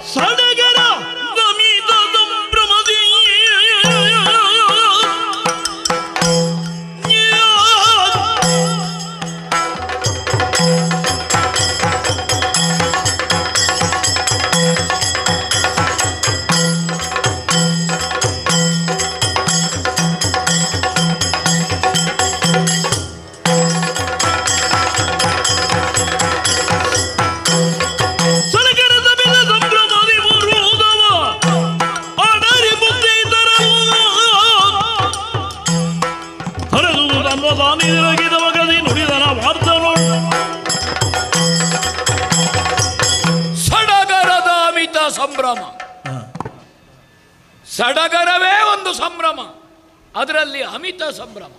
ಸಡಗರ ನಮಿತ ಸಂಭ್ರಮದಿ ಸಡಗರದ ಅಮಿತ ಸಂಭ್ರಮ. ಸಡಗರವೇ ಒಂದು ಸಂಭ್ರಮ, ಅದರಲ್ಲಿ ಅಮಿತ ಸಂಭ್ರಮ.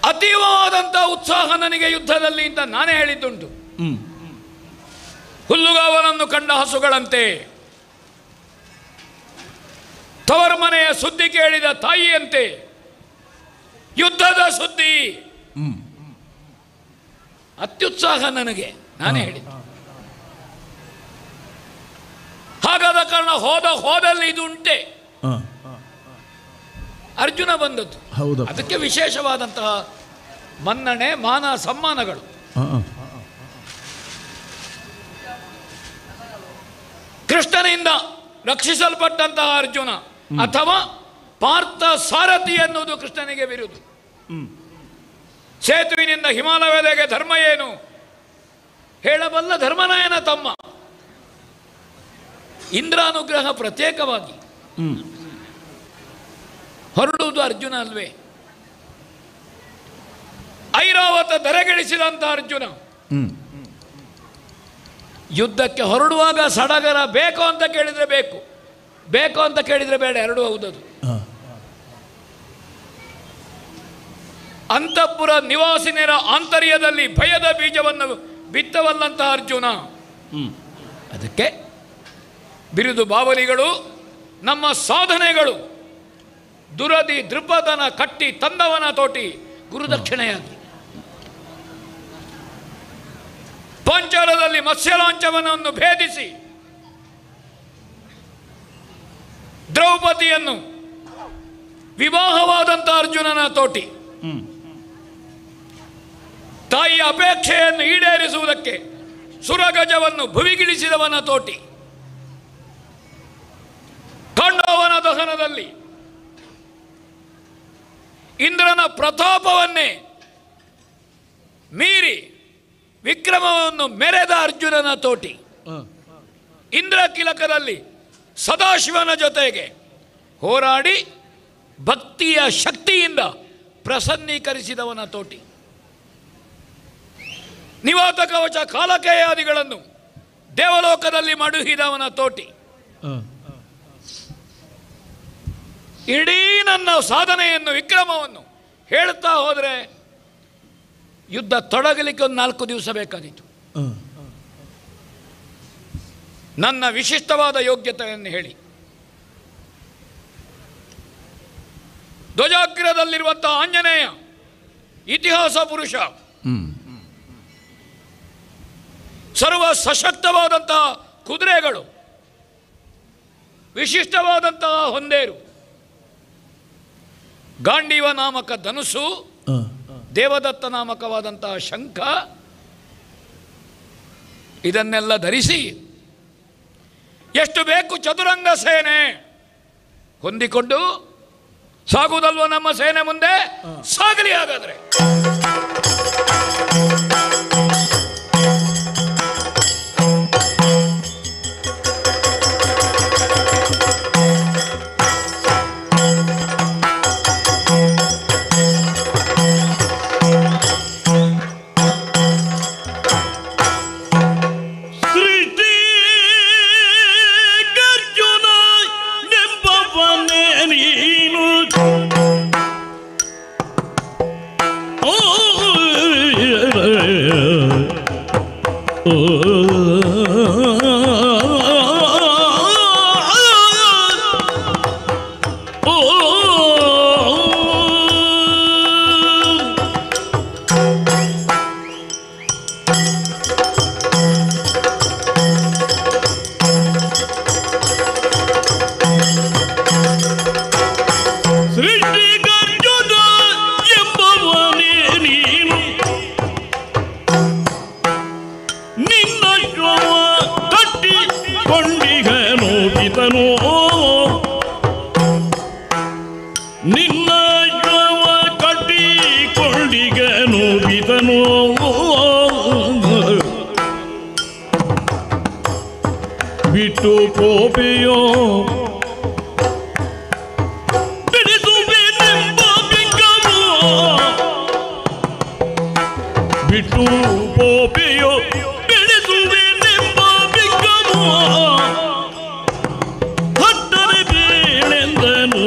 ಅತೀವವಾದಂಥ ಉತ್ಸಾಹ ನನಗೆ ಯುದ್ಧದಲ್ಲಿ ಅಂತ ನಾನೇ ಹೇಳಿದ್ದುಂಟು. ಹುಲ್ಲುಗಾವಲನ್ನು ಕಂಡ ಹಸುಗಳಂತೆ, ತವರ ಮನೆಯ ಸುದ್ದಿ ಕೇಳಿದ ತಾಯಿಯಂತೆ ಯುದ್ಧದ ಸುದ್ದಿ, ಅತ್ಯುತ್ಸಾಹ ನನಗೆ, ನಾನೇ ಹೇಳಿದ್ದು. ಹಾಗಾದ ಕಾರಣ ಹೋದಲ್ಲಿ ಇದು ಉಂಟೆ. ಅರ್ಜುನ ಬಂದದ್ದು, ಅದಕ್ಕೆ ವಿಶೇಷವಾದಂತಹ ಮನ್ನಣೆ, ಮಾನ, ಸಮ್ಮಾನಗಳು. ಕೃಷ್ಣನಿಂದ ರಕ್ಷಿಸಲ್ಪಟ್ಟಂತಹ ಅರ್ಜುನ ಅಥವಾ ಪಾರ್ಥ ಸಾರಥಿ ಎನ್ನುವುದು ಕೃಷ್ಣನಿಗೆ ಬಿರುದು. ಸೇತುವಿನಿಂದ ಹಿಮಾಲಯದೆಗೆ ಧರ್ಮ ಏನು ಹೇಳಬಲ್ಲ ಧರ್ಮನಾಯನ ತಮ್ಮ. ಇಂದ್ರಾನುಗ್ರಹ ಪ್ರತ್ಯೇಕವಾಗಿ ಹೊರಡುವುದು ಅರ್ಜುನ ಅಲ್ವೇ? ಐರಾವತ ಧರೆಗಿಳಿಸಿದಂಥ ಅರ್ಜುನ ಯುದ್ಧಕ್ಕೆ ಹೊರಡುವಾಗ ಸಡಗರ ಬೇಕು ಅಂತ ಕೇಳಿದರೆ ಬೇಕು, ಬೇಕು ಅಂತ ಕೇಳಿದರೆ ಬೇಡ, ಎರಡೂ ಹೌದದು. ಅಂತಃಪುರ ನಿವಾಸಿನಿಯರ ಆಂತರ್ಯದಲ್ಲಿ ಭಯದ ಬೀಜವನ್ನು ಬಿತ್ತವಲ್ಲಂತಹ ಅರ್ಜುನ. ಅದಕ್ಕೆ ಬಿರುದು ಬಾವಲಿಗಳು, ನಮ್ಮ ಸಾಧನೆಗಳು ದುರದಿ ದೃಪದನ ಕಟ್ಟಿ ತಂದವನ ತೋಟಿ ಗುರುದಕ್ಷಿಣೆಯಾಗಿ. ಪಂಚಾಲದಲ್ಲಿ ಮತ್ಸ್ಯಲಾಂಛವನನ್ನು ಭೇದಿಸಿ ದ್ರೌಪದಿಯನ್ನು ವಿವಾಹವಾದಂಥ ಅರ್ಜುನನ ತೋಟಿ. ತಾಯಿಯ ಅಪೇಕ್ಷೆಯನ್ನು ಈಡೇರಿಸುವುದಕ್ಕೆ ಸುರಗಜವನ್ನು ಭುವಿಗಿಳಿಸಿದವನ ತೋಟಿ. ಖಂಡವನ ದಹನದಲ್ಲಿ ಇಂದ್ರನ ಪ್ರತಾಪವನ್ನೇ ಮೀರಿ ವಿಕ್ರಮವನ್ನು ಮೆರೆದ ಅರ್ಜುನನ ತೋಟಿ. ಇಂದ್ರ ಕಿಲಕದಲ್ಲಿ ಸದಾಶಿವನ ಜೊತೆಗೆ ಹೋರಾಡಿ ಭಕ್ತಿಯ ಶಕ್ತಿಯಿಂದ ಪ್ರಸನ್ನೀಕರಿಸಿದವನ ತೋಟಿ. ನಿವಾತ ಕವಚ ಕಾಲಕೇಯಾದಿಗಳನ್ನು ದೇವಲೋಕದಲ್ಲಿ ಮಡುಹಿದವನ ತೋಟಿ. ಇಡೀ ನನ್ನ ಸಾಧನೆಯನ್ನು, ವಿಕ್ರಮವನ್ನು ಹೇಳ್ತಾ ಹೋದರೆ ಯುದ್ಧ ತೊಡಗಲಿಕ್ಕೆ ಒಂದು 4 ದಿವಸ ಬೇಕಾದೀತು. ನನ್ನ ವಿಶಿಷ್ಟವಾದ ಯೋಗ್ಯತೆಯನ್ನು ಹೇಳಿ, ಧ್ವಜಾಗ್ರದಲ್ಲಿರುವಂತಹ ಆಂಜನೇಯ ಇತಿಹಾಸ ಪುರುಷ, ಸರ್ವ ಸಶಕ್ತವಾದಂತಹ ಕುದುರೆಗಳು, ವಿಶಿಷ್ಟವಾದಂತಹ ಹೊಂದೇರು, ಗಾಂಡೀವ ನಾಮಕ ಧನುಸು, ದೇವದತ್ತ ನಾಮಕವಾದಂತಹ ಶಂಖ, ಇದನ್ನೆಲ್ಲ ಧರಿಸಿ ಎಷ್ಟು ಬೇಕು ಚತುರಂಗ ಸೇನೆ ಹೊಂದಿಕೊಂಡು ಸಾಗುವುದಲ್ವ ನಮ್ಮ ಸೇನೆ ಮುಂದೆ? ಸಾಗಲಿ ಹಾಗಾದ್ರೆ. ನಿನ್ನ ಶ್ರಮ ತಟ್ಟಿ ಕೊಂಡಿಗನು ಬಿತನು ನಿನ್ನ ಶ್ರಮ ಕಟ್ಟಿ ಕೊಂಡಿಗನು ಬಿತನು ಬಿಟ್ಟು ಕೋಪೆಯೋ ಬಿಟ್ಟು ಪೋಪೆಯೋ ಬೆಳೆಸುವೆನೆಂಬ ಬಿಕ್ಕನು ಹಟ್ಟರೆ ಬೇಳೆಂದನು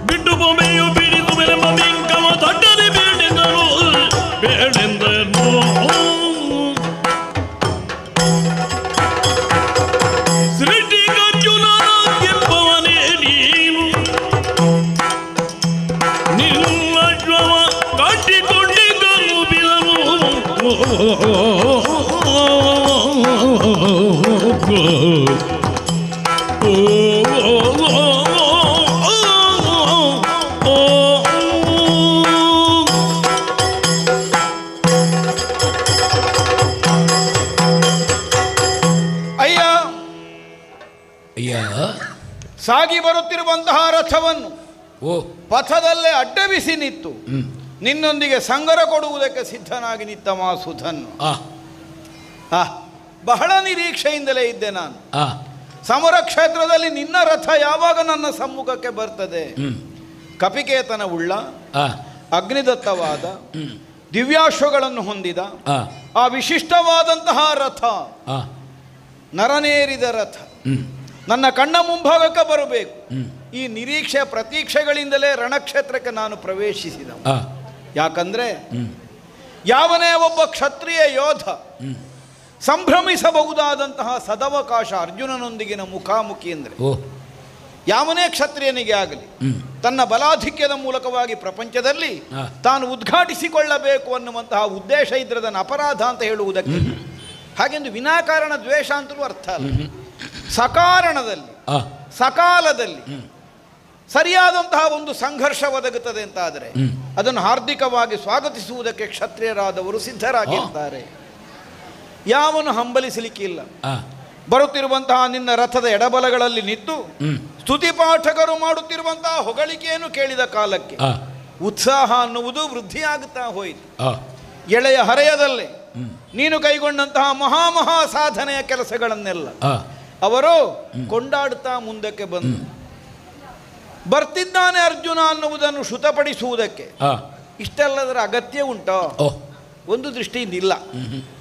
ಬಿಟ್ಟು ಪೋಪೆಯೋ ಬಿಡಿಸುವೆನೆಂಬ ಬಿಕ್ಕಮ ತಟ್ಟರೆ ಬೇಳೆಂದನು ಬೇಳೆಂದನು ಸೃಷ್ಟಿ ಅರ್ಜುನ ಎಂಬವನೇ ನೀನು ನಿನ್ನ ಶ್ರಮ ಕಟ್ಟಿಕೊಂಡಿದ್ದನು ಬಿದನು ಅಯ್ಯ ಅಯ್ಯ ಸಾಗಿ ಬರುತ್ತಿರುವಂತಹ ರಥವನ್ನು ಓ ಪಥದಲ್ಲೇ ಅಡ್ಡಬಿಸಿ ನಿತ್ತು ನಿನ್ನೊಂದಿಗೆ ಸಂಗರ ಕೊಡುವುದಕ್ಕೆ ಸಿದ್ಧನಾಗಿ ನಿತ್ತ ಮಾಸುಧನ್ನು ಆ ಬಹಳ ನಿರೀಕ್ಷೆಯಿಂದಲೇ ಇದ್ದೆ ನಾನು. ಆ ಸಮರ ಕ್ಷೇತ್ರದಲ್ಲಿ ನಿನ್ನ ರಥ ಯಾವಾಗ ನನ್ನ ಸಮ್ಮುಖಕ್ಕೆ ಬರ್ತದೆ? ಕಪಿಕೇತನ ಉಳ್ಳ ಆ ಅಗ್ನಿದತ್ತವಾದ ದಿವ್ಯಾಶ್ವಗಳನ್ನು ಹೊಂದಿದ ಆ ಆ ವಿಶಿಷ್ಟವಾದಂತಹ ರಥ, ಆ ನರನೇರಿದ ರಥ ನನ್ನ ಕಣ್ಣ ಮುಂಭಾಗಕ್ಕೆ ಬರಬೇಕು. ಈ ನಿರೀಕ್ಷೆ ಪ್ರತೀಕ್ಷೆಗಳಿಂದಲೇ ರಣಕ್ಷೇತ್ರಕ್ಕೆ ನಾನು ಪ್ರವೇಶಿಸಿದ. ಆ ಯಾಕಂದ್ರೆ ಯಾವನೇ ಒಬ್ಬ ಕ್ಷತ್ರಿಯ ಯೋಧ ಸಂಭ್ರಮಿಸಬಹುದಾದಂತಹ ಸದವಕಾಶ ಅರ್ಜುನನೊಂದಿಗಿನ ಮುಖಾಮುಖಿ ಅಂದರೆ, ಓ ಯಾವನೇ ಕ್ಷತ್ರಿಯನಿಗೆ ಆಗಲಿ ತನ್ನ ಬಲಾಧಿಕ್ಯದ ಮೂಲಕವಾಗಿ ಪ್ರಪಂಚದಲ್ಲಿ ತಾನು ಉದ್ಘಾಟಿಸಿಕೊಳ್ಳಬೇಕು ಅನ್ನುವಂತಹ ಉದ್ದೇಶ ಇದ್ರೆ ಅದನ್ನು ಅಪರಾಧ ಅಂತ ಹೇಳುವುದಕ್ಕೆ, ಹಾಗೆಂದು ವಿನಾಕಾರಣ ದ್ವೇಷ ಅಂತಲೂ ಅರ್ಥ ಅಲ್ಲ. ಸಕಾರಣದಲ್ಲಿ ಸಕಾಲದಲ್ಲಿ ಸರಿಯಾದಂತಹ ಒಂದು ಸಂಘರ್ಷ ಒದಗುತ್ತದೆ ಅಂತಾದರೆ ಅದನ್ನು ಹಾರ್ದಿಕವಾಗಿ ಸ್ವಾಗತಿಸುವುದಕ್ಕೆ ಕ್ಷತ್ರಿಯರಾದವರು ಸಿದ್ಧರಾಗಿರ್ತಾರೆ. ಯಾವನು ಹಂಬಲಿಸಲಿಕ್ಕಿಲ್ಲ. ಬರುತ್ತಿರುವಂತಹ ನಿನ್ನ ರಥದ ಎಡಬಲಗಳಲ್ಲಿ ನಿಂತು ಸ್ತುತಿಪಾಠಕರು ಮಾಡುತ್ತಿರುವಂತಹ ಹೊಗಳಿಕೆಯನ್ನು ಕೇಳಿದ ಕಾಲಕ್ಕೆ ಉತ್ಸಾಹ ಅನ್ನುವುದು ವೃದ್ಧಿಯಾಗುತ್ತಾ ಹೋಯಿತು. ಎಳೆಯ ಹರೆಯದಲ್ಲೇ ನೀನು ಕೈಗೊಂಡಂತಹ ಮಹಾ ಸಾಧನೆಯ ಕೆಲಸಗಳನ್ನೆಲ್ಲ ಅವರು ಕೊಂಡಾಡುತ್ತಾ ಮುಂದಕ್ಕೆ ಬಂದು ಬರ್ತಿದ್ದಾನೆ ಅರ್ಜುನ ಅನ್ನುವುದನ್ನು ಶ್ರುತಪಡಿಸುವುದಕ್ಕೆ ಇಷ್ಟೆಲ್ಲದರ ಅಗತ್ಯ ಉಂಟೋ? ಒಂದು ದೃಷ್ಟಿಯಿಂದ ಇಲ್ಲ.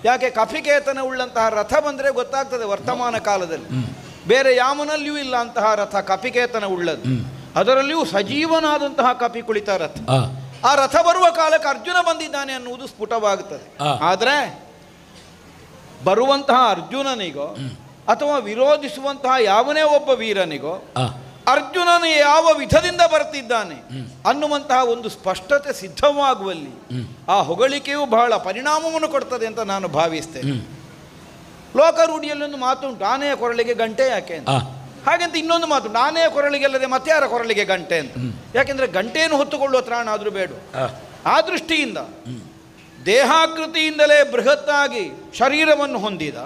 ಯಾಕೆ ಕಪಿಕೇತನ ಉಳ್ಳಂತಹ ರಥ ಬಂದರೆ ಗೊತ್ತಾಗ್ತದೆ ವರ್ತಮಾನ ಕಾಲದಲ್ಲಿ ಬೇರೆ ಯಾವನಲ್ಲಿಯೂ ಇಲ್ಲ ಅಂತಹ ರಥ ಕಪಿಕೇತನ ಉಳ್ಳದ್ದು. ಅದರಲ್ಲಿಯೂ ಸಜೀವನಾದಂತಹ ಕಪಿ ಕುಳಿತ ರಥ. ಆ ರಥ ಬರುವ ಕಾಲಕ್ಕೆ ಅರ್ಜುನ ಬಂದಿದ್ದಾನೆ ಅನ್ನುವುದು ಸ್ಫುಟವಾಗುತ್ತದೆ. ಆದರೆ ಬರುವಂತಹ ಅರ್ಜುನನಿಗೋ ಅಥವಾ ವಿರೋಧಿಸುವಂತಹ ಯಾವನೇ ಒಬ್ಬ ವೀರನಿಗೋ ಅರ್ಜುನನು ಯಾವ ವಿಧದಿಂದ ಬರ್ತಿದ್ದಾನೆ ಅನ್ನುವಂತಹ ಒಂದು ಸ್ಪಷ್ಟತೆ ಸಿದ್ಧವಾಗುವಲ್ಲಿ ಆ ಹೊಗಳಿಕೆಯು ಬಹಳ ಪರಿಣಾಮವನ್ನು ಕೊಡ್ತದೆ ಅಂತ ನಾನು ಭಾವಿಸ್ತೇನೆ. ಲೋಕರೂಢಿಯಲ್ಲೊಂದು ಮಾತುಂಟು, ಆನೆಯ ಕೊರಳಿಗೆ ಗಂಟೆ ಯಾಕೆ ಅಂತ. ಹಾಗೆಂತ ಇನ್ನೊಂದು ಮಾತುಂಟು, ಆನೆಯ ಕೊರಳಿಗೆ ಅಲ್ಲದೆ ಮತ್ತೆ ಯಾರ ಕೊರಳಿಗೆ ಗಂಟೆ ಅಂತ. ಯಾಕೆಂದ್ರೆ ಗಂಟೆಯನ್ನು ಹೊತ್ತುಕೊಳ್ಳುವ ತ್ರಾಣ ಆದರೂ ಬೇಡ. ಆ ದೃಷ್ಟಿಯಿಂದ ದೇಹಾಕೃತಿಯಿಂದಲೇ ಬೃಹತ್ತಾಗಿ ಶರೀರವನ್ನು ಹೊಂದಿದ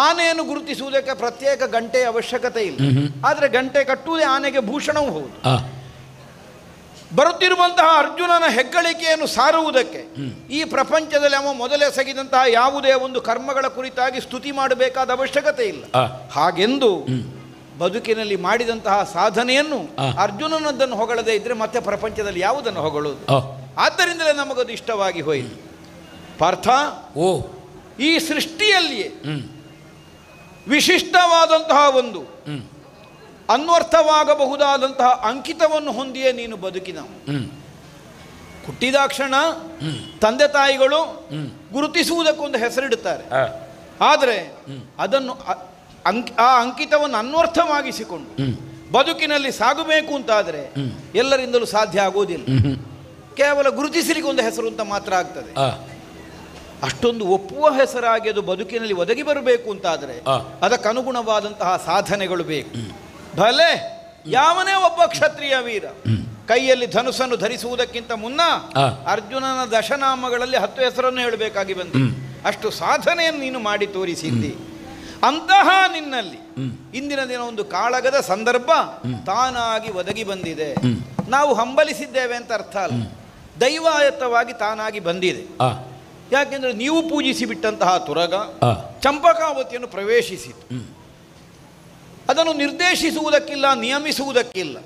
ಆನೆಯನ್ನು ಗುರುತಿಸುವುದಕ್ಕೆ ಪ್ರತ್ಯೇಕ ಗಂಟೆಯ ಅವಶ್ಯಕತೆ ಇಲ್ಲ. ಆದರೆ ಗಂಟೆ ಕಟ್ಟುವುದೇ ಆನೆಗೆ ಭೂಷಣವೂ ಹೌದು. ಬರುತ್ತಿರುವಂತಹ ಅರ್ಜುನನ ಹೆಗ್ಗಳಿಕೆಯನ್ನು ಸಾರುವುದಕ್ಕೆ ಈ ಪ್ರಪಂಚದಲ್ಲಿ ಅವ ಮೊದಲೆಸಗಿದಂತಹ ಯಾವುದೇ ಒಂದು ಕರ್ಮಗಳ ಕುರಿತಾಗಿ ಸ್ತುತಿ ಮಾಡಬೇಕಾದ ಅವಶ್ಯಕತೆ ಇಲ್ಲ. ಹಾಗೆಂದು ಬದುಕಿನಲ್ಲಿ ಮಾಡಿದಂತಹ ಸಾಧನೆಯನ್ನು ಅರ್ಜುನನದ್ದನ್ನು ಹೊಗಳದೇ ಇದ್ರೆ ಮತ್ತೆ ಪ್ರಪಂಚದಲ್ಲಿ ಯಾವುದನ್ನು ಹೊಗಳೋದು? ಆದ್ದರಿಂದಲೇ ನಮಗದು ಇಷ್ಟವಾಗಿ ಹೋಯಿತು. ಪಾರ್ಥ, ಈ ಸೃಷ್ಟಿಯಲ್ಲಿಯೇ ವಿಶಿಷ್ಟವಾದಂತಹ ಒಂದು ಅನ್ವರ್ಥವಾಗಬಹುದಾದಂತಹ ಅಂಕಿತವನ್ನು ಹೊಂದಿಯೇ ನೀನು ಬದುಕಿನ. ಹುಟ್ಟಿದಾಕ್ಷಣ ತಂದೆ ತಾಯಿಗಳು ಗುರುತಿಸುವುದಕ್ಕೊಂದು ಹೆಸರಿಡುತ್ತಾರೆ. ಆದರೆ ಅದನ್ನು ಆ ಅಂಕಿತವನ್ನು ಅನ್ವರ್ಥವಾಗಿಸಿಕೊಂಡು ಬದುಕಿನಲ್ಲಿ ಸಾಗಬೇಕು ಅಂತಾದರೆ ಎಲ್ಲರಿಂದಲೂ ಸಾಧ್ಯ ಆಗುವುದಿಲ್ಲ. ಕೇವಲ ಗುರುತಿಸಲಿಕ್ಕೆ ಒಂದು ಹೆಸರು ಅಂತ ಮಾತ್ರ ಆಗ್ತದೆ. ಅಷ್ಟೊಂದು ಒಪ್ಪುವ ಹೆಸರಾಗಿ ಅದು ಬದುಕಿನಲ್ಲಿ ಒದಗಿ ಬರಬೇಕು ಅಂತಾದರೆ ಅದಕ್ಕನುಗುಣವಾದಂತಹ ಸಾಧನೆಗಳು ಬೇಕು. ಭಲೆ ಯಾವನೇ ಒಬ್ಬ ಕ್ಷತ್ರಿಯ ವೀರ ಕೈಯಲ್ಲಿ ಧನುಸ್ಸನ್ನು ಧರಿಸುವುದಕ್ಕಿಂತ ಮುನ್ನ ಅರ್ಜುನನ ದಶನಾಮಗಳಲ್ಲಿ 10 ಹೆಸರನ್ನು ಹೇಳಬೇಕಾಗಿ ಬಂತು. ಅಷ್ಟು ಸಾಧನೆಯನ್ನು ನೀನು ಮಾಡಿ ತೋರಿಸಿದ್ದಿ. ಅಂತಹ ನಿನ್ನಲ್ಲಿ ಇಂದಿನ ದಿನ ಒಂದು ಕಾಳಗದ ಸಂದರ್ಭ ತಾನಾಗಿ ಒದಗಿ ಬಂದಿದೆ. ನಾವು ಹಂಬಲಿಸಿದ್ದೇವೆ ಅಂತ ಅರ್ಥ ಅಲ್ಲ, ದೈವಾಯತ್ತವಾಗಿ ತಾನಾಗಿ ಬಂದಿದೆ. ಯಾಕೆಂದರೆ ನೀವು ಪೂಜಿಸಿ ಬಿಟ್ಟಂತಹ ತುರಗ ಚಂಪಕಾವತಿಯನ್ನು ಪ್ರವೇಶಿಸಿತು. ಅದನ್ನು ನಿರ್ದೇಶಿಸುವುದಕ್ಕಿಲ್ಲ, ನಿಯಮಿಸುವುದಕ್ಕಿಲ್ಲ.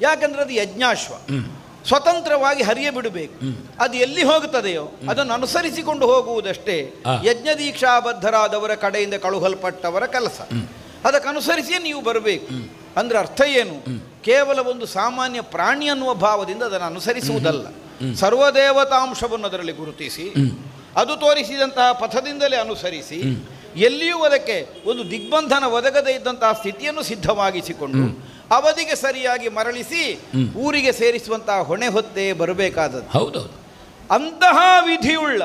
ಯಾಕೆಂದರೆ ಅದು ಯಜ್ಞಾಶ್ವ, ಸ್ವತಂತ್ರವಾಗಿ ಹರಿಯ ಬಿಡಬೇಕು. ಅದು ಎಲ್ಲಿ ಹೋಗುತ್ತದೆಯೋ ಅದನ್ನು ಅನುಸರಿಸಿಕೊಂಡು ಹೋಗುವುದಷ್ಟೇ ಯಜ್ಞದೀಕ್ಷಾಬದ್ಧರಾದವರ ಕಡೆಯಿಂದ ಕಳುಹಲ್ಪಟ್ಟವರ ಕೆಲಸ. ಅದಕ್ಕನುಸರಿಸಿಯೇ ನೀವು ಬರಬೇಕು. ಅಂದರೆ ಅರ್ಥ ಏನು? ಕೇವಲ ಒಂದು ಸಾಮಾನ್ಯ ಪ್ರಾಣಿ ಅನ್ನುವ ಭಾವದಿಂದ ಅದನ್ನು ಅನುಸರಿಸುವುದಲ್ಲ, ಸರ್ವದೇವತಾಂಶವನ್ನು ಅದರಲ್ಲಿ ಗುರುತಿಸಿ ಅದು ತೋರಿಸಿದಂತಹ ಪಥದಿಂದಲೇ ಅನುಸರಿಸಿ ಎಲ್ಲಿಯೂ ಅದಕ್ಕೆ ಒಂದು ದಿಗ್ಬಂಧನ ಒದಗದೇ ಇದ್ದಂತಹ ಸ್ಥಿತಿಯನ್ನು ಸಿದ್ಧವಾಗಿಸಿಕೊಂಡು ಅವಧಿಗೆ ಸರಿಯಾಗಿ ಮರಳಿಸಿ ಊರಿಗೆ ಸೇರಿಸುವಂತಹ ಹೊಣೆ ಹೊತ್ತೇ ಬರಬೇಕಾದದ್ದು. ಹೌದೌದು. ಅಂತಹ ವಿಧಿಯುಳ್ಳ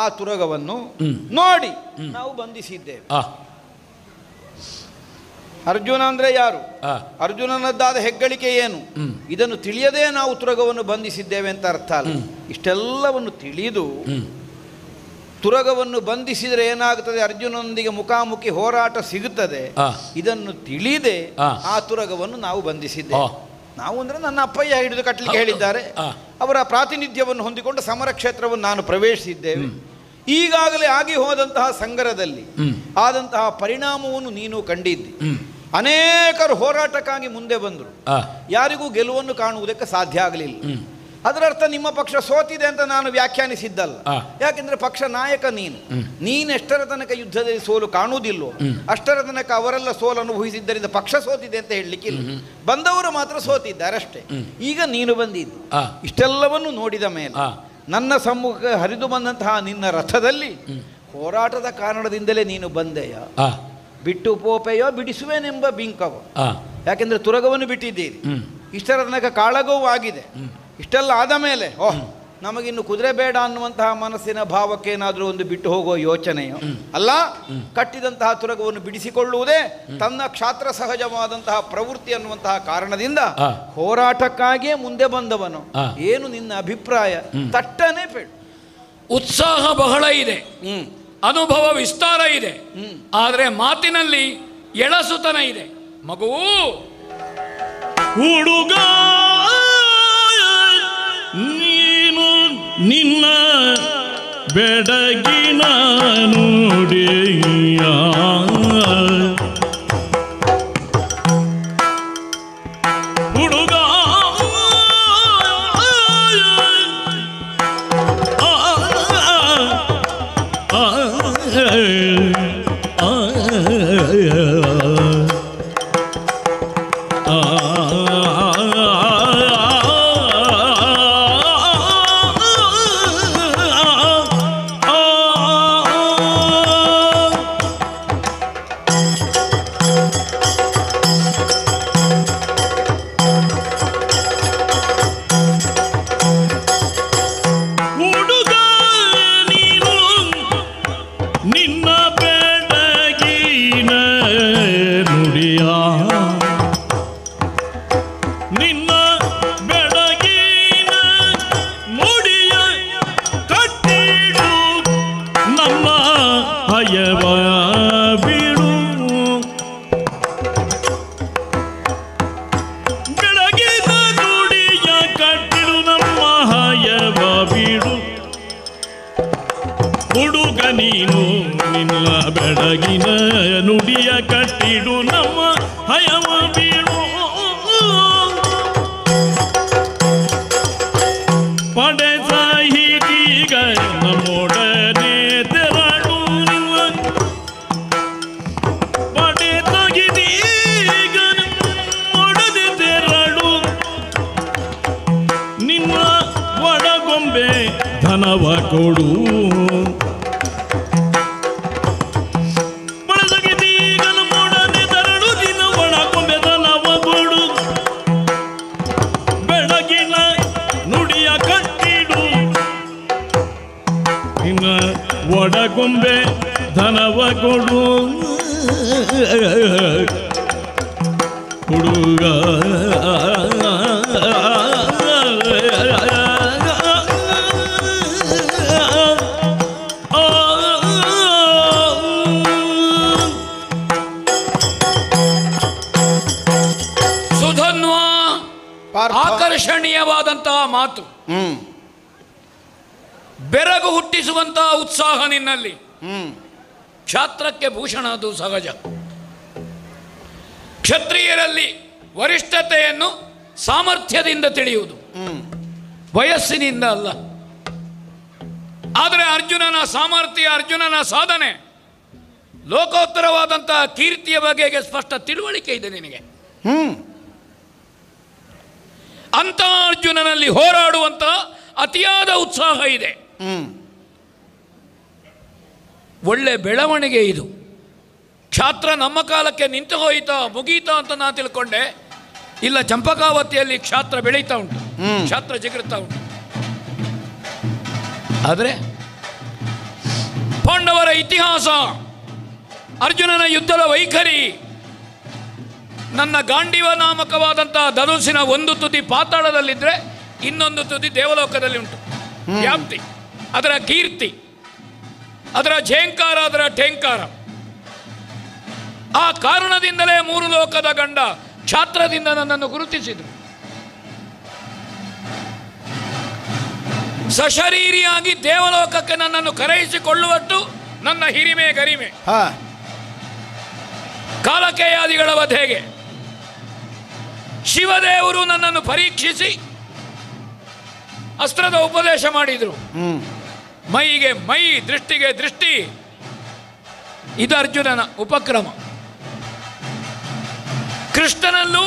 ಆ ತುರಗವನ್ನು ನೋಡಿ ನಾವು ಬಂಧಿಸಿದ್ದೇವೆ. ಅರ್ಜುನ ಅಂದ್ರೆ ಯಾರು, ಅರ್ಜುನನದ್ದಾದ ಹೆಗ್ಗಳಿಕೆ ಏನು, ಇದನ್ನು ತಿಳಿಯದೇ ನಾವು ತುರಗವನ್ನು ಬಂಧಿಸಿದ್ದೇವೆ ಅಂತ ಅರ್ಥ ಅಲ್ಲ. ಇಷ್ಟೆಲ್ಲವನ್ನು ತಿಳಿದು ತುರಗವನ್ನು ಬಂಧಿಸಿದರೆ ಏನಾಗುತ್ತದೆ, ಅರ್ಜುನನೊಂದಿಗೆ ಮುಖಾಮುಖಿ ಹೋರಾಟ ಸಿಗುತ್ತದೆ. ಇದನ್ನು ತಿಳಿದೇ ಆ ತುರಗವನ್ನು ನಾವು ಬಂಧಿಸಿದ್ದೇವೆ. ನಾವು ಅಂದರೆ ನನ್ನ ಅಪ್ಪಯ್ಯ ಹಿಡಿದು ಕಟ್ಟಲಿಕ್ಕೆ ಹೇಳಿದ್ದಾರೆ, ಅವರ ಪ್ರಾತಿನಿಧ್ಯವನ್ನು ಹೊಂದಿಕೊಂಡು ಸಮರ ಕ್ಷೇತ್ರವನ್ನು ನಾನು ಪ್ರವೇಶಿಸಿದ್ದೇವೆ. ಈಗಾಗಲೇ ಆಗಿ ಹೋದಂತಹ ಸಂಗರದಲ್ಲಿ ಆದಂತಹ ಪರಿಣಾಮವನ್ನು ನೀನು ಕಂಡಿದ್ದಿ. ಅನೇಕರು ಹೋರಾಟಕ್ಕಾಗಿ ಮುಂದೆ ಬಂದರು, ಯಾರಿಗೂ ಗೆಲುವನ್ನು ಕಾಣುವುದಕ್ಕೆ ಸಾಧ್ಯ ಆಗಲಿಲ್ಲ. ಅದರರ್ಥ ನಿಮ್ಮ ಪಕ್ಷ ಸೋತಿದೆ ಅಂತ ನಾನು ವ್ಯಾಖ್ಯಾನಿಸಿದ್ದಲ್ಲ. ಯಾಕೆಂದ್ರೆ ಪಕ್ಷ ನಾಯಕ ನೀನೆಷ್ಟರ ತನಕ ಯುದ್ಧದಲ್ಲಿ ಸೋಲು ಕಾಣುವುದಿಲ್ಲೋ ಅಷ್ಟರ ತನಕ ಅವರೆಲ್ಲ ಸೋಲು ಅನುಭವಿಸಿದ್ದರಿಂದ ಪಕ್ಷ ಸೋತಿದೆ ಅಂತ ಹೇಳಲಿಕ್ಕಿಲ್ಲ. ಬಂದವರು ಮಾತ್ರ ಸೋತಿದ್ದಾರೆ ಅಷ್ಟೇ. ಈಗ ನೀನು ಬಂದಿದ್ದಿ. ಇಷ್ಟೆಲ್ಲವನ್ನು ನೋಡಿದ ಮೇಲೆ ನನ್ನ ಸಮ್ಮುಖ ಹರಿದು ಬಂದಂತಹ ನಿನ್ನ ರಥದಲ್ಲಿ ಹೋರಾಟದ ಕಾರಣದಿಂದಲೇ ನೀನು ಬಂದೆಯ, ಬಿಟ್ಟು ಪೋಪೆಯೋ ಬಿಡಿಸುವೇನೆಂಬ ಬಿಂಕವೋ? ಯಾಕೆಂದ್ರೆ ತುರಗವನ್ನು ಬಿಟ್ಟಿದ್ದೀರಿ, ಇಷ್ಟರ ತನಕ ಕಾಳಗವೂ ಆಗಿದೆ. ಇಷ್ಟೆಲ್ಲ ಆದ ಮೇಲೆ ನಮಗಿನ್ನು ಕುದುರೆ ಬೇಡ ಅನ್ನುವಂತಹ ಮನಸ್ಸಿನ ಭಾವಕ್ಕೇನಾದರೂ ಒಂದು ಬಿಟ್ಟು ಹೋಗುವ ಯೋಚನೆಯೋ ಅಲ್ಲ, ಕಟ್ಟಿದಂತಹ ತುರಗವನ್ನು ಬಿಡಿಸಿಕೊಳ್ಳುವುದೇ ತನ್ನ ಕ್ಷಾತ್ರ ಸಹಜವಾದಂತಹ ಪ್ರವೃತ್ತಿ ಅನ್ನುವಂತಹ ಕಾರಣದಿಂದ ಹೋರಾಟಕ್ಕಾಗಿಯೇ ಮುಂದೆ ಬಂದವನು. ಏನು ನಿನ್ನ ಅಭಿಪ್ರಾಯ? ತಟ್ಟನೆ ಬೇಡ. ಉತ್ಸಾಹ ಬಹಳ ಇದೆ, ಅನುಭವ ವಿಸ್ತಾರ ಇದೆ, ಆದರೆ ಮಾತಿನಲ್ಲಿ ಎಳಸುತನ ಇದೆ. ಮಗು ಹುಡುಗ ನೀನು ನಿನ್ನ ಬೆಡಗಿನ ನುಡಿಯ ಹುಡುಗ ಬೆಳಗಿನ ನುಡಿಯ ಕಟ್ಟಿಡು ನಮ್ಮ ಹಯವ ಬೀಳು ಪಡೆ ಸಾಹಿತಿಗ ನಮ್ಮೊಡನೆ ತೆರಳು ಪಡೆ ತಗಿದೀಗ ನಮ್ಮೊಡನೆ ತೆರಳು ನಿನ್ನ ಒಡಗೊಂಬೆ ಧನವ ಕೊಡು ಒಡಗೊಂಬೆ ಧನವ ಕೊಡು ಹುಡುಗ ಆಕರ್ಷಣೀಯವಾದಂತಹ ಮಾತು, ಬೆರಗು ಹುಟ್ಟಿಸುವಂತಹ ಉತ್ಸಾಹ ನಿನ್ನಲ್ಲಿ. ಕ್ಷಾತ್ರಕ್ಕೆ ಭೂಷಣ, ಅದು ಸಹಜ. ಕ್ಷತ್ರಿಯರಲ್ಲಿ ವರಿಷ್ಠತೆಯನ್ನು ಸಾಮರ್ಥ್ಯದಿಂದ ತಿಳಿಯುವುದು, ವಯಸ್ಸಿನಿಂದ ಅಲ್ಲ. ಆದರೆ ಅರ್ಜುನನ ಸಾಮರ್ಥ್ಯ, ಅರ್ಜುನನ ಸಾಧನೆ, ಲೋಕೋತ್ತರವಾದಂತಹ ಕೀರ್ತಿಯ ಬಗೆಗೆ ಸ್ಪಷ್ಟ ತಿಳುವಳಿಕೆ ಇದೆ ನಿನಗೆ. ಅಂತ ಅರ್ಜುನನಲ್ಲಿ ಹೋರಾಡುವಂತಹ ಅತಿಯಾದ ಉತ್ಸಾಹ ಇದೆ. ಒಳ್ಳೆ ಬೆಳವಣಿಗೆ ಇದು. ಕ್ಷಾತ್ರ ನಮ್ಮ ಕಾಲಕ್ಕೆ ನಿಂತು ಹೋಯಿತಾ, ಮುಗೀತಾ ಅಂತ ನಾನು ತಿಳ್ಕೊಂಡೆ. ಇಲ್ಲ, ಚಂಪಕಾವತಿಯಲ್ಲಿ ಕ್ಷಾತ್ರ ಬೆಳೀತಾ ಉಂಟು, ಕ್ಷಾತ್ರ ಜಿಗುತ್ತಾ ಉಂಟು. ಆದರೆ ಪಾಂಡವರ ಇತಿಹಾಸ, ಅರ್ಜುನನ ಯುದ್ಧದ ವೈಖರಿ, ನನ್ನ ಗಾಂಡೀವ ನಾಮಕವಾದಂತಹ ಧನುಸ್ಸಿನ ಒಂದು ತುದಿ ಪಾತಾಳದಲ್ಲಿದ್ದರೆ ಇನ್ನೊಂದು ತುದಿ ದೇವಲೋಕದಲ್ಲಿ ಉಂಟು. ವ್ಯಾಪ್ತಿ, ಅದರ ಕೀರ್ತಿ, ಅದರ ಝೇಂಕಾರ, ಅದರ ಠೇಂಕಾರ. ಆ ಕಾರಣದಿಂದಲೇ ಮೂರು ಲೋಕದ ಗಂಡ ಕ್ಷಾತ್ರದಿಂದ ನನ್ನನ್ನು ಗುರುತಿಸಿದರು. ಸಶರೀರಿಯಾಗಿ ದೇವಲೋಕಕ್ಕೆ ನನ್ನನ್ನು ಕರೆಯಿಸಿಕೊಳ್ಳುವಟ್ಟು ನನ್ನ ಹಿರಿಮೆ, ಗರಿಮೆ. ಕಾಲಕೇಯಾದಿಗಳ ವಧೆಗೆ ಶಿವದೇವರು ನನ್ನನ್ನು ಪರೀಕ್ಷಿಸಿ ಅಸ್ತ್ರದ ಉಪದೇಶ ಮಾಡಿದರು. ಮೈಗೆ ಮೈ, ದೃಷ್ಟಿಗೆ ದೃಷ್ಟಿ. ಇದು ಅರ್ಜುನನ ಉಪಕ್ರಮ. ಕೃಷ್ಣನಲ್ಲೂ,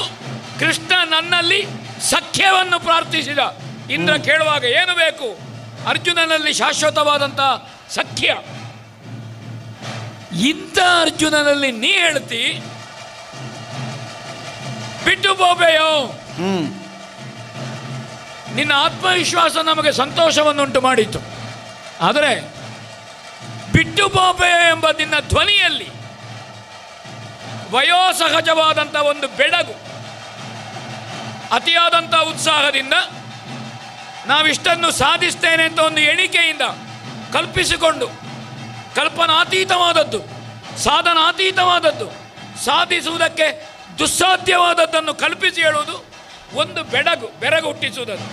ಕೃಷ್ಣ ನನ್ನಲ್ಲಿ ಸಖ್ಯವನ್ನು ಪ್ರಾರ್ಥಿಸಿದ. ಇಂದ್ರ ಕೇಳುವಾಗ ಏನು ಬೇಕು? ಅರ್ಜುನನಲ್ಲಿ ಶಾಶ್ವತವಾದಂತಹ ಸಖ್ಯ. ಇಂಥ ಅರ್ಜುನನಲ್ಲಿ ನೀ ಹೇಳ್ತಿ ಬಿಟ್ಟು ಬೋಬೆಯೋ? ನಿನ್ನ ಆತ್ಮವಿಶ್ವಾಸ ನಮಗೆ ಸಂತೋಷವನ್ನುಂಟು ಮಾಡಿತು. ಆದರೆ ಬಿಟ್ಟು ಬೋಬೆಯೋ ಎಂಬ ನಿನ್ನ ಧ್ವನಿಯಲ್ಲಿ ವಯೋಸಹಜವಾದಂಥ ಒಂದು ಬೆಡಗು, ಅತಿಯಾದಂಥ ಉತ್ಸಾಹದಿಂದ ನಾವಿಷ್ಟನ್ನು ಸಾಧಿಸ್ತೇನೆ ಅಂತ ಒಂದು ಎಣಿಕೆಯಿಂದ ಕಲ್ಪಿಸಿಕೊಂಡು, ಕಲ್ಪನಾತೀತವಾದದ್ದು, ಸಾಧನಾತೀತವಾದದ್ದು, ಸಾಧಿಸುವುದಕ್ಕೆ ದುಸ್ಸಾಧ್ಯವಾದದ್ದನ್ನು ಕಲ್ಪಿಸಿ ಹೇಳುವುದು ಒಂದು ಬೆರಗು ಹುಟ್ಟಿಸುವುದನ್ನು.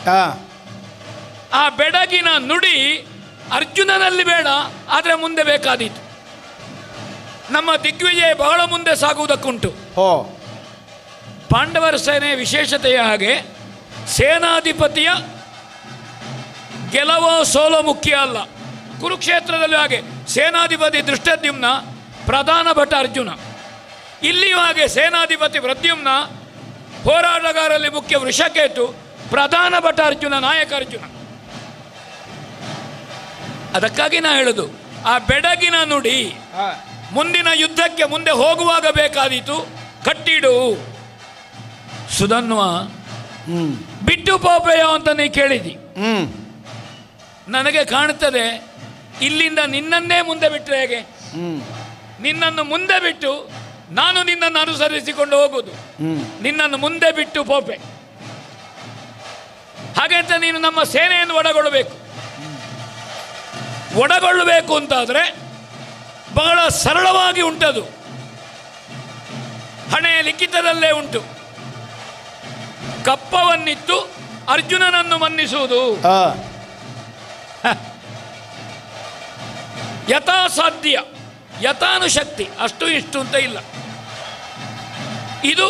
ಆ ಬೆಡಗಿನ ನುಡಿ ಅರ್ಜುನನಲ್ಲಿ ಬೇಡ, ಆದರೆ ಮುಂದೆ ಬೇಕಾದೀತು. ನಮ್ಮ ದಿಗ್ವಿಜಯ ಬಹಳ ಮುಂದೆ ಸಾಗುವುದಕ್ಕುಂಟು. ಪಾಂಡವರ ಸೇನೆ ವಿಶೇಷತೆಯ ಹಾಗೆ ಸೇನಾಧಿಪತಿಯ ಗೆಲುವೋ ಸೋಲೋ ಮುಖ್ಯ ಅಲ್ಲ. ಕುರುಕ್ಷೇತ್ರದಲ್ಲಿ ಹಾಗೆ ಸೇನಾಧಿಪತಿ ದೃಷ್ಟದ್ಯುಮ್ನ, ಪ್ರಧಾನ ಭಟ ಅರ್ಜುನ. ಇಲ್ಲಿಯೂ ಹಾಗೆ ಸೇನಾಧಿಪತಿ ಪ್ರದ್ಯುಮ್ನ, ಹೋರಾಟಗಾರರಲ್ಲಿ ಮುಖ್ಯ ವೃಷಕೇತು, ಪ್ರಧಾನ ಭಟ ಅರ್ಜುನ, ನಾಯಕ ಅರ್ಜುನ. ಅದಕ್ಕಾಗಿ ನಾ ಹೇಳುದು, ಆ ಬೆಡಗಿನ ನುಡಿ ಮುಂದಿನ ಯುದ್ಧಕ್ಕೆ ಮುಂದೆ ಹೋಗುವಾಗ ಬೇಕಾದೀತು. ಕಟ್ಟಿಡು ಸುಧನ್ವ, ಬಿಟ್ಟು ಪೋಪೆಯ ಅಂತ ನೀ ಕೇಳಿದಿ. ನನಗೆ ಕಾಣುತ್ತದೆ ಇಲ್ಲಿಂದ ನಿನ್ನನ್ನೇ ಮುಂದೆ ಬಿಟ್ಟರೆ ಹೇಗೆ? ನಿನ್ನನ್ನು ಮುಂದೆ ಬಿಟ್ಟು ನಾನು ನಿನ್ನನ್ನು ಅನುಸರಿಸಿಕೊಂಡು ಹೋಗುವುದು, ನಿನ್ನನ್ನು ಮುಂದೆ ಬಿಟ್ಟು ಪೋಪೆ. ಹಾಗೆಂತ ನೀನು ನಮ್ಮ ಸೇನೆಯನ್ನು ಒಡಗೊಳ್ಳಬೇಕು ಅಂತಾದರೆ ಬಹಳ ಸರಳವಾಗಿ ಉಂಟದು. ಹಣೆಯ ಲಿಖಿತದಲ್ಲೇ ಉಂಟು. ಕಪ್ಪವನ್ನಿತ್ತು ಅರ್ಜುನನನ್ನು ಮನ್ನಿಸುವುದು ಯಥಾಸಾಧ್ಯ, ಯಥಾನುಶಕ್ತಿ, ಅಷ್ಟು ಇಷ್ಟು ಅಂತ ಇಲ್ಲ. ಇದು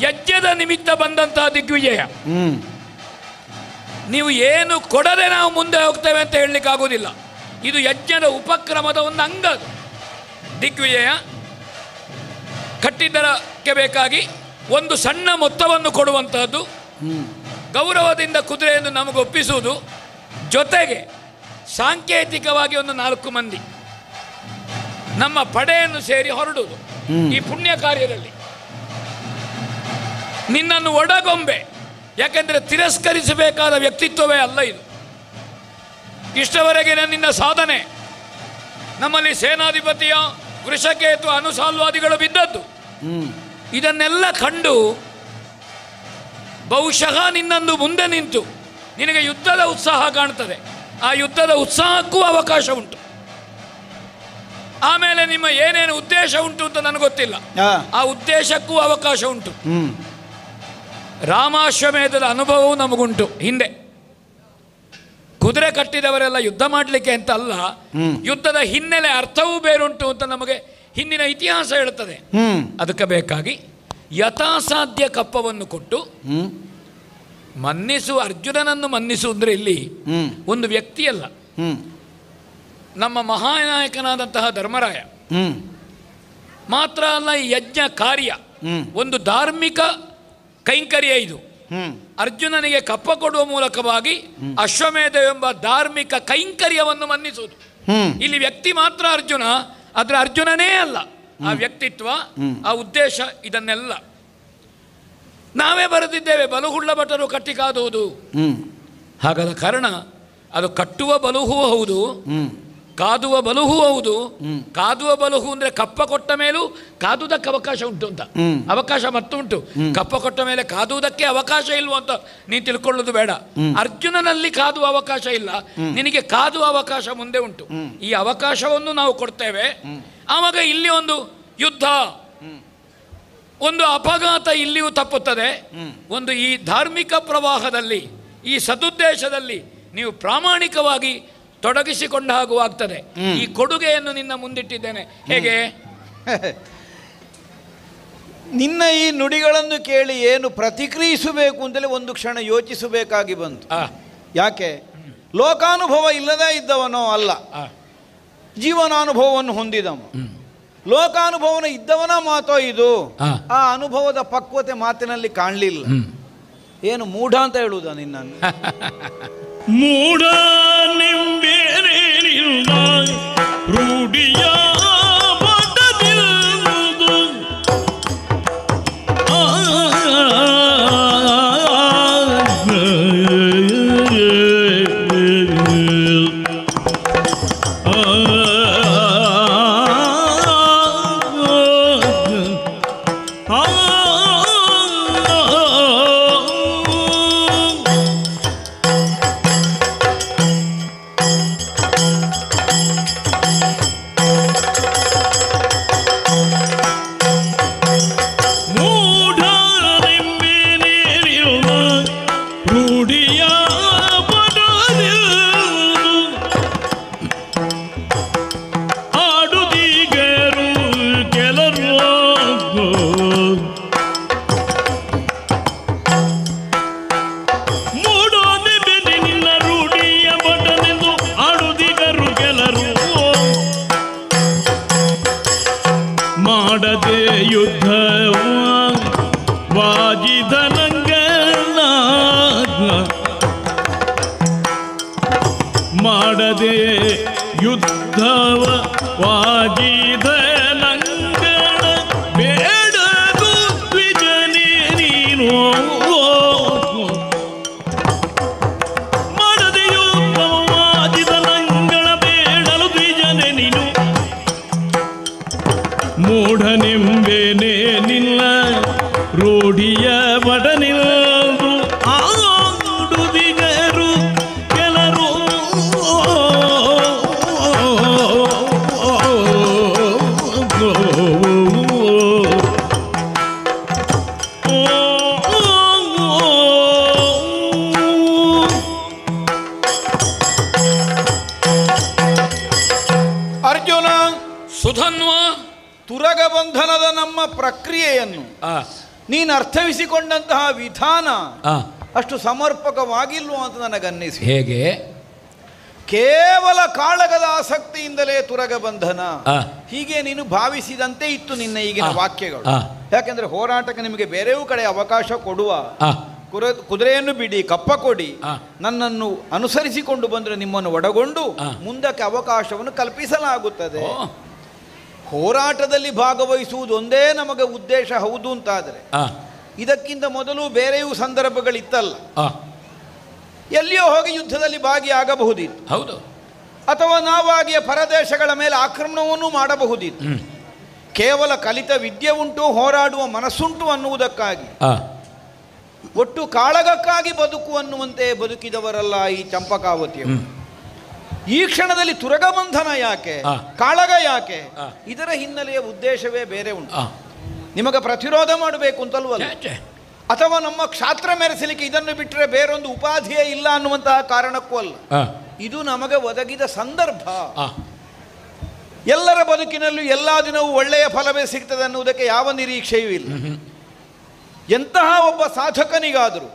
ಯಜ್ಞದ ನಿಮಿತ್ತ ಬಂದಂತಹ ದಿಗ್ವಿಜಯ. ನೀವು ಏನು ಕೊಡದೆ ನಾವು ಮುಂದೆ ಹೋಗ್ತೇವೆ ಅಂತ ಹೇಳಲಿಕ್ಕೆ ಆಗೋದಿಲ್ಲ. ಇದು ಯಜ್ಞದ ಉಪಕ್ರಮದ ಒಂದು ಅಂಗ. ಅದು ದಿಗ್ವಿಜಯ. ಕಟ್ಟಿದ್ದರಕ್ಕೆ ಬೇಕಾಗಿ ಒಂದು ಸಣ್ಣ ಮೊತ್ತವನ್ನು ಕೊಡುವಂತಹದ್ದು, ಗೌರವದಿಂದ ಕುದುರೆಯನ್ನು ನಮಗೆ ಒಪ್ಪಿಸುವುದು, ಜೊತೆಗೆ ಸಾಂಕೇತಿಕವಾಗಿ ಒಂದು 4 ಮಂದಿ ನಮ್ಮ ಪಡೆಯನ್ನು ಸೇರಿ ಹೊರಡುವುದು ಈ ಪುಣ್ಯ ಕಾರ್ಯದಲ್ಲಿ. ನಿನ್ನನ್ನು ಒಡಗೊಂಬೆ, ಯಾಕೆಂದರೆ ತಿರಸ್ಕರಿಸಬೇಕಾದ ವ್ಯಕ್ತಿತ್ವವೇ ಅಲ್ಲ ಇದು. ಇಷ್ಟವರೆಗೆ ನಿನ್ನ ಸಾಧನೆ, ನಮ್ಮಲ್ಲಿ ಸೇನಾಧಿಪತಿಯ ವೃಷಕೇತು ಅನುಸಾಲ್ವಾದಿಗಳು ಬಿದ್ದದ್ದು, ಇದನ್ನೆಲ್ಲ ಕಂಡು ಬಹುಶಃ ನಿನ್ನನ್ನು ಮುಂದೆ ನಿಂತು ನಿನಗೆ ಯುದ್ಧದ ಉತ್ಸಾಹ ಕಾಣ್ತದೆ. ಆ ಯುದ್ಧದ ಉತ್ಸಾಹಕ್ಕೂ ಅವಕಾಶ ಉಂಟು. ಆಮೇಲೆ ನಿಮ್ಮ ಏನೇನು ಉದ್ದೇಶ ಉಂಟು ಅಂತ ನನಗೆ ಗೊತ್ತಿಲ್ಲ, ಆ ಉದ್ದೇಶಕ್ಕೂ ಅವಕಾಶ ಉಂಟು. ರಾಮಾಶ್ವಮೇಧದ ಅನುಭವವೂ ನಮಗುಂಟು. ಹಿಂದೆ ಕುದುರೆ ಕಟ್ಟಿದವರೆಲ್ಲ ಯುದ್ಧ ಮಾಡಲಿಕ್ಕೆ ಅಂತ ಅಲ್ಲ, ಯುದ್ಧದ ಹಿನ್ನೆಲೆ ಅರ್ಥವೂ ಬೇರುಂಟು ಅಂತ ನಮಗೆ ಹಿಂದಿನ ಇತಿಹಾಸ ಹೇಳುತ್ತದೆ. ಅದಕ್ಕೆ ಬೇಕಾಗಿ ಯಥಾಸಾಧ್ಯ ಕಪ್ಪವನ್ನು ಕೊಟ್ಟು ಮನ್ನಿಸು, ಅರ್ಜುನನನ್ನು ಮನ್ನಿಸು ಅಂದರೆ ಇಲ್ಲಿ ಒಂದು ವ್ಯಕ್ತಿಯಲ್ಲ, ನಮ್ಮ ಮಹಾನಾಯಕನಾದಂತಹ ಧರ್ಮರಾಯ ಮಾತ್ರ ಅಲ್ಲ. ಈ ಯಜ್ಞ ಕಾರ್ಯ ಒಂದು ಧಾರ್ಮಿಕ ಕೈಂಕರ್ಯ. ಇದು ಅರ್ಜುನನಿಗೆ ಕಪ್ಪ ಕೊಡುವ ಮೂಲಕವಾಗಿ ಅಶ್ವಮೇಧವೆಂಬ ಧಾರ್ಮಿಕ ಕೈಂಕರ್ಯವನ್ನು ಮನ್ನಿಸುವುದು. ಇಲ್ಲಿ ವ್ಯಕ್ತಿ ಮಾತ್ರ ಅರ್ಜುನ, ಆದರೆ ಅರ್ಜುನನೇ ಅಲ್ಲ, ಆ ವ್ಯಕ್ತಿತ್ವ, ಆ ಉದ್ದೇಶ, ಇದನ್ನೆಲ್ಲ ನಾವೇ ಬರೆದಿದ್ದೇವೆ. ಬಲುಹುಳ್ಳ ಭಟರು ಕಟ್ಟಿ ಕಾದುವುದು. ಹಾಗಾದ ಕಾರಣ ಅದು ಕಟ್ಟುವ ಬಲುಹೂ ಹೌದು, ಕಾದುವ ಬಲುಹೂ ಹೌದು. ಕಾದುವ ಬಲುಹು ಅಂದರೆ ಕಪ್ಪ ಕೊಟ್ಟ ಮೇಲೂ ಕಾದುವುದಕ್ಕೆ ಅವಕಾಶ ಉಂಟು ಅಂತ, ಅವಕಾಶ ಮತ್ತುಂಟು. ಕಪ್ಪ ಕೊಟ್ಟ ಮೇಲೆ ಕಾದುವುದಕ್ಕೆ ಅವಕಾಶ ಇಲ್ವ ಅಂತ ನೀನು ತಿಳ್ಕೊಳ್ಳೋದು ಬೇಡ. ಅರ್ಜುನನಲ್ಲಿ ಕಾದುವ ಅವಕಾಶ ಇಲ್ಲ, ನಿನಗೆ ಕಾದುವ ಅವಕಾಶ ಮುಂದೆ ಉಂಟು. ಈ ಅವಕಾಶವನ್ನು ನಾವು ಕೊಡ್ತೇವೆ. ಆವಾಗ ಇಲ್ಲಿ ಒಂದು ಯುದ್ಧ, ಒಂದು ಅಪಘಾತ ಇಲ್ಲಿಯೂ ತಪ್ಪುತ್ತದೆ. ಒಂದು ಈ ಧಾರ್ಮಿಕ ಪ್ರವಾಹದಲ್ಲಿ, ಈ ಸದುದ್ದೇಶದಲ್ಲಿ ನೀವು ಪ್ರಾಮಾಣಿಕವಾಗಿ ತೊಡಗಿಸಿಕೊಂಡ ಹಾಗೂ ಆಗ್ತದೆ. ಈ ಕೊಡುಗೆಯನ್ನು ನಿನ್ನ ಮುಂದಿಟ್ಟಿದ್ದೇನೆ. ಹೇಗೆ? ನಿನ್ನ ಈ ನುಡಿಗಳನ್ನು ಕೇಳಿ ಏನು ಪ್ರತಿಕ್ರಿಯಿಸಬೇಕು ಅಂತಲೇ ಒಂದು ಕ್ಷಣ ಯೋಚಿಸಬೇಕಾಗಿ ಬಂತು. ಯಾಕೆ? ಲೋಕಾನುಭವ ಇಲ್ಲದೇ ಇದ್ದವನೋ ಅಲ್ಲ, ಜೀವನಾನುಭವವನ್ನು ಹೊಂದಿದವ. ಲೋಕಾನುಭವನ ಇದ್ದವನ ಮಾತೋ ಇದು. ಆ ಅನುಭವದ ಪಕ್ವತೆ ಮಾತಿನಲ್ಲಿ ಕಾಣಲಿಲ್ಲ. ಏನು ಮೂಢ ಅಂತ ಹೇಳುವುದ ನಿನ್ನನ್ನು? ಮೂಢ ನಿಂಬೇನಿಲ್ಲ ರೂಢಿಯ ಬಡದಿರುವುದು. ಮಾಡದೆ ಯುದ್ಧ ವಾಜಿದನಂಗನ, ಮಾಡದೆ ಯುದ್ಧವ ವಾಜಿದನಂಗನ, ಬೇಡದು ದ್ವಿಜನೇ ನೀನು. ಮಾಡದೆ ಯುದ್ಧವ ವಾಜಿದನಂಗನ, ಬೇಡಲು ದ್ವಿಜನೇ ನೀನು. ಮೂಢನೆಂಬೇನೆ ನಿಲ್ಲ ರೂಢಿಯ ಬಡನಿಲ್ದು, ಆಡುದಿಗರು ಕೆಲರು. ಅರ್ಜುನ, ಸುಧನ್ವ, ತುರಗ ಬಂಧನದ ನಮ್ಮ ಪ್ರಕ್ರಿಯೆಯನ್ನು ನೀನು ಅರ್ಥವಿಸಿಕೊಂಡಂತಹ ವಿಧಾನ ಅಷ್ಟು ಸಮರ್ಪಕವಾಗಿಲ್ವೋ ಅಂತ ನನಗನ್ನಿಸಿ. ಹೇಗೆ? ಕೇವಲ ಕಾಳಗದ ಆಸಕ್ತಿಯಿಂದಲೇ ತುರಗ ಬಂಧನ, ಹೀಗೆ ನೀನು ಭಾವಿಸಿದಂತೆ ಇತ್ತು ನಿನ್ನ ಈಗಿನ ವಾಕ್ಯಗಳು. ಯಾಕೆಂದ್ರೆ ಹೋರಾಟಕ್ಕೆ ನಿಮಗೆ ಬೇರೆಯೂ ಕಡೆ ಅವಕಾಶ ಕೊಡುವ, ಕುದುರೆಯನ್ನು ಬಿಡಿ, ಕಪ್ಪ ಕೊಡಿ, ನನ್ನನ್ನು ಅನುಸರಿಸಿಕೊಂಡು ಬಂದರೆ ನಿಮ್ಮನ್ನು ಒಳಗೊಂಡು ಮುಂದಕ್ಕೆ ಅವಕಾಶವನ್ನು ಕಲ್ಪಿಸಲಾಗುತ್ತದೆ. ಹೋರಾಟದಲ್ಲಿ ಭಾಗವಹಿಸುವುದು ಒಂದೇ ನಮಗೆ ಉದ್ದೇಶ ಹೌದು ಅಂತಾದರೆ, ಇದಕ್ಕಿಂತ ಮೊದಲು ಬೇರೆಯೂ ಸಂದರ್ಭಗಳಿತ್ತಲ್ಲ. ಎಲ್ಲಿಯೋ ಹೋಗಿ ಯುದ್ಧದಲ್ಲಿ ಭಾಗಿಯಾಗಬಹುದಿತ್ತು, ಹೌದು. ಅಥವಾ ನಾವಾಗಿಯ ಪರದೇಶಗಳ ಮೇಲೆ ಆಕ್ರಮಣವನ್ನು ಮಾಡಬಹುದಿತ್ತು. ಕೇವಲ ಕಲಿತ ವಿದ್ಯೆ ಉಂಟು, ಹೋರಾಡುವ ಮನಸ್ಸುಂಟು ಅನ್ನುವುದಕ್ಕಾಗಿ, ಒಟ್ಟು ಕಾಳಗಕ್ಕಾಗಿ ಬದುಕುವನ್ನುವಂತೆ ಬದುಕಿದವರಲ್ಲ ಈ ಚಂಪಕಾವತಿಯವರು. ಈ ಕ್ಷಣದಲ್ಲಿ ತುರಗಬಂಧನ ಯಾಕೆ, ಕಾಳಗ ಯಾಕೆ? ಇದರ ಹಿನ್ನೆಲೆಯ ಉದ್ದೇಶವೇ ಬೇರೆ ಉಂಟು. ನಿಮಗೆ ಪ್ರತಿರೋಧ ಮಾಡಬೇಕು ಅಂತಲ್ವಲ್ಲ, ಅಥವಾ ನಮ್ಮ ಕ್ಷಾತ್ರ ಮೆರೆಸಲಿಕ್ಕೆ ಇದನ್ನು ಬಿಟ್ಟರೆ ಬೇರೊಂದು ಉಪಾಧಿಯೇ ಇಲ್ಲ ಅನ್ನುವಂತಹ ಕಾರಣಕ್ಕೂ ಅಲ್ಲ. ಇದು ನಮಗೆ ಒದಗಿದ ಸಂದರ್ಭ. ಎಲ್ಲರ ಬದುಕಿನಲ್ಲೂ ಎಲ್ಲ ದಿನವೂ ಒಳ್ಳೆಯ ಫಲವೇ ಸಿಗ್ತದೆ ಅನ್ನುವುದಕ್ಕೆ ಯಾವ ನಿರೀಕ್ಷೆಯೂ ಇಲ್ಲ. ಎಂತಹ ಒಬ್ಬ ಸಾಧಕನಿಗಾದರೂ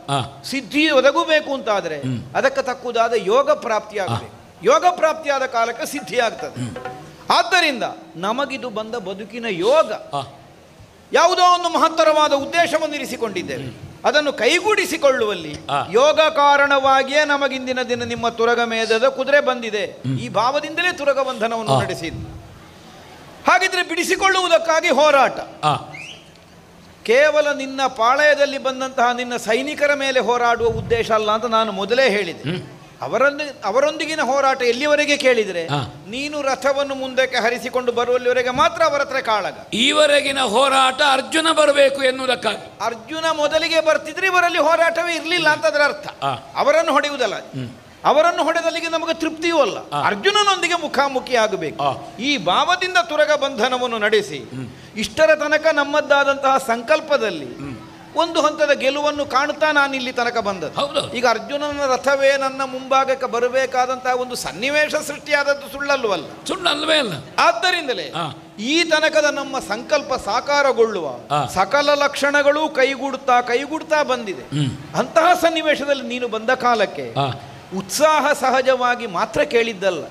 ಸಿದ್ಧಿ ಒದಗಬೇಕು ಅಂತಾದರೆ ಅದಕ್ಕೆ ತಕ್ಕುದಾದ ಯೋಗ ಪ್ರಾಪ್ತಿಯಾಗಬೇಕು. ಯೋಗ ಪ್ರಾಪ್ತಿಯಾದ ಕಾಲಕ್ಕೆ ಸಿದ್ಧಿ ಆಗ್ತದೆ. ಆದ್ದರಿಂದ ನಮಗಿದು ಬಂದ ಬದುಕಿನ ಯೋಗ. ಯಾವುದೋ ಒಂದು ಮಹತ್ತರವಾದ ಉದ್ದೇಶವನ್ನು ಇರಿಸಿಕೊಂಡಿದ್ದೇವೆ, ಅದನ್ನು ಕೈಗೂಡಿಸಿಕೊಳ್ಳುವಲ್ಲಿ ಯೋಗ ಕಾರಣವಾಗಿಯೇ ನಮಗಿಂದಿನ ದಿನ ನಿಮ್ಮ ತುರಗ ಮೇಧದ ಕುದುರೆ ಬಂದಿದೆ. ಈ ಭಾವದಿಂದಲೇ ತುರಗ ಬಂಧನವನ್ನು ನಡೆಸಿದ್ದು. ಹಾಗಿದ್ರೆ ಬಿಡಿಸಿಕೊಳ್ಳುವುದಕ್ಕಾಗಿ ಹೋರಾಟ. ಕೇವಲ ನಿನ್ನ ಪಾಳಯದಲ್ಲಿ ಬಂದಂತಹ ನಿನ್ನ ಸೈನಿಕರ ಮೇಲೆ ಹೋರಾಡುವ ಉದ್ದೇಶ ಅಲ್ಲ ಅಂತ ನಾನು ಮೊದಲೇ ಹೇಳಿದೆ. ಅವರೊಂದಿಗಿನ ಹೋರಾಟ ಎಲ್ಲಿವರೆಗೆ ಕೇಳಿದರೆ ನೀನು ರಥವನ್ನು ಮುಂದಕ್ಕೆ ಹರಿಸಿಕೊಂಡು ಬರುವಲ್ಲಿವರೆಗೆ ಮಾತ್ರ ಅವರ ಹತ್ರ ಕಾಳಗ. ಈವರೆಗಿನ ಹೋರಾಟ ಅರ್ಜುನ ಬರಬೇಕು ಎನ್ನುವುದಕ್ಕಾಗಿ. ಅರ್ಜುನ ಮೊದಲಿಗೆ ಬರ್ತಿದ್ರೆ ಇವರಲ್ಲಿ ಹೋರಾಟವೇ ಇರಲಿಲ್ಲ ಅಂತ ಅದರ ಅರ್ಥ. ಅವರನ್ನು ಹೊಡೆಯುವುದಲ್ಲ, ಅವರನ್ನು ಹೊಡೆದಲ್ಲಿಗೆ ನಮಗೆ ತೃಪ್ತಿಯೂ ಅಲ್ಲ, ಅರ್ಜುನನೊಂದಿಗೆ ಮುಖಾಮುಖಿ ಆಗಬೇಕು. ಈ ಭಾವದಿಂದ ತುರಗ ಬಂಧನವನ್ನು ನಡೆಸಿ ಇಷ್ಟರ ತನಕ ನಮ್ಮದ್ದಾದಂತಹ ಸಂಕಲ್ಪದಲ್ಲಿ ಒಂದು ಹಂತದ ಗೆಲುವನ್ನು ಕಾಣ್ತಾ ನಾನು ಇಲ್ಲಿ ತನಕ ಬಂದದ್ದು. ಈಗ ಅರ್ಜುನನ ರಥವೇ ನನ್ನ ಮುಂಭಾಗಕ್ಕೆ ಬರಬೇಕಾದಂತಹ ಒಂದು ಸನ್ನಿವೇಶ ಸೃಷ್ಟಿಯಾದದ್ದು ಸುಳ್ಳಲ್ವಲ್ಲ? ಸುಳ್ಳಲ್ವೇ ಅಲ್ಲ. ಆದ್ದರಿಂದಲೇ ಈ ತನಕದ ನಮ್ಮ ಸಂಕಲ್ಪ ಸಾಕಾರಗೊಳ್ಳುವ ಸಕಲ ಲಕ್ಷಣಗಳು ಕೈಗೂಡ್ತಾ ಬಂದಿದೆ. ಅಂತಹ ಸನ್ನಿವೇಶದಲ್ಲಿ ನೀನು ಬಂದ ಕಾಲಕ್ಕೆ ಉತ್ಸಾಹ ಸಹಜವಾಗಿ ಮಾತ್ರ ಕೇಳಿದ್ದಲ್ಲ,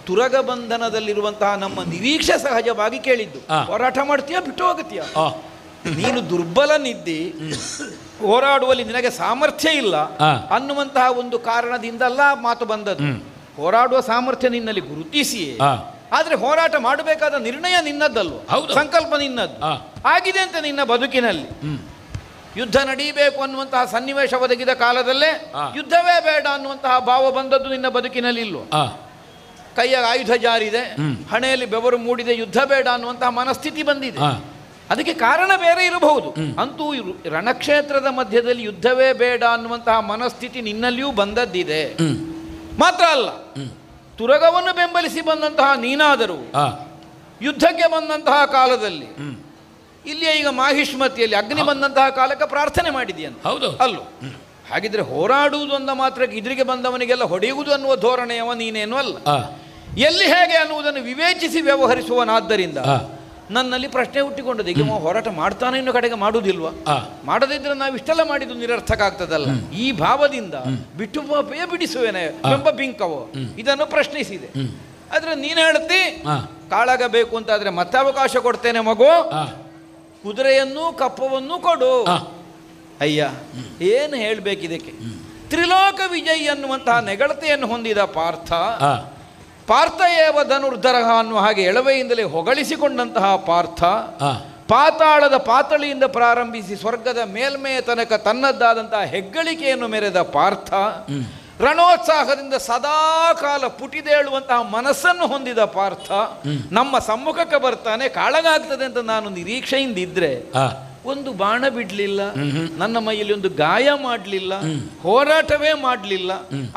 ತುರಗ ಬಂಧನದಲ್ಲಿರುವಂತಹ ನಮ್ಮ ನಿರೀಕ್ಷೆ ಸಹಜವಾಗಿ ಕೇಳಿದ್ದು. ಹೋರಾಟ ಮಾಡ್ತೀಯಾ, ಬಿಟ್ಟು ಹೋಗುತ್ತೀಯ? ನೀನು ದುರ್ಬಲನಿದ್ದಿ, ಹೋರಾಡುವಲ್ಲಿ ನಿನಗೆ ಸಾಮರ್ಥ್ಯ ಇಲ್ಲ ಅನ್ನುವಂತಹ ಒಂದು ಕಾರಣದಿಂದಲ್ಲ ಮಾತು ಬಂದದ್ದು. ಹೋರಾಡುವ ಸಾಮರ್ಥ್ಯ ನಿನ್ನಲ್ಲಿ ಗುರುತಿಸಿಯೇ, ಆದ್ರೆ ಹೋರಾಟ ಮಾಡಬೇಕಾದ ನಿರ್ಣಯ ನಿನ್ನದ್ದಲ್ವ, ಸಂಕಲ್ಪ ನಿನ್ನದ್ದು ಆಗಿದೆ ಅಂತ ನಿನ್ನ ಬದುಕಿನಲ್ಲಿ. ಯುದ್ಧ ನಡೀಬೇಕು ಅನ್ನುವಂತಹ ಸನ್ನಿವೇಶ ಒದಗಿದ ಕಾಲದಲ್ಲೇ ಯುದ್ಧವೇ ಬೇಡ ಅನ್ನುವಂತಹ ಭಾವ ಬಂದದ್ದು ನಿನ್ನ ಬದುಕಿನಲ್ಲಿ ಇಲ್ವೋ? ಕೈಯ ಆಯುಧ ಜಾರಿದೆ, ಹಣೆಯಲ್ಲಿ ಬೆವರು ಮೂಡಿದೆ, ಯುದ್ಧ ಬೇಡ ಅನ್ನುವಂತಹ ಮನಸ್ಥಿತಿ ಬಂದಿದೆ. ಅದಕ್ಕೆ ಕಾರಣ ಬೇರೆ ಇರಬಹುದು. ಅಂತೂ ರಣಕ್ಷೇತ್ರದ ಮಧ್ಯದಲ್ಲಿ ಯುದ್ಧವೇ ಬೇಡ ಅನ್ನುವಂತಹ ಮನಸ್ಥಿತಿ ನಿನ್ನಲ್ಲಿಯೂ ಬಂದದ್ದಿದೆ. ಮಾತ್ರ ಅಲ್ಲ, ತುರಗವನ್ನು ಬೆಂಬಲಿಸಿ ಬಂದಂತಹ ನೀನಾದರೂ ಯುದ್ಧಕ್ಕೆ ಬಂದಂತಹ ಕಾಲದಲ್ಲಿ ಇಲ್ಲಿಯ ಈಗ ಮಾಹಿಷ್ಮತಿಯಲ್ಲಿ ಅಗ್ನಿ ಬಂದಂತಹ ಕಾಲಕ್ಕೆ ಪ್ರಾರ್ಥನೆ ಮಾಡಿದೆಯಂತ. ಹೌದು ಅಲ್ಲೋ? ಹಾಗಿದ್ರೆ ಹೋರಾಡುವುದು ಅಂದ ಮಾತ್ರಕ್ಕೆ ಇದ್ರಿಗೆ ಬಂದವನಿಗೆಲ್ಲ ಹೊಡೆಯುವುದು ಅನ್ನುವ ಧೋರಣೆಯವ ನೀನೇನು ಅಲ್ಲ. ಎಲ್ಲಿ ಹೇಗೆ ಅನ್ನುವುದನ್ನು ವಿವೇಚಿಸಿ ವ್ಯವಹರಿಸುವನಾದ್ದರಿಂದ ನನ್ನಲ್ಲಿ ಪ್ರಶ್ನೆ ಹುಟ್ಟಿಕೊಂಡದ್ದು, ಈಗ ಹೋರಾಟ ಮಾಡ್ತಾನೆ ಇನ್ನು ಕಡೆಗೆ ಮಾಡುವುದಿಲ್ವಾ? ಮಾಡದಿದ್ರೆ ನಾವು ಇಷ್ಟೆಲ್ಲ ಮಾಡಿದ್ದು ನಿರರ್ಥಕ ಆಗ್ತದಲ್ಲ. ಈ ಭಾವದಿಂದ ಬಿಟ್ಟು ಪಾಪೆಯೇ ಬಿಡಿಸುವೇನೆ ಎಂಬ ಬಿಂಕವೋ ಇದನ್ನು ಪ್ರಶ್ನಿಸಿದೆ. ಆದ್ರೆ ನೀನು ಹೇಳ್ತಿ ಕಾಳಗ ಬೇಕು ಅಂತಾದ್ರೆ ಮತ್ತೆ ಅವಕಾಶ ಕೊಡ್ತೇನೆ ಮಗು, ಕುದುರೆಯನ್ನು ಕಪ್ಪವನ್ನು ಕೊಡು. ಅಯ್ಯ, ಏನು ಹೇಳ್ಬೇಕಿದಕ್ಕೆ? ತ್ರಿಲೋಕ ವಿಜಯಿ ಅನ್ನುವಂತಹ ನೆಗಳತೆಯನ್ನು ಹೊಂದಿದ ಪಾರ್ಥ ಏವ ಧನುರ್ಧರ ಅನ್ನುವ ಹಾಗೆ ಎಳವೆಯಿಂದಲೇ ಹೊಗಳಿಸಿಕೊಂಡಂತಹ ಪಾರ್ಥ, ಪಾತಾಳದ ಪಾತಳಿಯಿಂದ ಪ್ರಾರಂಭಿಸಿ ಸ್ವರ್ಗದ ಮೇಲ್ಮೆಯ ತನಕ ತನ್ನದ್ದಾದಂತಹ ಹೆಗ್ಗಳಿಕೆಯನ್ನು ಮೆರೆದ ಪಾರ್ಥ, ರಣೋತ್ಸಾಹದಿಂದ ಸದಾ ಕಾಲ ಪುಟಿದೇಳುವಂತಹ ಮನಸ್ಸನ್ನು ಹೊಂದಿದ ಪಾರ್ಥ ನಮ್ಮ ಸಮ್ಮುಖಕ್ಕೆ ಬರ್ತಾನೆ. ಕಾಳಗ ಆಗ್ತದೆ ಅಂತ ನಾನು ನಿರೀಕ್ಷೆಯಿಂದ ಇದ್ರೆ ಒಂದು ಬಾಣ ಬಿಡ್ಲಿಲ್ಲ, ನನ್ನ ಮೈಯಲ್ಲಿ ಒಂದು ಗಾಯ ಮಾಡಲಿಲ್ಲ, ಹೋರಾಟವೇ ಮಾಡಲಿಲ್ಲ,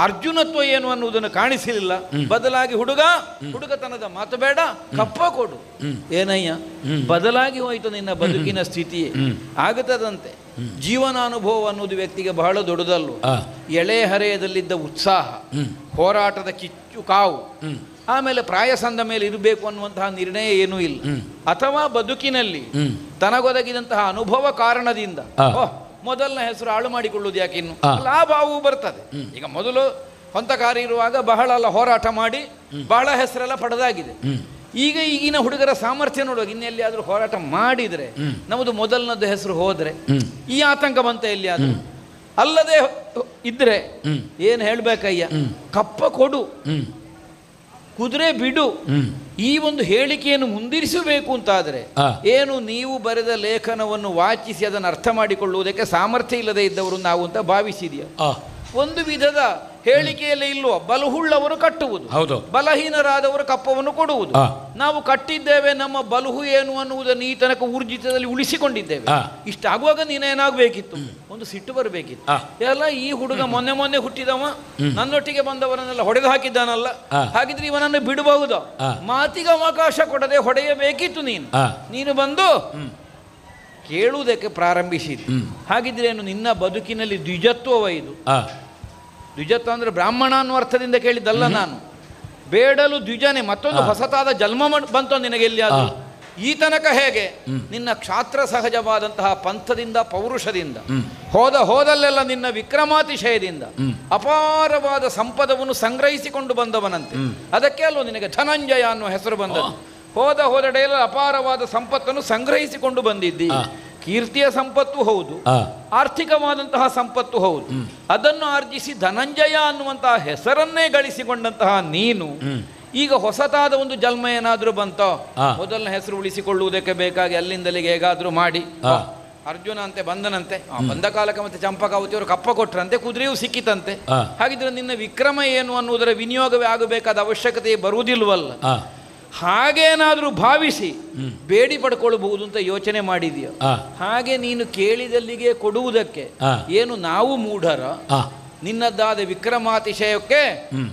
ಅರ್ಜುನತ್ವ ಏನು ಅನ್ನುವುದನ್ನು ಕಾಣಿಸಲಿಲ್ಲ. ಬದಲಾಗಿ ಹುಡುಗತನದ ಮಾತು ಬೇಡ, ಕಪ್ಪ ಕೊಡು. ಏನಯ್ಯ, ಬದಲಾಗಿ ಹೋಯಿತು ನಿನ್ನ ಬದುಕಿನ ಸ್ಥಿತಿಯೇ. ಆಗುತ್ತದಂತೆ ಜೀವನಾನುಭವ ಅನ್ನೋದು ವ್ಯಕ್ತಿಗೆ ಬಹಳ ದೊಡ್ಡದಲ್ವ. ಎಳೆ ಹರೆಯದಲ್ಲಿದ್ದ ಉತ್ಸಾಹ, ಹೋರಾಟದ ಕಿಚ್ಚು ಕಾವು, ಆಮೇಲೆ ಪ್ರಾಯಸಂದ ಮೇಲೆ ಇರಬೇಕು ಅನ್ನುವಂತಹ ನಿರ್ಣಯ ಏನೂ ಇಲ್ಲ. ಅಥವಾ ಬದುಕಿನಲ್ಲಿ ತನಗೊದಗಿದಂತಹ ಅನುಭವ ಕಾರಣದಿಂದ ಮೊದಲನ ಹೆಸರು ಹಾಳು ಮಾಡಿಕೊಳ್ಳುವುದು ಯಾಕೆ ಇನ್ನು ಆ ಭಾವವು ಬರ್ತದೆ. ಈಗ ಮೊದಲು ಹೊಂತಕಾರಿ ಇರುವಾಗ ಬಹಳ ಹೋರಾಟ ಮಾಡಿ ಬಹಳ ಹೆಸರೆಲ್ಲ ಪಡೆದಾಗಿದೆ. ಈಗಿನ ಹುಡುಗರ ಸಾಮರ್ಥ್ಯ ನೋಡುವಾಗ ಇನ್ನೆಲ್ಲಿ ಆದ್ರೂ ಹೋರಾಟ ಮಾಡಿದ್ರೆ ನಮ್ಮದು ಮೊದಲನದ್ದು ಹೆಸರು ಹೋದ್ರೆ ಈ ಆತಂಕ ಬಂತ ಎಲ್ಲಿ ಆದ್ರೂ. ಅಲ್ಲದೆ ಇದ್ರೆ ಏನ್ ಹೇಳ್ಬೇಕಯ್ಯ, ಕಪ್ಪ ಕೊಡು, ಕುದುರೆ ಬಿಡು, ಈ ಒಂದು ಹೇಳಿಕೆಯನ್ನು ಮುಂದಿರಿಸಬೇಕು ಅಂತಾದರೆ ಏನು ನೀವು ಬರೆದ ಲೇಖನವನ್ನು ವಾಚಿಸಿ ಅದನ್ನು ಅರ್ಥ ಮಾಡಿಕೊಳ್ಳುವುದಕ್ಕೆ ಸಾಮರ್ಥ್ಯ ಇಲ್ಲದೆ ಇದ್ದವರು ನಾವು ಅಂತ ಭಾವಿಸಿದೆಯಾ? ಒಂದು ವಿಧದ ಹೇಳಿಕೆಯಲ್ಲೇ ಇಲ್ವೋ? ಬಲಹುಳ್ಳವರು ಕಟ್ಟುವುದು, ಬಲಹೀನರಾದವರು ಕಪ್ಪವನ್ನು ಕೊಡುವುದು. ನಾವು ಕಟ್ಟಿದ್ದೇವೆ, ನಮ್ಮ ಬಲಹು ಏನು ಅನ್ನುವುದನ್ನು ಈ ತನಕ ಊರ್ಜಿತದಲ್ಲಿ ಉಳಿಸಿಕೊಂಡಿದ್ದೇವೆ. ಇಷ್ಟಾಗುವಾಗ ನೀನೇನಾಗಬೇಕಿತ್ತು? ಒಂದು ಸಿಟ್ಟು ಬರಬೇಕಿತ್ತು. ಎಲ್ಲ ಈ ಹುಡುಗ ಮೊನ್ನೆ ಹುಟ್ಟಿದವ, ನನ್ನೊಟ್ಟಿಗೆ ಬಂದವರನ್ನೆಲ್ಲ ಹೊಡೆದು ಹಾಕಿದ್ದಾನಲ್ಲ, ಹಾಗಿದ್ರೆ ಇವನನ್ನು ಬಿಡಬಹುದು? ಮಾತಿಗೆ ಅವಕಾಶ ಕೊಡದೆ ಹೊಡೆಯಬೇಕಿತ್ತು ನೀನು ಬಂದು ಕೇಳುವುದಕ್ಕೆ ಪ್ರಾರಂಭಿಸಿದೆ. ಹಾಗಿದ್ರೇನು ನಿನ್ನ ಬದುಕಿನಲ್ಲಿ ದ್ವಿಜತ್ವವ ಇದು? ದ್ವಿಜತ್ವ ಅಂದರೆ ಬ್ರಾಹ್ಮಣ ಅನ್ನುವ ಅರ್ಥದಿಂದ ಕೇಳಿದ್ದಲ್ಲ ನಾನು. ಬೇಡಲು ದ್ವಿಜನೆ, ಮತ್ತೊಂದು ಹೊಸತಾದ ಜನ್ಮ ಬಂತು ನಿನಗೆ ಎಲ್ಲಿಯಾದರೂ? ಈ ತನಕ ಹೇಗೆ ನಿನ್ನ ಕ್ಷಾತ್ರ ಸಹಜವಾದಂತಹ ಪಂಥದಿಂದ ಪೌರುಷದಿಂದ ಹೋದಲ್ಲೆಲ್ಲ ನಿನ್ನ ವಿಕ್ರಮಾತಿಶಯದಿಂದ ಅಪಾರವಾದ ಸಂಪದವನ್ನು ಸಂಗ್ರಹಿಸಿಕೊಂಡು ಬಂದವನಂತೆ. ಅದಕ್ಕೆ ಅಲ್ಲೋ ನಿನಗೆ ಧನಂಜಯ ಅನ್ನುವ ಹೆಸರು ಬಂದದ್ದು. ಹೋದಡೆಯಲ್ಲ ಅಪಾರವಾದ ಸಂಪತ್ತನ್ನು ಸಂಗ್ರಹಿಸಿಕೊಂಡು ಬಂದಿದ್ದಿ. ಕೀರ್ತಿಯ ಸಂಪತ್ತು ಹೌದು, ಆರ್ಥಿಕವಾದಂತಹ ಸಂಪತ್ತು ಹೌದು. ಅದನ್ನು ಆರ್ಜಿಸಿ ಧನಂಜಯ ಅನ್ನುವಂತಹ ಹೆಸರನ್ನೇ ಗಳಿಸಿಕೊಂಡಂತಹ ನೀನು ಈಗ ಹೊಸತಾದ ಒಂದು ಜನ್ಮ ಏನಾದ್ರೂ ಬಂತೋ, ಮೊದಲನ ಹೆಸರು ಉಳಿಸಿಕೊಳ್ಳುವುದಕ್ಕೆ ಬೇಕಾಗಿ ಅಲ್ಲಿಂದಲಿಗೆ ಹೇಗಾದ್ರೂ ಮಾಡಿ ಅರ್ಜುನ ಅಂತೆ ಬಂದನಂತೆ. ಬಂದ ಕಾಲಕ್ಕೆ ಮತ್ತೆ ಚಂಪಕಾವತಿಯವರು ಕಪ್ಪ ಕೊಟ್ರಂತೆ, ಕುದುರೆಯೂ ಸಿಕ್ಕಿತಂತೆ. ಹಾಗಿದ್ರೆ ನಿನ್ನ ವಿಕ್ರಮ ಏನು ಅನ್ನುವುದರ ವಿನಿಯೋಗವೇ ಆಗಬೇಕಾದ ಅವಶ್ಯಕತೆ ಬರುವುದಿಲ್ವಲ್ಲ. ಹಾಗೇನಾದ್ರೂ ಭಾವಿಸಿ ಬೇಡಿ ಪಡ್ಕೊಳ್ಬಹುದು ಅಂತ ಯೋಚನೆ ಮಾಡಿದೆಯೋ? ಹಾಗೆ ನೀನು ಕೇಳಿದಲ್ಲಿಗೆ ಕೊಡುವುದಕ್ಕೆ ಏನು ನಾವು ಮೂಢರ? ನಿನ್ನದ್ದಾದ ವಿಕ್ರಮಾತಿಶಯಕ್ಕೆ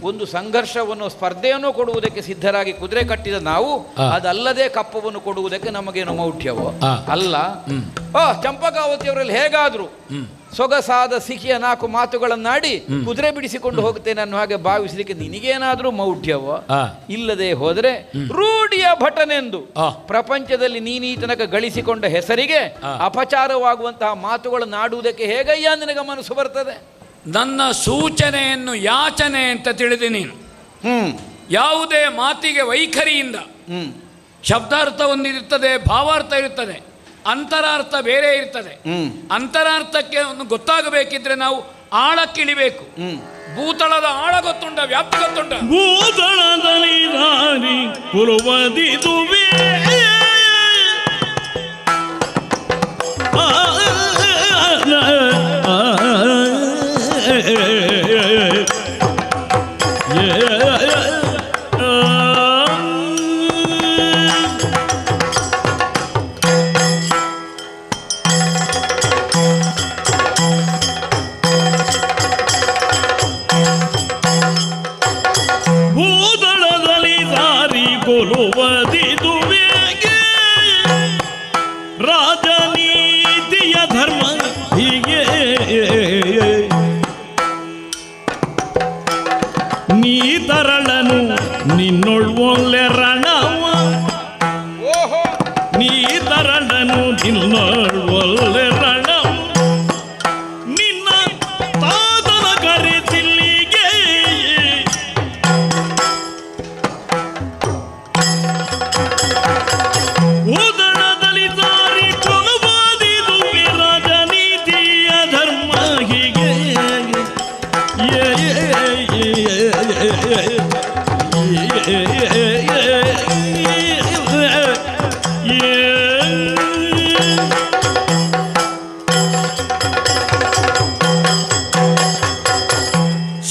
ಒಂದು ಸಂಘರ್ಷವನ್ನು ಸ್ಪರ್ಧೆಯನ್ನು ಕೊಡುವುದಕ್ಕೆ ಸಿದ್ಧರಾಗಿ ಕುದುರೆ ಕಟ್ಟಿದ ನಾವು ಅದಲ್ಲದೆ ಕಪ್ಪವನ್ನು ಕೊಡುವುದಕ್ಕೆ ನಮಗೇನು ಮೌಢ್ಯವೋ? ಅಲ್ಲ. ಚಂಪಕಾವತಿಯವರಲ್ಲಿ ಹೇಗಾದ್ರು ಸೊಗಸಾದ ಸಿಹಿಯ 4 ಮಾತುಗಳನ್ನಾಡಿ ಕುದುರೆ ಬಿಡಿಸಿಕೊಂಡು ಹೋಗ್ತೇನೆ ಅನ್ನೋ ಹಾಗೆ ಭಾವಿಸಲಿಕ್ಕೆ ನಿನಗೇನಾದ್ರೂ ಮೌಢ್ಯವೋ? ಇಲ್ಲದೆ ಹೋದರೆ ರೂಢಿಯ ಭಟನೆಂದು ಪ್ರಪಂಚದಲ್ಲಿ ನೀನೀ ತನಕ ಗಳಿಸಿಕೊಂಡ ಹೆಸರಿಗೆ ಅಪಚಾರವಾಗುವಂತಹ ಮಾತುಗಳನ್ನು ಆಡುವುದಕ್ಕೆ ಹೇಗಯ್ಯ ನಿನಗೆ ಮನಸ್ಸು ಬರ್ತದೆ? ನನ್ನ ಸೂಚನೆಯನ್ನು ಯಾಚನೆ ಅಂತ ತಿಳಿದು ನೀನು ಯಾವುದೇ ಮಾತಿಗೆ ವೈಖರಿಯಿಂದ ಶಬ್ದಾರ್ಥ ಒಂದಿರುತ್ತದೆ, ಭಾವಾರ್ಥ ಇರುತ್ತದೆ, ಅಂತರಾರ್ಥ ಬೇರೆ ಇರ್ತದೆ. ಅಂತರಾರ್ಥಕ್ಕೆ ಒಂದು ಗೊತ್ತಾಗಬೇಕಿದ್ರೆ ನಾವು ಆಳಕ್ಕಿಳಿಬೇಕು. ಭೂತಳದ ಆಳ ಗೊತ್ತುಂಟ, ವ್ಯಾಪ್ತಿ ಗೊತ್ತುಂಟ. ಭೂತಳದಲ್ಲಿ ದಾರಿ ಕುರುವದಿದುವೆ ಭೂತಳದಲ್ಲಿ ದಾರಿ ಕೊಲುವದಿದುವೆಗೆ ರಾಜನೀತಿಯ ಧರ್ಮ ಹೀಗೆ ನೀ ತರಳನು ನಿನ್ನೊಳ್ಳೆ ರಣವ, ನೀ ತರಳನು ನಿನ್ನೊಳ್ಳೆ ರಣವ, ನಿನ್ನ ತಾತನ ಕರೆತಿಲ್ಲಿಗೆ ಉದರದಲ್ಲಿ ದಾರಿ ಕೊಲುವುದಿದು ರಾಜನೀತಿಯ ಧರ್ಮ ಹೀಗೆ.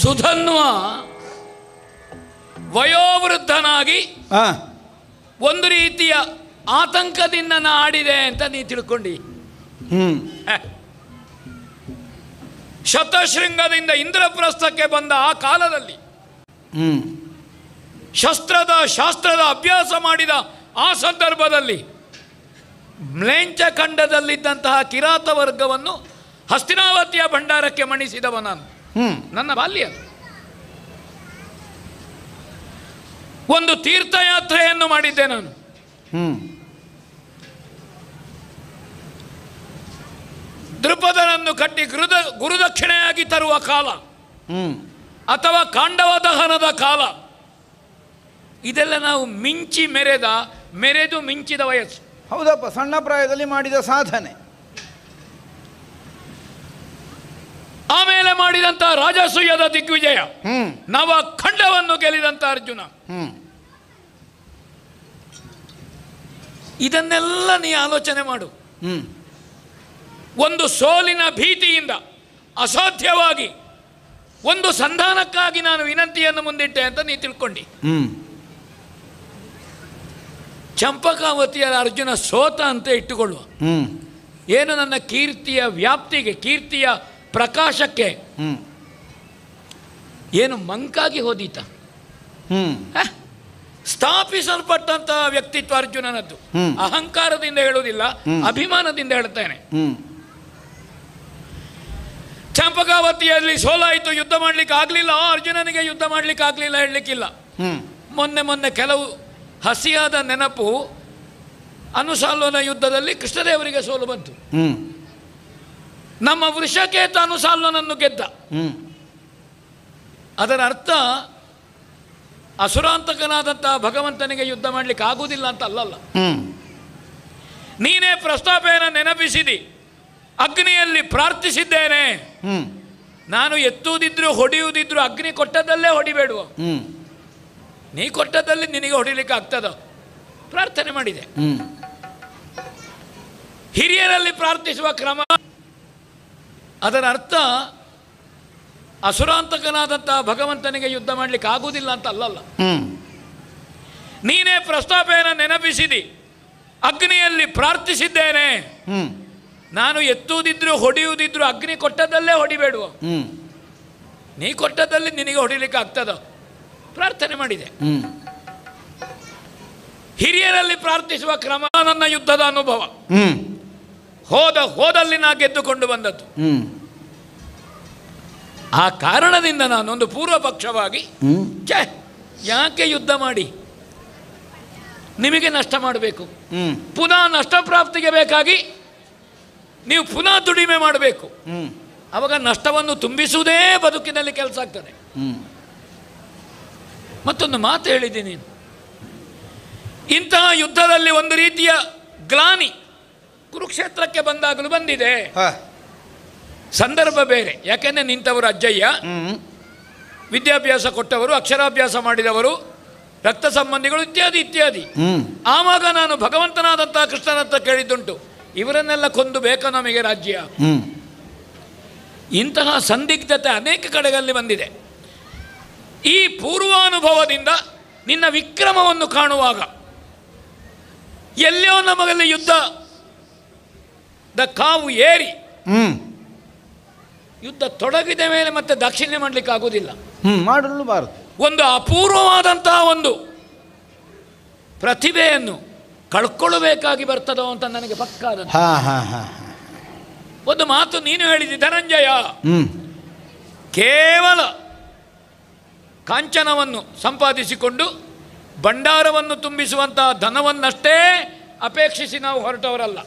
ಸುಧನ್ವ ವಯೋವೃದ್ಧನಾಗಿ ಒಂದು ರೀತಿಯ ಆತಂಕದಿಂದ ಆಡಿದೆ ಅಂತ ನೀ ತಿಳ್ಕೊಂಡಿ. ಶತಶೃಂಗದಿಂದ ಇಂದ್ರಪ್ರಸ್ಥಕ್ಕೆ ಬಂದ ಆ ಕಾಲದಲ್ಲಿ ಶಾಸ್ತ್ರದ ಅಭ್ಯಾಸ ಮಾಡಿದ ಆ ಸಂದರ್ಭದಲ್ಲಿ ಮ್ಲೇಂಚ ಖಂಡದಲ್ಲಿದ್ದಂತಹ ಕಿರಾತ ವರ್ಗವನ್ನು ಹಸ್ತಿನಾವತಿಯ ಭಂಡಾರಕ್ಕೆ ಮಣಿಸಿದವ ನಾನು. ನನ್ನ ಬಾಲ್ಯ ಒಂದು ತೀರ್ಥಯಾತ್ರೆಯನ್ನು ಮಾಡಿದ್ದೆ ನಾನು. ದೃಪದರನ್ನು ಕಟ್ಟಿ ಗುರುದಕ್ಷಿಣೆಯಾಗಿ ತರುವ ಕಾಲ ಅಥವಾ ಕಾಂಡವ ದಹನದ ಕಾಲ, ಇದೆಲ್ಲ ನಾವು ಮೆರೆದು ಮಿಂಚಿದ ವಯಸ್ಸು. ಹೌದಪ್ಪ, ಸಣ್ಣ ಪ್ರಾಯದಲ್ಲಿ ಮಾಡಿದ ಸಾಧನೆ. ಆಮೇಲೆ ಮಾಡಿದಂತಹ ರಾಜಸೂಯದ ದಿಗ್ವಿಜಯ, ನವ ಖಂಡವನ್ನು ಗೆಲ್ಲಿದಂತ ಅರ್ಜುನ, ಇದನ್ನೆಲ್ಲ ನೀ ಆಲೋಚನೆ ಮಾಡು. ಒಂದು ಸೋಲಿನ ಭೀತಿಯಿಂದ ಅಸಾಧ್ಯವಾಗಿ ಒಂದು ಸಂಧಾನಕ್ಕಾಗಿ ನಾನು ವಿನಂತಿಯನ್ನು ಮುಂದಿಟ್ಟೆ ಅಂತ ನೀ ತಿಳ್ಕೊಂಡಿ. ಚಂಪಕಾವತಿಯ ಅರ್ಜುನ ಸೋತ ಅಂತ ಇಟ್ಟುಕೊಳ್ಳುವ. ಏನು ನನ್ನ ಕೀರ್ತಿಯ ವ್ಯಾಪ್ತಿಗೆ, ಕೀರ್ತಿಯ ಪ್ರಕಾಶಕ್ಕೆ ಏನು ಮಂಕಾಗಿ ಹೋದೀತ? ಸ್ಥಾಪಿಸಲ್ಪಟ್ಟಂತಹ ವ್ಯಕ್ತಿತ್ವ ಅರ್ಜುನನದ್ದು. ಅಹಂಕಾರದಿಂದ ಹೇಳುವುದಿಲ್ಲ, ಅಭಿಮಾನದಿಂದ ಹೇಳ್ತೇನೆ. ಚಂಪಕಾವತಿಯಲ್ಲಿ ಸೋಲಾಯಿತು, ಯುದ್ಧ ಮಾಡ್ಲಿಕ್ಕೆ ಆಗ್ಲಿಲ್ಲ, ಅರ್ಜುನನಿಗೆ ಯುದ್ಧ ಮಾಡ್ಲಿಕ್ಕೆ ಆಗ್ಲಿಲ್ಲ ಹೇಳಲಿಕ್ಕಿಲ್ಲ. ಮೊನ್ನೆ ಕೆಲವು ಹಸಿಯಾದ ನೆನಪು, ಅನುಸಾಲ್ವನ ಯುದ್ಧದಲ್ಲಿ ಕೃಷ್ಣದೇವರಿಗೆ ಸೋಲು ಬಂತು. ನಮ್ಮ ವೃಷಕೇತ ಅನುಸಾಲ್ವನನ್ನು ಗೆದ್ದ. ಅದರ ಅರ್ಥ ಅಸುರಾಂತಕನಾದಂತಹ ಭಗವಂತನಿಗೆ ಯುದ್ಧ ಮಾಡ್ಲಿಕ್ಕೆ ಆಗುವುದಿಲ್ಲ ಅಂತ ಅಲ್ಲಲ್ಲ. ನೀನೇ ಪ್ರಸ್ತಾಪೆಯನ್ನು ನೆನಪಿಸಿದಿ, ಅಗ್ನಿಯಲ್ಲಿ ಪ್ರಾರ್ಥಿಸಿದ್ದೇನೆ, ನಾನು ಎತ್ತುವುದಿದ್ರು ಹೊಡೆಯುವುದಿದ್ರು ಅಗ್ನಿ ಕೊಟ್ಟದಲ್ಲೇ ಹೊಡಿಬೇಡುವ, ನೀ ಕೊಟ್ಟದಲ್ಲಿ ನಿನಗೆ ಹೊಡಿಲಿಕ್ಕೆ ಆಗ್ತದ, ಪ್ರಾರ್ಥನೆ ಮಾಡಿದೆ. ಹಿರಿಯರಲ್ಲಿ ಪ್ರಾರ್ಥಿಸುವ ಕ್ರಮ, ಅದರ ಅರ್ಥ ಅಸುರಾಂತಕನಾದಂತಹ ಭಗವಂತನಿಗೆ ಯುದ್ಧ ಮಾಡ್ಲಿಕ್ಕೆ ಆಗುವುದಿಲ್ಲ ಅಂತ ಅಲ್ಲಲ್ಲ. ನೀನೇ ಪ್ರಸ್ತಾಪೆಯನ್ನು ನೆನಪಿಸಿದಿ, ಅಗ್ನಿಯಲ್ಲಿ ಪ್ರಾರ್ಥಿಸಿದ್ದೇನೆ, ನಾನು ಎತ್ತುವುದಿದ್ರು ಹೊಡೆಯುವುದಿದ್ರು ಅಗ್ನಿ ಕೊಟ್ಟದಲ್ಲೇ ಹೊಡಿಬೇಡುವ, ನೀ ಕೊಟ್ಟದಲ್ಲಿ ನಿನಗೆ ಹೊಡಿಲಿಕ್ಕೆ ಆಗ್ತದ, ಪ್ರಾರ್ಥನೆ ಮಾಡಿದೆ. ಹಿರಿಯರಲ್ಲಿ ಪ್ರಾರ್ಥಿಸುವ ಕ್ರಮ ನನ್ನ ಯುದ್ಧದ ಅನುಭವ. ಹೋದಲ್ಲಿ ನಾ ಗೆದ್ದುಕೊಂಡು ಬಂದದ್ದು. ಆ ಕಾರಣದಿಂದ ನಾನೊಂದು ಪೂರ್ವ ಪಕ್ಷವಾಗಿ ಯಾಕೆ ಯುದ್ಧ ಮಾಡಿ ನಿಮಗೆ ನಷ್ಟ ಮಾಡಬೇಕು, ಪುನಃ ನಷ್ಟ ಪ್ರಾಪ್ತಿಗೆ ಬೇಕಾಗಿ ನೀವು ಪುನಃ ದುಡಿಮೆ ಮಾಡಬೇಕು. ಅವಾಗ ನಷ್ಟವನ್ನು ತುಂಬಿಸುವುದೇ ಬದುಕಿನಲ್ಲಿ ಕೆಲಸ ಆಗ್ತದೆ. ಮತ್ತೊಂದು ಮಾತು ಹೇಳಿದ್ದೀನಿ, ಇಂತಹ ಯುದ್ಧದಲ್ಲಿ ಒಂದು ರೀತಿಯ ಗ್ಲಾನಿ ಕುರುಕ್ಷೇತ್ರಕ್ಕೆ ಬಂದಾಗಲೂ ಬಂದಿದೆ. ಸಂದರ್ಭ ಬೇರೆ, ಯಾಕೆಂದ್ರೆ ನಿಂತವರು ಅಜ್ಜಯ್ಯ, ವಿದ್ಯಾಭ್ಯಾಸ ಕೊಟ್ಟವರು, ಅಕ್ಷರಾಭ್ಯಾಸ ಮಾಡಿದವರು, ರಕ್ತ ಸಂಬಂಧಿಗಳು ಇತ್ಯಾದಿ ಇತ್ಯಾದಿ. ಆವಾಗ ನಾನು ಭಗವಂತನಾದಂತಹ ಕೃಷ್ಣನಂತ ಕೇಳಿದ್ದುಂಟು, ಇವರನ್ನೆಲ್ಲ ಕೊಂದು ಬೇಕಾ ನಮಗೆ ರಾಜ್ಯ? ಇಂತಹ ಸಂದಿಗ್ಧತೆ ಅನೇಕ ಕಡೆಗಳಲ್ಲಿ ಬಂದಿದೆ. ಈ ಪೂರ್ವಾನುಭವದಿಂದ ನಿನ್ನ ವಿಕ್ರಮವನ್ನು ಕಾಣುವಾಗ ಎಲ್ಲೋ ನಮಗಲ್ಲಿ ಯುದ್ಧದ ಕಾವು ಏರಿ ಯುದ್ಧ ತೊಡಗಿದ ಮೇಲೆ ಮತ್ತೆ ದಾಕ್ಷಿಣ್ಯ ಮಾಡಲಿಕ್ಕೆ ಆಗುವುದಿಲ್ಲ, ಮಾಡಲೂಬಾರದು. ಒಂದು ಅಪೂರ್ವವಾದಂತಹ ಒಂದು ಪ್ರತಿಭೆಯನ್ನು ಕಳ್ಕೊಳ್ಳಬೇಕಾಗಿ ಬರ್ತದೋ ಅಂತ ನನಗೆ ಪಕ್ಕಾದ ಒಂದು ಮಾತು ನೀನು ಹೇಳಿದಿ ಧನಂಜಯ. ಕೇವಲ ಕಾಂಚನವನ್ನು ಸಂಪಾದಿಸಿಕೊಂಡು ಭಂಡಾರವನ್ನು ತುಂಬಿಸುವಂತಹ ಧನವನ್ನಷ್ಟೇ ಅಪೇಕ್ಷಿಸಿ ನಾವು ಹೊರಟವರಲ್ಲ.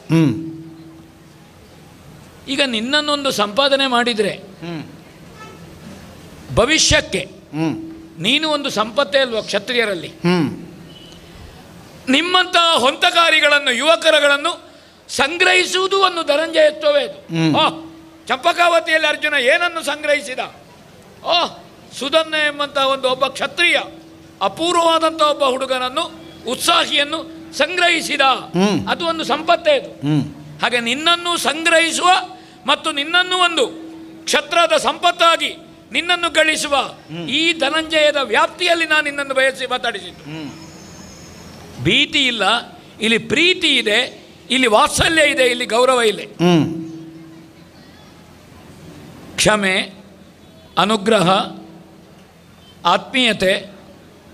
ಈಗ ನಿನ್ನನ್ನೊಂದು ಸಂಪಾದನೆ ಮಾಡಿದರೆ ಭವಿಷ್ಯಕ್ಕೆ ನೀನು ಒಂದು ಸಂಪತ್ತೇ ಅಲ್ವ ಕ್ಷತ್ರಿಯರಲ್ಲಿ. ನಿಮ್ಮಂತಹ ಹೊಂತಕಾರಿಗಳನ್ನು, ಯುವಕರುಗಳನ್ನು ಸಂಗ್ರಹಿಸುವುದು ಒಂದು ಧನಂಜಯತ್ವವೇ ಅದು. ಚಂಪಕಾವತಿಯಲ್ಲಿ ಅರ್ಜುನ ಏನನ್ನು ಸಂಗ್ರಹಿಸಿದ? ಸುಧನ್ಯ ಎಂಬಂತಹ ಒಬ್ಬ ಕ್ಷತ್ರಿಯ, ಅಪೂರ್ವವಾದಂತಹ ಒಬ್ಬ ಹುಡುಗನನ್ನು, ಉತ್ಸಾಹಿಯನ್ನು ಸಂಗ್ರಹಿಸಿದ. ಅದು ಒಂದು ಸಂಪತ್ತೇ ಅದು. ಹಾಗೆ ನಿನ್ನನ್ನು ಸಂಗ್ರಹಿಸುವ ಮತ್ತು ನಿನ್ನನ್ನು ಒಂದು ಕ್ಷತ್ರದ ಸಂಪತ್ತಾಗಿ ನಿನ್ನನ್ನು ಗಳಿಸುವ ಈ ಧನಂಜಯದ ವ್ಯಾಪ್ತಿಯಲ್ಲಿ ನಾನು ನಿನ್ನನ್ನು ಬಯಸಿ ಮಾತಾಡಿಸಿದ್ದು. ಭೀತಿ ಇಲ್ಲ, ಇಲ್ಲಿ ಪ್ರೀತಿ ಇದೆ, ಇಲ್ಲಿ ವಾತ್ಸಲ್ಯ ಇದೆ, ಇಲ್ಲಿ ಗೌರವ ಇಲ್ಲ. ಕ್ಷಮೆ, ಅನುಗ್ರಹ, ಆತ್ಮೀಯತೆ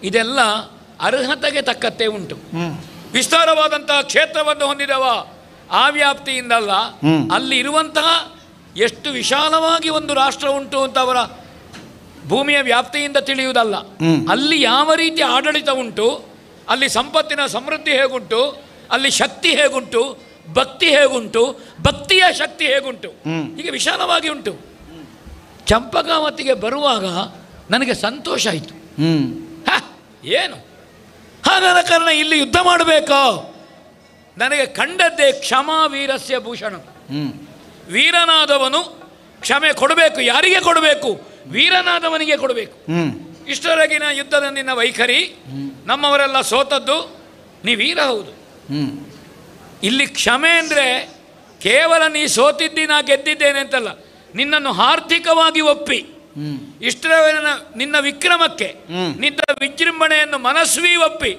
ಇದೆಲ್ಲ ಅರ್ಹತೆಗೆ ತಕ್ಕಂತೆ ಉಂಟು. ವಿಸ್ತಾರವಾದಂತಹ ಕ್ಷೇತ್ರವನ್ನು ಹೊಂದಿದವ ಆ ವ್ಯಾಪ್ತಿಯಿಂದಲ್ಲ, ಅಲ್ಲಿ ಇರುವಂತಹ ಎಷ್ಟು ವಿಶಾಲವಾಗಿ ಒಂದು ರಾಷ್ಟ್ರ ಉಂಟು ಅಂತ ಅವರ ಭೂಮಿಯ ವ್ಯಾಪ್ತಿಯಿಂದ ತಿಳಿಯುವುದಲ್ಲ. ಅಲ್ಲಿ ಯಾವ ರೀತಿ ಆಡಳಿತ ಉಂಟು, ಅಲ್ಲಿ ಸಂಪತ್ತಿನ ಸಮೃದ್ಧಿ ಹೇಗುಂಟು, ಅಲ್ಲಿ ಶಕ್ತಿ ಹೇಗುಂಟು, ಭಕ್ತಿ ಹೇಗುಂಟು, ಭಕ್ತಿಯ ಶಕ್ತಿ ಹೇಗುಂಟು, ಹೀಗೆ ವಿಶಾಲವಾಗಿ ಉಂಟು. ಚಂಪಕಾವತಿಗೆ ಬರುವಾಗ ನನಗೆ ಸಂತೋಷ ಆಯಿತು. ಏನು ಹಾಗಾದ ಕಾರಣ ಇಲ್ಲಿ ಯುದ್ಧ ಮಾಡಬೇಕೋ? ನನಗೆ ಕಂಡದ್ದೇ ಕ್ಷಮಾ ವೀರಸ್ಯ ಭೂಷಣ. ವೀರನಾದವನು ಕ್ಷಮೆ ಕೊಡಬೇಕು. ಯಾರಿಗೆ ಕೊಡಬೇಕು? ವೀರನಾದವನಿಗೆ ಕೊಡಬೇಕು. ಇಷ್ಟರಗಿನ ಯುದ್ಧದ ನಿನ್ನ ವೈಖರಿ, ನಮ್ಮವರೆಲ್ಲ ಸೋತದ್ದು, ನೀ ವೀರ ಹೌದು. ಇಲ್ಲಿ ಕ್ಷಮೆ ಅಂದರೆ ಕೇವಲ ನೀ ಸೋತಿದ್ದಿ ನಾ ಗೆದ್ದಿದ್ದೇನೆ ಅಂತಲ್ಲ, ನಿನ್ನನ್ನು ಆರ್ಥಿಕವಾಗಿ ಒಪ್ಪಿ ಇಷ್ಟರವರೆಗಿನ ನಿನ್ನ ವಿಕ್ರಮಕ್ಕೆ ನಿನ್ನ ವಿಜೃಂಭಣೆಯನ್ನು ಮನಸ್ವಿ ಒಪ್ಪಿ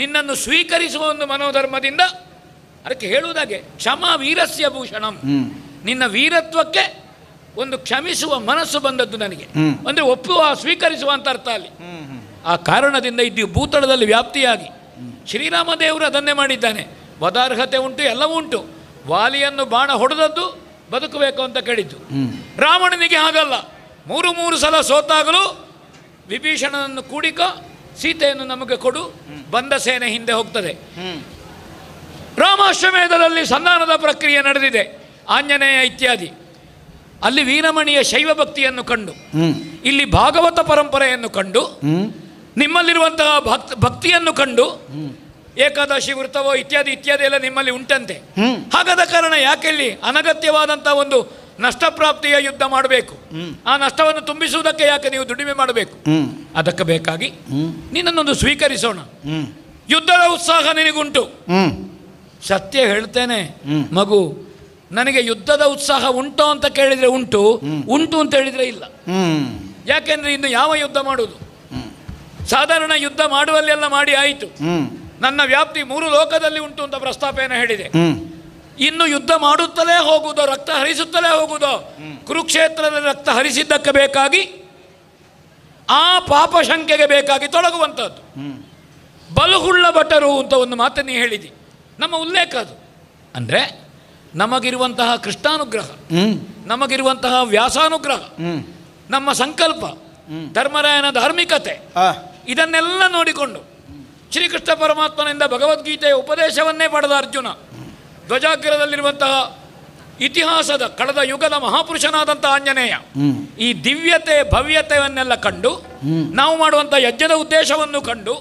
ನಿನ್ನನ್ನು ಸ್ವೀಕರಿಸುವ ಒಂದು ಮನೋಧರ್ಮದಿಂದ, ಅದಕ್ಕೆ ಹೇಳುವುದಾಗೆ ಕ್ಷಮಾ ವೀರಸ್ಯ ಭೂಷಣಂ. ನಿನ್ನ ವೀರತ್ವಕ್ಕೆ ಒಂದು ಕ್ಷಮಿಸುವ ಮನಸ್ಸು ಬಂದದ್ದು ನನಗೆ, ಅಂದರೆ ಒಪ್ಪುವ, ಸ್ವೀಕರಿಸುವ ಅಂತ ಅರ್ಥ ಅಲ್ಲಿ. ಆ ಕಾರಣದಿಂದ ಇದು ಭೂತಳದಲ್ಲಿ ವ್ಯಾಪ್ತಿಯಾಗಿ ಶ್ರೀರಾಮದೇವರು ಅದನ್ನೇ ಮಾಡಿದ್ದಾನೆ. ವದಾರ್ಹತೆ ಉಂಟು, ಎಲ್ಲವೂ ಉಂಟು. ವಾಲಿಯನ್ನು ಬಾಣ ಹೊಡೆದದ್ದು ಬದುಕಬೇಕು ಅಂತ ಕೇಳಿದ್ದು. ರಾವಣನಿಗೆ ಹಾಗಲ್ಲ. 3 ಸಲ ಸೋತಾಗಲೂ ವಿಭೀಷಣನನ್ನು ಕೂಡಿಕ, ಸೀತೆಯನ್ನು ನಮಗೆ ಕೊಡು, ಬಂದ ಸೇನೆ ಹಿಂದೆ ಹೋಗ್ತದೆ. ರಾಮಾಶ್ವಮೇಧದಲ್ಲಿ ಸಂಧಾನದ ಪ್ರಕ್ರಿಯೆ ನಡೆದಿದೆ, ಆಂಜನೇಯ ಇತ್ಯಾದಿ. ಅಲ್ಲಿ ವೀರಮಣಿಯ ಶೈವ ಭಕ್ತಿಯನ್ನು ಕಂಡು, ಇಲ್ಲಿ ಭಾಗವತ ಪರಂಪರೆಯನ್ನು ಕಂಡು, ನಿಮ್ಮಲ್ಲಿರುವಂತಹ ಭಕ್ತಿಯನ್ನು ಕಂಡು, ಏಕಾದಶಿ ವೃತ್ತವೋ ಇತ್ಯಾದಿ ಇತ್ಯಾದಿ ಎಲ್ಲ ನಿಮ್ಮಲ್ಲಿ ಉಂಟಂತೆ. ಹಾಗಾದ ಕಾರಣ ಯಾಕೆ ಇಲ್ಲಿ ಅನಗತ್ಯವಾದಂತಹ ಒಂದು ನಷ್ಟಪ್ರಾಪ್ತಿಯ ಯುದ್ಧ ಮಾಡಬೇಕು? ಆ ನಷ್ಟವನ್ನು ತುಂಬಿಸುವುದಕ್ಕೆ ಯಾಕೆ ನೀವು ದುಡಿಮೆ ಮಾಡಬೇಕು? ಅದಕ್ಕೆ ಬೇಕಾಗಿ ನಿನ್ನನ್ನೊಂದು ಸ್ವೀಕರಿಸೋಣ. ಯುದ್ಧದ ಉತ್ಸಾಹ ನಿನಗುಂಟು. ಸತ್ಯ ಹೇಳ್ತೇನೆ ಮಗು, ನನಗೆ ಯುದ್ಧದ ಉತ್ಸಾಹ ಉಂಟು ಅಂತ ಕೇಳಿದರೆ ಉಂಟು, ಉಂಟು ಅಂತ ಹೇಳಿದರೆ ಇಲ್ಲ. ಯಾಕೆಂದ್ರೆ ಇನ್ನು ಯಾವ ಯುದ್ಧ ಮಾಡುವುದು? ಸಾಧಾರಣ ಯುದ್ಧ ಮಾಡುವಲ್ಲೆಲ್ಲ ಮಾಡಿ ಆಯಿತು. ನನ್ನ ವ್ಯಾಪ್ತಿ 3 ಲೋಕದಲ್ಲಿ ಉಂಟು ಅಂತ ಪ್ರಸ್ತಾಪನೆ ಹೇಳಿದೆ. ಇನ್ನು ಯುದ್ಧ ಮಾಡುತ್ತಲೇ ಹೋಗುವುದೋ, ರಕ್ತ ಹರಿಸುತ್ತಲೇ ಹೋಗುವುದೋ? ಕುರುಕ್ಷೇತ್ರದಲ್ಲಿ ರಕ್ತ ಹರಿಸಿದ್ದಕ್ಕೆ ಬೇಕಾಗಿ, ಆ ಪಾಪ ಶಂಕೆಗೆ ಬೇಕಾಗಿ ತೊಡಗುವಂಥದ್ದು. ಬಲುಹುಳ್ಳ ಭಟರು ಅಂತ ಒಂದು ಮಾತನ್ನು ಹೇಳಿದಿ, ನಮ್ಮ ಉಲ್ಲೇಖ ಅದು. ಅಂದರೆ ನಮಗಿರುವಂತಹ ಕೃಷ್ಣಾನುಗ್ರಹ, ನಮಗಿರುವಂತಹ ವ್ಯಾಸಾನುಗ್ರಹ, ನಮ್ಮ ಸಂಕಲ್ಪ, ಧರ್ಮರಾಯನ ಧಾರ್ಮಿಕತೆ, ಇದನ್ನೆಲ್ಲ ನೋಡಿಕೊಂಡು ಶ್ರೀಕೃಷ್ಣ ಪರಮಾತ್ಮನಿಂದ ಭಗವದ್ಗೀತೆಯ ಉಪದೇಶವನ್ನೇ ಪಡೆದ ಅರ್ಜುನ, ಧ್ವಜಾಗ್ರದಲ್ಲಿರುವಂತಹ ಇತಿಹಾಸದ ಕಳೆದ ಯುಗದ ಮಹಾಪುರುಷನಾದಂಥ ಆಂಜನೇಯ, ಈ ದಿವ್ಯತೆ ಭವ್ಯತೆಯನ್ನೆಲ್ಲ ಕಂಡು, ನಾವು ಮಾಡುವಂಥ ಯಜ್ಞದ ಉದ್ದೇಶವನ್ನು ಕಂಡು,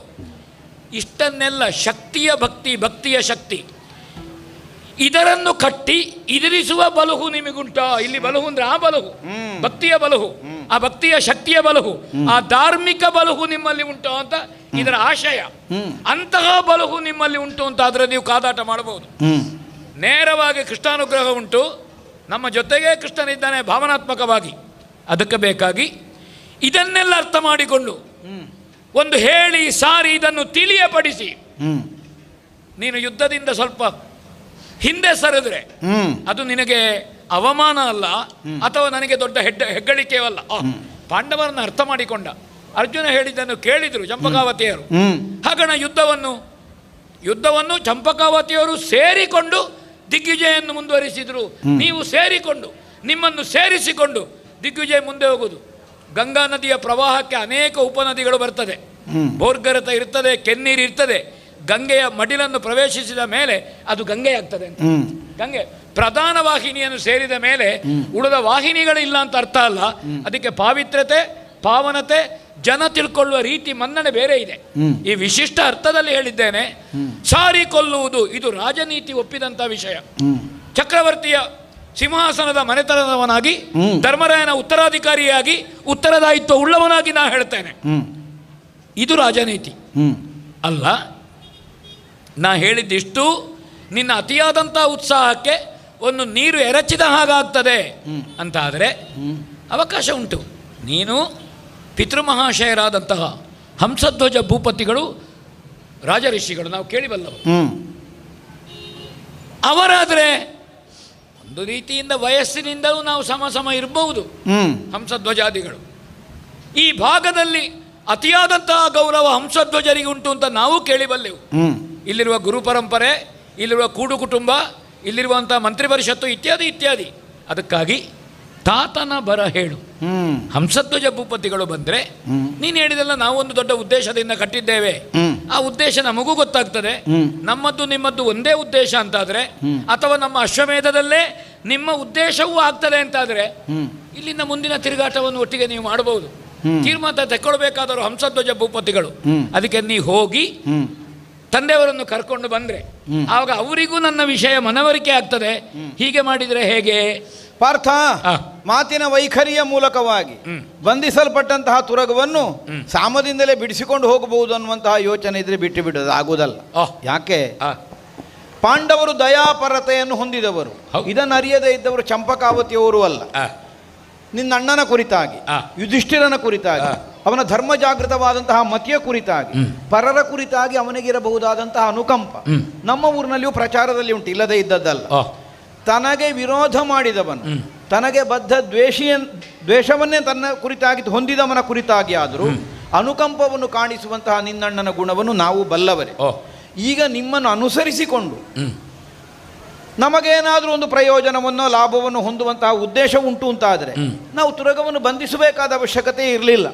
ಇಷ್ಟನ್ನೆಲ್ಲ ಶಕ್ತಿಯ ಭಕ್ತಿ, ಭಕ್ತಿಯ ಶಕ್ತಿ, ಇದರನ್ನು ಕಟ್ಟಿ ಇದಿರಿಸುವ ಬಲುಹು ನಿಮಗುಂಟ. ಇಲ್ಲಿ ಬಲುಹು ಅಂದ್ರೆ ಆ ಬಲುಹು, ಭಕ್ತಿಯ ಬಲುಹು, ಆ ಭಕ್ತಿಯ ಶಕ್ತಿಯ ಬಲುಹು, ಆ ಧಾರ್ಮಿಕ ಬಲುಹು ನಿಮ್ಮಲ್ಲಿ ಉಂಟು ಅಂತ ಇದರ ಆಶಯ. ಅಂತಹ ಬಲುಹು ನಿಮ್ಮಲ್ಲಿ ಉಂಟು ಅಂತ ಆದರೆ ನೀವು ಕಾದಾಟ ಮಾಡಬಹುದು. ನೇರವಾಗಿ ಕೃಷ್ಣಾನುಗ್ರಹ ಉಂಟು, ನಮ್ಮ ಜೊತೆಗೆ ಕೃಷ್ಣನಿದ್ದಾನೆ ಭಾವನಾತ್ಮಕವಾಗಿ. ಅದಕ್ಕೆ ಬೇಕಾಗಿ ಇದನ್ನೆಲ್ಲ ಅರ್ಥ ಮಾಡಿಕೊಂಡು ಒಂದು ಹೇಳಿ ಸಾರಿ ಇದನ್ನು ತಿಳಿಯಪಡಿಸಿ, ನೀನು ಯುದ್ಧದಿಂದ ಸ್ವಲ್ಪ ಹಿಂದೆ ಸರಿದ್ರೆ ಅದು ನಿನಗೆ ಅವಮಾನ ಅಲ್ಲ, ಅಥವಾ ನನಗೆ ದೊಡ್ಡ ಹೆಗ್ಗಳಿಕೆಯಲ್ಲ. ಪಾಂಡವರನ್ನು ಅರ್ಥ ಮಾಡಿಕೊಂಡ. ಅರ್ಜುನ ಹೇಳಿದ್ದನ್ನು ಕೇಳಿದರು ಚಂಪಕಾವತಿಯರು. ಹಾಗಣ ಯುದ್ಧವನ್ನು ಚಂಪಕಾವತಿಯವರು ಸೇರಿಕೊಂಡು ದಿಗ್ವಿಜಯನ್ನು ಮುಂದುವರಿಸಿದರು. ನೀವು ಸೇರಿಕೊಂಡು, ನಿಮ್ಮನ್ನು ಸೇರಿಸಿಕೊಂಡು ದಿಗ್ವಿಜಯ ಮುಂದೆ ಹೋಗುವುದು. ಗಂಗಾ ನದಿಯ ಪ್ರವಾಹಕ್ಕೆ ಅನೇಕ ಉಪನದಿಗಳು ಬರ್ತದೆ, ಬೋರ್ಗರತ ಇರ್ತದೆ, ಕೆನ್ನೀರು ಇರ್ತದೆ. ಗಂಗೆಯ ಮಡಿಲನ್ನು ಪ್ರವೇಶಿಸಿದ ಮೇಲೆ ಅದು ಗಂಗೆ ಆಗ್ತದೆ ಅಂತ. ಗಂಗೆ ಪ್ರಧಾನ ವಾಹಿನಿಯನ್ನು ಸೇರಿದ ಮೇಲೆ ಉಳಿದ ವಾಹಿನಿಗಳಿಲ್ಲ ಅಂತ ಅರ್ಥ ಅಲ್ಲ. ಅದಕ್ಕೆ ಪಾವಿತ್ರ್ಯತೆ, ಪಾವನತೆ, ಜನ ತಿಳ್ಕೊಳ್ಳುವ ರೀತಿ, ಮನ್ನಣೆ ಬೇರೆ ಇದೆ. ಈ ವಿಶಿಷ್ಟ ಅರ್ಥದಲ್ಲಿ ಹೇಳಿದ್ದೇನೆ. ಸಾರಿ ಕೊಲ್ಲುವುದು ಇದು ರಾಜನೀತಿ ಒಪ್ಪಿದಂಥ ವಿಷಯ. ಚಕ್ರವರ್ತಿಯ ಸಿಂಹಾಸನದ ಮನೆತನದವನಾಗಿ, ಧರ್ಮರಾಯನ ಉತ್ತರಾಧಿಕಾರಿಯಾಗಿ, ಉತ್ತರದಾಯಿತ್ವ ಉಳ್ಳವನಾಗಿ ನಾ ಹೇಳ್ತೇನೆ, ಇದು ರಾಜನೀತಿ ಅಲ್ಲ. ನಾ ಹೇಳಿದ್ದಿಷ್ಟು ನಿನ್ನ ಅತಿಯಾದಂಥ ಉತ್ಸಾಹಕ್ಕೆ ಒಂದು ನೀರು ಎರಚಿದ ಹಾಗಾಗ್ತದೆ ಅಂತ ಆದರೆ ಅವಕಾಶ ಉಂಟು. ನೀನು ಪಿತೃಮಹಾಶಯರಾದಂತಹ ಹಂಸಧ್ವಜ ಭೂಪತಿಗಳು, ರಾಜಋಷಿಗಳು, ನಾವು ಕೇಳಿಬಲ್ಲವರು. ಅವರಾದರೆ ಒಂದು ರೀತಿಯಿಂದ ವಯಸ್ಸಿನಿಂದಲೂ ನಾವು ಸಮ ಇರಬಹುದು. ಹಂಸಧ್ವಜಾದಿಗಳು ಈ ಭಾಗದಲ್ಲಿ ಅತಿಯಾದಂತಹ ಗೌರವ ಹಂಸಧ್ವಜರಿಗೆ ಉಂಟು ಅಂತ ನಾವು ಕೇಳಿಬಲ್ಲೆವು. ಇಲ್ಲಿರುವ ಗುರು ಪರಂಪರೆ, ಇಲ್ಲಿರುವ ಕೂಡು ಕುಟುಂಬ, ಇಲ್ಲಿರುವಂಥ ಮಂತ್ರಿ ಪರಿಷತ್ತು ಇತ್ಯಾದಿ ಇತ್ಯಾದಿ. ಅದಕ್ಕಾಗಿ ತಾತನ ಬರ ಹೇಳು. ಹಂಸಧ್ವಜ ಭೂಪತಿಗಳು ಬಂದರೆ ನೀನು ಹೇಳಿದೆಲ್ಲ ನಾವೊಂದು ದೊಡ್ಡ ಉದ್ದೇಶದಿಂದ ಕಟ್ಟಿದ್ದೇವೆ, ಆ ಉದ್ದೇಶ ನಮಗೂ ಗೊತ್ತಾಗ್ತದೆ. ನಮ್ಮದ್ದು ನಿಮ್ಮದ್ದು ಒಂದೇ ಉದ್ದೇಶ ಅಂತಾದರೆ, ಅಥವಾ ನಮ್ಮ ಅಶ್ವಮೇಧದಲ್ಲೇ ನಿಮ್ಮ ಉದ್ದೇಶವೂ ಆಗ್ತದೆ ಅಂತಾದರೆ, ಇಲ್ಲಿಂದ ಮುಂದಿನ ತಿರುಗಾಟವನ್ನು ಒಟ್ಟಿಗೆ ನೀವು ಮಾಡಬಹುದು. ತೀರ್ಮಾನ ತೆಕ್ಕೊಳ್ಬೇಕಾದವರು ಹಂಸಧ್ವಜ ಭೂಪತಿಗಳು. ಅದಕ್ಕೆ ನೀ ಹೋಗಿ ತಂದೆಯವರನ್ನು ಕರ್ಕೊಂಡು ಬಂದರೆ ಆವಾಗ ಅವರಿಗೂ ನನ್ನ ವಿಷಯ ಮನವರಿಕೆ ಆಗ್ತದೆ. ಹೀಗೆ ಮಾಡಿದರೆ ಹೇಗೆ? ಪಾರ್ಥ, ಮಾತಿನ ವೈಖರಿಯ ಮೂಲಕವಾಗಿ ಬಂಧಿಸಲ್ಪಟ್ಟಂತಹ ತುರಗವನ್ನು ಸಾಮದಿಂದಲೇ ಬಿಡಿಸಿಕೊಂಡು ಹೋಗಬಹುದು ಅನ್ನುವಂತಹ ಯೋಚನೆ ಇದ್ರೆ ಬಿಟ್ಟು ಬಿಡೋದು ಆಗುವುದಲ್ಲ. ಯಾಕೆ? ಪಾಂಡವರು ದಯಾಪರತೆಯನ್ನು ಹೊಂದಿದವರು. ಇದನ್ನು ಅರಿಯದೇ ಇದ್ದವರು ಚಂಪಕಾವತಿಯವರು ಅಲ್ಲ. ನಿನ್ನ ಅಣ್ಣನ ಕುರಿತಾಗಿ, ಯುಧಿಷ್ಠಿರನ ಕುರಿತಾಗಿ, ಅವನ ಧರ್ಮ ಜಾಗೃತವಾದಂತಹ ಮತಿಯ ಕುರಿತಾಗಿ, ಪರರ ಕುರಿತಾಗಿ ಅವನಿಗಿರಬಹುದಾದಂತಹ ಅನುಕಂಪ ನಮ್ಮ ಊರಿನಲ್ಲಿಯೂ ಪ್ರಚಾರದಲ್ಲಿ ಉಂಟು, ಇಲ್ಲದೇ ಇದ್ದದ್ದಲ್ಲ. ತನಗೆ ವಿರೋಧ ಮಾಡಿದವನು, ತನಗೆ ಬದ್ಧ ದ್ವೇಷವನ್ನೇ ತನ್ನ ಕುರಿತಾಗಿ ಹೊಂದಿದವನ ಕುರಿತಾಗಿ ಆದರೂ ಅನುಕಂಪವನ್ನು ಕಾಣಿಸುವಂತಹ ನಿನ್ನಣ್ಣನ ಗುಣವನ್ನು ನಾವು ಬಲ್ಲವರೇ. ಈಗ ನಿಮ್ಮನ್ನು ಅನುಸರಿಸಿಕೊಂಡು ನಮಗೇನಾದರೂ ಒಂದು ಪ್ರಯೋಜನವನ್ನು ಲಾಭವನ್ನು ಹೊಂದುವಂತಹ ಉದ್ದೇಶ ಉಂಟು ಅಂತಾದರೆ ನಾವು ತುರಗವನ್ನು ಬಂಧಿಸಬೇಕಾದ ಅವಶ್ಯಕತೆ ಇರಲಿಲ್ಲ.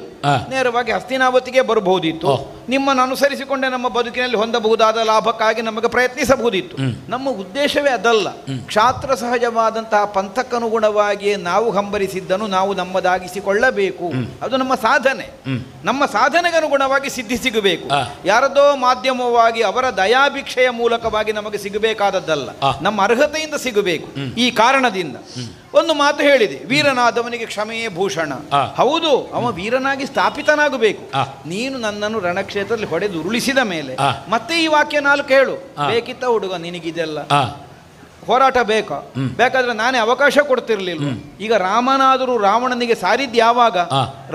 ನೇರವಾಗಿ ಹಸ್ತಿನಾವತಿಗೆ ಬರಬಹುದಿತ್ತು. ನಿಮ್ಮನ್ನು ಅನುಸರಿಸಿಕೊಂಡೇ ನಮ್ಮ ಬದುಕಿನಲ್ಲಿ ಹೊಂದಬಹುದಾದ ಲಾಭಕ್ಕಾಗಿ ನಮಗೆ ಪ್ರಯತ್ನಿಸಬಹುದಿತ್ತು. ನಮ್ಮ ಉದ್ದೇಶವೇ ಅದಲ್ಲ. ಕ್ಷಾತ್ರ ಸಹಜವಾದಂತಹ ಪಂಥಕ್ಕನುಗುಣವಾಗಿಯೇ ನಾವು ಹಂಬರಿಸಿದ್ದನ್ನು ನಾವು ನಮ್ಮದಾಗಿಸಿಕೊಳ್ಳಬೇಕು. ಅದು ನಮ್ಮ ಸಾಧನೆ. ನಮ್ಮ ಸಾಧನೆಗೆ ಅನುಗುಣವಾಗಿ ಸಿದ್ಧಿ ಸಿಗಬೇಕು. ಯಾರದೋ ಮಾಧ್ಯಮವಾಗಿ ಅವರ ದಯಾಭಿಕ್ಷೆಯ ಮೂಲಕವಾಗಿ ನಮಗೆ ಸಿಗಬೇಕಾದದ್ದಲ್ಲ, ನಮ್ಮ ಅರ್ಹತೆಯಿಂದ ಸಿಗಬೇಕು. ಈ ಕಾರಣದಿಂದ ಒಂದು ಮಾತು ಹೇಳಿದೆ, ವೀರನಾದವನಿಗೆ ಕ್ಷಮೆಯೇ ಭೂಷಣ. ಹೌದು, ಅವ ವೀರನಾಗಿ ಸ್ಥಾಪಿತನಾಗಬೇಕು. ನೀನು ನನ್ನನ್ನು ರಣಕ್ಷೇತ್ರದಲ್ಲಿ ಹೊಡೆದು ಉರುಳಿಸಿದ ಮೇಲೆ ಮತ್ತೆ ಈ ವಾಕ್ಯ 4 ಹೇಳು. ಬೇಕಿತ್ತ ಹುಡುಗ ನಿನಗಿದೆಲ್ಲ ಹೋರಾಟ ಬೇಕಾದ್ರೆ ನಾನೇ ಅವಕಾಶ ಕೊಡ್ತಿರ್ಲಿಲ್ಲ. ಈಗ ರಾಮನಾದರೂ ರಾವಣನಿಗೆ ಸಾರಿದ್ದು ಯಾವಾಗ?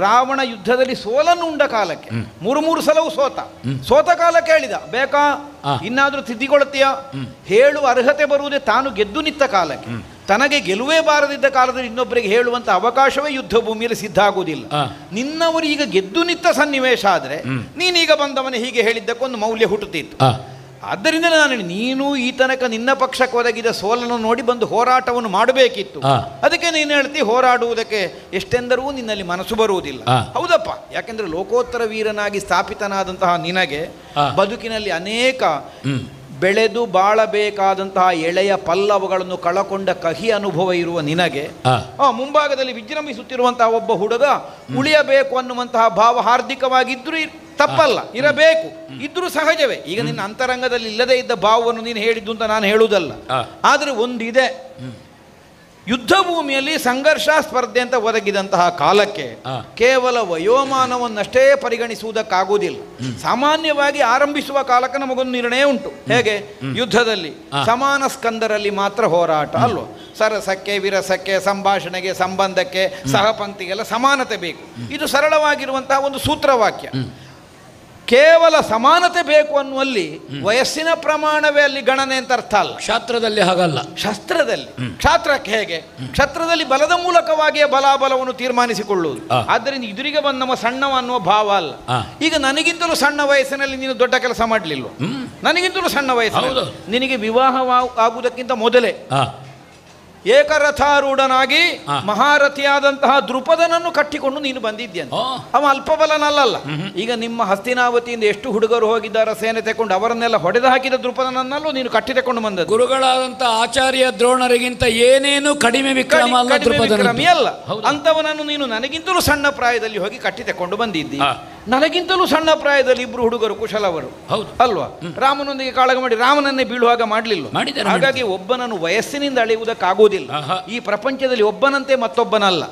ರಾವಣ ಯುದ್ಧದಲ್ಲಿ ಸೋಲನ್ನು ಉಂಡ ಕಾಲಕ್ಕೆ. 3 ಸಲವೂ ಸೋತ ಕಾಲಕ್ಕೆ ಹೇಳಿದ, ಬೇಕಾ ಇನ್ನಾದ್ರೂ ತಿದ್ದಿಕೊಳ್ಳುತ್ತೀಯ? ಹೇಳುವ ಅರ್ಹತೆ ಬರುವುದೇ ತಾನು ಗೆದ್ದು ನಿಂತ ಕಾಲಕ್ಕೆ. ತನಗೆ ಗೆಲುವೇ ಬಾರದಿದ್ದ ಕಾಲದಲ್ಲಿ ಇನ್ನೊಬ್ಬರಿಗೆ ಹೇಳುವಂತ ಅವಕಾಶವೇ ಯುದ್ಧ ಭೂಮಿಯಲ್ಲಿ ಸಿದ್ಧ ಆಗುವುದಿಲ್ಲ. ನಿನ್ನವರು ಈಗ ಗೆದ್ದು ನಿಂತ ಸನ್ನಿವೇಶ ಆದರೆ ನೀನೀಗ ಬಂದವನೇ ಹೀಗೆ ಹೇಳಿದ್ದಕ್ಕೊಂದು ಮೌಲ್ಯ ಹುಟ್ಟುತ್ತಿತ್ತು. ಆದ್ದರಿಂದ ನೀನು ಈ ತನಕ ನಿನ್ನ ಪಕ್ಷಕ್ಕೆ ಒದಗಿದ ಸೋಲನ್ನು ನೋಡಿ ಬಂದು ಹೋರಾಟವನ್ನು ಮಾಡಬೇಕಿತ್ತು. ಅದಕ್ಕೆ ನೀನು ಹೇಳ್ತಿ ಹೋರಾಡುವುದಕ್ಕೆ ಎಷ್ಟೆಂದರೂ ನಿನ್ನಲ್ಲಿ ಮನಸ್ಸು ಬರುವುದಿಲ್ಲ. ಹೌದಪ್ಪ, ಯಾಕೆಂದ್ರೆ ಲೋಕೋತ್ತರ ವೀರನಾಗಿ ಸ್ಥಾಪಿತನಾದಂತಹ ನಿನಗೆ ಬದುಕಿನಲ್ಲಿ ಅನೇಕ ಬೆಳೆದು ಬಾಳಬೇಕಾದಂತಹ ಎಳೆಯ ಪಲ್ಲವಗಳನ್ನು ಕಳಕೊಂಡ ಕಹಿ ಅನುಭವ ಇರುವ ನಿನಗೆ ಮುಂಭಾಗದಲ್ಲಿ ವಿಜೃಂಭಿಸುತ್ತಿರುವಂತಹ ಒಬ್ಬ ಹುಡುಗ ಉಳಿಯಬೇಕು ಅನ್ನುವಂತಹ ಭಾವ ಹಾರ್ದಿಕವಾಗಿದ್ದರೂ ತಪ್ಪಲ್ಲ, ಇರಬೇಕು, ಇದ್ರೂ ಸಹಜವೇ. ಈಗ ನಿನ್ನ ಅಂತರಂಗದಲ್ಲಿ ಇಲ್ಲದೇ ಇದ್ದ ಭಾವವನ್ನು ನೀನು ಹೇಳಿದ್ದು ಅಂತ ನಾನು ಹೇಳುವುದಲ್ಲ. ಆದರೆ ಒಂದಿದೆ, ಯುದ್ಧ ಭೂಮಿಯಲ್ಲಿ ಸಂಘರ್ಷ ಸ್ಪರ್ಧೆ ಅಂತ ಒದಗಿದಂತಹ ಕಾಲಕ್ಕೆ ಕೇವಲ ವಯೋಮಾನವನ್ನಷ್ಟೇ ಪರಿಗಣಿಸುವುದಕ್ಕಾಗುವುದಿಲ್ಲ. ಸಾಮಾನ್ಯವಾಗಿ ಆರಂಭಿಸುವ ಕಾಲಕ್ಕೆ ನಮಗೊಂದು ನಿರ್ಣಯ ಉಂಟು. ಹೇಗೆ? ಯುದ್ಧದಲ್ಲಿ ಸಮಾನ ಸ್ಕಂದರಲ್ಲಿ ಮಾತ್ರ ಹೋರಾಟ ಅಲ್ವೋ? ಸರಸಕ್ಕೆ, ವಿರಸಕ್ಕೆ, ಸಂಭಾಷಣೆಗೆ, ಸಂಬಂಧಕ್ಕೆ, ಸಹಪಂಕ್ತಿಗೆಲ್ಲ ಸಮಾನತೆ ಬೇಕು. ಇದು ಸರಳವಾಗಿರುವಂತಹ ಒಂದು ಸೂತ್ರವಾಕ್ಯ. ಕೇವಲ ಸಮಾನತೆ ಬೇಕು ಅನ್ನುವಲ್ಲಿ ವಯಸ್ಸಿನ ಪ್ರಮಾಣವೇ ಅಲ್ಲಿ ಗಣನೆ ಅಂತ ಅರ್ಥ ಅಲ್ಲ. ಶಾಸ್ತ್ರದಲ್ಲಿ ಹಾಗಲ್ಲ. ಕ್ಷಾತ್ರಕ್ಕೆ ಹೇಗೆ? ಕ್ಷತ್ರದಲ್ಲಿ ಬಲದ ಮೂಲಕವಾಗಿಯೇ ಬಲಾಬಲವನ್ನು ತೀರ್ಮಾನಿಸಿಕೊಳ್ಳುವುದು. ಆದ್ದರಿಂದ ಎದುರಿಗೆ ಬಂದ ನಮ್ಮ ಸಣ್ಣವ ಅನ್ನುವ ಭಾವ ಅಲ್ಲ. ಈಗ ನನಗಿಂತಲೂ ಸಣ್ಣ ವಯಸ್ಸಿನಲ್ಲಿ ನೀನು ದೊಡ್ಡ ಕೆಲಸ ಮಾಡಲಿಲ್ಲ, ನನಗಿಂತಲೂ ಸಣ್ಣ ವಯಸ್ಸಿನಲ್ಲಿ ನಿನಗೆ ವಿವಾಹ ಆಗುವುದಕ್ಕಿಂತ ಮೊದಲೇ ಏಕರಥಾರೂಢನಾಗಿ ಮಹಾರಥಿಯಾದಂತಹ ದ್ರುಪದನನ್ನು ಕಟ್ಟಿಕೊಂಡು ನೀನು ಬಂದಿದ್ದೇನೆ. ಅವ ಅಲ್ಪಬಲನಲ್ಲ. ಈಗ ನಿಮ್ಮ ಹಸ್ತಿನಾವತಿಯಿಂದ ಎಷ್ಟು ಹುಡುಗರು ಹೋಗಿದ್ದಾರೆ ಸೇನೆ ತೆಕೊಂಡು, ಅವರನ್ನೆಲ್ಲ ಹೊಡೆದು ಹಾಕಿದ ದ್ರುಪದನನ್ನಲ್ಲೂ ನೀನು ಕಟ್ಟಿ ತೆಕೊಂಡು ಬಂದದ್ದು. ಗುರುಗಳಾದಂತಹ ಆಚಾರ್ಯ ದ್ರೋಣರಿಗಿಂತ ಏನೇನು ಕಡಿಮೆ ವಿಕ್ರಮಿ ಅಲ್ಲ. ಅಂತವನನ್ನು ನೀನು ನನಗಿಂತಲೂ ಸಣ್ಣ ಪ್ರಾಯದಲ್ಲಿ ಹೋಗಿ ಕಟ್ಟಿ ತೆಕೊಂಡು ಬಂದಿದ್ದಿ. ನನಗಿಂತಲೂ ಸಣ್ಣ ಪ್ರಾಯದಲ್ಲಿ ಇಬ್ರು ಹುಡುಗರು ಕುಶಲವರು ಅಲ್ವಾ? ರಾಮನೊಂದಿಗೆ ಕಾಳಗ ಮಾಡಿ ರಾಮನನ್ನೇ ಬೀಳುವಾಗ ಮಾಡಲಿಲ್ಲ. ಹಾಗಾಗಿ ಒಬ್ಬನನ್ನು ವಯಸ್ಸಿನಿಂದ ಅಳೆಯುವುದಕ್ಕಾಗುವುದಿಲ್ಲ. ಈ ಪ್ರಪಂಚದಲ್ಲಿ ಒಬ್ಬನಂತೆ ಮತ್ತೊಬ್ಬನಲ್ಲ,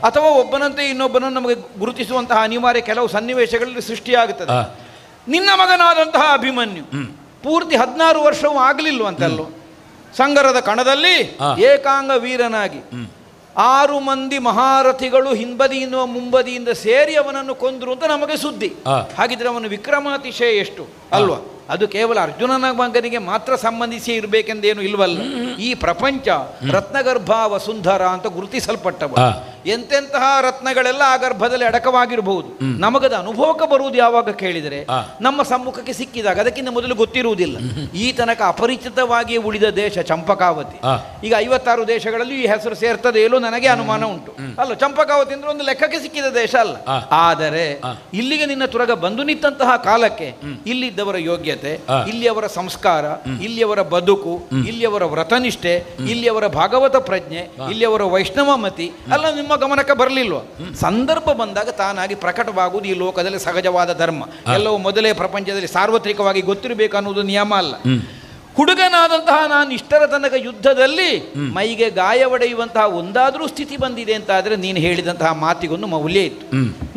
ಅಥವಾ ಒಬ್ಬನಂತೆ ಇನ್ನೊಬ್ಬನನ್ನು ನಮಗೆ ಗುರುತಿಸುವಂತಹ ಅನಿವಾರ್ಯ ಕೆಲವು ಸನ್ನಿವೇಶಗಳಲ್ಲಿ ಸೃಷ್ಟಿಯಾಗುತ್ತದೆ. ನಿನ್ನ ಮಗನಾದಂತಹ ಅಭಿಮನ್ಯು ಪೂರ್ತಿ 16 ವರ್ಷವೂ ಆಗಲಿಲ್ವಂತಲ್ಲೋ, ಸಂಗರದ ಕಣದಲ್ಲಿ ಏಕಾಂಗ ವೀರನಾಗಿ 6 ಮಂದಿ ಮಹಾರಥಿಗಳು ಹಿಂಬದಿಯಿಂದ ಮುಂಬದಿಯಿಂದ ಸೇರಿ ಅವನನ್ನು ಕೊಂದ್ರು ಅಂತ ನಮಗೆ ಸುದ್ದಿ. ಹಾಗಿದ್ರೆ ಅವನು ವಿಕ್ರಮಾತಿಶಯ ಎಷ್ಟು ಅಲ್ವಾ? ಅದು ಕೇವಲ ಅರ್ಜುನನ ಮಗನಿಗೆ ಮಾತ್ರ ಸಂಬಂಧಿಸಿ ಇರಬೇಕೆಂದೇನು ಇಲ್ವಲ್ಲ. ಈ ಪ್ರಪಂಚ ರತ್ನಗರ್ಭ ವಸುಂಧರ ಅಂತ ಗುರುತಿಸಲ್ಪಟ್ಟವ. ಎಂತೆಂತಹ ರತ್ನಗಳೆಲ್ಲ ಆ ಗರ್ಭದಲ್ಲಿ ಅಡಕವಾಗಿರಬಹುದು. ನಮಗದ ಅನುಭವಕ್ಕೆ ಬರುವುದು ಯಾವಾಗ ಕೇಳಿದರೆ ನಮ್ಮ ಸಮ್ಮುಖಕ್ಕೆ ಸಿಕ್ಕಿದಾಗ, ಅದಕ್ಕಿಂತ ಮೊದಲು ಗೊತ್ತಿರುವುದಿಲ್ಲ. ಈ ತನಕ ಅಪರಿಚಿತವಾಗಿಯೇ ಉಳಿದ ದೇಶ ಚಂಪಕಾವತಿ. ಈಗ 56 ದೇಶಗಳಲ್ಲಿ ಈ ಹೆಸರು ಸೇರ್ತದೆ ಎಲ್ಲೋ ನನಗೆ ಅನುಮಾನ ಉಂಟು ಅಲ್ಲ. ಚಂಪಕಾವತಿ ಅಂದ್ರೆ ಒಂದು ಲೆಕ್ಕಕ್ಕೆ ಸಿಕ್ಕಿದ ದೇಶ ಅಲ್ಲ. ಆದರೆ ಇಲ್ಲಿಗೆ ನಿನ್ನ ತುರಗ ಬಂದು ನಿಂತಹ ಕಾಲಕ್ಕೆ ಇಲ್ಲಿದ್ದವರ ಯೋಗ್ಯತೆ, ಇಲ್ಲಿಯವರ ಸಂಸ್ಕಾರ, ಇಲ್ಲಿಯವರ ಬದುಕು, ಇಲ್ಲಿಯವರ ವ್ರತನಿಷ್ಠೆ, ಇಲ್ಲಿಯವರ ಭಾಗವತ ಪ್ರಜ್ಞೆ, ಇಲ್ಲಿಯವರ ವೈಷ್ಣವ ಮತಿ ಅಲ್ಲ ನಿಮ್ಮ ಗಮನಕ್ಕೆ ಬರಲಿಲ್ವ? ಸಂದರ್ಭ ಬಂದಾಗ ತಾನಾಗಿ ಪ್ರಕಟವಾಗುವುದು ಈ ಲೋಕದಲ್ಲಿ ಸಹಜವಾದ ಧರ್ಮ. ಎಲ್ಲವೂ ಮೊದಲೇ ಪ್ರಪಂಚದಲ್ಲಿ ಸಾರ್ವತ್ರಿಕವಾಗಿ ಗೊತ್ತಿರಬೇಕು ಅನ್ನೋದು ನಿಯಮ ಅಲ್ಲ. ಹುಡುಗನಾದಂತಹ ನಾನು ಇಷ್ಟರ ತನಕ ಯುದ್ಧದಲ್ಲಿ ಮೈಗೆ ಗಾಯ ಒಡೆಯುವಂತಹ ಒಂದಾದರೂ ಸ್ಥಿತಿ ಬಂದಿದೆ ಅಂತಾದರೆ ನೀನು ಹೇಳಿದಂತಹ ಮಾತಿಗೊಂದು ಮೌಲ್ಯ ಇತ್ತು.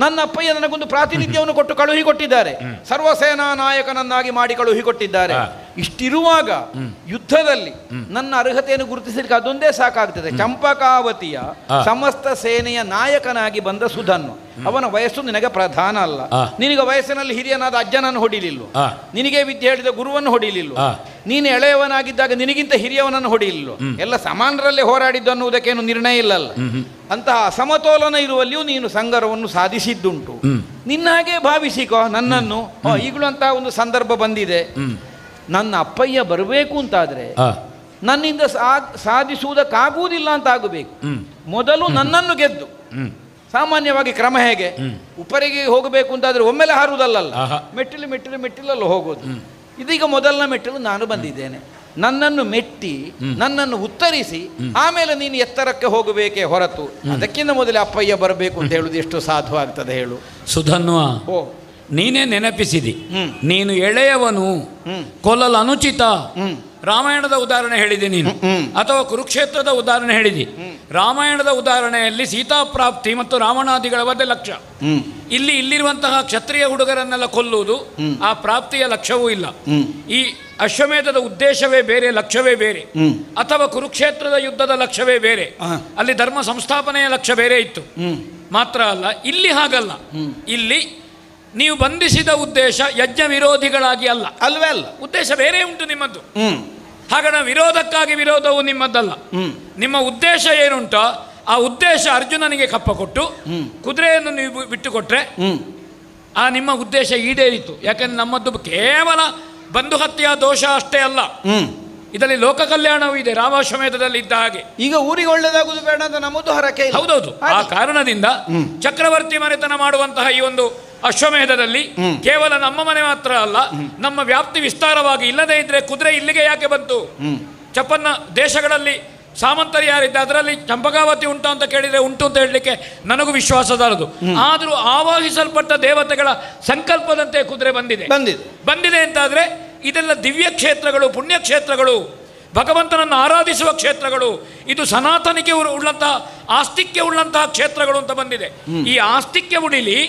ನನ್ನ ಅಪ್ಪಯ್ಯ ನನಗೊಂದು ಪ್ರಾತಿನಿಧ್ಯವನ್ನು ಕೊಟ್ಟು ಕಳುಹಿಕೊಟ್ಟಿದ್ದಾರೆ, ಸರ್ವಸೇನಾ ನಾಯಕನನ್ನಾಗಿ ಮಾಡಿ ಕಳುಹಿಕೊಟ್ಟಿದ್ದಾರೆ. ಇಷ್ಟಿರುವಾಗ ಯುದ್ಧದಲ್ಲಿ ನನ್ನ ಅರ್ಹತೆಯನ್ನು ಗುರುತಿಸಲಿಕ್ಕೆ ಅದೊಂದೇ ಸಾಕಾಗ್ತದೆ. ಚಂಪಕಾವತಿಯ ಸಮಸ್ತ ಸೇನೆಯ ನಾಯಕನಾಗಿ ಬಂದ ಸುಧನ್ನು, ಅವನ ವಯಸ್ಸು ನಿನಗೆ ಪ್ರಧಾನ ಅಲ್ಲ. ನಿನಗೆ ವಯಸ್ಸಿನಲ್ಲಿ ಹಿರಿಯನಾದ ಅಜ್ಜನನ್ನು ಹೊಡಿಲಿಲ್ಲ, ನಿನಗೆ ವಿದ್ಯೆ ಹೇಳಿದ ಗುರುವನ್ನು ಹೊಡಿಲಿಲ್ಲ, ನೀನು ಎಳೆಯವನಾಗಿದ್ದಾಗ ನಿನಗಿಂತ ಹಿರಿಯವನನ್ನು ಹೊಡಿಲಿಲ್ಲ. ಎಲ್ಲ ಸಮಾನರಲ್ಲೇ ಹೋರಾಡಿದ್ದು ಅನ್ನುವುದಕ್ಕೇನು ನಿರ್ಣಯ ಇಲ್ಲಲ್ಲ. ಅಂತಹ ಅಸಮತೋಲನ ಇರುವಲ್ಲಿಯೂ ನೀನು ಸಂಗರವನ್ನು ಸಾಧಿಸಿದ್ದುಂಟು. ನಿನ್ನ ಹಾಗೆ ಭಾವಿಸಿಕೋ ನನ್ನನ್ನು. ಈಗಲೂ ಅಂತ ಒಂದು ಸಂದರ್ಭ ಬಂದಿದೆ. ನನ್ನ ಅಪ್ಪಯ್ಯ ಬರಬೇಕು ಅಂತಾದ್ರೆ ನನ್ನಿಂದ ಸಾಧಿಸುವುದಕ್ಕಾಗುವುದಿಲ್ಲ ಅಂತ ಆಗಬೇಕು. ಮೊದಲು ನನ್ನನ್ನು ಗೆದ್ದು, ಸಾಮಾನ್ಯವಾಗಿ ಕ್ರಮ ಹೇಗೆ, ಉಪ್ಪರಿಗೆ ಹೋಗಬೇಕು ಅಂತಾದ್ರೆ ಒಮ್ಮೆಲೆ ಹಾರುವುದಲ್ಲ, ಮೆಟ್ಟಿಲಲ್ಲಿ ಹೋಗೋದು. ಇದೀಗ ಮೊದಲನ ಮೆಟ್ಟಿಲು ನಾನು ಬಂದಿದ್ದೇನೆ. ನನ್ನನ್ನು ಮೆಟ್ಟಿ ನನ್ನನ್ನು ಉತ್ತರಿಸಿ ಆಮೇಲೆ ನೀನು ಎತ್ತರಕ್ಕೆ ಹೋಗಬೇಕೇ ಹೊರತು ಅದಕ್ಕಿಂತ ಮೊದಲೇ ಅಪ್ಪಯ್ಯ ಬರಬೇಕು ಅಂತ ಹೇಳುದು ಎಷ್ಟು ಸಾಧು ಆಗ್ತದೆ ಹೇಳು ಸುಧನ್ವ. ನೀನೇ ನೆನಪಿಸಿದಿ, ನೀನು ಎಳೆಯವನು, ಕೊಲ್ಲಲು ಅನುಚಿತ. ರಾಮಾಯಣದ ಉದಾಹರಣೆ ಹೇಳಿದೆ ನೀನು, ಅಥವಾ ಕುರುಕ್ಷೇತ್ರದ ಉದಾಹರಣೆ ಹೇಳಿದಿ. ರಾಮಾಯಣದ ಉದಾಹರಣೆಯಲ್ಲಿ ಸೀತಾಪ್ರಾಪ್ತಿ ಮತ್ತು ರಾವಣಾದಿಗಳ ವಧೆ ಲಕ್ಷ್ಯ. ಇಲ್ಲಿರುವಂತಹ ಕ್ಷತ್ರಿಯ ಹುಡುಗರನ್ನೆಲ್ಲ ಕೊಲ್ಲುವುದು ಆ ಪ್ರಾಪ್ತಿಯ ಲಕ್ಷ್ಯವೂ ಇಲ್ಲ. ಈ ಅಶ್ವಮೇಧದ ಉದ್ದೇಶವೇ ಬೇರೆ, ಲಕ್ಷ್ಯವೇ ಬೇರೆ. ಅಥವಾ ಕುರುಕ್ಷೇತ್ರದ ಯುದ್ಧದ ಲಕ್ಷ್ಯವೇ ಬೇರೆ, ಅಲ್ಲಿ ಧರ್ಮ ಸಂಸ್ಥಾಪನೆಯ ಲಕ್ಷ್ಯ ಬೇರೆ ಇತ್ತು. ಮಾತ್ರ ಅಲ್ಲ, ಇಲ್ಲಿ ಹಾಗಲ್ಲ. ಇಲ್ಲಿ ನೀವು ಬಂಧಿಸಿದ ಉದ್ದೇಶ ಯಜ್ಞ ವಿರೋಧಿಗಳಾಗಿ ಅಲ್ಲ, ಅಲ್ವೇ ಅಲ್ಲ, ಉದ್ದೇಶ ಬೇರೆ ಉಂಟು ನಿಮ್ಮದ್ದು. ಹಾಗಾದ್ರೆ ವಿರೋಧಕ್ಕಾಗಿ ವಿರೋಧವು ನಿಮ್ಮದ್ದಲ್ಲ. ನಿಮ್ಮ ಉದ್ದೇಶ ಏನುಂಟೋ ಆ ಉದ್ದೇಶ ಅರ್ಜುನನಿಗೆ ಕಪ್ಪ ಕೊಟ್ಟು ಕುದುರೆಯನ್ನು ನೀವು ಬಿಟ್ಟುಕೊಟ್ರೆ ಆ ನಿಮ್ಮ ಉದ್ದೇಶ ಈಡೇರಿತು. ಯಾಕಂದ್ರೆ ನಮ್ಮದು ಕೇವಲ ಬಂಧು ಹತ್ಯೆಯ ದೋಷ ಅಷ್ಟೇ ಅಲ್ಲ, ಇದರಲ್ಲಿ ಲೋಕ ಕಲ್ಯಾಣವೂ ಇದೆ. ರಾಮಾಶ್ವಮೇಧದಲ್ಲಿ ಇದ್ದ ಹಾಗೆ ಈಗ ಊರಿಗೆ ಒಳ್ಳೆದಾಗುದು ಬೇಡ ಅಂತ ನಮ್ಮದು ಹರಕೆ. ಹೌದೌದು. ಆ ಕಾರಣದಿಂದ ಚಕ್ರವರ್ತಿ ಮನೆತನ ಮಾಡುವಂತಹ ಈ ಒಂದು ಅಶ್ವಮೇಧದಲ್ಲಿ ಕೇವಲ ನಮ್ಮ ಮನೆ ಮಾತ್ರ ಅಲ್ಲ, ನಮ್ಮ ವ್ಯಾಪ್ತಿ ವಿಸ್ತಾರವಾಗಿ. ಇಲ್ಲದೇ ಇದ್ರೆ ಕುದುರೆ ಇಲ್ಲಿಗೆ ಯಾಕೆ ಬಂತು? ಚಪ್ಪನ್ನ ದೇಶಗಳಲ್ಲಿ ಸಾಮಂತರು ಯಾರಿದ್ದ ಅದರಲ್ಲಿ ಚಂಪಕಾವತಿ ಉಂಟು ಅಂತ ಕೇಳಿದರೆ ಉಂಟು ಅಂತ ಹೇಳಲಿಕ್ಕೆ ನನಗೂ ವಿಶ್ವಾಸದಾರದು. ಆದರೂ ಆವಾಹಿಸಲ್ಪಟ್ಟ ದೇವತೆಗಳ ಸಂಕಲ್ಪದಂತೆ ಕುದುರೆ ಬಂದಿದೆ ಅಂತಾದ್ರೆ ಇದೆಲ್ಲ ದಿವ್ಯ ಕ್ಷೇತ್ರಗಳು, ಪುಣ್ಯಕ್ಷೇತ್ರಗಳು, ಭಗವಂತನನ್ನು ಆರಾಧಿಸುವ ಕ್ಷೇತ್ರಗಳು. ಇದು ಸನಾತನಿಕೆ ಉಳ್ಳಂತಹ ಆಸ್ತಿಕ್ಯ ಉಳ್ಳಂತಹ ಕ್ಷೇತ್ರಗಳು ಅಂತ ಬಂದಿದೆ. ಈ ಆಸ್ತಿಕ್ಯ ಉಳಿಲಿ,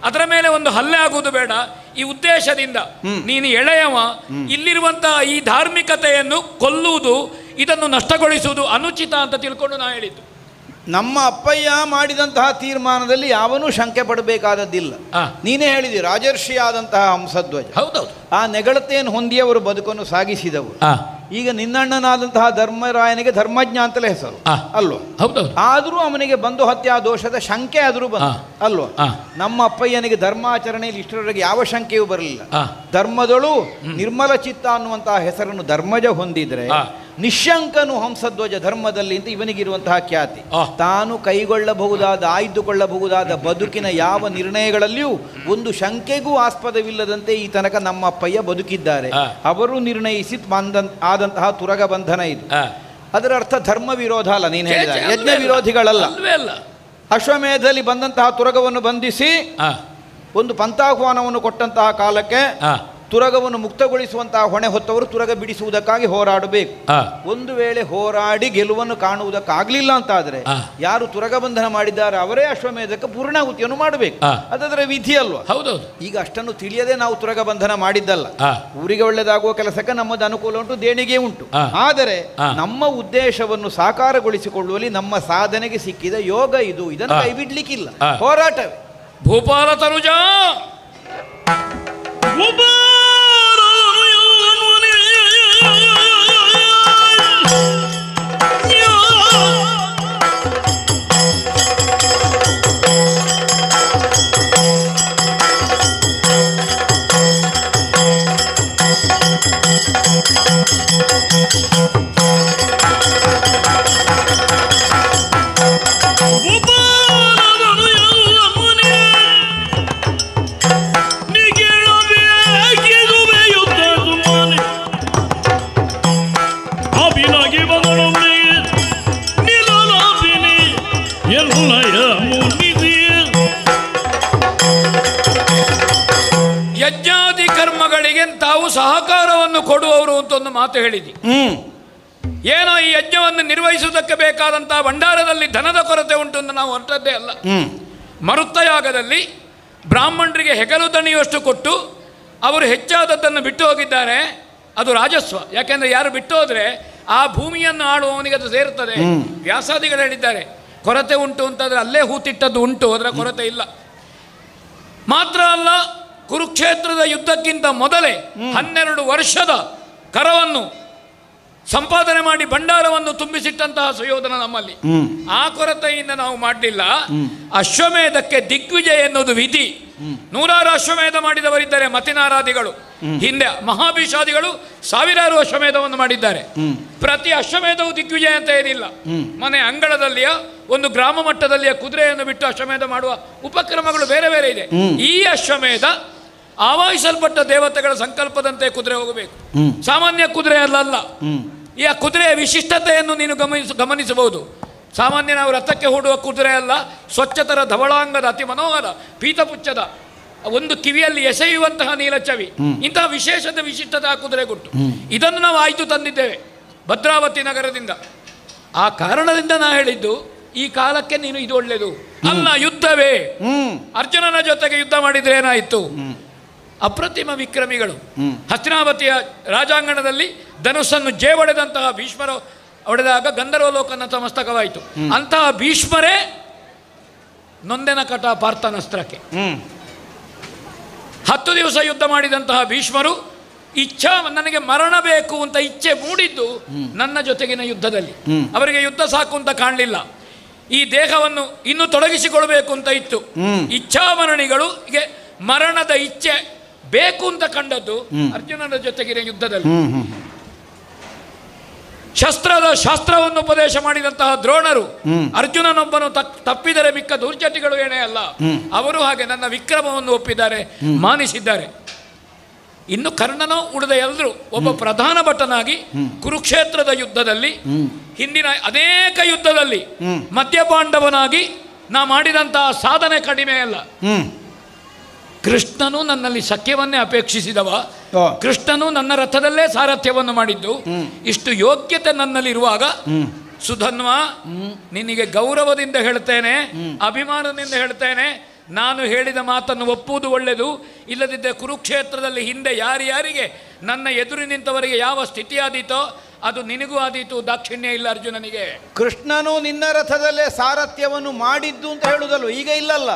ಅದರ ಮೇಲೆ ಒಂದು ಹಲ್ಲೆ ಆಗುವುದು ಬೇಡ. ಈ ಉದ್ದೇಶದಿಂದ ನೀನು ಎಳೆಯವ, ಇಲ್ಲಿರುವಂತಹ ಈ ಧಾರ್ಮಿಕತೆಯನ್ನು ಕೊಲ್ಲುವುದು, ಇದನ್ನು ನಷ್ಟಗೊಳಿಸುವುದು ಅನುಚಿತ ಅಂತ ತಿಳ್ಕೊಂಡು ನಾ ಹೇಳಿದ್ದು. ನಮ್ಮ ಅಪ್ಪಯ್ಯ ಮಾಡಿದಂತಹ ತೀರ್ಮಾನದಲ್ಲಿ ಯಾವನೂ ಶಂಕೆ ಪಡಬೇಕಾದದ್ದಿಲ್ಲ. ನೀನೇ ಹೇಳಿದಿ, ರಾಜರ್ಷಿಯಾದಂತಹ ಹಂಸಧ್ವಜ. ಹೌದೌದು. ಆ ನೆಗಳತೆಯನ್ನು ಹೊಂದಿ ಅವರು ಬದುಕನ್ನು ಸಾಗಿಸಿದವರು. ಈಗ ನಿನ್ನಣ್ಣನಾದಂತಹ ಧರ್ಮರಾಯನಿಗೆ ಧರ್ಮಜ್ಞ ಅಂತಲೇ ಹೆಸರು ಅಲ್ವ? ಹೌದೌದು. ಆದರೂ ಅವನಿಗೆ ಬಂಧು ಹತ್ಯಾ ದೋಷದ ಶಂಕೆ ಆದರೂ ಬಂದ ಅಲ್ವ? ನಮ್ಮ ಅಪ್ಪಯ್ಯನಿಗೆ ಧರ್ಮಾಚರಣೆಯಲ್ಲಿ ಇಷ್ಟರವರೆಗೆ ಯಾವ ಶಂಕೆಯೂ ಬರಲಿಲ್ಲ. ಧರ್ಮದಳು ನಿರ್ಮಲ ಚಿತ್ತ ಅನ್ನುವಂತಹ ಹೆಸರನ್ನು ಧರ್ಮಜ ಹೊಂದಿದ್ರೆ ನಿಶಂಕನು ಹಂಸಧ್ವಜ ಧರ್ಮದಲ್ಲಿ ಅಂತ ಇವನಿಗಿರುವಂತಹ ಖ್ಯಾತಿ. ತಾನು ಕೈಗೊಳ್ಳಬಹುದಾದ, ಆಯ್ದುಕೊಳ್ಳಬಹುದಾದ ಬದುಕಿನ ಯಾವ ನಿರ್ಣಯಗಳಲ್ಲಿಯೂ ಒಂದು ಶಂಕೆಗೂ ಆಸ್ಪದವಿಲ್ಲದಂತೆ ಈ ತನಕ ನಮ್ಮ ಅಪ್ಪಯ್ಯ ಬದುಕಿದ್ದಾರೆ. ಅವರು ನಿರ್ಣಯಿಸಿ ಆದಂತಹ ತುರಗ ಬಂಧನ ಇದು. ಅದರ ಅರ್ಥ ಧರ್ಮ ವಿರೋಧ ಅಲ್ಲ, ನೀನು ಹೇಳಿದ ಯಜ್ಞ ವಿರೋಧಿಗಳಲ್ಲ. ಅಶ್ವಮೇಧದಲ್ಲಿ ಬಂದಂತಹ ತುರಗವನ್ನು ಬಂಧಿಸಿ ಒಂದು ಪಂಥಾಹ್ವಾನವನ್ನು ಕೊಟ್ಟಂತಹ ಕಾಲಕ್ಕೆ ತುರಗವನ್ನು ಮುಕ್ತಗೊಳಿಸುವಂತಹ ಹೊಣೆ ಹೊತ್ತವರು ತುರಗ ಬಿಡಿಸುವುದಕ್ಕಾಗಿ ಹೋರಾಡಬೇಕು. ಒಂದು ವೇಳೆ ಹೋರಾಡಿ ಗೆಲುವನ್ನು ಕಾಣುವುದಕ್ಕಾಗಲಿಲ್ಲ ಅಂತಾದರೆ ಯಾರು ತುರಗ ಬಂಧನ ಮಾಡಿದ್ದಾರೆ ಅವರೇ ಅಶ್ವಮೇಧಕ್ಕೆ ಪೂರ್ಣಾಹುತಿಯನ್ನು ಮಾಡಬೇಕು. ಅದರ ವಿಧಿ ಅಲ್ವಾ? ಹೌದೌದು. ಈಗ ಅಷ್ಟನ್ನು ತಿಳಿಯದೆ ನಾವು ತುರಗ ಬಂಧನ ಮಾಡಿದ್ದಲ್ಲ. ಊರಿಗೆ ಒಳ್ಳೆದಾಗುವ ಕೆಲಸಕ್ಕೆ ನಮ್ಮದು ಅನುಕೂಲ ಉಂಟು, ದೇಣಿಗೆ ಉಂಟು. ಆದರೆ ನಮ್ಮ ಉದ್ದೇಶವನ್ನು ಸಾಕಾರಗೊಳಿಸಿಕೊಳ್ಳುವಲ್ಲಿ ನಮ್ಮ ಸಾಧನೆಗೆ ಸಿಕ್ಕಿದ ಯೋಗ ಇದು. ಇದನ್ನು ಕೈ ಬಿಡ್ಲಿಕ್ಕಿಲ್ಲ, ಹೋರಾಟವೇ. ಭೂಪಾಲ ತನುಜ ಯಜ್ಞಾದಿ ಕರ್ಮಗಳಿಗೆ ತಾವು ಸಹಕಾರವನ್ನು ಕೊಡುವವರು ಅಂತ ಒಂದು ಮಾತು ಹೇಳಿದಿ. ಏನೋ ಈ ಯಜ್ಞವನ್ನು ನಿರ್ವಹಿಸುವುದಕ್ಕೆ ಬೇಕಾದಂತಹ ಭಂಡಾರದಲ್ಲಿ ಧನದ ಕೊರತೆ ಉಂಟು ಅಂತ ನಾವು ಹೊರಟದ್ದೇ ಅಲ್ಲ. ಮರುತ್ತಯಾಗದಲ್ಲಿ ಬ್ರಾಹ್ಮಣರಿಗೆ ಹೆಗಲು ತಣಿಯುವಷ್ಟು ಕೊಟ್ಟು ಅವರು ಹೆಚ್ಚಾದದ್ದನ್ನು ಬಿಟ್ಟು ಹೋಗಿದ್ದಾರೆ. ಅದು ರಾಜಸ್ವ. ಯಾಕೆಂದ್ರೆ ಯಾರು ಬಿಟ್ಟು ಹೋದ್ರೆ ಆ ಭೂಮಿಯನ್ನು ಆಳುವವನಿಗೆ ಅದು ಸೇರುತ್ತದೆ. ವ್ಯಾಸಾದಿಗಳು ಹೇಳಿದ್ದಾರೆ, ಕೊರತೆ ಉಂಟು ಅಂತಂದ್ರೆ ಅಲ್ಲೇ ಹೂತಿಟ್ಟದ್ದು ಉಂಟು, ಅದರ ಕೊರತೆ ಇಲ್ಲ. ಮಾತ್ರ ಅಲ್ಲ, ಕುರುಕ್ಷೇತ್ರದ ಯುದ್ಧಕ್ಕಿಂತ ಮೊದಲೇ 12 ವರ್ಷದ ಕರವನ್ನು ಸಂಪಾದನೆ ಮಾಡಿ ಭಂಡಾರವನ್ನು ತುಂಬಿಸಿಟ್ಟಂತಹ ಸುಯೋಧನ ನಮ್ಮಲ್ಲಿ. ಆ ಕೊರತೆಯಿಂದ ನಾವು ಮಾಡಲಿಲ್ಲ. ಅಶ್ವಮೇಧಕ್ಕೆ ದಿಗ್ವಿಜಯ ಎನ್ನುವುದು ವಿಧಿ. 100 ಅಶ್ವಮೇಧ ಮಾಡಿದವರಿದ್ದಾರೆ ಮತಿನಾರಾದಿಗಳು. ಹಿಂದೆ ಮಹಾಭೀಷಾದಿಗಳು 1000 ಅಶ್ವಮೇಧವನ್ನು ಮಾಡಿದ್ದಾರೆ. ಪ್ರತಿ ಅಶ್ವಮೇಧವು ದಿಗ್ವಿಜಯ ಅಂತ ಏನಿಲ್ಲ. ಮನೆ ಅಂಗಳದಲ್ಲಿಯ ಒಂದು ಗ್ರಾಮ ಮಟ್ಟದಲ್ಲಿಯ ಕುದುರೆಯನ್ನು ಬಿಟ್ಟು ಅಶ್ವಮೇಧ ಮಾಡುವ ಉಪಕ್ರಮಗಳು ಬೇರೆ ಬೇರೆ ಇದೆ. ಈ ಅಶ್ವಮೇಧ ಆವಾಹಿಸಲ್ಪಟ್ಟ ದೇವತೆಗಳ ಸಂಕಲ್ಪದಂತೆ ಕುದುರೆ ಹೋಗಬೇಕು. ಸಾಮಾನ್ಯ ಕುದುರೆ ಅಲ್ಲ. ಈ ಕುದುರೆಯ ವಿಶಿಷ್ಟತೆಯನ್ನು ನೀನು ಗಮನಿಸಬಹುದು. ಸಾಮಾನ್ಯ ನಾವು ರಥಕ್ಕೆ ಹೂಡುವ ಕುದುರೆ ಅಲ್ಲ. ಸ್ವಚ್ಛತರ ಧವಳಾಂಗದ ಅತಿ ಮನೋಹರ ಪೀತಪುಚ್ಚದ ಒಂದು ಕಿವಿಯಲ್ಲಿ ಎಸೆಯುವಂತಹ ನೀಲಚವಿ, ಇಂತಹ ವಿಶೇಷತೆ ವಿಶಿಷ್ಟತೆ ಆ ಕುದುರೆ ಗುಟ್ಟು. ಇದನ್ನು ನಾವು ಆಯ್ತು ತಂದಿದ್ದೇವೆ ಭದ್ರಾವತಿ ನಗರದಿಂದ. ಆ ಕಾರಣದಿಂದ ನಾ ಹೇಳಿದ್ದು ಈ ಕಾಲಕ್ಕೆ ನೀನು ಇದು ಒಳ್ಳೆಯದು ಅಲ್ಲ. ಯುದ್ಧವೇ ಅರ್ಜುನನ ಜೊತೆಗೆ ಯುದ್ಧ ಮಾಡಿದ್ರೆ ಏನಾಯಿತು? ಅಪ್ರತಿಮ ವಿಕ್ರಮಿಗಳು. ಹಸ್ತಿನಾವತಿಯ ರಾಜಾಂಗಣದಲ್ಲಿ ಧನುಸ್ಸನ್ನು ಹೊಡೆದಂತಹ ಭೀಷ್ಮರು ಹೊಡೆದಾಗ ಗಂಧರ್ವಲೋಕನ ತಮಸ್ತಕವಾಯಿತು. ಅಂತಹ ಭೀಷ್ಮರೇ ನೊಂದೆನ ಕಟ ಪಾರ್ಥನಸ್ತ್ರಕ್ಕೆ 10 ದಿವಸ ಯುದ್ಧ ಮಾಡಿದಂತಹ ಭೀಷ್ಮರು ನನಗೆ ಮರಣ ಬೇಕು ಅಂತ ಇಚ್ಛೆ ಮೂಡಿದ್ದು ನನ್ನ ಜೊತೆಗಿನ ಯುದ್ಧದಲ್ಲಿ. ಅವರಿಗೆ ಯುದ್ಧ ಸಾಕು ಅಂತ ಕಾಣಲಿಲ್ಲ. ಈ ದೇಹವನ್ನು ಇನ್ನೂ ತೊಡಗಿಸಿಕೊಳ್ಬೇಕು ಅಂತ ಇತ್ತು. ಇಚ್ಛಾಮರಣಿಗಳು ಮರಣದ ಇಚ್ಛೆ ಬೇಕು ಅಂತ ಕಂಡದ್ದು ಅರ್ಜುನನ ಜೊತೆಗಿನ ಯುದ್ಧದಲ್ಲಿ. ಶಾಸ್ತ್ರವನ್ನು ಉಪದೇಶ ಮಾಡಿದಂತಹ ದ್ರೋಣರು ಅರ್ಜುನನೊಬ್ಬನು ತಪ್ಪಿದರೆ ಮಿಕ್ಕ ದುರ್ಜಟಿಗಳು ಏನೇ ಅಲ್ಲ, ಅವರು ಹಾಗೆ ನನ್ನ ವಿಕ್ರಮವನ್ನು ಒಪ್ಪಿದ್ದಾರೆ, ಮಾನಿಸಿದ್ದಾರೆ. ಇನ್ನು ಕರ್ಣನೋ ಉಳಿದ ಎಲ್ಲರೂ ಒಬ್ಬ ಪ್ರಧಾನ ಭಟನಾಗಿ ಕುರುಕ್ಷೇತ್ರದ ಯುದ್ಧದಲ್ಲಿ, ಹಿಂದಿನ ಅನೇಕ ಯುದ್ಧದಲ್ಲಿ ಮಧ್ಯಪಾಂಡವನಾಗಿ ನಾ ಮಾಡಿದಂತಹ ಸಾಧನೆ ಕಡಿಮೆ ಅಲ್ಲ. ಕೃಷ್ಣನು ನನ್ನಲ್ಲಿ ಸಖ್ಯವನ್ನೇ ಅಪೇಕ್ಷಿಸಿದವ. ಕೃಷ್ಣನು ನನ್ನ ರಥದಲ್ಲೇ ಸಾರಥ್ಯವನ್ನು ಮಾಡಿದ್ದು. ಇಷ್ಟು ಯೋಗ್ಯತೆ ನನ್ನಲ್ಲಿರುವಾಗ ಸುಧನ್ವ, ನಿನಗೆ ಗೌರವದಿಂದ ಹೇಳ್ತೇನೆ, ಅಭಿಮಾನದಿಂದ ಹೇಳ್ತೇನೆ, ನಾನು ಹೇಳಿದ ಮಾತನ್ನು ಒಪ್ಪುವುದು ಒಳ್ಳೆಯದು. ಇಲ್ಲದಿದ್ದರೆ ಕುರುಕ್ಷೇತ್ರದಲ್ಲಿ ಹಿಂದೆ ಯಾರ್ಯಾರಿಗೆ ನನ್ನ ಎದುರು ನಿಂತವರಿಗೆ ಯಾವ ಸ್ಥಿತಿ ಆದೀತೋ ಅದು ನಿನಗೂ ಆದೀತು. ದಾಕ್ಷಿಣ್ಯ ಇಲ್ಲ ಅರ್ಜುನನಿಗೆ. ಕೃಷ್ಣನು ನಿನ್ನ ರಥದಲ್ಲೇ ಸಾರಥ್ಯವನ್ನು ಮಾಡಿದ್ದು ಅಂತ ಹೇಳುದಲ್ವ? ಈಗ ಇಲ್ಲಲ್ಲ.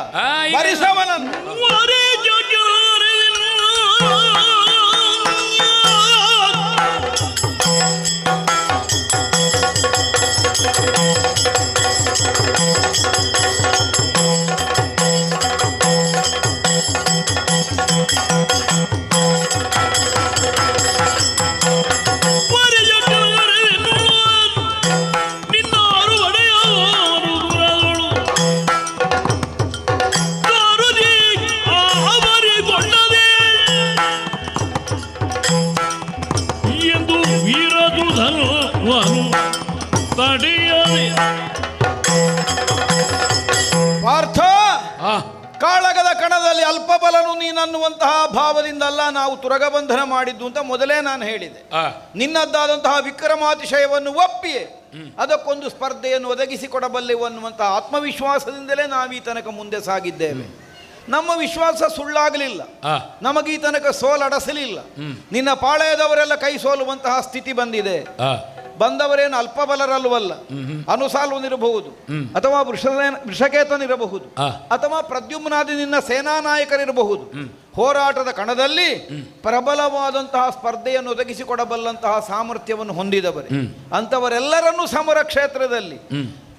ಪಾರ್ಥ, ಕಾಳಗದ ಕಣದಲ್ಲಿ ಅಲ್ಪಬಲನು ನೀನನ್ನುವಂತಹ ಭಾವದಿಂದಲ್ಲ ನಾವು ತುರಗಬಂಧನ ಮಾಡಿದ್ದು ಅಂತ ಮೊದಲೇ ನಾನು ಹೇಳಿದೆ. ನಿನ್ನದ್ದಾದಂತಹ ವಿಕ್ರಮಾತಿಶಯವನ್ನು ಒಪ್ಪಿಯೇ ಅದಕ್ಕೊಂದು ಸ್ಪರ್ಧೆಯನ್ನು ಒದಗಿಸಿಕೊಡಬಲ್ಲೆವು ಅನ್ನುವಂತಹ ಆತ್ಮವಿಶ್ವಾಸದಿಂದಲೇ ನಾವು ಈ ತನಕ ಮುಂದೆ ಸಾಗಿದ್ದೇವೆ. ನಮ್ಮ ವಿಶ್ವಾಸ ಸುಳ್ಳಾಗಲಿಲ್ಲ, ನಮಗೀ ತನಕ ಸೋಲಡಸಲಿಲ್ಲ. ನಿನ್ನ ಪಾಳೆಯದವರೆಲ್ಲ ಕೈ ಸೋಲುವಂತಹ ಸ್ಥಿತಿ ಬಂದಿದೆ. ಬಂದವರೇನು ಅಲ್ಪಬಲರಲ್ವಲ್ಲ. ಅನುಸಾಲ್ವನಿರಬಹುದು, ಅಥವಾ ವೃಷಕೇತನಿರಬಹುದು, ಅಥವಾ ಪ್ರದ್ಯುಮ್ನಾದಿ ನಿನ್ನ ಸೇನಾ ನಾಯಕರಿರಬಹುದು. ಹೋರಾಟದ ಕಣದಲ್ಲಿ ಪ್ರಬಲವಾದಂತಹ ಸ್ಪರ್ಧೆಯನ್ನು ಒದಗಿಸಿಕೊಡಬಲ್ಲಂತಹ ಸಾಮರ್ಥ್ಯವನ್ನು ಹೊಂದಿದವರೇ. ಅಂಥವರೆಲ್ಲರನ್ನೂ ಸಮರ ಕ್ಷೇತ್ರದಲ್ಲಿ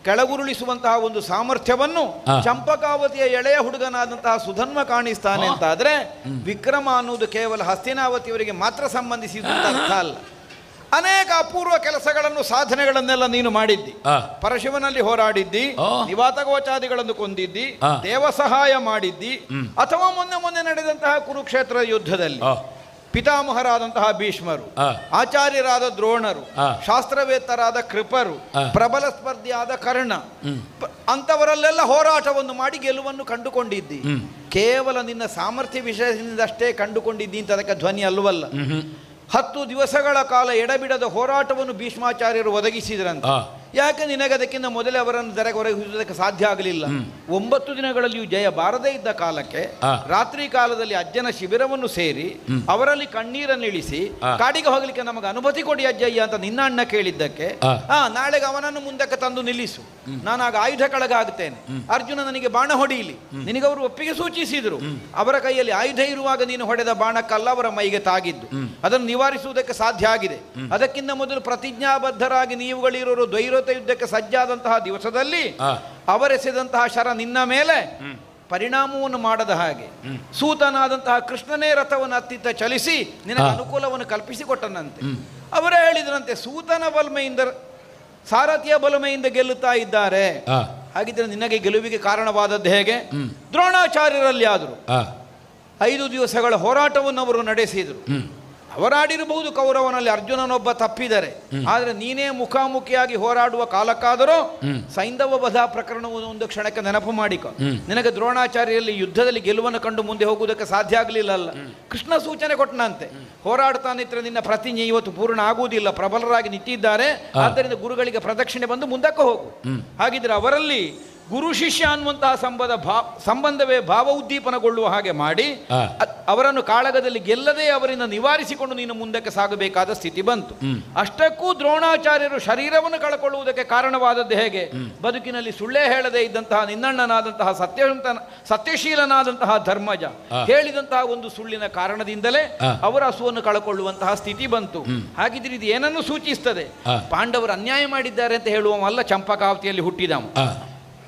ಕೆಳಗುರುಳಿಸುವಂತಹ ಒಂದು ಸಾಮರ್ಥ್ಯವನ್ನು ಚಂಪಕಾವತಿಯ ಎಳೆಯ ಹುಡುಗನಾದಂತಹ ಸುಧನ್ವ ಕಾಣಿಸ್ತಾನೆ ಅಂತಾದ್ರೆ, ವಿಕ್ರಮ ಅನ್ನುವುದು ಕೇವಲ ಹಸ್ತಿನಾವತಿಯವರಿಗೆ ಮಾತ್ರ ಸಂಬಂಧಿಸಿದಂತ ಅರ್ಥ ಅಲ್ಲ. ಅನೇಕ ಅಪೂರ್ವ ಕೆಲಸಗಳನ್ನು, ಸಾಧನೆಗಳನ್ನೆಲ್ಲ ನೀನು ಮಾಡಿದ್ದಿ. ಪರಶಿವನಲ್ಲಿ ಹೋರಾಡಿದ್ದಿ, ನಿವಾತಗೋಚಾದಿಗಳನ್ನು ಕೊಂದಿದ್ದಿ, ದೇವ ಸಹಾಯ ಮಾಡಿದ್ದಿ, ಅಥವಾ ಮೊನ್ನೆ ನಡೆದಂತಹ ಕುರುಕ್ಷೇತ್ರ ಯುದ್ಧದಲ್ಲಿ ಪಿತಾಮಹರಾದಂತಹ ಭೀಷ್ಮರು, ಆಚಾರ್ಯರಾದ ದ್ರೋಣರು, ಶಾಸ್ತ್ರವೇತ್ತರಾದ ಕೃಪರು, ಪ್ರಬಲ ಸ್ಪರ್ಧಿಯಾದ ಕರ್ಣ, ಅಂಥವರಲ್ಲೆಲ್ಲ ಹೋರಾಟವನ್ನು ಮಾಡಿ ಗೆಲುವನ್ನು ಕಂಡುಕೊಂಡಿದ್ದಿ. ಕೇವಲ ನಿನ್ನ ಸಾಮರ್ಥ್ಯ ವಿಷಯದಿಂದಷ್ಟೇ ಕಂಡುಕೊಂಡಿದ್ದಿ ಅಂತ ಅದಕ್ಕೆ ಧ್ವನಿ ಅಲ್ಲವಲ್ಲ. 10 ದಿವಸಗಳ ಕಾಲ ಎಡಬಿಡದ ಹೋರಾಟವನ್ನು ಭೀಷ್ಮಾಚಾರ್ಯರು ಒದಗಿಸಿದ್ರಂತೆ. ಯಾಕೆ ನಿನಗೆ ಅದಕ್ಕಿಂತ ಮೊದಲೇ ಅವರನ್ನು ದರೆಗೆ ಹೊರಗಿಸುವುದಕ್ಕೆ ಸಾಧ್ಯ ಆಗಲಿಲ್ಲ? 9 ದಿನಗಳಲ್ಲಿಯೂ ಜಯ ಬಾರದೇ ಇದ್ದ ಕಾಲಕ್ಕೆ ರಾತ್ರಿ ಕಾಲದಲ್ಲಿ ಅಜ್ಜನ ಶಿಬಿರವನ್ನು ಸೇರಿ ಅವರಲ್ಲಿ ಕಣ್ಣೀರನ್ನು ಇಳಿಸಿ ಕಾಡಿಗೆ ಹೋಗ್ಲಿಕ್ಕೆ ನಮಗೆ ಅನುಮತಿ ಕೊಡಿ ಅಜ್ಜಯ್ಯ ಅಂತ ನಿನ್ನ ಅಣ್ಣ ಕೇಳಿದ್ದಕ್ಕೆ ನಾಳೆಗೆ ಅವನನ್ನು ಮುಂದಕ್ಕೆ ತಂದು ನಿಲ್ಲಿಸು, ನಾನಾಗ ಆಯುಧ ಕಳಗ ಆಗ್ತೇನೆ, ಅರ್ಜುನ ನನಗೆ ಬಾಣ ಹೊಡೆಯಲಿ, ನಿನಗವರು ಒಪ್ಪಿಗೆ ಸೂಚಿಸಿದರು. ಅವರ ಕೈಯಲ್ಲಿ ಆಯುಧ ಇರುವಾಗ ನೀನು ಹೊಡೆದ ಬಾಣಕ್ಕಲ್ಲ ಅವರ ಮೈಗೆ ತಾಗಿದ್ದು, ಅದನ್ನು ನಿವಾರಿಸುವುದಕ್ಕೆ ಸಾಧ್ಯ ಆಗಿದೆ. ಅದಕ್ಕಿಂತ ಮೊದಲು ಪ್ರತಿಜ್ಞಾಬದ್ಧರಾಗಿ ನೀವುಗಳಿರೋರು ದ್ವೈರೋತ ಯುದ್ಧಕ್ಕೆ ಸಜ್ಜಾದಂತಹ ದಿವಸದಲ್ಲಿ ಅವರೆಸೆದಂತಹ ಶರ ನಿನ್ನ ಮೇಲೆ ಪರಿಣಾಮವನ್ನು ಮಾಡದ ಹಾಗೆ ಸೂತನಾದಂತಹ ಕೃಷ್ಣನೇ ರಥವನ್ನು ಅತ್ತಿತ್ತ ಚಲಿಸಿ ನಿನಗೆ ಅನುಕೂಲವನ್ನು ಕಲ್ಪಿಸಿಕೊಟ್ಟನಂತೆ. ಅವರೇ ಹೇಳಿದ್ರಂತೆ, ಸೂತನ ಬಲಮೆಯಿಂದ ಸಾರಥಿಯ ಬಲಮೆಯಿಂದ ಗೆಲ್ಲುತ್ತಾ ಇದ್ದಾರೆ. ಹಾಗಿದ್ರೆ ನಿನಗೆ ಗೆಲುವಿಗೆ ಕಾರಣವಾದದ್ದು ಹೇಗೆ? ದ್ರೋಣಾಚಾರ್ಯರಲ್ಲಿ ಆದರು 5 ದಿವಸಗಳ ಹೋರಾಟವನ್ನು ಅವರು ನಡೆಸಿದರು. ಅವರಾಡಿರಬಹುದು ಕೌರವನಲ್ಲಿ ಅರ್ಜುನನೊಬ್ಬ ತಪ್ಪಿದರೆ, ಆದರೆ ನೀನೇ ಮುಖಾಮುಖಿಯಾಗಿ ಹೋರಾಡುವ ಕಾಲಕ್ಕಾದರೂ ಸೈಂಧವ ವಧ ಪ್ರಕರಣವನ್ನು ಒಂದು ಕ್ಷಣಕ್ಕೆ ನೆನಪು ಮಾಡಿಕೊ. ನಿನಗೆ ದ್ರೋಣಾಚಾರ್ಯರಲ್ಲಿ ಯುದ್ಧದಲ್ಲಿ ಗೆಲುವನ್ನು ಕಂಡು ಮುಂದೆ ಹೋಗುವುದಕ್ಕೆ ಸಾಧ್ಯ ಆಗಲಿಲ್ಲಲ್ಲ. ಕೃಷ್ಣ ಸೂಚನೆ ಕೊಟ್ಟನಂತೆ, ಹೋರಾಡ್ತಾನಿದ್ರೆ ನಿನ್ನ ಪ್ರತಿಜ್ಞೆ ಇವತ್ತು ಪೂರ್ಣ ಆಗುವುದಿಲ್ಲ, ಪ್ರಬಲರಾಗಿ ನಿಂತಿದ್ದಾರೆ, ಆದ್ದರಿಂದ ಗುರುಗಳಿಗೆ ಪ್ರದಕ್ಷಿಣೆ ಬಂದು ಮುಂದಕ್ಕೆ ಹೋಗು. ಹಾಗಿದ್ರೆ ಅವರಲ್ಲಿ ಗುರು ಶಿಷ್ಯ ಅನ್ನುವಂತಹ ಸಂಬಂಧವೇ ಭಾವ ಉದ್ದೀಪನಗೊಳ್ಳುವ ಹಾಗೆ ಮಾಡಿ ಅವರನ್ನು ಕಾಳಗದಲ್ಲಿ ಗೆಲ್ಲದೆ ಅವರಿಂದ ನಿವಾರಿಸಿಕೊಂಡು ನೀನು ಮುಂದಕ್ಕೆ ಸಾಗಬೇಕಾದ ಸ್ಥಿತಿ ಬಂತು. ಅಷ್ಟಕ್ಕೂ ದ್ರೋಣಾಚಾರ್ಯರು ಶರೀರವನ್ನು ಕಳಕೊಳ್ಳುವುದಕ್ಕೆ ಕಾರಣವಾದದ್ದು ಹೇಗೆ? ಬದುಕಿನಲ್ಲಿ ಸುಳ್ಳೇ ಹೇಳದೇ ಇದ್ದಂತಹ ನಿನ್ನಣ್ಣನಾದಂತಹ ಸತ್ಯಶೀಲನಾದಂತಹ ಧರ್ಮಜ ಹೇಳಿದಂತಹ ಒಂದು ಸುಳ್ಳಿನ ಕಾರಣದಿಂದಲೇ ಅವರ ಹಸುವನ್ನು ಕಳಕೊಳ್ಳುವಂತಹ ಸ್ಥಿತಿ ಬಂತು. ಹಾಗಿದ್ರೆ ಇದು ಏನನ್ನು ಸೂಚಿಸ್ತದೆ? ಪಾಂಡವರು ಅನ್ಯಾಯ ಮಾಡಿದ್ದಾರೆ ಅಂತ ಹೇಳುವವಲ್ಲ ಚಂಪಕಾವತಿಯಲ್ಲಿ ಹುಟ್ಟಿದವ.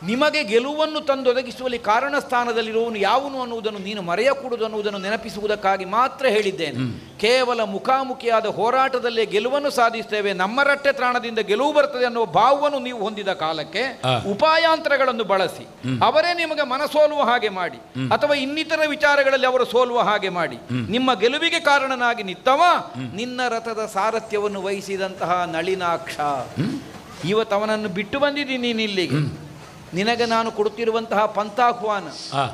ನಿಮಗೆ ಗೆಲುವನ್ನು ತಂದೊದಗಿಸುವಲ್ಲಿ ಕಾರಣ ಸ್ಥಾನದಲ್ಲಿರುವವನು ಯಾವನು ಅನ್ನುವುದನ್ನು ನೀನು ಮರೆಯಕೂಡದು ಅನ್ನುವುದನ್ನು ನೆನಪಿಸುವುದಕ್ಕಾಗಿ ಮಾತ್ರ ಹೇಳಿದ್ದೇನೆ. ಕೇವಲ ಮುಖಾಮುಖಿಯಾದ ಹೋರಾಟದಲ್ಲೇ ಗೆಲುವನ್ನು ಸಾಧಿಸ್ತೇವೆ, ನಮ್ಮ ರಟ್ಟೆ ತ್ರಾಣದಿಂದ ಗೆಲುವು ಬರ್ತದೆ ಅನ್ನುವ ಭಾವವನ್ನು ನೀವು ಹೊಂದಿದ ಕಾಲಕ್ಕೆ ಉಪಾಯಾಂತರಗಳನ್ನು ಬಳಸಿ ಅವರೇ ನಿಮಗೆ ಮನಸೋಲುವ ಹಾಗೆ ಮಾಡಿ ಅಥವಾ ಇನ್ನಿತರ ವಿಚಾರಗಳಲ್ಲಿ ಅವರು ಸೋಲುವ ಹಾಗೆ ಮಾಡಿ ನಿಮ್ಮ ಗೆಲುವಿಗೆ ಕಾರಣನಾಗಿ ನಿತ್ತವ ನಿನ್ನ ರಥದ ಸಾರಥ್ಯವನ್ನು ವಹಿಸಿದಂತಹ ನಳಿನಾಕ್ಷ. ಇವತ್ತವನನ್ನು ಬಿಟ್ಟು ಬಂದಿದ್ದೀನಿ ನೀನು ಇಲ್ಲಿಗೆ. ನಿನಗೆ ನಾನು ಕೊಡುತ್ತಿರುವಂತಹ ಪಂಥಾಹ್ವಾನ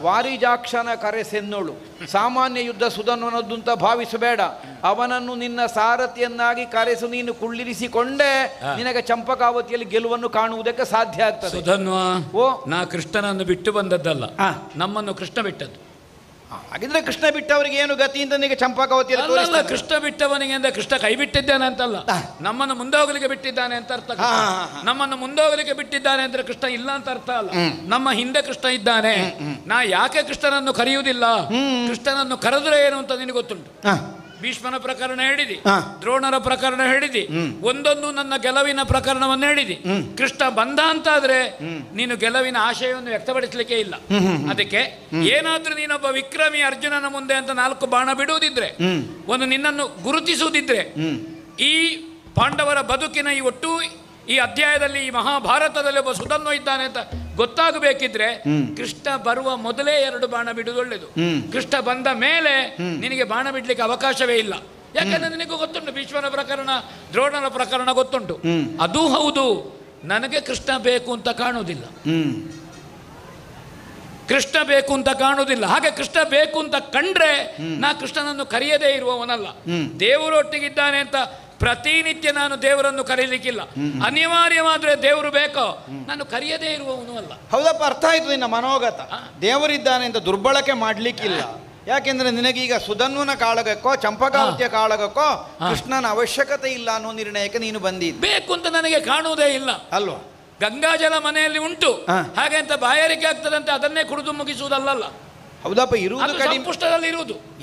ವಾರಿಜಾಕ್ಷನ ಕರೆಸೆನ್ನೋಳು, ಸಾಮಾನ್ಯ ಯುದ್ಧ ಸುಧನ್ವನದ್ದು ಅಂತ ಭಾವಿಸಬೇಡ. ಅವನನ್ನು ನಿನ್ನ ಸಾರಥಿಯನ್ನಾಗಿ ಕರೆಸು, ನೀನು ಕುಳ್ಳಿರಿಸಿಕೊಂಡೇ ನಿನಗೆ ಚಂಪಕಾವತಿಯಲ್ಲಿ ಗೆಲುವನ್ನು ಕಾಣುವುದಕ್ಕೆ ಸಾಧ್ಯ ಆಗ್ತದೆ. ಸುಧನ್ವ, ನಾ ಕೃಷ್ಣನನ್ನು ಬಿಟ್ಟು ಬಂದದ್ದಲ್ಲ, ನಮ್ಮನ್ನು ಕೃಷ್ಣ ಬಿಟ್ಟದ್ದು. ಹಾಗಿದ್ರೆ ಕೃಷ್ಣ ಬಿಟ್ಟವರಿಗೆ ಏನು ಗತಿ ಅಂತ ನಿನಗೆ ಚಂಪಕಾವತಿಯಲ್ಲಿ ಕೃಷ್ಣ ಬಿಟ್ಟವನಿಗೆ ಅಂದ್ರೆ ಕೃಷ್ಣ ಕೈ ಬಿಟ್ಟಿದ್ದಾನೆ ಅಂತಲ್ಲ, ನಮ್ಮನ್ನು ಮುಂದೋಗಲಿಕ್ಕೆ ಬಿಟ್ಟಿದ್ದಾನೆ ಅಂತ ಅರ್ಥ. ನಮ್ಮನ್ನು ಮುಂದೋಗಲಿಕ್ಕೆ ಬಿಟ್ಟಿದ್ದಾನೆ ಅಂದ್ರೆ ಕೃಷ್ಣ ಇಲ್ಲ ಅಂತ ಅರ್ಥ ಅಲ್ಲ. ನಮ್ಮ ಹಿಂದೆ ಕೃಷ್ಣ ಇದ್ದಾನೆ. ನಾ ಯಾಕೆ ಕೃಷ್ಣನನ್ನು ಕರೆಯುವುದಿಲ್ಲ? ಕೃಷ್ಣನನ್ನು ಕರೆದ್ರೆ ಏನು ಅಂತ ನಿನಗೆ ಗೊತ್ತುಂಟು. ಭೀಷ್ಮನ ಪ್ರಕರಣ ಹೇಳಿದಿ, ದ್ರೋಣರ ಪ್ರಕರಣ ಹೇಳಿದಿ, ಒಂದೊಂದು ನನ್ನ ಗೆಲುವಿನ ಪ್ರಕರಣವನ್ನು ಹೇಳಿದಿ. ಕೃಷ್ಣ ಬಂದ ಅಂತಾದ್ರೆ ನೀನು ಗೆಲುವಿನ ಆಶಯವನ್ನು ವ್ಯಕ್ತಪಡಿಸಲಿಕ್ಕೆ ಇಲ್ಲ. ಅದಕ್ಕೆ ಏನಾದ್ರೂ ನೀನೊಬ್ಬ ವಿಕ್ರಮಿ ಅರ್ಜುನನ ಮುಂದೆ ಅಂತ 4 ಬಾಣ ಬಿಡುವುದಿದ್ರೆ, ಒಂದು ನಿನ್ನನ್ನು ಗುರುತಿಸುವುದಿದ್ರೆ, ಈ ಪಾಂಡವರ ಬದುಕಿನ ಈ ಒಟ್ಟು ಈ ಅಧ್ಯಾಯದಲ್ಲಿ ಈ ಮಹಾಭಾರತದಲ್ಲಿ ಒಬ್ಬ ಸುಧನ್ವ ಇದ್ದಾನೆ ಅಂತ ಗೊತ್ತಾಗಬೇಕಿದ್ರೆ ಕೃಷ್ಣ ಬರುವ ಮೊದಲೇ 2 ಬಾಣ ಬಿಡುವುದು ಒಳ್ಳೆಯದು. ಕೃಷ್ಣ ಬಂದ ಮೇಲೆ ನಿನಗೆ ಬಾಣ ಬಿಡ್ಲಿಕ್ಕೆ ಅವಕಾಶವೇ ಇಲ್ಲ. ಯಾಕಂದ್ರೆ ನಿನಗೂ ಗೊತ್ತುಂಟು ಭೀಷ್ಮನ ಪ್ರಕರಣ, ದ್ರೋಣನ ಪ್ರಕರಣ ಗೊತ್ತುಂಟು. ಅದು ಹೌದು, ನನಗೆ ಕೃಷ್ಣ ಬೇಕು ಅಂತ ಕಾಣುವುದಿಲ್ಲ. ಕೃಷ್ಣ ಬೇಕು ಅಂತ ಕಾಣುವುದಿಲ್ಲ. ಹಾಗೆ ಕೃಷ್ಣ ಬೇಕು ಅಂತ ಕಂಡ್ರೆ ನಾ ಕೃಷ್ಣನನ್ನು ಕರೆಯದೇ ಇರುವವನಲ್ಲ. ದೇವರೊಟ್ಟಿಗಿದ್ದಾನೆ ಅಂತ ಪ್ರತಿನಿತ್ಯ ನಾನು ದೇವರನ್ನು ಕರೀಲಿಕ್ಕಿಲ್ಲ. ಅನಿವಾರ್ಯವಾದ್ರೆ ದೇವರು ಬೇಕೋ, ನಾನು ಕರೆಯದೇ ಇರುವವನು ಅಲ್ಲ. ಹೌದಪ್ಪ, ಅರ್ಥ ಆಯ್ತು ನಿನ್ನ ಮನೋಗತ. ದೇವರಿದ್ದಾನೆ ಅಂತ ದುರ್ಬಳಕೆ ಮಾಡ್ಲಿಕ್ಕಿಲ್ಲ. ಯಾಕೆಂದ್ರೆ ನಿನಗೀಗ ಸುಧನ್ವನ ಕಾಳಗಕ್ಕೋ ಚಂಪಕಾವತಿಯ ಕಾಳಗಕ್ಕೋ ಕೃಷ್ಣನ ಅವಶ್ಯಕತೆ ಇಲ್ಲ ಅನ್ನೋ ನಿರ್ಣಯಕ್ಕೆ ನೀನು ಬಂದಿದ್ದ. ಬೇಕು ಅಂತ ನನಗೆ ಕಾಣುವುದೇ ಇಲ್ಲ ಅಲ್ವಾ? ಗಂಗಾಜಲ ಮನೆಯಲ್ಲಿ ಉಂಟು, ಹಾಗೆ ಅಂತ ಬಾಯಾರಿಕೆ ಆಗ್ತದಂತೆ ಅದನ್ನೇ ಕುಡಿದು ಮುಗಿಸುವುದಲ್ಲ. ಹೌದಪ್ಪ, ಇರುವುದು ಕಡಿಮೆ, ಪುಷ್ಟದಲ್ಲಿ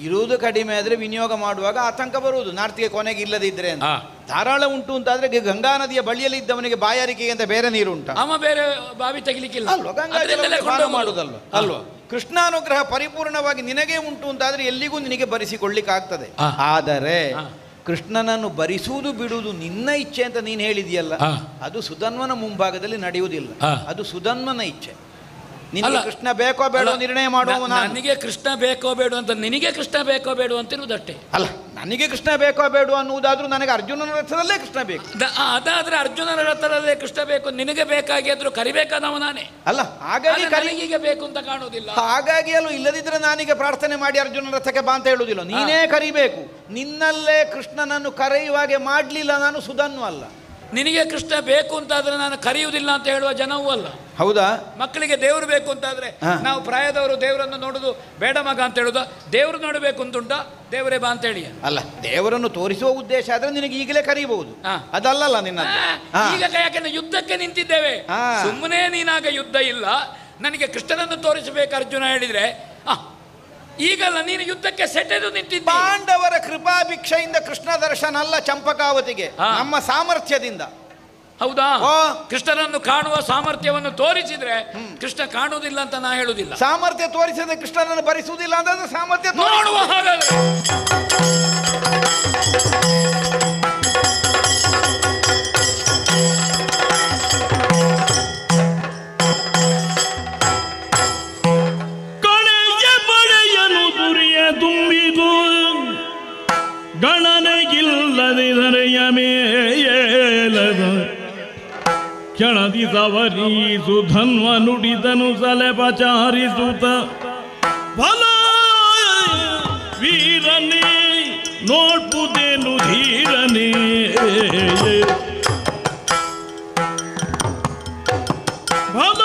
ಇರುವುದು ಕಡಿಮೆ ಆದ್ರೆ ವಿನಿಯೋಗ ಮಾಡುವಾಗ ಆತಂಕ ಬರುವುದು. ನಾರ್ತಿಗೆ ಕೊನೆಗೆ ಇಲ್ಲದಿದ್ರೆ ಅಂತ. ಧಾರಾಳ ಉಂಟು ಅಂತಾದ್ರೆ ಗಂಗಾ ನದಿಯ ಬಳಿಯಲ್ಲಿ ಇದ್ದವನಿಗೆ ಬಾಯಾರಿಕೆಗೆ ಅಂತ ಬೇರೆ ನೀರು ಉಂಟು, ಅವ ಬೇರೆ ಬಾವಿ ತೆಗಿಲಿಕ್ಕಿಲ್ಲ ಅಲ್ವಾ? ಗಂಗಾ ಮಾಡುದಲ್ವ ಅಲ್ವಾ? ಕೃಷ್ಣಾನುಗ್ರಹ ಪರಿಪೂರ್ಣವಾಗಿ ನಿನಗೆ ಉಂಟು ಅಂತಾದ್ರೆ ಎಲ್ಲಿಗೂ ನಿನಗೆ ಬರಿಸಿಕೊಳ್ಳಿಕ್ಕೆ ಆಗ್ತದೆ. ಆದರೆ ಕೃಷ್ಣನನ್ನು ಬರಿಸುವುದು ಬಿಡುವುದು ನಿನ್ನ ಇಚ್ಛೆ ಅಂತ ನೀನು ಹೇಳಿದೆಯಲ್ಲ, ಅದು ಸುಧನ್ವನ ಮುಂಭಾಗದಲ್ಲಿ ನಡೆಯುವುದಿಲ್ಲ. ಅದು ಸುಧನ್ವನ ಇಚ್ಛೆ. ನಿನಗೆ ಕೃಷ್ಣ ಬೇಕೋ ಬೇಡೋ ನಿರ್ಣಯ ಮಾಡುವ. ನನಗೆ ಕೃಷ್ಣ ಬೇಕೋ ಬೇಡ ಅಂತ, ನಿನಗೆ ಕೃಷ್ಣ ಬೇಕೋ ಬೇಡ ಅಂತಿರುವುದಷ್ಟೇ. ಅಲ್ಲ, ನನಗೆ ಕೃಷ್ಣ ಬೇಕೋ ಬೇಡ ಅನ್ನುವುದಾದ್ರೂ ನನಗೆ ಅರ್ಜುನನ ರಥದಲ್ಲೇ ಕೃಷ್ಣ ಬೇಕು. ಅದಾದ್ರೆ ಅರ್ಜುನನ ರಥದಲ್ಲೇ ಕೃಷ್ಣ ಬೇಕು. ನಿನಗೆ ಬೇಕಾಗಿದ್ರು ಕರಿಬೇಕಾದವ ನಾನೇ ಅಲ್ಲ. ಹಾಗಾಗಿ ಕಲಿಗೆ ಬೇಕು ಅಂತ ಕಾಣುವುದಿಲ್ಲ. ಹಾಗಾಗಿ ಅಲ್ಲೂ ಇಲ್ಲದಿದ್ರೆ ನಾನೀಗ ಪ್ರಾರ್ಥನೆ ಮಾಡಿ ಅರ್ಜುನನ ರಥಕ್ಕೆ ಬಾ ಅಂತ ಹೇಳುವುದಿಲ್ಲ. ನೀನೇ ಕರಿಬೇಕು. ನಿನ್ನಲ್ಲೇ ಕೃಷ್ಣನನ್ನು ಕರೆಯುವಾಗೆ ಮಾಡಲಿಲ್ಲ ನಾನು ಸುಧನ್ವ ಅಲ್ಲ. ನಿನಗೆ ಕೃಷ್ಣ ಬೇಕು ಅಂತಾದ್ರೆ ನಾನು ಕರೆಯುವುದಿಲ್ಲ ಅಂತ ಹೇಳುವ ಜನವೂ ಅಲ್ಲ. ಹೌದಾ? ಮಕ್ಕಳಿಗೆ ದೇವರು ಬೇಕು ಅಂತಾದ್ರೆ ನಾವು ಪ್ರಾಯದವರು ದೇವರನ್ನು ನೋಡುದು ಬೇಡ ಮಗ ಅಂತ ಹೇಳುದು, ದೇವರು ನೋಡಬೇಕು ಅಂತುಂಟ ದೇವರೇ ಬಾ ಅಂತ ಹೇಳಿ ಅಲ್ಲ. ದೇವರನ್ನು ತೋರಿಸುವ ಉದ್ದೇಶ ಆದ್ರೆ ನಿನಗೆ ಈಗಲೇ ಕರೀಬಹುದು, ಅದಲ್ಲಲ್ಲ ನಿನ್ನ. ಈಗ ಯಾಕೆಂದ್ರೆ ಯುದ್ಧಕ್ಕೆ ನಿಂತಿದ್ದೇವೆ, ಸುಮ್ಮನೆ ನೀನಾಗ ಯುದ್ಧ ಇಲ್ಲ, ನನಗೆ ಕೃಷ್ಣನನ್ನು ತೋರಿಸಬೇಕು ಅರ್ಜುನ ಹೇಳಿದ್ರೆ ಈಗಲ್ಲ, ನೀನು ಯುದ್ಧಕ್ಕೆ ಸೆಟೆದು ನಿಂತಿದ್ದ. ಪಾಂಡವರ ಕೃಪಾಭಿಕ್ಷೆಯಿಂದ ಕೃಷ್ಣ ದರ್ಶನ ಅಲ್ಲ ಚಂಪಕಾವತಿಗೆ, ನಮ್ಮ ಸಾಮರ್ಥ್ಯದಿಂದ. ಹೌದಾ? ಕೃಷ್ಣನನ್ನು ಕಾಣುವ ಸಾಮರ್ಥ್ಯವನ್ನು ತೋರಿಸಿದ್ರೆ ಕೃಷ್ಣ ಕಾಣುವುದಿಲ್ಲ ಅಂತ ನಾ ಹೇಳುವುದಿಲ್ಲ. ಸಾಮರ್ಥ್ಯ ತೋರಿಸಿದ್ರೆ ಕೃಷ್ಣನನ್ನು ಭರಿಸುವುದಿಲ್ಲ ಅಂತಂದ್ರೆ ಸಾಮರ್ಥ್ಯ ನೋಡುವ ಹಾಗಾದ್ರೆ ತುಂಬಿದು ಗಣನೆಗಿಲ್ಲದಿದರೆಯ ಮೇಲದ ಕ್ಷಣದಿ ಸವರೀಸು ಧನ್ವ ನುಡಿದನು ಸಲೆಪಚಾರಿಸುತ್ತ ಫಲ ವೀರನೇ ನೋಡ್ಬುದೇನು ಧೀರನೇ ಫಲ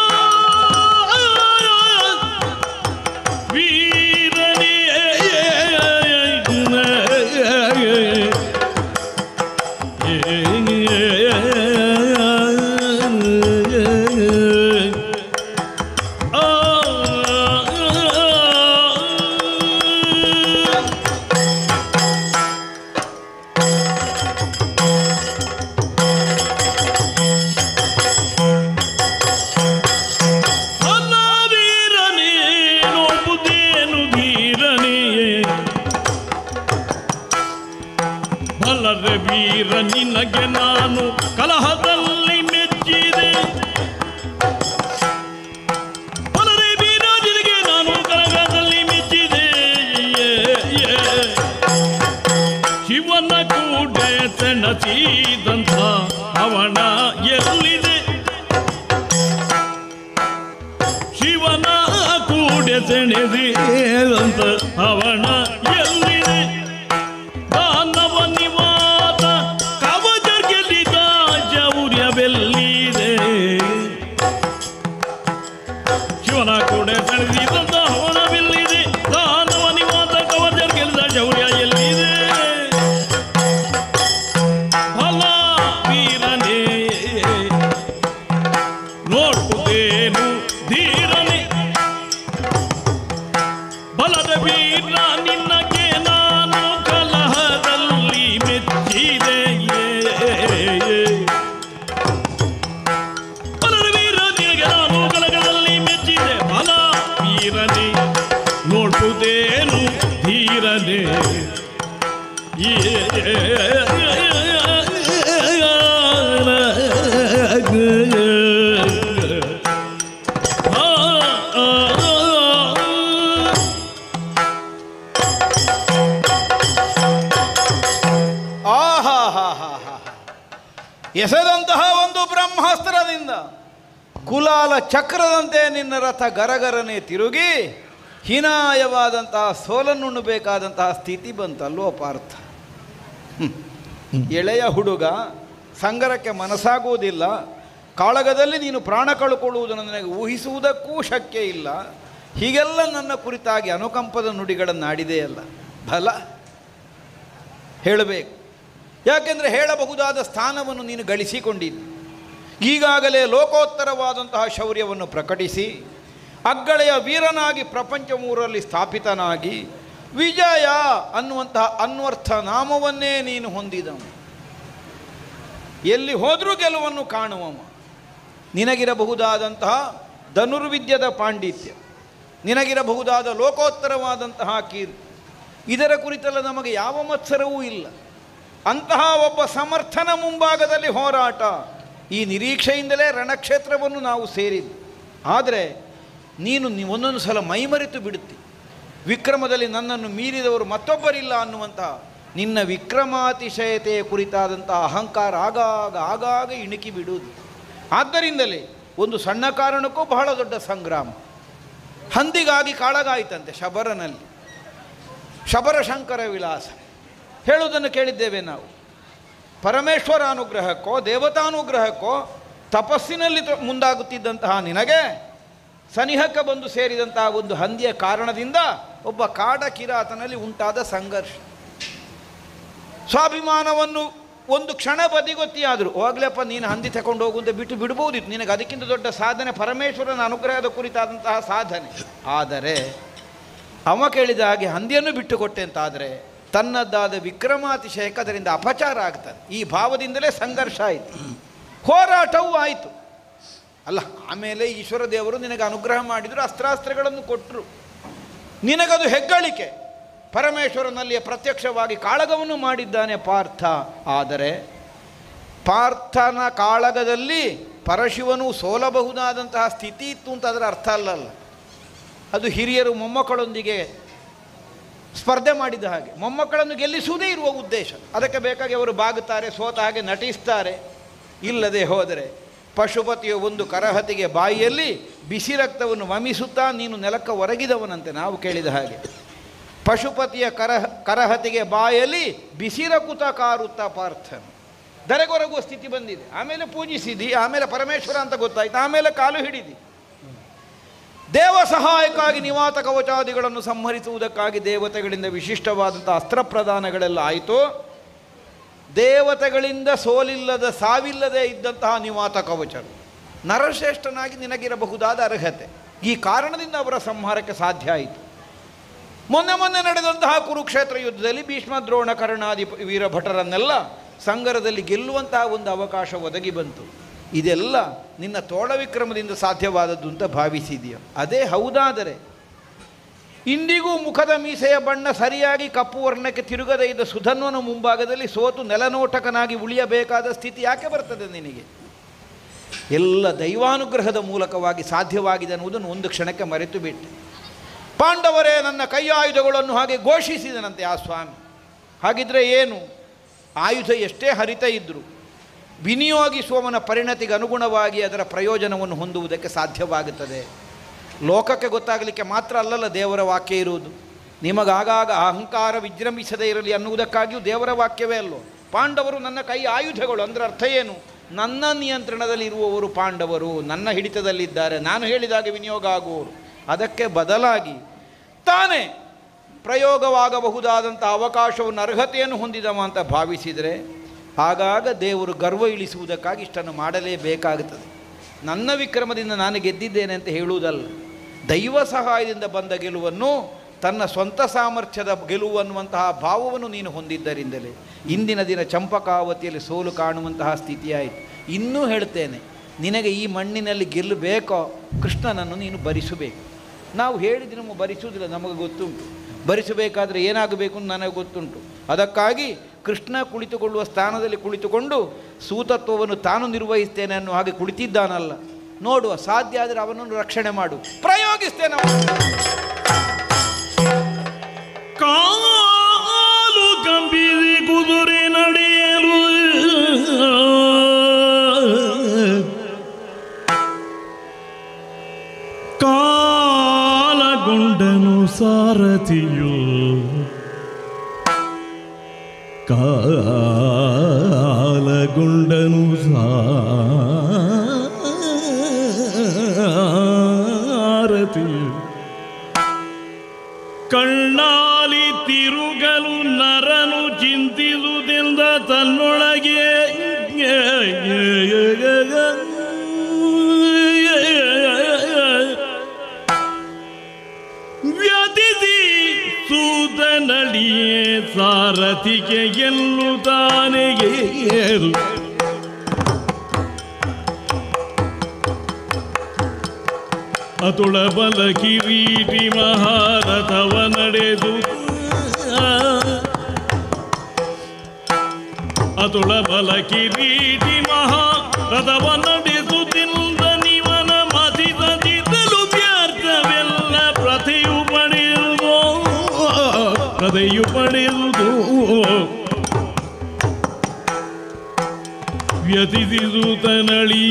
ವೀರ ನಿನಗೆ ನಾನು ಕಲಹದಲ್ಲಿ ಮೆಚ್ಚಿದೆ, ಬಲರೆ ವೀರ ನಿನಗೆ ನಾನು ಕಲಹದಲ್ಲಿ ಮೆಚ್ಚಿದೆ. ಶಿವನ ಕೂಡೆ ಸೆಣಸಿದಂಥ ಅವನ ಎಲ್ಲಿದೆ, ಶಿವನ ಕೂಡೆ ಸೆಣಸಿದಂಥ ಅವನ ಎಲ್ಲಿದೆ. ದಾನವ ನಿವಾಸ ಕವಚ ಗೆಲ್ಲಿದ ಜೌರ್ಯವೆಲ್ಲಿದೆ, ಶಿವನ ಕೂಡ ಸೆಳೆದಿದ್ದಂತ ಹವನವೆಲ್ಲಿದೆ. ದಾನವ ನಿವಾಸ ಕವಚ ಗೆಲ್ಲಿದ ಜೌರ್ಯ ಎಲ್ಲಿದೆ. ಫಲ ವೀರನೇ ನೋಡುತ್ತೇನು ಧೀರನೇ, ಬಲದ ವೀರ ನಿನ್ನಗೆ ನಾನು ಕಲಹದಲ್ಲಿ ಮೆಚ್ಚಿದೆ. ಬಲದ ವೀರ ನಿನಗೆ ನಾನು ಕಲಹದಲ್ಲಿ ಮೆಚ್ಚಿದೆ. ಬಲ ವೀರನೇ ನೋಡುತ್ತೇನು ಧೀರನೇ. ಎಸೆದಂತಹ ಒಂದು ಬ್ರಹ್ಮಾಸ್ತ್ರದಿಂದ ಕುಲಾಲ ಚಕ್ರದಂತೆ ನಿನ್ನ ರಥ ಗರಗರನೆ ತಿರುಗಿ ಹೀನಾಯವಾದಂತಹ ಸೋಲನ್ನುಣ್ಣಬೇಕಾದಂತಹ ಸ್ಥಿತಿ ಬಂತಲ್ವೋ ಪಾರ್ಥ. ಎಳೆಯ ಹುಡುಗ, ಸಂಗರಕ್ಕೆ ಮನಸ್ಸಾಗುವುದಿಲ್ಲ, ಕಾಳಗದಲ್ಲಿ ನೀನು ಪ್ರಾಣ ಕಳ್ಕೊಳ್ಳುವುದು ನನಗೆ ಊಹಿಸುವುದಕ್ಕೂ ಶಕ್ಯ ಇಲ್ಲ. ಹೀಗೆಲ್ಲ ನನ್ನ ಕುರಿತಾಗಿ ಅನುಕಂಪದ ನುಡಿಗಳನ್ನು ಆಡಿದೆಯಲ್ಲ, ಫಲ ಹೇಳಬೇಕು. ಯಾಕೆಂದರೆ ಹೇಳಬಹುದಾದ ಸ್ಥಾನವನ್ನು ನೀನು ಗಳಿಸಿಕೊಂಡಿದ್ದಿ. ಈಗಾಗಲೇ ಲೋಕೋತ್ತರವಾದಂತಹ ಶೌರ್ಯವನ್ನು ಪ್ರಕಟಿಸಿ ಅಗ್ಗಳೆಯ ವೀರನಾಗಿ ಪ್ರಪಂಚ ಮೂರಲ್ಲಿ ಸ್ಥಾಪಿತನಾಗಿ ವಿಜಯ ಅನ್ನುವಂತಹ ಅನ್ವರ್ಥ ನಾಮವನ್ನೇ ನೀನು ಹೊಂದಿದವ. ಎಲ್ಲಿ ಹೋದರೂ ಗೆಲುವನ್ನು ಕಾಣುವವ. ನಿನಗಿರಬಹುದಾದಂತಹ ಧನುರ್ವಿದ್ಯದ ಪಾಂಡಿತ್ಯ, ನಿನಗಿರಬಹುದಾದ ಲೋಕೋತ್ತರವಾದಂತಹ ಕೀರ್ತಿ, ಇದರ ಕುರಿತೆಲ್ಲ ನಮಗೆ ಯಾವ ಮತ್ಸರವೂ ಇಲ್ಲ. ಅಂತಹ ಒಬ್ಬ ಸಮರ್ಥನ ಮುಂಭಾಗದಲ್ಲಿ ಹೋರಾಟ, ಈ ನಿರೀಕ್ಷೆಯಿಂದಲೇ ರಣಕ್ಷೇತ್ರವನ್ನು ನಾವು ಸೇರಿದ್ದು. ಆದರೆ ನೀನು ಒಂದೊಂದು ಸಲ ಮೈಮರೆತು ಬಿಡುತ್ತಿ. ವಿಕ್ರಮದಲ್ಲಿ ನನ್ನನ್ನು ಮೀರಿದವರು ಮತ್ತೊಬ್ಬರಿಲ್ಲ ಅನ್ನುವಂತಹ ನಿನ್ನ ವಿಕ್ರಮಾತಿಶಯತೆಯ ಕುರಿತಾದಂಥ ಅಹಂಕಾರ ಆಗಾಗ ಇಣುಕಿ ಬಿಡುವುದು. ಆದ್ದರಿಂದಲೇ ಒಂದು ಸಣ್ಣ ಕಾರಣಕ್ಕೂ ಬಹಳ ದೊಡ್ಡ ಸಂಗ್ರಾಮ. ಹಂದಿಗಾಗಿ ಕಾಳಗಾಯಿತಂತೆ ಶಬರನಲ್ಲಿ, ಶಬರ ಶಂಕರ ವಿಲಾಸ ಹೇಳುವುದನ್ನು ಕೇಳಿದ್ದೇವೆ ನಾವು. ಪರಮೇಶ್ವರ ಅನುಗ್ರಹಕ್ಕೋ ದೇವತಾನುಗ್ರಹಕ್ಕೋ ತಪಸ್ಸಿನಲ್ಲಿ ಮುಂದಾಗುತ್ತಿದ್ದಂತಹ ನಿನಗೆ ಸನಿಹಕ್ಕೆ ಬಂದು ಸೇರಿದಂತಹ ಒಂದು ಹಂದಿಯ ಕಾರಣದಿಂದ ಒಬ್ಬ ಕಾಡ ಕಿರಾತನಲ್ಲಿ ಉಂಟಾದ ಸಂಘರ್ಷ. ಸ್ವಾಭಿಮಾನವನ್ನು ಒಂದು ಕ್ಷಣ ಬದಿಗೊತ್ತಿಯಾದರೂ ಹೋಗ್ಲಪ್ಪ ನೀನು ಹಂದಿ ತಗೊಂಡು ಹೋಗು ಅಂತ ಬಿಟ್ಟು ಬಿಡ್ಬೋದಿತ್ತು. ನಿನಗೆ ಅದಕ್ಕಿಂತ ದೊಡ್ಡ ಸಾಧನೆ ಪರಮೇಶ್ವರನ ಅನುಗ್ರಹದ ಕುರಿತಾದಂತಹ ಸಾಧನೆ. ಆದರೆ ಅವ ಕೇಳಿದ ಹಾಗೆ ಹಂದಿಯನ್ನು ಬಿಟ್ಟು ಕೊಟ್ಟೆ ಅಂತಾದರೆ ತನ್ನದ್ದಾದ ವಿಕ್ರಮಾತಿಶಯಕ್ಕೆ ಅದರಿಂದ ಅಪಚಾರ ಆಗ್ತದೆ. ಈ ಭಾವದಿಂದಲೇ ಸಂಘರ್ಷ ಆಯಿತು, ಹೋರಾಟವೂ ಆಯಿತು. ಅಲ್ಲ, ಆಮೇಲೆ ಈಶ್ವರ ದೇವರು ನಿನಗೆ ಅನುಗ್ರಹ ಮಾಡಿದರು, ಅಸ್ತ್ರಾಸ್ತ್ರಗಳನ್ನು ಕೊಟ್ಟರು, ನಿನಗದು ಹೆಗ್ಗಳಿಕೆ. ಪರಮೇಶ್ವರನಲ್ಲಿಯೇ ಪ್ರತ್ಯಕ್ಷವಾಗಿ ಕಾಳಗವನ್ನು ಮಾಡಿದ್ದಾನೆ ಪಾರ್ಥ. ಆದರೆ ಪಾರ್ಥನ ಕಾಳಗದಲ್ಲಿ ಪರಶಿವನು ಸೋಲಬಹುದಾದಂತಹ ಸ್ಥಿತಿ ಇತ್ತು ಅಂತ ಅದರ ಅರ್ಥ ಅಲ್ಲಲ್ಲ. ಅದು ಹಿರಿಯರು ಮೊಮ್ಮಕ್ಕಳೊಂದಿಗೆ ಸ್ಪರ್ಧೆ ಮಾಡಿದ ಹಾಗೆ, ಮೊಮ್ಮಕ್ಕಳನ್ನು ಗೆಲ್ಲಿಸುವುದೇ ಇರುವ ಉದ್ದೇಶ. ಅದಕ್ಕೆ ಬೇಕಾಗಿ ಅವರು ಬಾಗುತ್ತಾರೆ, ಸೋತ ಹಾಗೆ ನಟಿಸ್ತಾರೆ. ಇಲ್ಲದೆ ಹೋದರೆ ಪಶುಪತಿಯ ಒಂದು ಕರಹತಿಗೆ ಬಾಯಿಯಲ್ಲಿ ಬಿಸಿ ರಕ್ತವನ್ನು ವಮಿಸುತ್ತಾ ನೀನು ನೆಲಕ್ಕೆ ಒರಗಿದವನಂತೆ. ನಾವು ಕೇಳಿದ ಹಾಗೆ ಪಶುಪತಿಯ ಕರಹತಿಗೆ ಬಾಯಲ್ಲಿ ಬಿಸಿರಕುತ ಕಾರುತ್ತಾ ಪಾರ್ಥನು ದರೆಗೊರಗುವ ಸ್ಥಿತಿ ಬಂದಿದೆ. ಆಮೇಲೆ ಪೂಜಿಸಿದಿ, ಆಮೇಲೆ ಪರಮೇಶ್ವರ ಅಂತ ಗೊತ್ತಾಯ್ತು, ಆಮೇಲೆ ಕಾಲು ಹಿಡಿದಿ. ದೇವ ಸಹಾಯಕ್ಕಾಗಿ ನಿವಾತ ಕವಚಾದಿಗಳನ್ನು ಸಂಹರಿಸುವುದಕ್ಕಾಗಿ ದೇವತೆಗಳಿಂದ ವಿಶಿಷ್ಟವಾದಂಥ ಅಸ್ತ್ರ ಪ್ರದಾನಗಳೆಲ್ಲ ಆಯಿತು. ದೇವತೆಗಳಿಂದ ಸೋಲಿಲ್ಲದ ಸಾವಿಲ್ಲದೆ ಇದ್ದಂತಹ ನಿವಾತ ಕವಚರು ನರಶ್ರೇಷ್ಠನಾಗಿ ನಿನಗಿರಬಹುದಾದ ಅರ್ಹತೆ. ಈ ಕಾರಣದಿಂದ ಅವರ ಸಂಹಾರಕ್ಕೆ ಸಾಧ್ಯ ಆಯಿತು. ಮೊನ್ನೆ ನಡೆದಂತಹ ಕುರುಕ್ಷೇತ್ರ ಯುದ್ಧದಲ್ಲಿ ಭೀಷ್ಮ ದ್ರೋಣ ಕರ್ಣಾದಿ ವೀರಭಟರನ್ನೆಲ್ಲ ಸಂಗರದಲ್ಲಿ ಗೆಲ್ಲುವಂತಹ ಒಂದು ಅವಕಾಶ ಒದಗಿ ಬಂತು. ಇದೆಲ್ಲ ನಿನ್ನ ತೋಳ ವಿಕ್ರಮದಿಂದ ಸಾಧ್ಯವಾದದ್ದು ಅಂತ ಭಾವಿಸಿದೆಯೋ? ಅದೇ ಹೌದಾದರೆ ಇಂದಿಗೂ ಮುಖದ ಮೀಸೆಯ ಬಣ್ಣ ಸರಿಯಾಗಿ ಕಪ್ಪು ವರ್ಣಕ್ಕೆ ತಿರುಗದೇ ಇದ್ದ ಸುಧನ್ವನ ಮುಂಭಾಗದಲ್ಲಿ ಸೋತು ನೆಲನೋಟಕನಾಗಿ ಉಳಿಯಬೇಕಾದ ಸ್ಥಿತಿ ಯಾಕೆ ಬರ್ತದೆ ನಿನಗೆ? ಎಲ್ಲ ದೈವಾನುಗ್ರಹದ ಮೂಲಕವಾಗಿ ಸಾಧ್ಯವಾಗಿದೆ ಅನ್ನುವುದನ್ನು ಒಂದು ಕ್ಷಣಕ್ಕೆ ಮರೆತು ಬಿಟ್ಟೆ. ಪಾಂಡವರೇ ನನ್ನ ಕೈ ಆಯುಧಗಳನ್ನು ಹಾಗೆ ಘೋಷಿಸಿದನಂತೆ ಆ ಸ್ವಾಮಿ. ಹಾಗಿದ್ರೆ ಏನು? ಆಯುಧ ಎಷ್ಟೇ ಹರಿತ ಇದ್ದರೂ ವಿನಿಯೋಗಿಸುವವನ ಪರಿಣತಿಗೆ ಅನುಗುಣವಾಗಿ ಅದರ ಪ್ರಯೋಜನವನ್ನು ಹೊಂದುವುದಕ್ಕೆ ಸಾಧ್ಯವಾಗುತ್ತದೆ. ಲೋಕಕ್ಕೆ ಗೊತ್ತಾಗಲಿಕ್ಕೆ ಮಾತ್ರ ಅಲ್ಲಲ್ಲ ದೇವರ ವಾಕ್ಯ ಇರುವುದು. ನಿಮಗಾಗಾಗ ಅಹಂಕಾರ ವಿಜೃಂಭಿಸದೇ ಇರಲಿ ಅನ್ನುವುದಕ್ಕಾಗಿಯೂ ದೇವರ ವಾಕ್ಯವೇ ಅಲ್ಲೋ. ಪಾಂಡವರು ನನ್ನ ಕೈ ಆಯುಧಗಳು ಅಂದರೆ ಅರ್ಥ ಏನು? ನನ್ನ ನಿಯಂತ್ರಣದಲ್ಲಿ ಇರುವವರು ಪಾಂಡವರು, ನನ್ನ ಹಿಡಿತದಲ್ಲಿದ್ದಾರೆ, ನಾನು ಹೇಳಿದಾಗ ವಿನಿಯೋಗ ಆಗುವವರು. ಅದಕ್ಕೆ ಬದಲಾಗಿ ತಾನೇ ಪ್ರಯೋಗವಾಗಬಹುದಾದಂಥ ಅವಕಾಶವನ್ನು ಅರ್ಹತೆಯನ್ನು ಹೊಂದಿದವ ಅಂತ ಭಾವಿಸಿದರೆ ಆಗಾಗ ದೇವರು ಗರ್ವ ಇಳಿಸುವುದಕ್ಕಾಗಿ ಇಷ್ಟನ್ನು ಮಾಡಲೇಬೇಕಾಗುತ್ತದೆ. ನನ್ನ ವಿಕ್ರಮದಿಂದ ನಾನು ಗೆದ್ದಿದ್ದೇನೆ ಅಂತ ಹೇಳುವುದಲ್ಲ, ದೈವ ಸಹಾಯದಿಂದ ಬಂದ ಗೆಲುವನ್ನು, ತನ್ನ ಸ್ವಂತ ಸಾಮರ್ಥ್ಯದ ಗೆಲುವು ಅನ್ನುವಂತಹ ಭಾವವನ್ನು ನೀನು ಹೊಂದಿದ್ದರಿಂದಲೇ ಇಂದಿನ ದಿನ ಚಂಪಕಾವತಿಯಲ್ಲಿ ಸೋಲು ಕಾಣುವಂತಹ ಸ್ಥಿತಿಯಾಯಿತು. ಇನ್ನೂ ಹೇಳ್ತೇನೆ, ನಿನಗೆ ಈ ಮಣ್ಣಿನಲ್ಲಿ ಗೆಲ್ಲಬೇಕೋ ಕೃಷ್ಣನನ್ನು ನೀನು ಭರಿಸಬೇಕು. ನಾವು ಹೇಳಿದ್ರೆ ನಮ್ಮ ಭರಿಸುವುದಿಲ್ಲ, ನಮಗೆ ಗೊತ್ತುಂಟು. ಭರಿಸಬೇಕಾದ್ರೆ ಏನಾಗಬೇಕು ಅಂತ ನನಗೆ ಗೊತ್ತುಂಟು. ಅದಕ್ಕಾಗಿ ಕೃಷ್ಣ ಕುಳಿತುಕೊಳ್ಳುವ ಸ್ಥಾನದಲ್ಲಿ ಕುಳಿತುಕೊಂಡು ಸೂತತ್ವವನ್ನು ತಾನು ನಿರ್ವಹಿಸ್ತೇನೆ ಅನ್ನೋ ಹಾಗೆ ಕುಳಿತಿದ್ದಾನಲ್ಲ. ನೋಡುವ, ಸಾಧ್ಯ ಆದರೆ ಅವನನ್ನು ರಕ್ಷಣೆ ಮಾಡು, ಪ್ರಯೋಗಿಸ್ತೇನೆ. ಕಾಲು ಗಂಭೀರಿ ಕುದುರೆ ನಡೆಯಲು ಕಾಲಗೊಂಡನು ಸಾರಥಿಯು, ಕಾಲಗೊಂಡನು ಸಾರಥಿಯು. ಕಣ್ಣಾಲಿ ತಿರುಗಲು ನರನು ಚಿಂತಿಸುವುದೆಂದ ತನ್ನೊಳಗೆ ವ್ಯತಿಸಿ ಸೂತನಡಿಯೇ ಸಾರಥಿಗೆ ಗೆಲ್ಲುತ್ತಾನೆ. ಅತುಳ ಬಲ ಕಿರೀಟಿ ಮಹಾರಥವ ನಡೆದು, ಅತುಳ ಬಲ ಕಿರೀಟಿ ಮಹಾರಥವ ನಡೆಸುತ್ತಿಲ್ಲ ನಿವನ ಮತಿಸದಿದ್ದಲು ವ್ಯರ್ಥವೆಲ್ಲ ಪ್ರಥೆಯು ಪಡೆಯುವುದು, ಪ್ರಥೆಯು ಪಡೆಯುವುದು. ವ್ಯತಿಸುತ್ತನಳಿಯೇ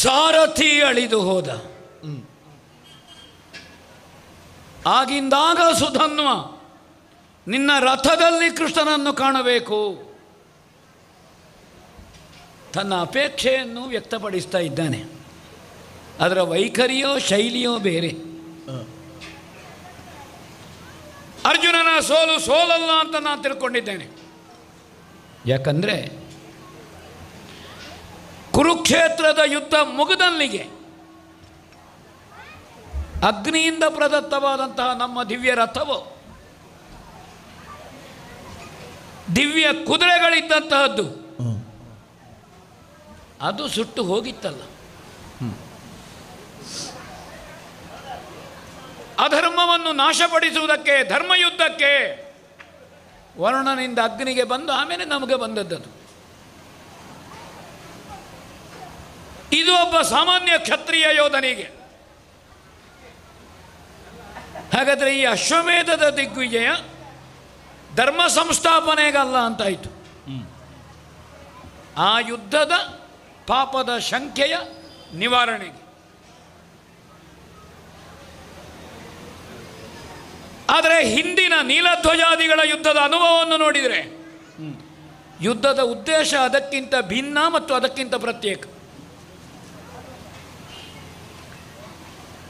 ಸಾರಥಿ ಅಳಿದು ಹೋದ. ಆಗಿಂದಾಗ ಸುಧನ್ವ ನಿನ್ನ ರಥದಲ್ಲಿ ಕೃಷ್ಣನನ್ನು ಕಾಣಬೇಕು, ತನ್ನ ಅಪೇಕ್ಷೆಯನ್ನು ವ್ಯಕ್ತಪಡಿಸ್ತಾ ಇದ್ದಾನೆ. ಅದರ ವೈಖರಿಯೋ ಶೈಲಿಯೋ ಬೇರೆ. ಅರ್ಜುನನ ಸೋಲು ಸೋಲಲ್ಲ ಅಂತ ನಾನು ತಿಳ್ಕೊಂಡಿದ್ದೇನೆ. ಯಾಕಂದರೆ ಕುರುಕ್ಷೇತ್ರದ ಯುದ್ಧ ಮುಗಿದಲ್ಲಿಗೆ ಅಗ್ನಿಯಿಂದ ಪ್ರದತ್ತವಾದಂತಹ ನಮ್ಮ ದಿವ್ಯ ರಥವು, ದಿವ್ಯ ಕುದುರೆಗಳಿದ್ದಂತಹದ್ದು, ಅದು ಸುಟ್ಟು ಹೋಗಿತ್ತಲ್ಲ. ಅಧರ್ಮವನ್ನು ನಾಶಪಡಿಸುವುದಕ್ಕೆ, ಧರ್ಮಯುದ್ಧಕ್ಕೆ ವರುಣನಿಂದ ಅಗ್ನಿಗೆ ಬಂದು ಆಮೇಲೆ ನಮಗೆ ಬಂದದ್ದು. ಇದು ಒಬ್ಬ ಸಾಮಾನ್ಯ ಕ್ಷತ್ರಿಯ ಯೋಧನಿಗೆ. ಹಾಗಾದರೆ ಈ ಅಶ್ವಮೇಧದ ದಿಗ್ವಿಜಯ ಧರ್ಮ ಸಂಸ್ಥಾಪನೆಗಲ್ಲ ಅಂತಾಯಿತು. ಆ ಯುದ್ಧದ ಪಾಪದ ಸಂಖ್ಯೆಯ ನಿವಾರಣೆಗೆ. ಆದರೆ ಹಿಂದಿನ ನೀಲಧ್ವಜಾದಿಗಳ ಯುದ್ಧದ ಅನುಭವವನ್ನು ನೋಡಿದರೆ ಯುದ್ಧದ ಉದ್ದೇಶ ಅದಕ್ಕಿಂತ ಭಿನ್ನ ಮತ್ತು ಅದಕ್ಕಿಂತ ಪ್ರತ್ಯೇಕ.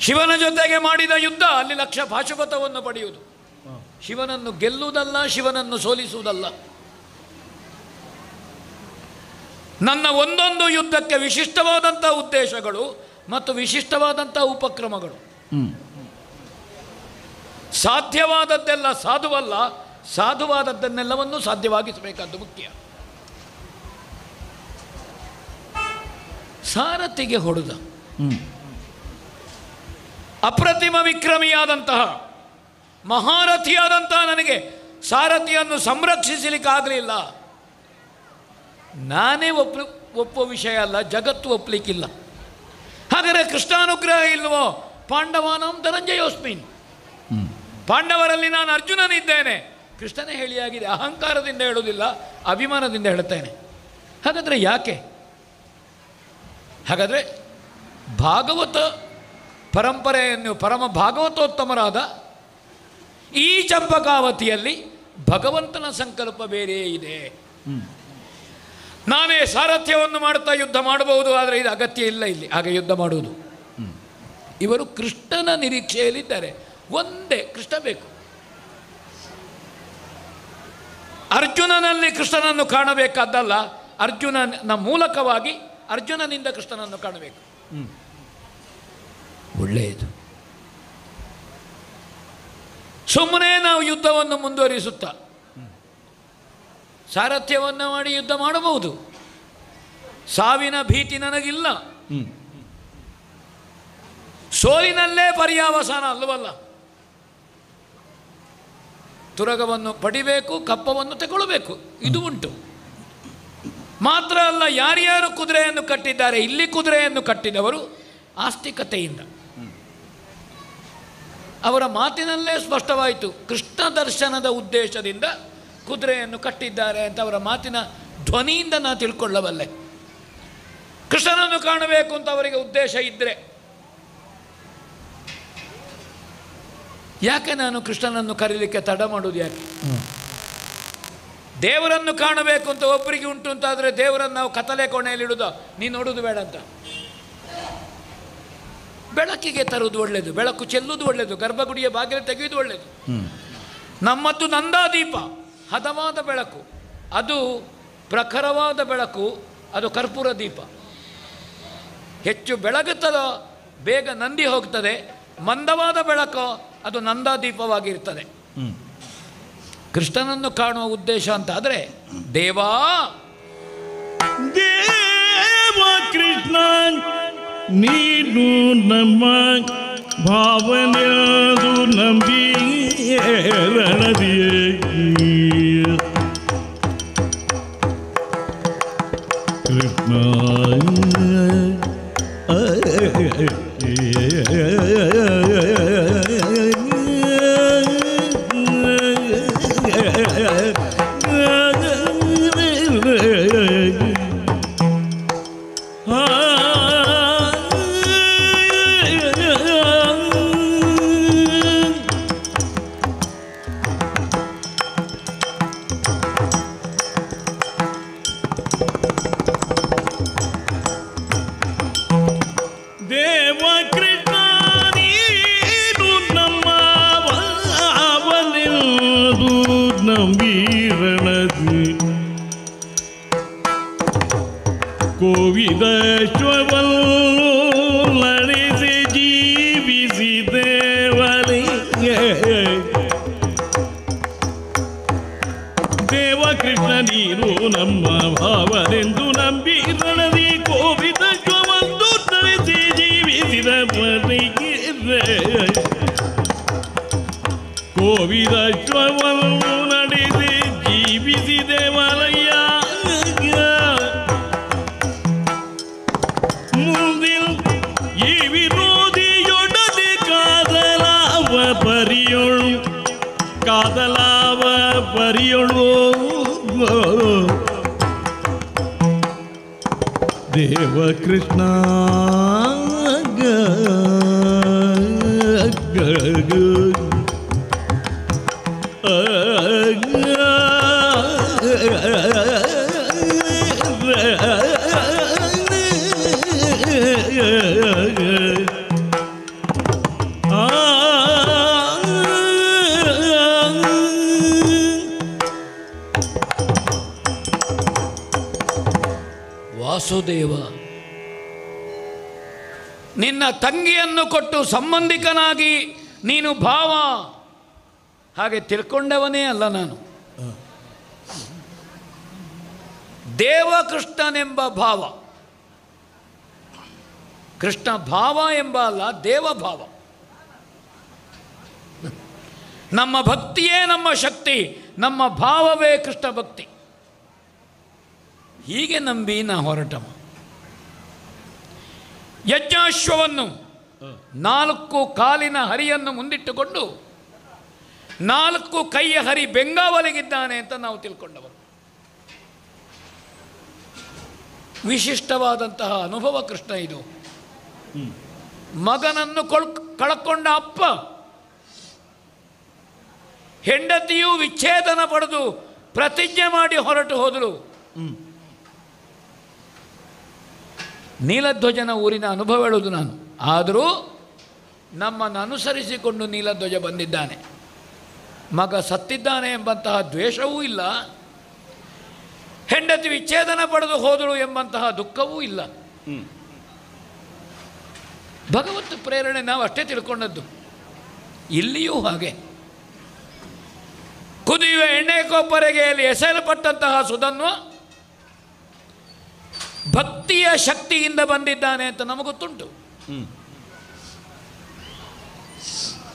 ಶಿವನ ಜೊತೆಗೆ ಮಾಡಿದ ಯುದ್ಧ, ಅಲ್ಲಿ ಲಕ್ಷ ಪಾಶುಪತವನ್ನು ಪಡೆಯುವುದು. ಶಿವನನ್ನು ಗೆಲ್ಲುವುದಲ್ಲ, ಶಿವನನ್ನು ಸೋಲಿಸುವುದಲ್ಲ. ನನ್ನ ಒಂದೊಂದು ಯುದ್ಧಕ್ಕೆ ವಿಶಿಷ್ಟವಾದಂಥ ಉದ್ದೇಶಗಳು ಮತ್ತು ವಿಶಿಷ್ಟವಾದಂಥ ಉಪಕ್ರಮಗಳು. ಸಾಧ್ಯವಾದದ್ದೆಲ್ಲ ಸಾಧುವಲ್ಲ, ಸಾಧುವಾದದ್ದನ್ನೆಲ್ಲವನ್ನು ಸಾಧ್ಯವಾಗಿಸಬೇಕಾದ್ದು ಮುಖ್ಯ. ಸಾರಥಿಗೆ ಹೊಡೆದ ಅಪ್ರತಿಮ ವಿಕ್ರಮಿಯಾದಂತಹ ಮಹಾರಥಿಯಾದಂತಹ ನನಗೆ ಸಾರಥಿಯನ್ನು ಸಂರಕ್ಷಿಸಲಿಕ್ಕಾಗಲಿಲ್ಲ. ನಾನೇ ಒಪ್ಪುವ ವಿಷಯ ಅಲ್ಲ, ಜಗತ್ತು ಒಪ್ಪಲಿಕ್ಕಿಲ್ಲ. ಹಾಗಾದರೆ ಕೃಷ್ಣಾನುಗ್ರಹ ಇಲ್ವೋ? ಪಾಂಡವಾನಾಂ ಧನಂಜಯೋಸ್ಮಿನ್, ಪಾಂಡವರಲ್ಲಿ ನಾನು ಅರ್ಜುನನಿದ್ದೇನೆ. ಕೃಷ್ಣನೇ ಹೇಳಿಯಾಗಿದೆ. ಅಹಂಕಾರದಿಂದ ಹೇಳುವುದಿಲ್ಲ, ಅಭಿಮಾನದಿಂದ ಹೇಳುತ್ತೇನೆ. ಹಾಗಾದರೆ ಯಾಕೆ? ಹಾಗಾದರೆ ಭಾಗವತ ಪರಂಪರೆಯನ್ನು ಪರಮ ಭಾಗವತೋತ್ತಮರಾದ ಈ ಚಂಪಕಾವತಿಯಲ್ಲಿ ಭಗವಂತನ ಸಂಕಲ್ಪ ಬೇರೆಯೇ ಇದೆ. ನಾನೇ ಸಾರಥ್ಯವನ್ನು ಮಾಡುತ್ತಾ ಯುದ್ಧ ಮಾಡಬಹುದು, ಆದರೆ ಇದು ಅಗತ್ಯ ಇಲ್ಲ ಇಲ್ಲಿ ಹಾಗೆ ಯುದ್ಧ ಮಾಡುವುದು. ಇವರು ಕೃಷ್ಣನ ನಿರೀಕ್ಷೆಯಲ್ಲಿದ್ದಾರೆ. ಒಂದೇ ಕೃಷ್ಣ ಬೇಕು. ಅರ್ಜುನನಲ್ಲಿ ಕೃಷ್ಣನನ್ನು ಕಾಣಬೇಕಾದ್ದಲ್ಲ, ಅರ್ಜುನನ ಮೂಲಕವಾಗಿ ಅರ್ಜುನನಿಂದ ಕೃಷ್ಣನನ್ನು ಕಾಣಬೇಕು. ಒಳ್ಳೆಯದು. ಸುಮ್ಮನೆ ನಾವು ಯುದ್ಧವನ್ನು ಮುಂದುವರಿಸುತ್ತಾ ಸಾರಥ್ಯವನ್ನು ಮಾಡಿ ಯುದ್ಧ ಮಾಡಬಹುದು. ಸಾವಿನ ಭೀತಿ ನನಗಿಲ್ಲ. ಸೋಲಿನಲ್ಲೇ ಪರ್ಯಾವಸಾನ ಅಲ್ಲವಲ್ಲ. ತುರಗವನ್ನು ಪಡಿಬೇಕು, ಕಪ್ಪವನ್ನು ತಗೊಳ್ಳಬೇಕು, ಇದು ಉಂಟು. ಮಾತ್ರ ಅಲ್ಲ, ಯಾರ್ಯಾರು ಕುದುರೆಯನ್ನು ಕಟ್ಟಿದ್ದಾರೆ, ಇಲ್ಲಿ ಕುದುರೆಯನ್ನು ಕಟ್ಟಿದವರು ಆಸ್ತಿಕತೆಯಿಂದ, ಅವರ ಮಾತಿನಲ್ಲೇ ಸ್ಪಷ್ಟವಾಯಿತು. ಕೃಷ್ಣ ದರ್ಶನದ ಉದ್ದೇಶದಿಂದ ಕುದುರೆಯನ್ನು ಕಟ್ಟಿದ್ದಾರೆ ಅಂತ ಅವರ ಮಾತಿನ ಧ್ವನಿಯಿಂದ ನಾನು ತಿಳ್ಕೊಳ್ಳಬಲ್ಲೆ. ಕೃಷ್ಣನನ್ನು ಕಾಣಬೇಕು ಅಂತ ಅವರಿಗೆ ಉದ್ದೇಶ ಇದ್ದರೆ ಯಾಕೆ ನಾನು ಕೃಷ್ಣನನ್ನು ಕರೀಲಿಕ್ಕೆ ತಡ ಮಾಡೋದು? ಯಾಕೆ? ದೇವರನ್ನು ಕಾಣಬೇಕು ಅಂತ ಒಬ್ಬರಿಗೆ ಉಂಟು ಅಂತಾದರೆ ದೇವರನ್ನು ನಾವು ಕತ್ತಲೆ ಕೋಣೆಯಲ್ಲಿಡುವುದು, ನೀನು ನೋಡೋದು ಬೇಡ ಅಂತ. ಬೆಳಕಿಗೆ ತರುವುದು ಒಳ್ಳೆಯದು, ಬೆಳಕು ಚೆಲ್ಲುವುದು ಒಳ್ಳೆಯದು, ಗರ್ಭಗುಡಿಯ ಬಾಗಿಲು ತೆಗೆಯುವುದು ಒಳ್ಳೆಯದು. ನಮ್ಮದು ನಂದಾದೀಪ, ಹದವಾದ ಬೆಳಕು, ಅದು ಪ್ರಖರವಾದ ಬೆಳಕು, ಅದು ಕರ್ಪೂರ ದೀಪ. ಹೆಚ್ಚು ಬೆಳಗುತ್ತದೋ ಬೇಗ ನಂದಿ ಹೋಗ್ತದೆ, ಮಂದವಾದ ಬೆಳಕು ಅದು ನಂದಾದೀಪವಾಗಿರ್ತದೆ. ಕೃಷ್ಣನನ್ನು ಕಾಣುವ ಉದ್ದೇಶ ಅಂತ ಆದರೆ ದೇವಾ ದೇವ ಕೃಷ್ಣ ನೀನು ನಮ್ಮ ಭಾವನೆಯದು ನಂಬಿ ರಣದಿಯೇ ಕೃಷ್ಣ ಕೋವಿದಶ್ವವನ್ನು ನಡೆಸಿ ಜೀವಿಸಿದೆ ಮಲಯ್ಯ. ಮುಂದಿನ ಈ ವಿರೋಧಿಯೊಡನೆ ಕಾದಲಾವ ಪರಿಯೊಳು ದೇವ ಕೃಷ್ಣ ವಾಸುದೇವ, ನಿನ್ನ ತಂಗಿಯನ್ನು ಕೊಟ್ಟು ಸಂಬಂಧಿಕನಾಗಿ ನೀನು ಭಾವ ಹಾಗೆ ತಿಳ್ಕೊಂಡವನೇ ಅಲ್ಲ ನಾನು. ದೇವಕೃಷ್ಣನೆಂಬ ಭಾವ, ಕೃಷ್ಣ ಭಾವ ಎಂಬ ಅಲ್ಲ, ದೇವಭಾವ. ನಮ್ಮ ಭಕ್ತಿಯೇ ನಮ್ಮ ಶಕ್ತಿ, ನಮ್ಮ ಭಾವವೇ ಕೃಷ್ಣ ಭಕ್ತಿ. ಹೀಗೆ ನಂಬಿ ನಾ ಹೊರಟವ. ಯಜ್ಞಾಶ್ವವನ್ನು 4 ಕಾಲಿನ ಹರಿಯನ್ನು ಮುಂದಿಟ್ಟುಕೊಂಡು 4 ಕೈಯ ಹರಿ ಬೆಂಗಾವಲಿಗಿದ್ದಾನೆ ಅಂತ ನಾವು ತಿಳ್ಕೊಂಡವರು. ವಿಶಿಷ್ಟವಾದಂತಹ ಅನುಭವ ಕೃಷ್ಣ ಇದು. ಮಗನನ್ನು ಕಳ್ಕೊಂಡ ಅಪ್ಪ, ಹೆಂಡತಿಯು ವಿಚ್ಛೇದನ ಪಡೆದು ಪ್ರತಿಜ್ಞೆ ಮಾಡಿ ಹೊರಟು ಹೋದರು. ನೀಲಧ್ವಜನ ಊರಿನ ಅನುಭವ ಹೇಳುವುದು ನಾನು. ಆದರೂ ನಮ್ಮನ್ನು ಅನುಸರಿಸಿಕೊಂಡು ನೀಲಧ್ವಜ ಬಂದಿದ್ದಾನೆ. ಮಗ ಸತ್ತಿದ್ದಾನೆ ಎಂಬಂತಹ ದ್ವೇಷವೂ ಇಲ್ಲ, ಹೆಂಡತಿ ವಿಚ್ಛೇದನ ಪಡೆದು ಹೋದಳು ಎಂಬಂತಹ ದುಃಖವೂ ಇಲ್ಲ. ಭಗವತ್ ಪ್ರೇರಣೆ ನಾವು ಅಷ್ಟೇ ತಿಳ್ಕೊಂಡದ್ದು. ಇಲ್ಲಿಯೂ ಹಾಗೆ ಕುದಿಯುವ ಎಣ್ಣೆ ಕೊಪ್ಪರೆಗೆಯಲ್ಲಿ ಎಸೆಯಲ್ಪಟ್ಟಂತಹ ಸುಧನ್ವ ಭಕ್ತಿಯ ಶಕ್ತಿಯಿಂದ ಬಂದಿದ್ದಾನೆ ಅಂತ ನಮಗೊತ್ತುಂಟು.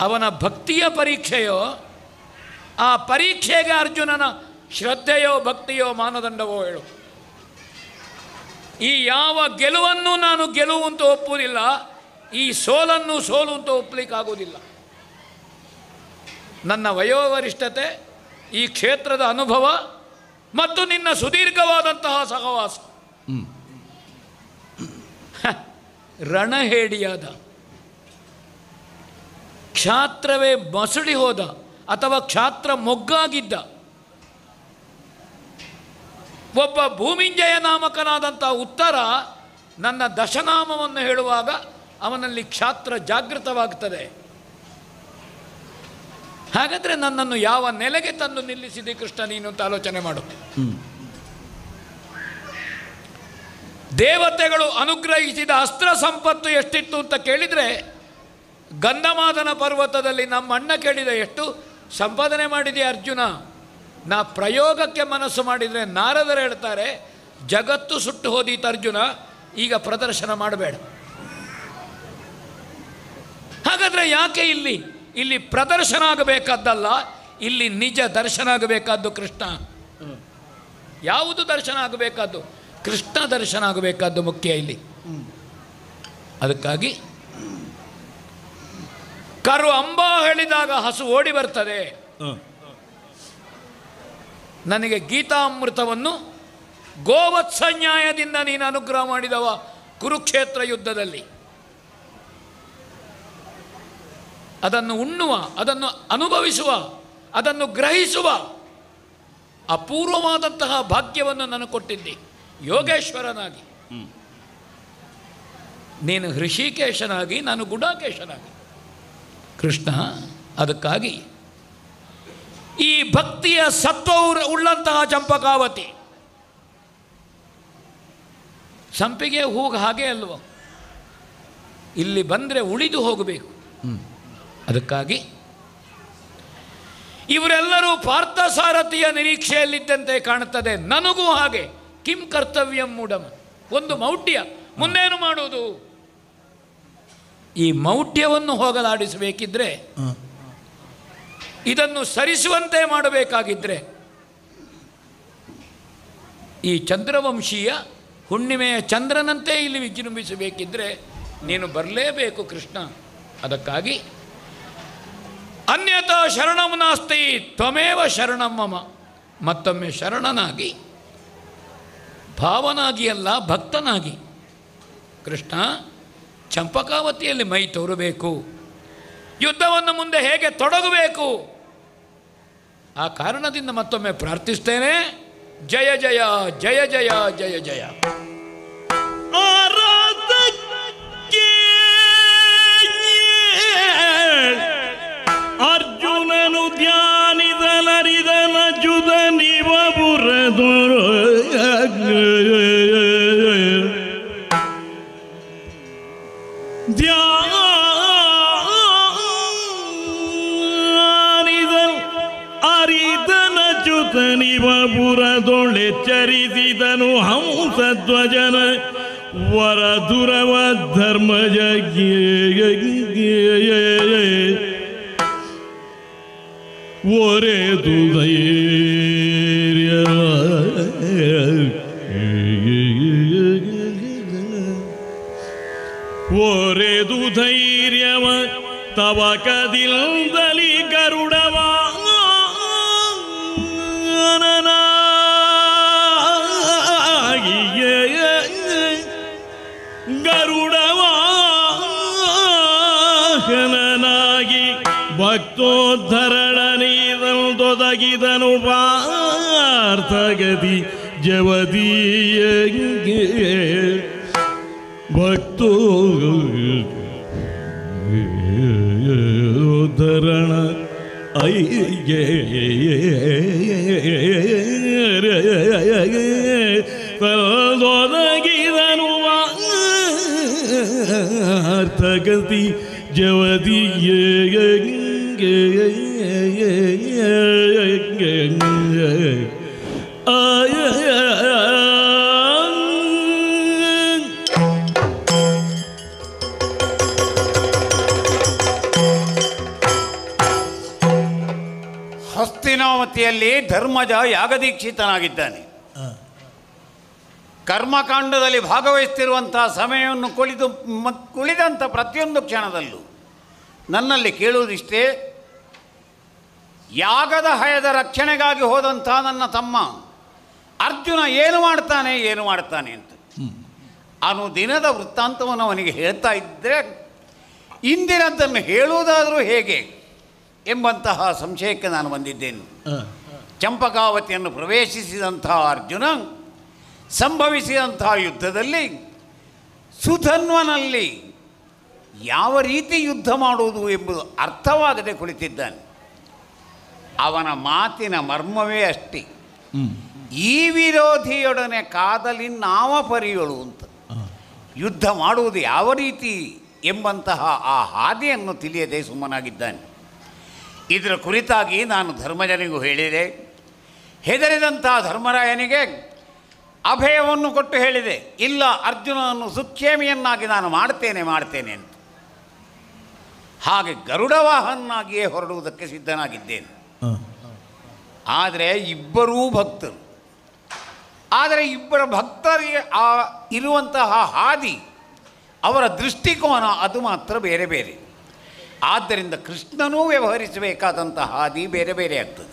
ಅವನ ಭಕ್ತಿಯ ಪರೀಕ್ಷೆಯೋ, ಆ ಪರೀಕ್ಷೆಗೆ ಅರ್ಜುನನ ಶ್ರದ್ಧೆಯೋ ಭಕ್ತಿಯೋ ಮಾನದಂಡವೋ ಹೇಳು. ಈ ಯಾವ ಗೆಲುವನ್ನು ನಾನು ಗೆಲುವು ಅಂತ ಒಪ್ಪುವುದಿಲ್ಲ, ಈ ಸೋಲನ್ನು ಸೋಲು ಅಂತ ಒಪ್ಪಲಿಕ್ಕಾಗುವುದಿಲ್ಲ. ನನ್ನ ವಯೋವರಿಷ್ಠತೆ, ಈ ಕ್ಷೇತ್ರದ ಅನುಭವ ಮತ್ತು ನಿನ್ನ ಸುದೀರ್ಘವಾದಂತಹ ಸಹವಾಸ, ರಣಹೇಡಿಯಾದ, ಕ್ಷಾತ್ರವೇ ಮಸುಳಿ ಹೋದ ಅಥವಾ ಕ್ಷಾತ್ರ ಮೊಗ್ಗಾಗಿದ್ದ ಒಬ್ಬ ಭೂಮಿಂಜಯ ನಾಮಕನಾದಂಥ ಉತ್ತರ ನನ್ನ ದಶನಾಮವನ್ನು ಹೇಳುವಾಗ ಅವನಲ್ಲಿ ಕ್ಷಾತ್ರ ಜಾಗೃತವಾಗ್ತದೆ. ಹಾಗಾದರೆ ನನ್ನನ್ನು ಯಾವ ನೆಲೆಗೆ ತಂದು ನಿಲ್ಲಿಸಿದೆ ಕೃಷ್ಣ ನೀನು ಅಂತ ಆಲೋಚನೆ ಮಾಡು. ದೇವತೆಗಳು ಅನುಗ್ರಹಿಸಿದ ಅಸ್ತ್ರ ಸಂಪತ್ತು ಎಷ್ಟಿತ್ತು ಅಂತ ಕೇಳಿದರೆ, ಗಂಧಮಾದನ ಪರ್ವತದಲ್ಲಿ ನಮ್ಮ ಅಣ್ಣ ಕೇಳಿದ, ಎಷ್ಟು ಸಂಪಾದನೆ ಮಾಡಿದೆಯಾ ಅರ್ಜುನ? ನಾ ಪ್ರಯೋಗಕ್ಕೆ ಮನಸ್ಸು ಮಾಡಿದರೆ ನಾರದರು ಹೇಳ್ತಾರೆ, ಜಗತ್ತು ಸುಟ್ಟು ಹೋದೀತು ಅರ್ಜುನ, ಈಗ ಪ್ರದರ್ಶನ ಮಾಡಬೇಡ. ಹಾಗಾದರೆ ಯಾಕೆ ಇಲ್ಲಿ ಪ್ರದರ್ಶನ ಆಗಬೇಕಾದ್ದಲ್ಲ, ಇಲ್ಲಿ ನಿಜ ದರ್ಶನ ಆಗಬೇಕಾದ್ದು ಕೃಷ್ಣ. ಯಾವುದು ದರ್ಶನ ಆಗಬೇಕಾದ್ದು? ಕೃಷ್ಣ ದರ್ಶನ ಆಗಬೇಕಾದ್ದು ಮುಖ್ಯ ಇಲ್ಲಿ. ಅದಕ್ಕಾಗಿ ಕರು ಅಂಬ ಹೇಳಿದಾಗ ಹಸು ಓಡಿ ಬರ್ತದೆ. ನನಗೆ ಗೀತಾಮೃತವನ್ನು ಗೋವತ್ಸನ್ಯಾಯದಿಂದ ನೀನು ಅನುಗ್ರಹ ಮಾಡಿದವ ಕುರುಕ್ಷೇತ್ರ ಯುದ್ಧದಲ್ಲಿ. ಅದನ್ನು ಉಣ್ಣುವ, ಅದನ್ನು ಅನುಭವಿಸುವ, ಅದನ್ನು ಗ್ರಹಿಸುವ ಅಪೂರ್ವವಾದಂತಹ ಭಾಗ್ಯವನ್ನು ನನಗೆ ಕೊಟ್ಟಿದ್ದಿ ಯೋಗೇಶ್ವರನಾಗಿ. ನೀನು ಹೃಷಿಕೇಶನಾಗಿ, ನಾನು ಗುಡಾಕೇಶನಾಗಿ. ಕೃಷ್ಣ, ಅದಕ್ಕಾಗಿ ಈ ಭಕ್ತಿಯ ಸತ್ವವು ಉಳ್ಳಂತಹ ಚಂಪಕಾವತಿ, ಸಂಪಿಗೆ ಹೂವು ಹಾಗೆ ಅಲ್ವ, ಇಲ್ಲಿ ಬಂದರೆ ಉಳಿದು ಹೋಗಬೇಕು. ಅದಕ್ಕಾಗಿ ಇವರೆಲ್ಲರೂ ಪಾರ್ಥಸಾರಥಿಯ ನಿರೀಕ್ಷೆಯಲ್ಲಿದ್ದಂತೆ ಕಾಣುತ್ತದೆ. ನನಗೂ ಹಾಗೆ. ಕಿಂ ಕರ್ತವ್ಯಂ ಮೂಢಮ, ಒಂದು ಮೌಢ್ಯ, ಮುಂದೇನು ಮಾಡುವುದು? ಈ ಮೌಢ್ಯವನ್ನು ಹೋಗಲಾಡಿಸಬೇಕಿದ್ರೆ, ಇದನ್ನು ಸರಿಸುವಂತೆ ಮಾಡಬೇಕಾಗಿದ್ದರೆ, ಈ ಚಂದ್ರವಂಶೀಯ ಹುಣ್ಣಿಮೆಯ ಚಂದ್ರನಂತೆ ಇಲ್ಲಿ ವಿಜೃಂಭಿಸಬೇಕಿದ್ರೆ ನೀನು ಬರಲೇಬೇಕು ಕೃಷ್ಣ. ಅದಕ್ಕಾಗಿ ಅನ್ಯತಾ ಶರಣಂ ನಾಸ್ತಿ ತ್ವಮೇವ ಶರಣಂ ಮಮ, ಮತ್ತೊಮ್ಮೆ ಶರಣನಾಗಿ, ಭಾವನಾಗಿ ಅಲ್ಲ ಭಕ್ತನಾಗಿ ಕೃಷ್ಣ ಚಂಪಕಾವತಿಯಲ್ಲಿ ಮೈ ತೋರಬೇಕು, ಯುದ್ಧವನ್ನು ಮುಂದೆ ಹೇಗೆ ತೊಡಗಬೇಕು, ಆ ಕಾರಣದಿಂದ ಮತ್ತೊಮ್ಮೆ ಪ್ರಾರ್ಥಿಸ್ತೇನೆ. ಜಯ ಜಯ ಜಯ ಜಯ ಜಯ ಜಯ. ಅರ್ಜುನನು ಧ್ಯಾನಿದಲರಿದನ ಜುದ ನಿವ ಬುರದೊರು ಅರಿದನ ಜುತ ನಿವ ಬುರದೊಳೆಚ್ಚರಿಸಿದನು ಹಂಸಧ್ವಜನ ವರದುರವ ಧರ್ಮಜ ಒರೆದು ಧೈರ್ಯ ಒರೆದು ಧೈರ್ಯವ ತವಕದಿಲ್ದಲಿ ಗರುಡವ ಗರುಡವಾಹನನಾಗಿ ಭಕ್ತೋದ್ಧರಣ ನೀದೊದಗಿದನು ಪಾರ್ಥಗತಿ ಜವದೀಯ ಭಕ್ತೋದ್ಧರಣ ಒದಗಿದನು ಪಾರ್ಥಗತಿ ಜವದೀಯ ಹಸ್ತಿನಾವತಿಯಲ್ಲಿ ಧರ್ಮಜ ಯಾಗದೀಕ್ಷಿತನಾಗಿದ್ದಾನೆ. ಕರ್ಮಕಾಂಡದಲ್ಲಿ ಭಾಗವಹಿಸುತ್ತಿರುವಂತಹ ಸಮಯವನ್ನು ಕುಳಿದಂಥ ಪ್ರತಿಯೊಂದು ಕ್ಷಣದಲ್ಲೂ ನನ್ನಲ್ಲಿ ಕೇಳುವುದಿಷ್ಟೇ, ಯಾಗದ ಹಯದ ರಕ್ಷಣೆಗಾಗಿ ಹೋದಂಥ ನನ್ನ ತಮ್ಮ ಅರ್ಜುನ ಏನು ಮಾಡ್ತಾನೆ ಅಂತ ದಿನದ ವೃತ್ತಾಂತವನ್ನು ಅವನಿಗೆ ಹೇಳ್ತಾ ಇದ್ದರೆ ಇಂದಿನದ್ದನ್ನು ಹೇಳುವುದಾದರೂ ಹೇಗೆ ಎಂಬಂತಹ ಸಂಶಯಕ್ಕೆ ನಾನು ಬಂದಿದ್ದೇನೆ. ಚಂಪಕಾವತಿಯನ್ನು ಪ್ರವೇಶಿಸಿದಂತಹ ಅರ್ಜುನ ಸಂಭವಿಸಿದಂತಹ ಯುದ್ಧದಲ್ಲಿ ಸುಧನ್ವನಲ್ಲಿ ಯಾವ ರೀತಿ ಯುದ್ಧ ಮಾಡುವುದು ಎಂಬುದು ಅರ್ಥವಾಗದೆ ಕುಳಿತಿದ್ದಾನೆ. ಅವನ ಮಾತಿನ ಮರ್ಮವೇ ಅಷ್ಟೇ, ಈ ವಿರೋಧಿಯೊಡನೆ ಕಾದಲಿನ್ನಾವ ಪರಿಯಳು ಅಂತ. ಯುದ್ಧ ಮಾಡುವುದು ಯಾವ ರೀತಿ ಎಂಬಂತಹ ಆ ಹಾದಿಯನ್ನು ತಿಳಿಯದೆ ಸುಮ್ಮನಾಗಿದ್ದಾನೆ. ಇದರ ಕುರಿತಾಗಿ ನಾನು ಧರ್ಮಜನಿಗೂ ಹೇಳಿದೆ. ಹೆದರಿದಂಥ ಧರ್ಮರಾಯನಿಗೆ ಅಭಯವನ್ನು ಕೊಟ್ಟು ಹೇಳಿದೆ, ಇಲ್ಲ, ಅರ್ಜುನನನ್ನು ಸುಕ್ಷೇಮಿಯನ್ನಾಗಿ ನಾನು ಮಾಡ್ತೇನೆ ಅಂತ. ಹಾಗೆ ಗರುಡವಾಹನಾಗಿಯೇ ಹೊರಡುವುದಕ್ಕೆ ಸಿದ್ಧನಾಗಿದ್ದೇನೆ. ಆದರೆ ಇಬ್ಬರೂ ಭಕ್ತರು. ಆದರೆ ಇಬ್ಬರ ಭಕ್ತರಿಗೆ ಇರುವಂತಹ ಹಾದಿ, ಅವರ ದೃಷ್ಟಿಕೋನ ಅದು ಮಾತ್ರ ಬೇರೆ ಬೇರೆ. ಆದ್ದರಿಂದ ಕೃಷ್ಣನೂ ವ್ಯವಹರಿಸಬೇಕಾದಂತಹ ಹಾದಿ ಬೇರೆ ಬೇರೆ ಆಗ್ತದೆ.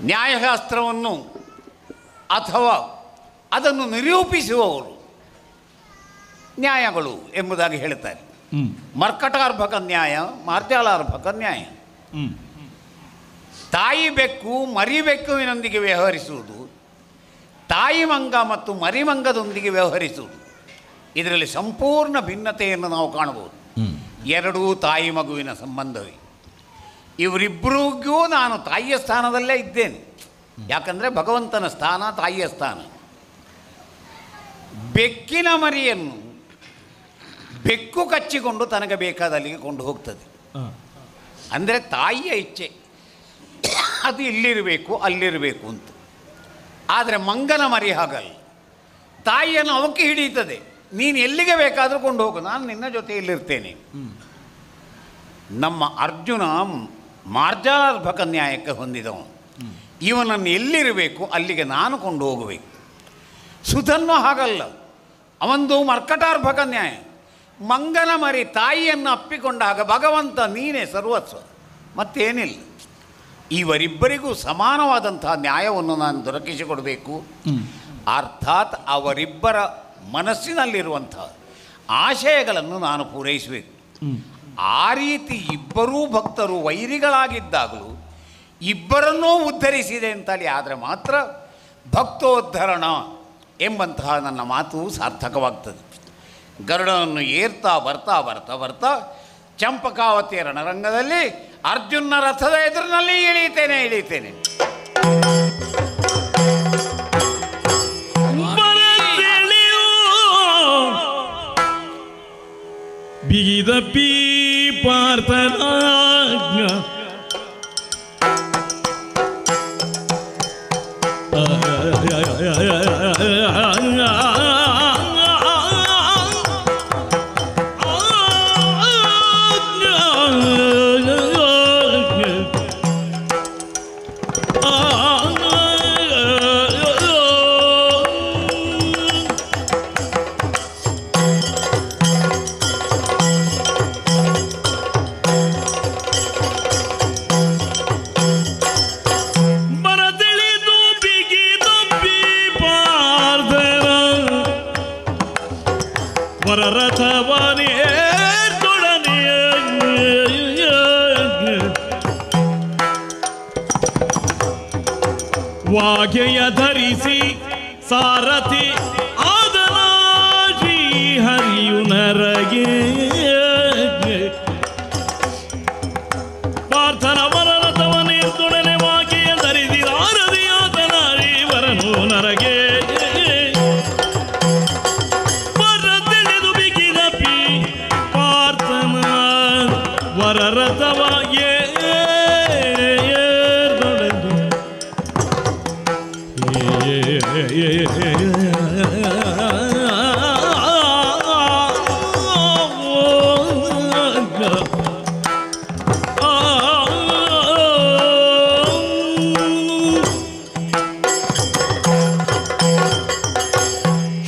ನ್ಯಾಯಶಾಸ್ತ್ರವನ್ನು ಅಥವಾ ಅದನ್ನು ನಿರೂಪಿಸುವವರು ನ್ಯಾಯಗಳು ಎಂಬುದಾಗಿ ಹೇಳ್ತಾರೆ. ಮರ್ಕಟಾರ್ಭಕ ನ್ಯಾಯ, ಮಾರ್ಜಾಲಾರ್ಭಕ ನ್ಯಾಯ. ತಾಯಿ ಬೆಕ್ಕು ಮರಿಬೆಕ್ಕುವಿನೊಂದಿಗೆ ವ್ಯವಹರಿಸುವುದು, ತಾಯಿ ಮಂಗ ಮತ್ತು ಮರಿಮಂಗದೊಂದಿಗೆ ವ್ಯವಹರಿಸುವುದು, ಇದರಲ್ಲಿ ಸಂಪೂರ್ಣ ಭಿನ್ನತೆಯನ್ನು ನಾವು ಕಾಣಬಹುದು. ಎರಡೂ ತಾಯಿ ಮಗುವಿನ ಸಂಬಂಧವೇ. ಇವರಿಬ್ಬರಿಗೂ ನಾನು ತಾಯಿಯ ಸ್ಥಾನದಲ್ಲೇ ಇದ್ದೇನೆ. ಯಾಕಂದರೆ ಭಗವಂತನ ಸ್ಥಾನ ತಾಯಿಯ ಸ್ಥಾನ. ಬೆಕ್ಕಿನ ಮರಿಯನ್ನು ಬೆಕ್ಕು ಕಚ್ಚಿಕೊಂಡು ತನಗೆ ಬೇಕಾದ ಅಲ್ಲಿಗೆ ಕೊಂಡು ಹೋಗ್ತದೆ. ಅಂದರೆ ತಾಯಿಯ ಇಚ್ಛೆ, ಅದು ಇಲ್ಲಿರಬೇಕು ಅಲ್ಲಿರಬೇಕು ಅಂತ. ಆದರೆ ಮಂಗನ ಮರಿ ಹಾಗಲ್ಲ, ತಾಯಿಯನ್ನು ಅವಕ್ಕೆ ಹಿಡಿಯುತ್ತದೆ, ನೀನು ಎಲ್ಲಿಗೆ ಬೇಕಾದರೂ ಕೊಂಡು ಹೋಗು, ನಾನು ನಿನ್ನ ಜೊತೆಯಲ್ಲಿರ್ತೇನೆ. ನಮ್ಮ ಅರ್ಜುನ ಮಾರ್ಜಾಲಾರ್ಭಕ ನ್ಯಾಯಕ್ಕೆ ಹೊಂದಿದವನು. ಇವನನ್ನು ಎಲ್ಲಿರಬೇಕು ಅಲ್ಲಿಗೆ ನಾನು ಕೊಂಡು ಹೋಗಬೇಕು. ಸುಧನ್ವ ಹಾಗಲ್ಲ, ಅವಂದು ಮರ್ಕಟಾರ್ಭಕ ನ್ಯಾಯ. ಮಂಗನ ಮರಿ ತಾಯಿಯನ್ನು ಅಪ್ಪಿಕೊಂಡಾಗ ಭಗವಂತ ನೀನೇ ಸರ್ವಸ್ವ, ಮತ್ತೇನಿಲ್ಲ. ಇವರಿಬ್ಬರಿಗೂ ಸಮಾನವಾದಂತಹ ನ್ಯಾಯವನ್ನು ನಾನು ದೊರಕಿಸಿಕೊಡಬೇಕು. ಅರ್ಥಾತ್ ಅವರಿಬ್ಬರ ಮನಸ್ಸಿನಲ್ಲಿರುವಂಥ ಆಶಯಗಳನ್ನು ನಾನು ಪೂರೈಸಬೇಕು. ಆ ರೀತಿ ಇಬ್ಬರೂ ಭಕ್ತರು ವೈರಿಗಳಾಗಿದ್ದಾಗಲೂ ಇಬ್ಬರನ್ನೂ ಉದ್ಧರಿಸಿದೆ ಅಂತೇಳಿ ಆದರೆ ಮಾತ್ರ ಭಕ್ತೋದ್ಧರಣ ಎಂಬಂತಹ ನನ್ನ ಮಾತು ಸಾರ್ಥಕವಾಗ್ತದೆ. ಗರುಡನನ್ನು ಏರ್ತಾ ಬರ್ತಾ ಬರ್ತಾ ಬರ್ತಾ ಚಂಪಕಾವತಿಯ ರಣರಂಗದಲ್ಲಿ ಅರ್ಜುನ ರಥದ ಎದುರಿನಲ್ಲಿ ಇಳೀತೇನೆ. ಬಿಗಿದಪ್ಪಿ ಪಾರ್ಥನಾಜ್ಞ ವಾಗೆಯ ಧರಿಸಿ ಸಾರಥಿ ಆದಲಾಜಿ ಹರಿಯು ನರಗೆ ಪಾರ್ಥನ ವರರಥವನ್ನೇರ್ದೊಡನೆ ವಾಗೆಯ ಧರಿಸಿ ಸಾರಥಿ ಆದಲಾಜಿ ವರನು ನರಗೆ ವರದೆಳೆದು ಬಿಗಿದಪಿ ಪಾರ್ಥನ ವರರಥವ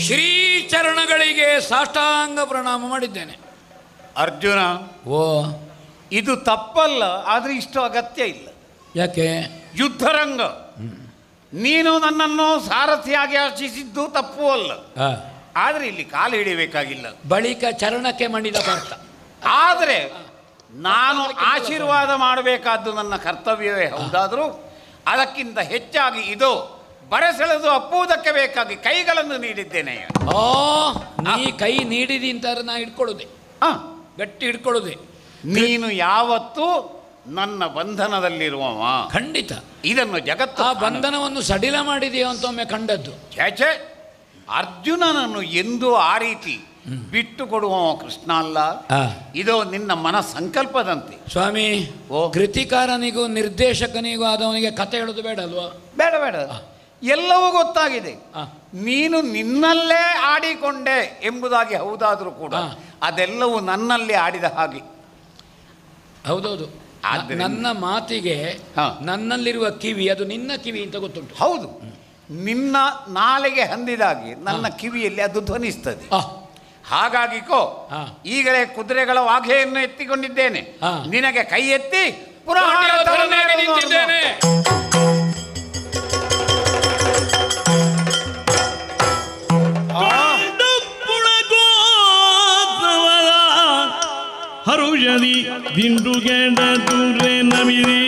ಶ್ರೀಚರಣಗಳಿಗೆ ಸಾಷ್ಟಾಂಗ ಪ್ರಣಾಮ ಮಾಡಿದ್ದೇನೆ. ಅರ್ಜುನ, ಓ ಇದು ತಪ್ಪಲ್ಲ, ಆದರೆ ಇಷ್ಟು ಅಗತ್ಯ ಇಲ್ಲ. ಯಾಕೆ? ಯುದ್ಧರಂಗ, ನೀನು ನನ್ನನ್ನು ಸಾರಥಿಯಾಗಿ ಆಶಿಸಿದ್ದು ತಪ್ಪು ಅಲ್ಲ, ಆದರೆ ಇಲ್ಲಿ ಕಾಲು ಹಿಡಿಯಬೇಕಾಗಿಲ್ಲ. ಬಳಿಕ ಚರಣಕ್ಕೆ ಮಣಿದ ಪಾರ್ಥ. ಆದರೆ ನಾನು ಆಶೀರ್ವಾದ ಮಾಡಬೇಕಾದ್ದು ನನ್ನ ಕರ್ತವ್ಯವೇ ಹೌದಾದರೂ ಅದಕ್ಕಿಂತ ಹೆಚ್ಚಾಗಿ ಇದು ಬರಸೆಳೆದು ಅಪ್ಪುವುದಕ್ಕೆ ಬೇಕಾಗಿ ಕೈಗಳನ್ನು ನೀಡಿದ್ದೇನೆ. ನೀ ಕೈ ನೀಡಿದಿ ಅಂತಾರೆ ನಾ ಹಿಡ್ಕೊಳ್ಳುದೆ, ಗಟ್ಟಿ ಹಿಡ್ಕೊಳ್ಳುದೆ. ನೀನು ಯಾವತ್ತೂ ನನ್ನ ಬಂಧನದಲ್ಲಿರುವವ. ಖಂಡಿತ ಇದನ್ನು ಜಗತ್ತು ಆ ಬಂಧನವನ್ನು ಸಡಿಲ ಮಾಡಿದೆಯೋ ಅಂತ ಒಮ್ಮೆ ಕಂಡದ್ದು. ಛೇ, ಅರ್ಜುನನನ್ನು ಎಂದೂ ಆ ರೀತಿ ಬಿಟ್ಟು ಕೊಡುವವ ಕೃಷ್ಣ ಅಲ್ಲ. ಇದು ನಿನ್ನ ಮನ ಸಂಕಲ್ಪದಂತೆ. ಸ್ವಾಮಿ, ಕೃತಿಕಾರನಿಗೂ ನಿರ್ದೇಶಕನಿಗೂ ಆದವನಿಗೆ ಕತೆ ಹೇಳೋದು ಬೇಡ ಅಲ್ವಾ? ಬೇಡ, ಎಲ್ಲವೂ ಗೊತ್ತಾಗಿದೆ. ನೀನು ನಿನ್ನಲ್ಲೇ ಆಡಿಕೊಂಡೆ ಎಂಬುದಾಗಿ ಹೌದಾದರೂ ಕೂಡ ಅದೆಲ್ಲವೂ ನನ್ನಲ್ಲಿ ಆಡಿದ ಹಾಗೆ. ಹೌದೌದು, ನನ್ನ ಮಾತಿಗೆ ನನ್ನಲ್ಲಿರುವ ಕಿವಿ ಅದು ನಿನ್ನ ಕಿವಿ ಅಂತ ಗೊತ್ತುಂಟು. ಹೌದು, ನಿನ್ನ ನಾಲಿಗೆ ಹಂದಿದಾಗಿ ನನ್ನ ಕಿವಿಯಲ್ಲಿ ಅದು ಧ್ವನಿಸ್ತದೆ. ಹಾಗಾಗಿಕೋ ಈಗಲೇ ಕುದುರೆಗಳ ವಾಘೆಯನ್ನು ಎತ್ತಿಕೊಂಡಿದ್ದೇನೆ. ನಿನಗೆ ಕೈ ಎತ್ತಿ ಪುನಃ ನಿಂತಿದ್ದೇನೆ. ಹರುಷದಿ ದಿಂಡುಗೆಂಡ ದೂರೆ ನಮಿರಿ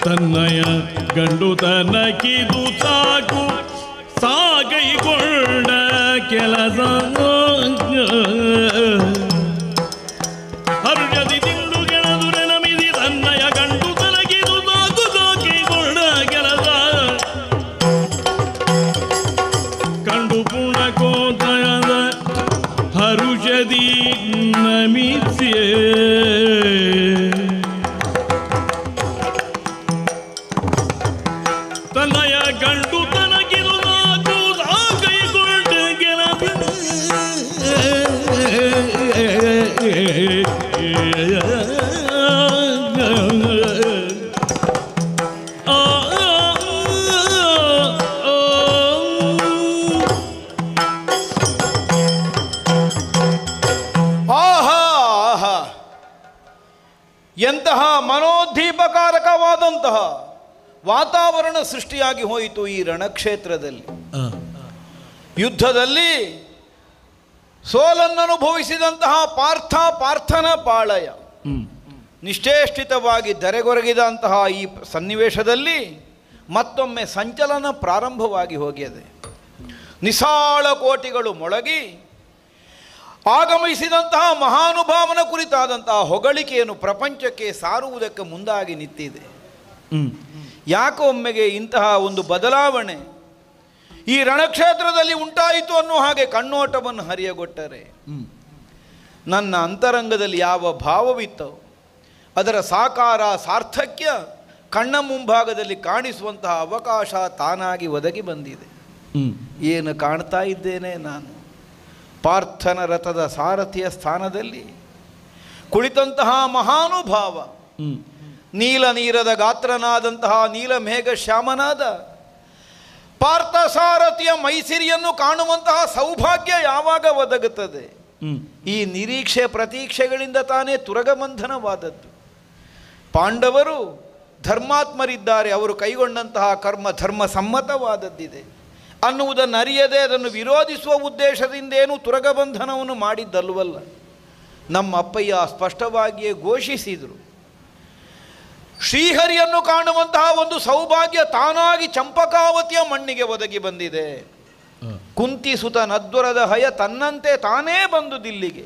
ತನ್ನಯ ಗಂಡು ತನಕಿದು ಸಾಕು ಸಾಗೈಕೊಂಡ ಕೆಲಸ ಹರುಷದಿ ತಿಂದು ಗೆಳದುರೆ ನಮಿದಿ ತನ್ನಯ ಗಂಡು ತನಕಿದು ಸಾಕು ಸಾಗೈಕೊಂಡ ಕೆಲಸ ಕಂಡು ಪುಣಕೋತಯದ ಹರುಷದಿ ನಮಿಸಿಯೇ ತನ್ನಯ ಗಂಡು ತನಗಿದು ನಾಕು ಸಾಗೈಕೊಂಡ ಕೆಲಸ ಎಂತಹ ಮನೋದ್ದೀಪಕಾರಕವಾದಂತಹ ವಾತಾವರಣ ಸೃಷ್ಟಿಯಾಗಿ ಹೋಯಿತು ಈ ರಣಕ್ಷೇತ್ರದಲ್ಲಿ. ಯುದ್ಧದಲ್ಲಿ ಸೋಲನ್ನನುಭವಿಸಿದಂತಹ ಪಾರ್ಥನ ಪಾಳಯ ನಿಶ್ಚೇಷ್ಟಿತವಾಗಿ ಧರೆಗೊರಗಿದಂತಹ ಈ ಸನ್ನಿವೇಶದಲ್ಲಿ ಮತ್ತೊಮ್ಮೆ ಸಂಚಲನ ಪ್ರಾರಂಭವಾಗಿ ಹೋಗಿದೆ. ನಿಸಾಳ ಕೋಟಿಗಳು ಮೊಳಗಿ ಆಗಮಿಸಿದಂತಹ ಮಹಾನುಭಾವನ ಕುರಿತಾದಂತಹ ಹೊಗಳಿಕೆಯನ್ನು ಪ್ರಪಂಚಕ್ಕೆ ಸಾರುವುದಕ್ಕೆ ಮುಂದಾಗಿ ನಿಂತಿದೆ. ಯಾಕೆ ಒಮ್ಮೆಗೆ ಇಂತಹ ಒಂದು ಬದಲಾವಣೆ ಈ ರಣಕ್ಷೇತ್ರದಲ್ಲಿ ಉಂಟಾಯಿತು ಅನ್ನೋ ಹಾಗೆ ಕಣ್ಣೋಟವನ್ನು ಹರಿಯಗೊಟ್ಟರೆ ನನ್ನ ಅಂತರಂಗದಲ್ಲಿ ಯಾವ ಭಾವವಿತ್ತೋ ಅದರ ಸಾಕಾರ ಸಾರ್ಥಕ್ಯ ಕಣ್ಣ ಮುಂಭಾಗದಲ್ಲಿ ಕಾಣಿಸುವಂತಹ ಅವಕಾಶ ತಾನಾಗಿ ಒದಗಿ ಬಂದಿದೆ. ಏನು ಕಾಣ್ತಾ ಇದ್ದೇನೆ ನಾನು? ಪಾರ್ಥನ ರಥದ ಸಾರಥಿಯ ಸ್ಥಾನದಲ್ಲಿ ಕುಳಿತಂತಹ ಮಹಾನುಭಾವ, ನೀಲ ನೀರದ ಗಾತ್ರನಾದಂತಹ ನೀಲಮೇಘ ಶ್ಯಾಮನಾದ ಪಾರ್ಥ ಸಾರಥಿಯ ಮೈಸಿರಿಯನ್ನು ಕಾಣುವಂತಹ ಸೌಭಾಗ್ಯ ಯಾವಾಗ ಒದಗುತ್ತದೆ? ಈ ನಿರೀಕ್ಷೆ ಪ್ರತೀಕ್ಷೆಗಳಿಂದ ತಾನೇ ತುರಗಬಂಧನವಾದದ್ದು. ಪಾಂಡವರು ಧರ್ಮಾತ್ಮರಿದ್ದಾರೆ, ಅವರು ಕೈಗೊಂಡಂತಹ ಕರ್ಮ ಧರ್ಮ ಸಮ್ಮತವಾದದ್ದಿದೆ ಅನ್ನುವುದನ್ನು ಅರಿಯದೆ ಅದನ್ನು ವಿರೋಧಿಸುವ ಉದ್ದೇಶದಿಂದೇನು ತುರಗಬಂಧನವನ್ನು ಮಾಡಿದ್ದಲ್ವಲ್ಲ. ನಮ್ಮ ಅಪ್ಪಯ್ಯ ಸ್ಪಷ್ಟವಾಗಿಯೇ ಘೋಷಿಸಿದರು, ಶ್ರೀಹರಿಯನ್ನು ಕಾಣುವಂತಹ ಒಂದು ಸೌಭಾಗ್ಯ ತಾನಾಗಿ ಚಂಪಕಾವತಿಯ ಮಣ್ಣಿಗೆ ಒದಗಿ ಬಂದಿದೆ. ಕುಂತಿಸುತ ನದ್ವರದ ಹಯ ತನ್ನಂತೆ ತಾನೇ ಬಂದು ದಿಲ್ಲಿಗೆ.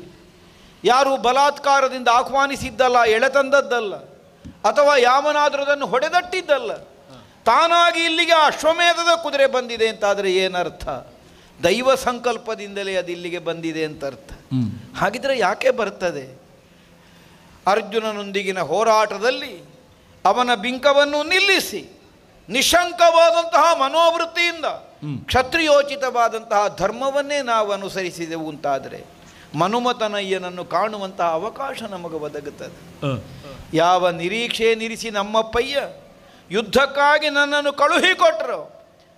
ಯಾರು ಬಲಾತ್ಕಾರದಿಂದ ಆಹ್ವಾನಿಸಿದ್ದಲ್ಲ, ಎಳೆತಂದದ್ದಲ್ಲ, ಅಥವಾ ಯಾವನಾದರೂ ಅದನ್ನು ಹೊಡೆದಟ್ಟಿದ್ದಲ್ಲ. ತಾನಾಗಿ ಇಲ್ಲಿಗೆ ಅಶ್ವಮೇಧದ ಕುದುರೆ ಬಂದಿದೆ ಅಂತಾದರೆ ಏನರ್ಥ? ದೈವ ಸಂಕಲ್ಪದಿಂದಲೇ ಅದು ಇಲ್ಲಿಗೆ ಬಂದಿದೆ ಅಂತ ಅರ್ಥ. ಹಾಗಿದ್ರೆ ಯಾಕೆ ಬರ್ತದೆ? ಅರ್ಜುನನೊಂದಿಗಿನ ಹೋರಾಟದಲ್ಲಿ ಅವನ ಬಿಂಕವನ್ನು ನಿಲ್ಲಿಸಿ ನಿಶಂಕವಾದಂತಹ ಮನೋವೃತ್ತಿಯಿಂದ ಕ್ಷತ್ರಿಯೋಚಿತವಾದಂತಹ ಧರ್ಮವನ್ನೇ ನಾವು ಅನುಸರಿಸಿದೆವು ಅಂತಾದರೆ ಮನುಮತನಯ್ಯನನ್ನು ಕಾಣುವಂತಹ ಅವಕಾಶ ನಮಗೆ ಒದಗುತ್ತದೆ. ಯಾವ ನಿರೀಕ್ಷೆ ನಮ್ಮಪ್ಪಯ್ಯ ಯುದ್ಧಕ್ಕಾಗಿ ನನ್ನನ್ನು ಕಳುಹಿಕೊಟ್ಟರು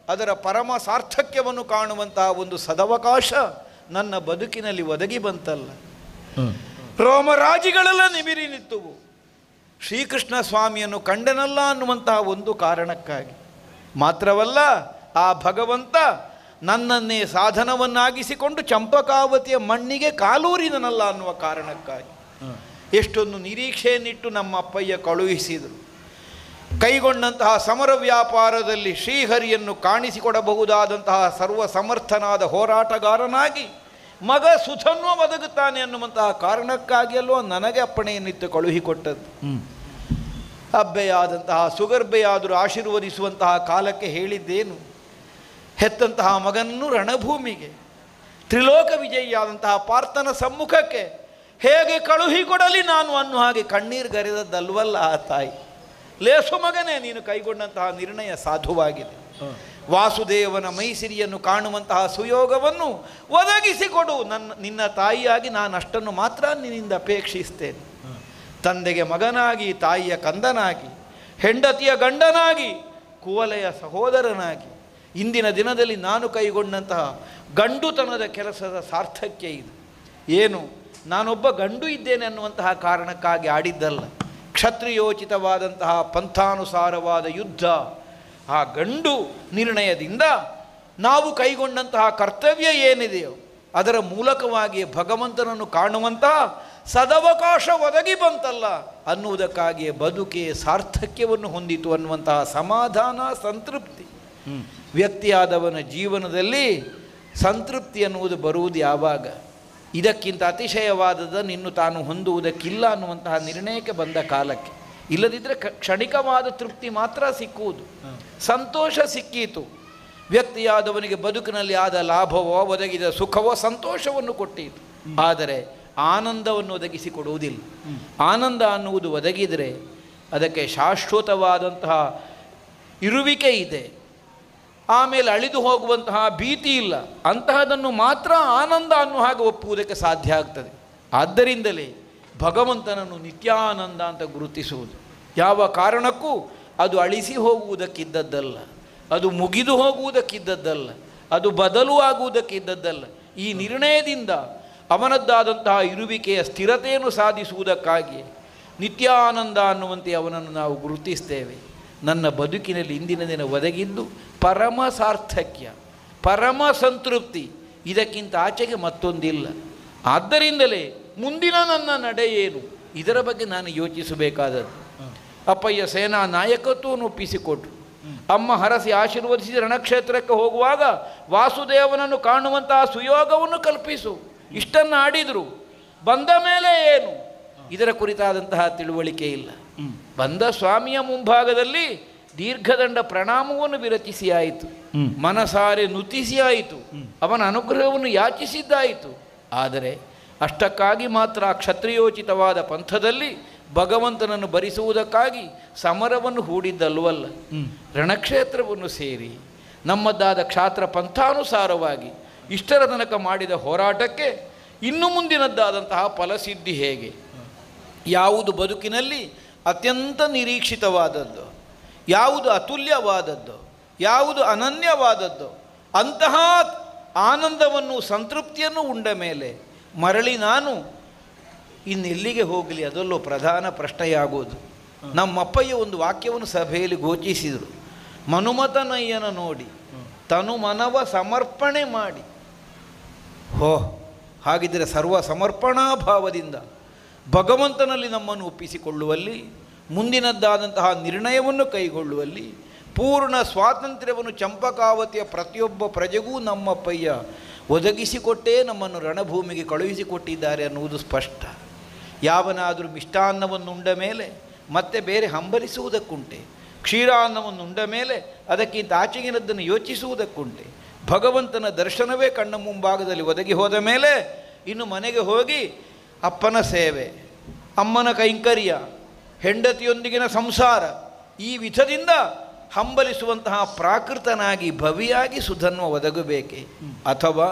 ಅದರ ಪರಮ ಸಾರ್ಥಕ್ಯವನ್ನು ಕಾಣುವಂತಹ ಒಂದು ಸದವಕಾಶ ನನ್ನ ಬದುಕಿನಲ್ಲಿ ಒದಗಿ ಬಂತಲ್ಲ. ರೋಮರಾಜಿಗಳೆಲ್ಲ ನಿಮಿರಿ ನಿಂತುವು. ಶ್ರೀಕೃಷ್ಣ ಸ್ವಾಮಿಯನ್ನು ಕಂಡನಲ್ಲ ಅನ್ನುವಂತಹ ಒಂದು ಕಾರಣಕ್ಕಾಗಿ ಮಾತ್ರವಲ್ಲ, ಆ ಭಗವಂತ ನನ್ನನ್ನೇ ಸಾಧನವನ್ನಾಗಿಸಿಕೊಂಡು ಚಂಪಕಾವತಿಯ ಮಣ್ಣಿಗೆ ಕಾಲೂರಿದನಲ್ಲ ಅನ್ನುವ ಕಾರಣಕ್ಕಾಗಿ ಎಷ್ಟೊಂದು ನಿರೀಕ್ಷೆಯನ್ನಿಟ್ಟು ನಮ್ಮ ಅಪ್ಪಯ್ಯ ಕಳುಹಿಸಿದರು. ಕೈಗೊಂಡಂತಹ ಸಮರ ವ್ಯಾಪಾರದಲ್ಲಿ ಶ್ರೀಹರಿಯನ್ನು ಕಾಣಿಸಿಕೊಡಬಹುದಾದಂತಹ ಸರ್ವ ಸಮರ್ಥನಾದ ಹೋರಾಟಗಾರನಾಗಿ ಮಗ ಸುಧನ್ವ ಒದಗುತ್ತಾನೆ ಅನ್ನುವಂತಹ ಕಾರಣಕ್ಕಾಗಿ ಅಲ್ಲೋ ನನಗೆ ಅಪ್ಪಣೆಯನ್ನಿತ್ತು ಕಳುಹಿಕೊಟ್ಟದ್ದು. ಅಬ್ಬೆಯಾದಂತಹ ಸುಗರ್ಭೆಯಾದರೂ ಆಶೀರ್ವದಿಸುವಂತಹ ಕಾಲಕ್ಕೆ ಹೇಳಿದ್ದೇನು? ಹೆತ್ತಂತಹ ಮಗನನ್ನು ರಣಭೂಮಿಗೆ ತ್ರಿಲೋಕ ವಿಜಯಿಯಾದಂತಹ ಪಾರ್ಥನ ಸಮ್ಮುಖಕ್ಕೆ ಹೇಗೆ ಕಳುಹಿಕೊಡಲಿ ನಾನು ಅನ್ನೋ ಹಾಗೆ ಕಣ್ಣೀರು ಗರೆದದ್ದಲ್ವಲ್ಲ ಆ ತಾಯಿ. ಲೇಸು ಮಗನೇ, ನೀನು ಕೈಗೊಂಡಂತಹ ನಿರ್ಣಯ ಸಾಧುವಾಗಿದೆ. ವಾಸುದೇವನ ಮೈಸಿರಿಯನ್ನು ಕಾಣುವಂತಹ ಸುಯೋಗವನ್ನು ಒದಗಿಸಿಕೊಡು. ನಿನ್ನ ತಾಯಿಯಾಗಿ ನಾನು ಅಷ್ಟನ್ನು ಮಾತ್ರ ನಿನ್ನಿಂದ ಅಪೇಕ್ಷಿಸ್ತೇನೆ. ತಂದೆಗೆ ಮಗನಾಗಿ, ತಾಯಿಯ ಕಂದನಾಗಿ, ಹೆಂಡತಿಯ ಗಂಡನಾಗಿ, ಕುವಲೆಯ ಸಹೋದರನಾಗಿ ಇಂದಿನ ದಿನದಲ್ಲಿ ನಾನು ಕೈಗೊಂಡಂತಹ ಗಂಡುತನದ ಕೆಲಸದ ಸಾರ್ಥಕ್ಯ ಇದು. ಏನು, ನಾನೊಬ್ಬ ಗಂಡು ಇದ್ದೇನೆ ಅನ್ನುವಂತಹ ಕಾರಣಕ್ಕಾಗಿ ಆಡಿದ್ದಲ್ಲ. ಕ್ಷತ್ರಿಯೋಚಿತವಾದಂತಹ ಪಂಥಾನುಸಾರವಾದ ಯುದ್ಧ, ಆ ಗಂಡು ನಿರ್ಣಯದಿಂದ ನಾವು ಕೈಗೊಂಡಂತಹ ಕರ್ತವ್ಯ ಏನಿದೆಯೋ ಅದರ ಮೂಲಕವಾಗಿ ಭಗವಂತನನ್ನು ಕಾಣುವಂತಹ ಸದವಕಾಶ ಒದಗಿ ಬಂತಲ್ಲ ಅನ್ನುವುದಕ್ಕಾಗಿಯೇ ಬದುಕೆ ಸಾರ್ಥಕ್ಯವನ್ನು ಹೊಂದಿತು ಅನ್ನುವಂತಹ ಸಮಾಧಾನ, ಸಂತೃಪ್ತಿ. ವ್ಯಕ್ತಿಯಾದವನ ಜೀವನದಲ್ಲಿ ಸಂತೃಪ್ತಿ ಅನ್ನುವುದು ಬರುವುದು ಯಾವಾಗ? ಇದಕ್ಕಿಂತ ಅತಿಶಯವಾದದನ್ನು ಇನ್ನು ತಾನು ಹೊಂದುವುದಕ್ಕಿಲ್ಲ ಅನ್ನುವಂತಹ ನಿರ್ಣಯಕ್ಕೆ ಬಂದ ಕಾಲಕ್ಕೆ. ಇಲ್ಲದಿದ್ದರೆ ಕ್ಷಣಿಕವಾದ ತೃಪ್ತಿ ಮಾತ್ರ ಸಿಕ್ಕುವುದು. ಸಂತೋಷ ಸಿಕ್ಕೀತು. ವ್ಯಕ್ತಿಯಾದವನಿಗೆ ಬದುಕಿನಲ್ಲಿ ಆದ ಲಾಭವೋ ಒದಗಿದ ಸುಖವೋ ಸಂತೋಷವನ್ನು ಕೊಟ್ಟೀತು. ಆದರೆ ಆನಂದವನ್ನು ಒದಗಿಸಿಕೊಡುವುದಿಲ್ಲ. ಆನಂದ ಅನ್ನುವುದು ಒದಗಿದರೆ ಅದಕ್ಕೆ ಶಾಶ್ವತವಾದಂತಹ ಇರುವಿಕೆ ಇದೆ, ಆಮೇಲೆ ಅಳಿದು ಹೋಗುವಂತಹ ಭೀತಿ ಇಲ್ಲ. ಅಂತಹದನ್ನು ಮಾತ್ರ ಆನಂದ ಅನ್ನೋ ಹಾಗೆ ಒಪ್ಪುವುದಕ್ಕೆ ಸಾಧ್ಯ ಆಗ್ತದೆ. ಆದ್ದರಿಂದಲೇ ಭಗವಂತನನ್ನು ನಿತ್ಯಾನಂದ ಅಂತ ಗುರುತಿಸುವುದು. ಯಾವ ಕಾರಣಕ್ಕೂ ಅದು ಅಳಿಸಿ ಹೋಗುವುದಕ್ಕಿದ್ದದ್ದಲ್ಲ, ಅದು ಮುಗಿದು ಹೋಗುವುದಕ್ಕಿದ್ದದ್ದಲ್ಲ, ಅದು ಬದಲು ಆಗುವುದಕ್ಕಿದ್ದದ್ದಲ್ಲ. ಈ ನಿರ್ಣಯದಿಂದ ಅವನದ್ದಾದಂತಹ ಇರುವಿಕೆಯ ಸ್ಥಿರತೆಯನ್ನು ಸಾಧಿಸುವುದಕ್ಕಾಗಿ ನಿತ್ಯಾನಂದ ಅನ್ನುವಂತೆ ಅವನನ್ನು ನಾವು ಗುರುತಿಸ್ತೇವೆ. ನನ್ನ ಬದುಕಿನಲ್ಲಿ ಇಂದಿನ ದಿನ ಒದಗಿದ್ದು ಪರಮ ಸಾರ್ಥಕ್ಯ, ಪರಮ ಸಂತೃಪ್ತಿ. ಇದಕ್ಕಿಂತ ಆಚೆಗೆ ಮತ್ತೊಂದಿಲ್ಲ. ಆದ್ದರಿಂದಲೇ ಮುಂದಿನ ನನ್ನ ನಡೆ ಏನು, ಇದರ ಬಗ್ಗೆ ನಾನು ಯೋಚಿಸಬೇಕಾದದ್ದು. ಅಪ್ಪಯ್ಯ ಸೇನಾ ನಾಯಕತ್ವವನ್ನು ಒಪ್ಪಿಸಿಕೊಟ್ರು. ಅಮ್ಮ ಹರಸಿ ಆಶೀರ್ವದಿಸಿದ ರಣಕ್ಷೇತ್ರಕ್ಕೆ ಹೋಗುವಾಗ ವಾಸುದೇವನನ್ನು ಕಾಣುವಂತಹ ಸುಯೋಗವನ್ನು ಕಲ್ಪಿಸು, ಇಷ್ಟನ್ನು ಆಡಿದರು. ಬಂದ ಮೇಲೆ ಏನು, ಇದರ ಕುರಿತಾದಂತಹ ತಿಳುವಳಿಕೆ ಇಲ್ಲ. ಬಂದ ಸ್ವಾಮಿಯ ಮುಂಭಾಗದಲ್ಲಿ ದೀರ್ಘದಂಡ ಪ್ರಣಾಮವನ್ನು ವಿರಚಿಸಿ ಆಯಿತು, ಮನಸಾರೆ ನುತಿಸಿ ಆಯಿತು, ಅವನ ಅನುಗ್ರಹವನ್ನು ಯಾಚಿಸಿದ್ದಾಯಿತು. ಆದರೆ ಅಷ್ಟಕ್ಕಾಗಿ ಮಾತ್ರ ಕ್ಷತ್ರಿಯೋಚಿತವಾದ ಪಂಥದಲ್ಲಿ ಭಗವಂತನನ್ನು ಭರಿಸುವುದಕ್ಕಾಗಿ ಸಮರವನ್ನು ಹೂಡಿದ್ದಲ್ವಲ್ಲ. ರಣಕ್ಷೇತ್ರವನ್ನು ಸೇರಿ ನಮ್ಮದಾದ ಕ್ಷಾತ್ರ ಪಂಥಾನುಸಾರವಾಗಿ ಇಷ್ಟರ ತನಕ ಮಾಡಿದ ಹೋರಾಟಕ್ಕೆ ಇನ್ನು ಮುಂದಿನದ್ದಾದಂತಹ ಫಲಸಿದ್ಧಿ ಹೇಗೆ? ಯಾವುದು ಬದುಕಿನಲ್ಲಿ ಅತ್ಯಂತ ನಿರೀಕ್ಷಿತವಾದದ್ದು, ಯಾವುದು ಅತುಲ್ಯವಾದದ್ದು, ಯಾವುದು ಅನನ್ಯವಾದದ್ದು, ಅಂತಹ ಆನಂದವನ್ನು ಸಂತೃಪ್ತಿಯನ್ನು ಉಂಡ ಮೇಲೆ ಮರಳಿ ನಾನು ಇನ್ನೆಲ್ಲಿಗೆ ಹೋಗಲಿ, ಅದರಲ್ಲೂ ಪ್ರಧಾನ ಪ್ರಶ್ನೆಯಾಗುವುದು. ನಮ್ಮಪ್ಪಯ್ಯ ಒಂದು ವಾಕ್ಯವನ್ನು ಸಭೆಯಲ್ಲಿ ಘೋಷಿಸಿದರು. ಮನುಮತನಯ್ಯನ ನೋಡಿ ತನು ಮನವ ಸಮರ್ಪಣೆ ಮಾಡಿ. ಹಾಗಿದ್ದರೆ ಸರ್ವ ಸಮರ್ಪಣಾ ಭಾವದಿಂದ ಭಗವಂತನಲ್ಲಿ ನಮ್ಮನ್ನು ಒಪ್ಪಿಸಿಕೊಳ್ಳುವಲ್ಲಿ, ಮುಂದಿನದ್ದಾದಂತಹ ನಿರ್ಣಯವನ್ನು ಕೈಗೊಳ್ಳುವಲ್ಲಿ ಪೂರ್ಣ ಸ್ವಾತಂತ್ರ್ಯವನ್ನು ಚಂಪಕಾವತಿಯ ಪ್ರತಿಯೊಬ್ಬ ಪ್ರಜೆಗೂ ನಮ್ಮಪ್ಪಯ್ಯ ಒದಗಿಸಿಕೊಟ್ಟೇ ನಮ್ಮನ್ನು ರಣಭೂಮಿಗೆ ಕಳುಹಿಸಿಕೊಟ್ಟಿದ್ದಾರೆ ಅನ್ನುವುದು ಸ್ಪಷ್ಟ. ಯಾವನಾದರೂ ಮಿಷ್ಟಾನ್ನವನ್ನು ಉಂಡ ಮೇಲೆ ಮತ್ತೆ ಬೇರೆ ಹಂಬಲಿಸುವುದಕ್ಕುಂಟೆ, ಕ್ಷೀರಾನ್ನವನ್ನು ಉಂಡ ಮೇಲೆ ಅದಕ್ಕಿಂತ ಆಚೆಗಿನದ್ದನ್ನು ಯೋಚಿಸುವುದಕ್ಕುಂಟೆ. ಭಗವಂತನ ದರ್ಶನವೇ ಕಣ್ಣ ಮುಂಭಾಗದಲ್ಲಿ ಒದಗಿ ಹೋದ ಮೇಲೆ ಇನ್ನು ಮನೆಗೆ ಹೋಗಿ ಅಪ್ಪನ ಸೇವೆ, ಅಮ್ಮನ ಕೈಂಕರ್ಯ, ಹೆಂಡತಿಯೊಂದಿಗಿನ ಸಂಸಾರ, ಈ ವಿಧದಿಂದ ಹಂಬಲಿಸುವಂತಹ ಪ್ರಾಕೃತನಾಗಿ ಭವಿಯಾಗಿ ಸುಧನ್ವ ಒದಗಬೇಕೆ? ಅಥವಾ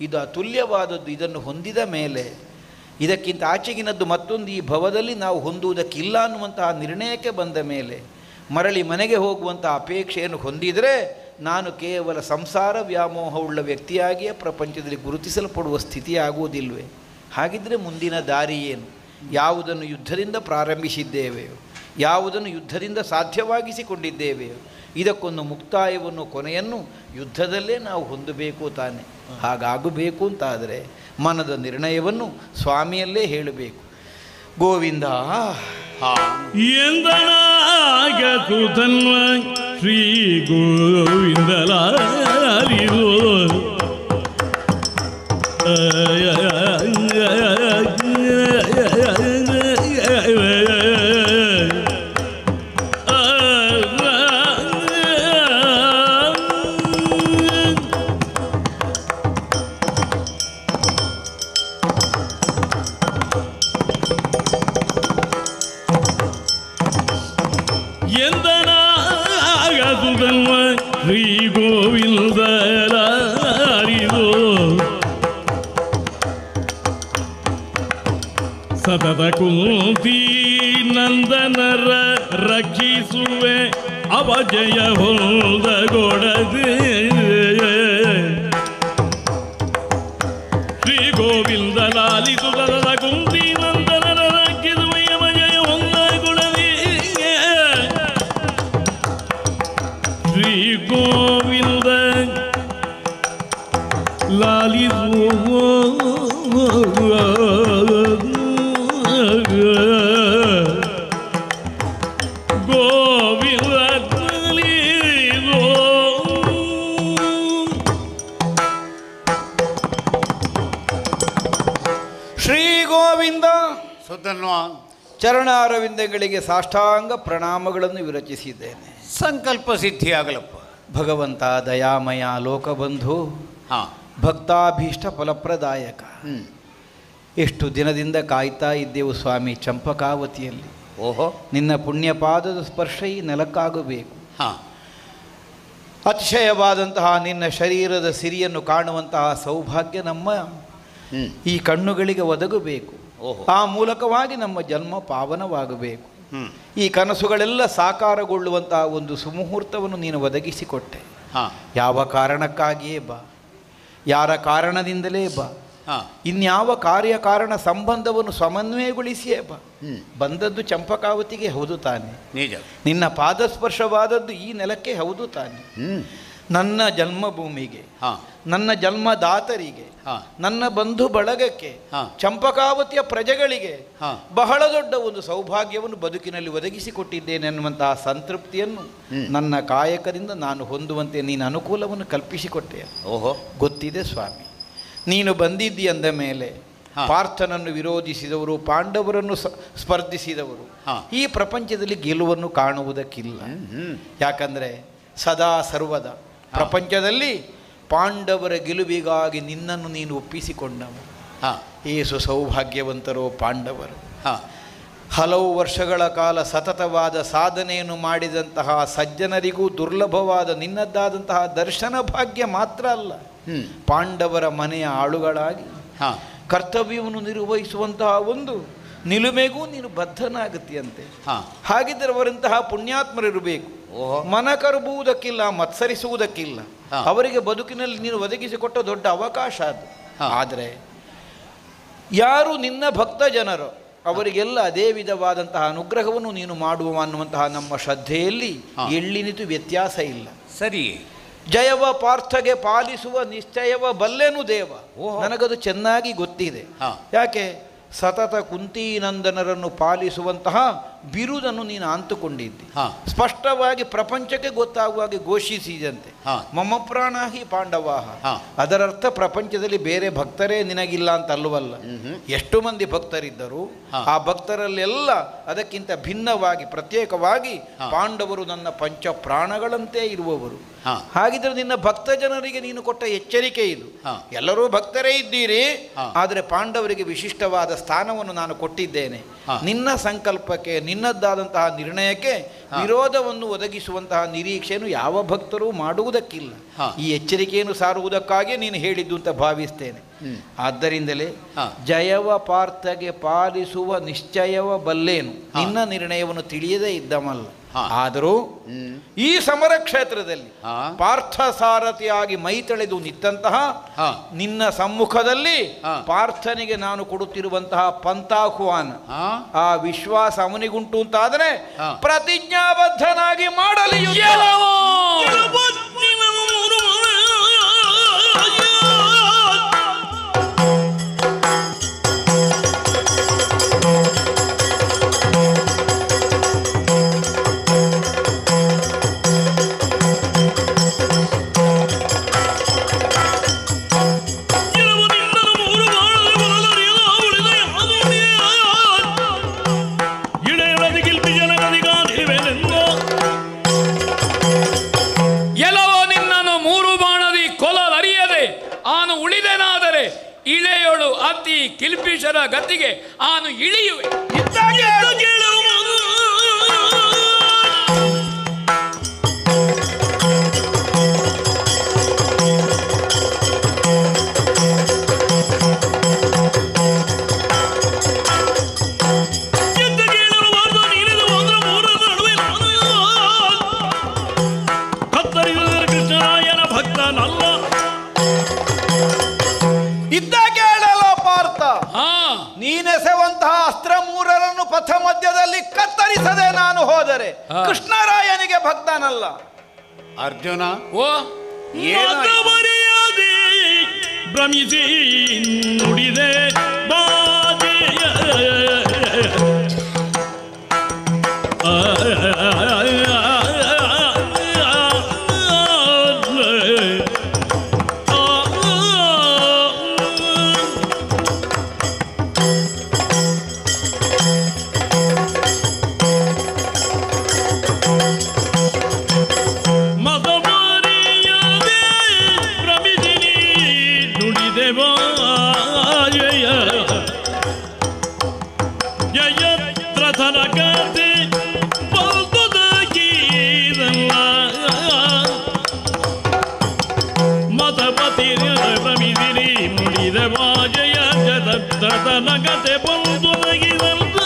ಇದು ಅತುಲ್ಯವಾದದ್ದು, ಇದನ್ನು ಹೊಂದಿದ ಮೇಲೆ ಇದಕ್ಕಿಂತ ಆಚೆಗಿನದ್ದು ಮತ್ತೊಂದು ಈ ಭವದಲ್ಲಿ ನಾವು ಹೊಂದುವುದಕ್ಕಿಲ್ಲ ಅನ್ನುವಂತಹ ನಿರ್ಣಯಕ್ಕೆ ಬಂದ ಮೇಲೆ ಮರಳಿ ಮನೆಗೆ ಹೋಗುವಂಥ ಅಪೇಕ್ಷೆಯನ್ನು ಹೊಂದಿದರೆ ನಾನು ಕೇವಲ ಸಂಸಾರ ವ್ಯಾಮೋಹವುಳ್ಳ ವ್ಯಕ್ತಿಯಾಗಿಯೇ ಪ್ರಪಂಚದಲ್ಲಿ ಗುರುತಿಸಲ್ಪಡುವ ಸ್ಥಿತಿ ಆಗುವುದಿಲ್ವೇ? ಹಾಗಿದ್ದರೆ ಮುಂದಿನ ದಾರಿ ಏನು? ಯಾವುದನ್ನು ಯುದ್ಧದಿಂದ ಪ್ರಾರಂಭಿಸಿದ್ದೇವೆಯೋ, ಯಾವುದನ್ನು ಯುದ್ಧದಿಂದ ಸಾಧ್ಯವಾಗಿಸಿಕೊಂಡಿದ್ದೇವೆಯೋ, ಇದಕ್ಕೊಂದು ಮುಕ್ತಾಯವನ್ನು, ಕೊನೆಯನ್ನು ಯುದ್ಧದಲ್ಲೇ ನಾವು ಹೊಂದಬೇಕು ತಾನೆ. ಹಾಗಾಗಬೇಕು ಅಂತಾದರೆ ಮನದ ನಿರ್ಣಯವನ್ನು ಸ್ವಾಮಿಯಲ್ಲೇ ಹೇಳಬೇಕು. ಗೋವಿಂದ ಎಂದನಾಗತು ತನ್ವ ಶ್ರೀ ಗೋವಿಂದಲಾರಿರು ಶ್ರೀ ಗೋವಿಂದಲಾರಿದು ಸತತ ಕುಂತಿ ನಂದನರ ರಕ್ಷಿಸುವೆ ಅವಜಯ ಹೊಂದಗೊಡದೆ ಶ್ರೀ ಗೋವಿಂದಲಾಲಿದು ಸತತ ಕುಂತಿ ನಂದನರ ರಕ್ಷಿಸುವೆ ಅವಜಯ ಹೊಂದಗೊಡದೆ ಶ್ರೀ ಗೋವಿಂದ ಲಾಲಿಸು ಎಂಬುದನ್ನು ಚರಣಾರವಿಂದಗಳಿಗೆ ಸಾಷ್ಟಾಂಗ ಪ್ರಣಾಮಗಳನ್ನು ವಿರಚಿಸಿದ್ದೇನೆ. ಸಂಕಲ್ಪ ಸಿದ್ಧಿಯಾಗಲಪ್ಪ. ಭಗವಂತ ದಯಾಮಯ ಲೋಕಬಂಧು, ಹಾಂ, ಭಕ್ತಾಭೀಷ್ಟ ಫಲಪ್ರದಾಯಕ. ಎಷ್ಟು ದಿನದಿಂದ ಕಾಯ್ತಾ ಇದ್ದೆವು ಸ್ವಾಮಿ ಚಂಪಕಾವತಿಯಲ್ಲಿ. ಓಹೋ, ನಿನ್ನ ಪುಣ್ಯಪಾದದ ಸ್ಪರ್ಶ ಈ ನೆಲಕ್ಕಾಗಬೇಕು. ಹಾಂ, ಅತಿಶಯವಾದಂತಹ ನಿನ್ನ ಶರೀರದ ಸಿರಿಯನ್ನು ಕಾಣುವಂತಹ ಸೌಭಾಗ್ಯ ನಮ್ಮ ಈ ಕಣ್ಣುಗಳಿಗೆ ಒದಗಬೇಕು. ಓಹೋ, ಆ ಮೂಲಕವಾಗಿ ನಮ್ಮ ಜನ್ಮ ಪಾವನವಾಗಬೇಕು. ಹ್ಞೂ, ಈ ಕನಸುಗಳೆಲ್ಲ ಸಾಕಾರಗೊಳ್ಳುವಂತಹ ಒಂದು ಸುಮುಹೂರ್ತವನ್ನು ನೀನು ಒದಗಿಸಿಕೊಟ್ಟೆ. ಹಾಂ, ಯಾವ ಕಾರಣಕ್ಕಾಗಿಯೇ ಬಾ, ಯಾರ ಕಾರಣದಿಂದಲೇ ಬಾ, ಹಾಂ, ಇನ್ಯಾವ ಕಾರ್ಯಕಾರಣ ಸಂಬಂಧವನ್ನು ಸಮನ್ವಯಗೊಳಿಸಿಯೇ ಬಾ. ಬಂದದ್ದು ಚಂಪಕಾವತಿಗೆ ಹೌದು ತಾನೆ, ನಿಜ. ನಿನ್ನ ಪಾದಸ್ಪರ್ಶವಾದದ್ದು ಈ ನೆಲಕ್ಕೆ ಹೌದು ತಾನೆ. ನನ್ನ ಜನ್ಮಭೂಮಿಗೆ, ಹಾಂ, ನನ್ನ ಜನ್ಮದಾತರಿಗೆ, ಹಾಂ, ನನ್ನ ಬಂಧು ಬಳಗಕ್ಕೆ, ಹಾಂ, ಚಂಪಕಾವತಿಯ ಪ್ರಜೆಗಳಿಗೆ ಹಾಂ, ಬಹಳ ದೊಡ್ಡ ಒಂದು ಸೌಭಾಗ್ಯವನ್ನು ಬದುಕಿನಲ್ಲಿ ಒದಗಿಸಿಕೊಟ್ಟಿದ್ದೇನೆ ಅನ್ನುವಂತಹ ಸಂತೃಪ್ತಿಯನ್ನು ನನ್ನ ಕಾಯಕದಿಂದ ನಾನು ಹೊಂದುವಂತೆ ನೀನು ಅನುಕೂಲವನ್ನು ಕಲ್ಪಿಸಿಕೊಟ್ಟೆ. ಓಹೋ, ಗೊತ್ತಿದೆ ಸ್ವಾಮಿ, ನೀನು ಬಂದಿದ್ದಿ ಅಂದ ಮೇಲೆ ಪಾರ್ಥನನ್ನು ವಿರೋಧಿಸಿದವರು, ಪಾಂಡವರನ್ನು ಸ್ಪರ್ಧಿಸಿದವರು ಈ ಪ್ರಪಂಚದಲ್ಲಿ ಗೆಲುವನ್ನು ಕಾಣುವುದಕ್ಕಿಲ್ಲ. ಯಾಕಂದರೆ ಸದಾ ಸರ್ವದ ಪ್ರಪಂಚದಲ್ಲಿ ಪಾಂಡವರ ಗೆಲುವಿಗಾಗಿ ನಿನ್ನನ್ನು ನೀನು ಒಪ್ಪಿಸಿಕೊಂಡವರು. ಏಸು ಸೌಭಾಗ್ಯವಂತರೋ ಪಾಂಡವರು. ಹಲವು ವರ್ಷಗಳ ಕಾಲ ಸತತವಾದ ಸಾಧನೆಯನ್ನು ಮಾಡಿದಂತಹ ಸಜ್ಜನರಿಗೂ ದುರ್ಲಭವಾದ ನಿನ್ನದ್ದಾದಂತಹ ದರ್ಶನ ಭಾಗ್ಯ ಮಾತ್ರ ಅಲ್ಲ, ಪಾಂಡವರ ಮನೆಯ ಆಳುಗಳಾಗಿ ಕರ್ತವ್ಯವನ್ನು ನಿರ್ವಹಿಸುವಂತಹ ಒಂದು ನಿಲುಮೆಗೂ ನೀನು ಬದ್ಧನಾಗುತ್ತೀಯಂತೆ. ಹಾಗಿದ್ದರೆ ಅವರಂತಹ ಪುಣ್ಯಾತ್ಮರಿರಬೇಕು. ಮನ ಕರುಬುವುದಕ್ಕಿಲ್ಲ, ಮತ್ಸರಿಸುವುದಕ್ಕಿಲ್ಲ. ಅವರಿಗೆ ಬದುಕಿನಲ್ಲಿ ನೀನು ಒದಗಿಸಿಕೊಟ್ಟ ದೊಡ್ಡ ಅವಕಾಶ ಅದು. ಆದರೆ ಯಾರು ನಿನ್ನ ಭಕ್ತ ಜನರು ಅವರಿಗೆಲ್ಲ ಅದೇ ವಿಧವಾದಂತಹ ಅನುಗ್ರಹವನ್ನು ನೀನು ಮಾಡುವ ಅನ್ನುವಂತಹ ನಮ್ಮ ಶ್ರದ್ಧೆಯಲ್ಲಿ ಎಳ್ಳಿನಿತು ವ್ಯತ್ಯಾಸ ಇಲ್ಲ. ಸರಿ. ಜಯವ ಪಾರ್ಥಗೆ ಪಾಲಿಸುವ ನಿಶ್ಚಯವ ಬಲ್ಲೆನು ದೇವ. ನನಗದು ಚೆನ್ನಾಗಿ ಗೊತ್ತಿದೆ. ಯಾಕೆ? ಸತತ ಕುಂತೀನಂದನರನ್ನು ಪಾಲಿಸುವಂತಹ ಬಿರುದನ್ನು ನೀನು ಅಂತುಕೊಂಡಿದ್ದಿ. ಸ್ಪಷ್ಟವಾಗಿ ಪ್ರಪಂಚಕ್ಕೆ ಗೊತ್ತಾಗುವಾಗಿ ಘೋಷಿಸಿದಂತೆ ಮಮ ಪ್ರಾಣಾಹಿ ಪಾಂಡವಾಹ. ಅದರರ್ಥ ಪ್ರಪಂಚದಲ್ಲಿ ಬೇರೆ ಭಕ್ತರೇ ನಿನಗಿಲ್ಲ ಅಂತ ಅಲ್ಲವಲ್ಲ. ಎಷ್ಟು ಮಂದಿ ಭಕ್ತರಿದ್ದರು, ಆ ಭಕ್ತರಲ್ಲೆಲ್ಲ ಅದಕ್ಕಿಂತ ಭಿನ್ನವಾಗಿ ಪ್ರತ್ಯೇಕವಾಗಿ ಪಾಂಡವರು ನನ್ನ ಪಂಚ ಪ್ರಾಣಗಳಂತೆ ಇರುವವರು. ಹಾಗಿದ್ರೆ ನಿನ್ನ ಭಕ್ತ ಜನರಿಗೆ ನೀನು ಕೊಟ್ಟ ಎಚ್ಚರಿಕೆ ಇದು. ಎಲ್ಲರೂ ಭಕ್ತರೇ ಇದ್ದೀರಿ, ಆದರೆ ಪಾಂಡವರಿಗೆ ವಿಶಿಷ್ಟವಾದ ಸ್ಥಾನವನ್ನು ನಾನು ಕೊಟ್ಟಿದ್ದೇನೆ. ನಿನ್ನ ಸಂಕಲ್ಪಕ್ಕೆ, ನಿನ್ನದ್ದಾದಂತಹ ನಿರ್ಣಯಕ್ಕೆ ವಿರೋಧವನ್ನು ಒದಗಿಸುವಂತಹ ನಿರೀಕ್ಷೆಯನ್ನು ಯಾವ ಭಕ್ತರೂ ಮಾಡುವುದಕ್ಕಿಲ್ಲ. ಈ ಎಚ್ಚರಿಕೆಯನ್ನು ಸಾರುವುದಕ್ಕಾಗಿ ನೀನು ಹೇಳಿದ್ದು ಅಂತ ಭಾವಿಸ್ತೇನೆ. ಆದ್ದರಿಂದಲೇ ಜಯವ ಪಾರ್ಥಗೆ ಪಾಲಿಸುವ ನಿಶ್ಚಯವ ಬಲ್ಲೇನು. ನಿನ್ನ ನಿರ್ಣಯವನ್ನು ತಿಳಿಯದೇ ಇದ್ದಮಲ್ಲ. ಆದರೂ ಈ ಸಮರ ಕ್ಷೇತ್ರದಲ್ಲಿ ಪಾರ್ಥ ಸಾರಥಿಯಾಗಿ ಮೈತಳೆದು ನಿಂತಹ ನಿನ್ನ ಸಮ್ಮುಖದಲ್ಲಿ ಪಾರ್ಥನಿಗೆ ನಾನು ಕೊಡುತ್ತಿರುವಂತಹ ಪಂಥಾಹ್ವಾನ, ಆ ವಿಶ್ವಾಸ ಅವನಿಗುಂಟು ಅಂತಾದರೆ ಪ್ರತಿಜ್ಞಾಬದ್ಧನಾಗಿ ಮಾಡಲಿ. ಇಳೆಯೊಳು ಅತಿ ಕಿಲ್ಪಿಷರ ಗತಿಗೆ ಆನು ಇಳಿಯುವೆ. ಕೃಷ್ಣರಾಯನ ಭಕ್ತನಲ್ಲ. ನೀನೆಸೆವಂತಹ ಅಸ್ತ್ರ ಮೂರರನ್ನು ಪಥ ಮಧ್ಯದಲ್ಲಿ ಕತ್ತರಿಸದೆ ನಾನು ಹೋದರೆ ಕೃಷ್ಣರಾಯನಿಗೆ ಭಕ್ತನಲ್ಲ. ಅರ್ಜುನ, ಮರೆಯದೆ ಭ್ರಮಿಸಿ ನುಡಿದೆ ಬಾಜೆಯ ಕತೆ ಬಲ್ತುದಾಗಿರಲ್ಲ ಮತಪತಿ ರಮಿದಿರಿ ಮುಡಿದ ವಾಜಯ ಜತನ ಕತೆ ಬಲ್ತುದಾಗಿರಲ್ಲ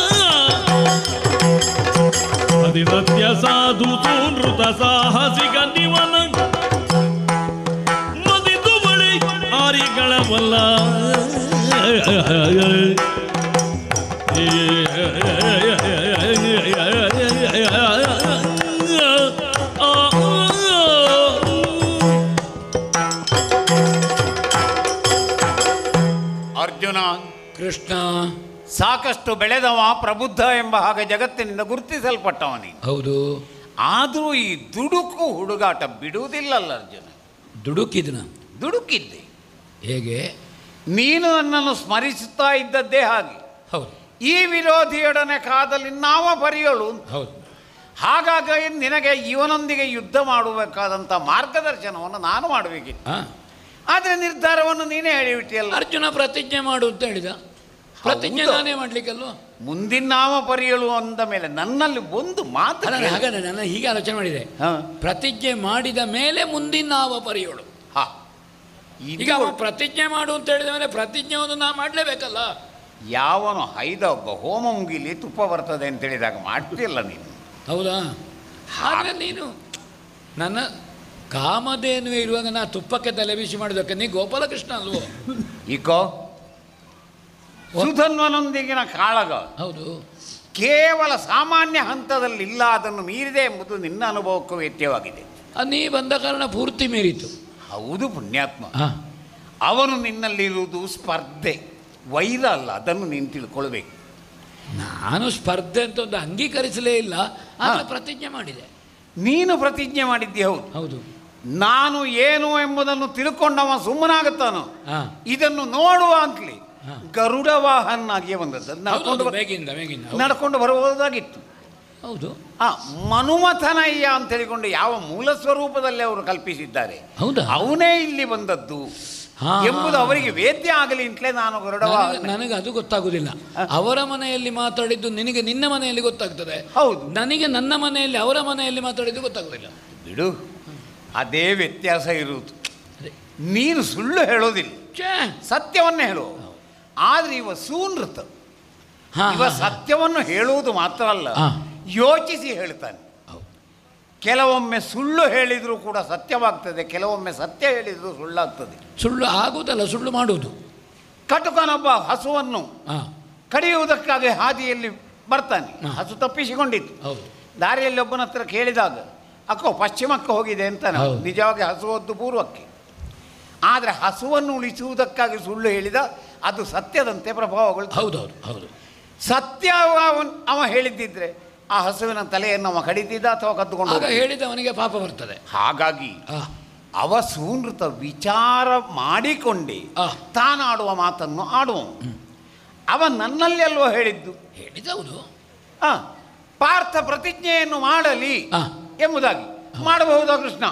ಅತಿ ಸತ್ಯ ಸಾಧು ನೃತ ಸಾಹಸಿಕ ನಿವನ ಮದಿದು ಬಳಿ ಆರಿಗಳವಲ್ಲ ಅರ್ಜುನ, ಕೃಷ್ಣ, ಸಾಕಷ್ಟು ಬೆಳೆದವ, ಪ್ರಬುದ್ಧ ಎಂಬ ಹಾಗೆ ಜಗತ್ತಿನಿಂದ ಗುರುತಿಸಲ್ಪಟ್ಟವನಿ. ಹೌದು. ಆದರೂ ಈ ದುಡುಕು ಹುಡುಗಾಟ ಬಿಡುವುದಿಲ್ಲಲ್ಲ ಅರ್ಜುನ. ದುಡುಕಿದ್ನ? ದುಡುಕಿದ್ದೆ. ಹೇಗೆ? ನೀನು ನನ್ನನ್ನು ಸ್ಮರಿಸುತ್ತಾ ಇದ್ದದ್ದೇ ಹಾಗೆ. ಹೌದು. ಈ ವಿರೋಧಿಯೊಡನೆ ಕಾದಲ್ಲಿ ನಾವ ಬರೆಯಲು. ಹೌದು. ಹಾಗಾಗಿ ನಿನಗೆ ಇವನೊಂದಿಗೆ ಯುದ್ಧ ಮಾಡಬೇಕಾದಂಥ ಮಾರ್ಗದರ್ಶನವನ್ನು ನಾನು ಮಾಡಬೇಕಿತ್ತು. ಆದರೆ ನಿರ್ಧಾರವನ್ನು ನೀನೇ ಹೇಳಿಬಿಟ್ಟಿಯಲ್ಲ. ಅರ್ಜುನ ಪ್ರತಿಜ್ಞೆ ಮಾಡು ಅಂತ ಹೇಳಿದ. ಪ್ರತಿಜ್ಞೆ ನಾನೇ ಮಾಡ್ಲಿಕ್ಕಲ್ವ? ಮುಂದಿನ ನಾಮ ಪರೆಯಲು ಅಂದ ಮೇಲೆ ನನ್ನಲ್ಲಿ ಒಂದು ಮಾತು. ಹಾಗಾದ್ರೆ ನಾನು ಹೀಗೆ ಆಲೋಚನೆ ಮಾಡಿದೆ, ಪ್ರತಿಜ್ಞೆ ಮಾಡಿದ ಮೇಲೆ ಮುಂದಿನ ನಾವ ಪರೆಯೋಳು. ಈಗ ಪ್ರತಿಜ್ಞೆ ಮಾಡು ಅಂತ ಹೇಳಿದ ಮೇಲೆ ಪ್ರತಿಜ್ಞೆಯನ್ನು ನಾ ಮಾಡಲೇಬೇಕಲ್ಲ. ಯಾವನು ಹೈದ ಒಬ್ಬ ಹೋಮ ಮುಗಿಲಿ ತುಪ್ಪ ಬರ್ತದೆ ಅಂತ ಹೇಳಿದಾಗ ಮಾಡ್ತಿಲ್ಲ ನೀನು. ಹೌದಾ? ಹಾಗೆ ನೀನು ನನ್ನ ಕಾಮಧೇನುವೆ ಇರುವಾಗ ನಾ ತುಪ್ಪಕ್ಕೆ ತಲೆ ಬಿಸಿ ಮಾಡೋದಕ್ಕೆ ನೀ ಗೋಪಾಲಕೃಷ್ಣ ಅಲ್ವೋ? ಈಕೋ ಸುಧನ್ವನೊಂದಿಗಿನ ಕಾಳಗ ಹೌದು, ಕೇವಲ ಸಾಮಾನ್ಯ ಹಂತದಲ್ಲಿಲ್ಲ, ಅದನ್ನು ಮೀರಿದೆ ಎಂಬುದು ನಿನ್ನ ಅನುಭವಕ್ಕೂ ವ್ಯತ್ಯವಾಗಿದೆ. ಅದು ನೀ ಬಂದ ಕಾರಣ ಪೂರ್ತಿ ಮೀರಿತು. ಹೌದು ಪುಣ್ಯಾತ್ಮ. ಅವನು ನಿನ್ನಲ್ಲಿರುವುದು ಸ್ಪರ್ಧೆ, ವೈರ ಅಲ್ಲ. ಅದನ್ನು ನೀನು ತಿಳ್ಕೊಳ್ಬೇಕು. ನಾನು ಸ್ಪರ್ಧೆ ಅಂತ ಒಂದು ಅಂಗೀಕರಿಸಲೇ ಇಲ್ಲ, ಆದರೆ ಪ್ರತಿಜ್ಞೆ ಮಾಡಿದೆ. ನೀನು ಪ್ರತಿಜ್ಞೆ ಮಾಡಿದ್ದೆ. ಹೌದು ಹೌದು. ನಾನು ಏನು ಎಂಬುದನ್ನು ತಿಳ್ಕೊಂಡವ ಸುಮ್ಮನಾಗುತ್ತಾನೋ. ಇದನ್ನು ನೋಡುವ ಅಂತಲಿ ಗರುಡ ವಾಹನಾಗಿಯೇ ಬಂದದ್ದು. ನಡ್ಕೊಂಡು ಬರಬಹುದಾಗಿತ್ತು. ಹೌದು. ಮನುಮಥನಯ್ಯ ಅಂತ ಹೇಳಿಕೊಂಡು ಯಾವ ಮೂಲ ಸ್ವರೂಪದಲ್ಲಿ ಅವರು ಕಲ್ಪಿಸಿದ್ದಾರೆ, ಅವನೇ ಇಲ್ಲಿ ಬಂದದ್ದು ಎಂಬುದು ಅವರಿಗೆ ವೇದ್ಯ ಆಗಲಿ ಅಂತಲೇ ನಾನು ಗರುಡ ವಾಹನ. ನನಗೆ ಅದು ಗೊತ್ತಾಗುದಿಲ್ಲ. ಅವರ ಮನೆಯಲ್ಲಿ ಮಾತಾಡಿದ್ದು ನಿನಗೆ ನಿನ್ನ ಮನೆಯಲ್ಲಿ ಗೊತ್ತಾಗ್ತದೆ. ಹೌದು. ನನಗೆ ನನ್ನ ಮನೆಯಲ್ಲಿ ಅವರ ಮನೆಯಲ್ಲಿ ಮಾತಾಡಿದ್ದು ಗೊತ್ತಾಗುದಿಲ್ಲ. ಬಿಡು, ಅದೇ ವ್ಯತ್ಯಾಸ ಇರುವುದು. ನೀನು ಸುಳ್ಳು ಹೇಳೋದಿಲ್ಲ, ಸತ್ಯವನ್ನೇ ಹೇಳುವ. ಆದರೆ ಇವ ಸೂನೃತ, ಇವ ಸತ್ಯವನ್ನು ಹೇಳುವುದು ಮಾತ್ರ ಅಲ್ಲ, ಯೋಚಿಸಿ ಹೇಳ್ತಾನೆ. ಕೆಲವೊಮ್ಮೆ ಸುಳ್ಳು ಹೇಳಿದರೂ ಕೂಡ ಸತ್ಯವಾಗ್ತದೆ, ಕೆಲವೊಮ್ಮೆ ಸತ್ಯ ಹೇಳಿದರೂ ಸುಳ್ಳಾಗ್ತದೆ. ಸುಳ್ಳು ಆಗುವುದಲ್ಲ, ಸುಳ್ಳು ಮಾಡುವುದು. ಕಟುಕನೊಬ್ಬ ಹಸುವನ್ನು ಕಡಿಯುವುದಕ್ಕಾಗಿ ಹಾದಿಯಲ್ಲಿ ಬರ್ತಾನೆ. ಹಸು ತಪ್ಪಿಸಿಕೊಂಡಿತ್ತು. ದಾರಿಯಲ್ಲಿ ಒಬ್ಬನ ಹತ್ರ ಕೇಳಿದಾಗ ಅಕ್ಕೋ ಪಶ್ಚಿಮಕ್ಕೆ ಹೋಗಿದೆ ಅಂತ, ನಿಜವಾಗಿ ಹಸು ಹೊದ್ದು ಪೂರ್ವಕ್ಕೆ. ಆದರೆ ಹಸುವನ್ನು ಉಳಿಸುವುದಕ್ಕಾಗಿ ಸುಳ್ಳು ಹೇಳಿದ, ಅದು ಸತ್ಯದಂತೆ ಪ್ರಭಾವಗಳು. ಹೌದೌದು ಹೌದು. ಸತ್ಯ ಅವ ಹೇಳಿದ್ದಿದ್ರೆ ಆ ಹಸುವಿನ ತಲೆಯನ್ನು ಅವ ಕಡಿತಿದ್ದ ಅಥವಾ ಕದ್ದುಕೊಂಡು ಹೇಳಿದವನಿಗೆ ಪಾಪ ಬರ್ತದೆ. ಹಾಗಾಗಿ ಅವ ಸೂನೃತ ವಿಚಾರ ಮಾಡಿಕೊಂಡೇ ತಾನಾಡುವ ಮಾತನ್ನು ಆಡುವ. ಅವ ನನ್ನಲ್ಲಿ ಅಲ್ವೋ ಹೇಳಿದ್ದು. ಹೇಳಿದೌದು. ಪಾರ್ಥ ಪ್ರತಿಜ್ಞೆಯನ್ನು ಮಾಡಲಿ ಎಂಬುದಾಗಿ. ಮಾಡಬಹುದಾ ಕೃಷ್ಣ?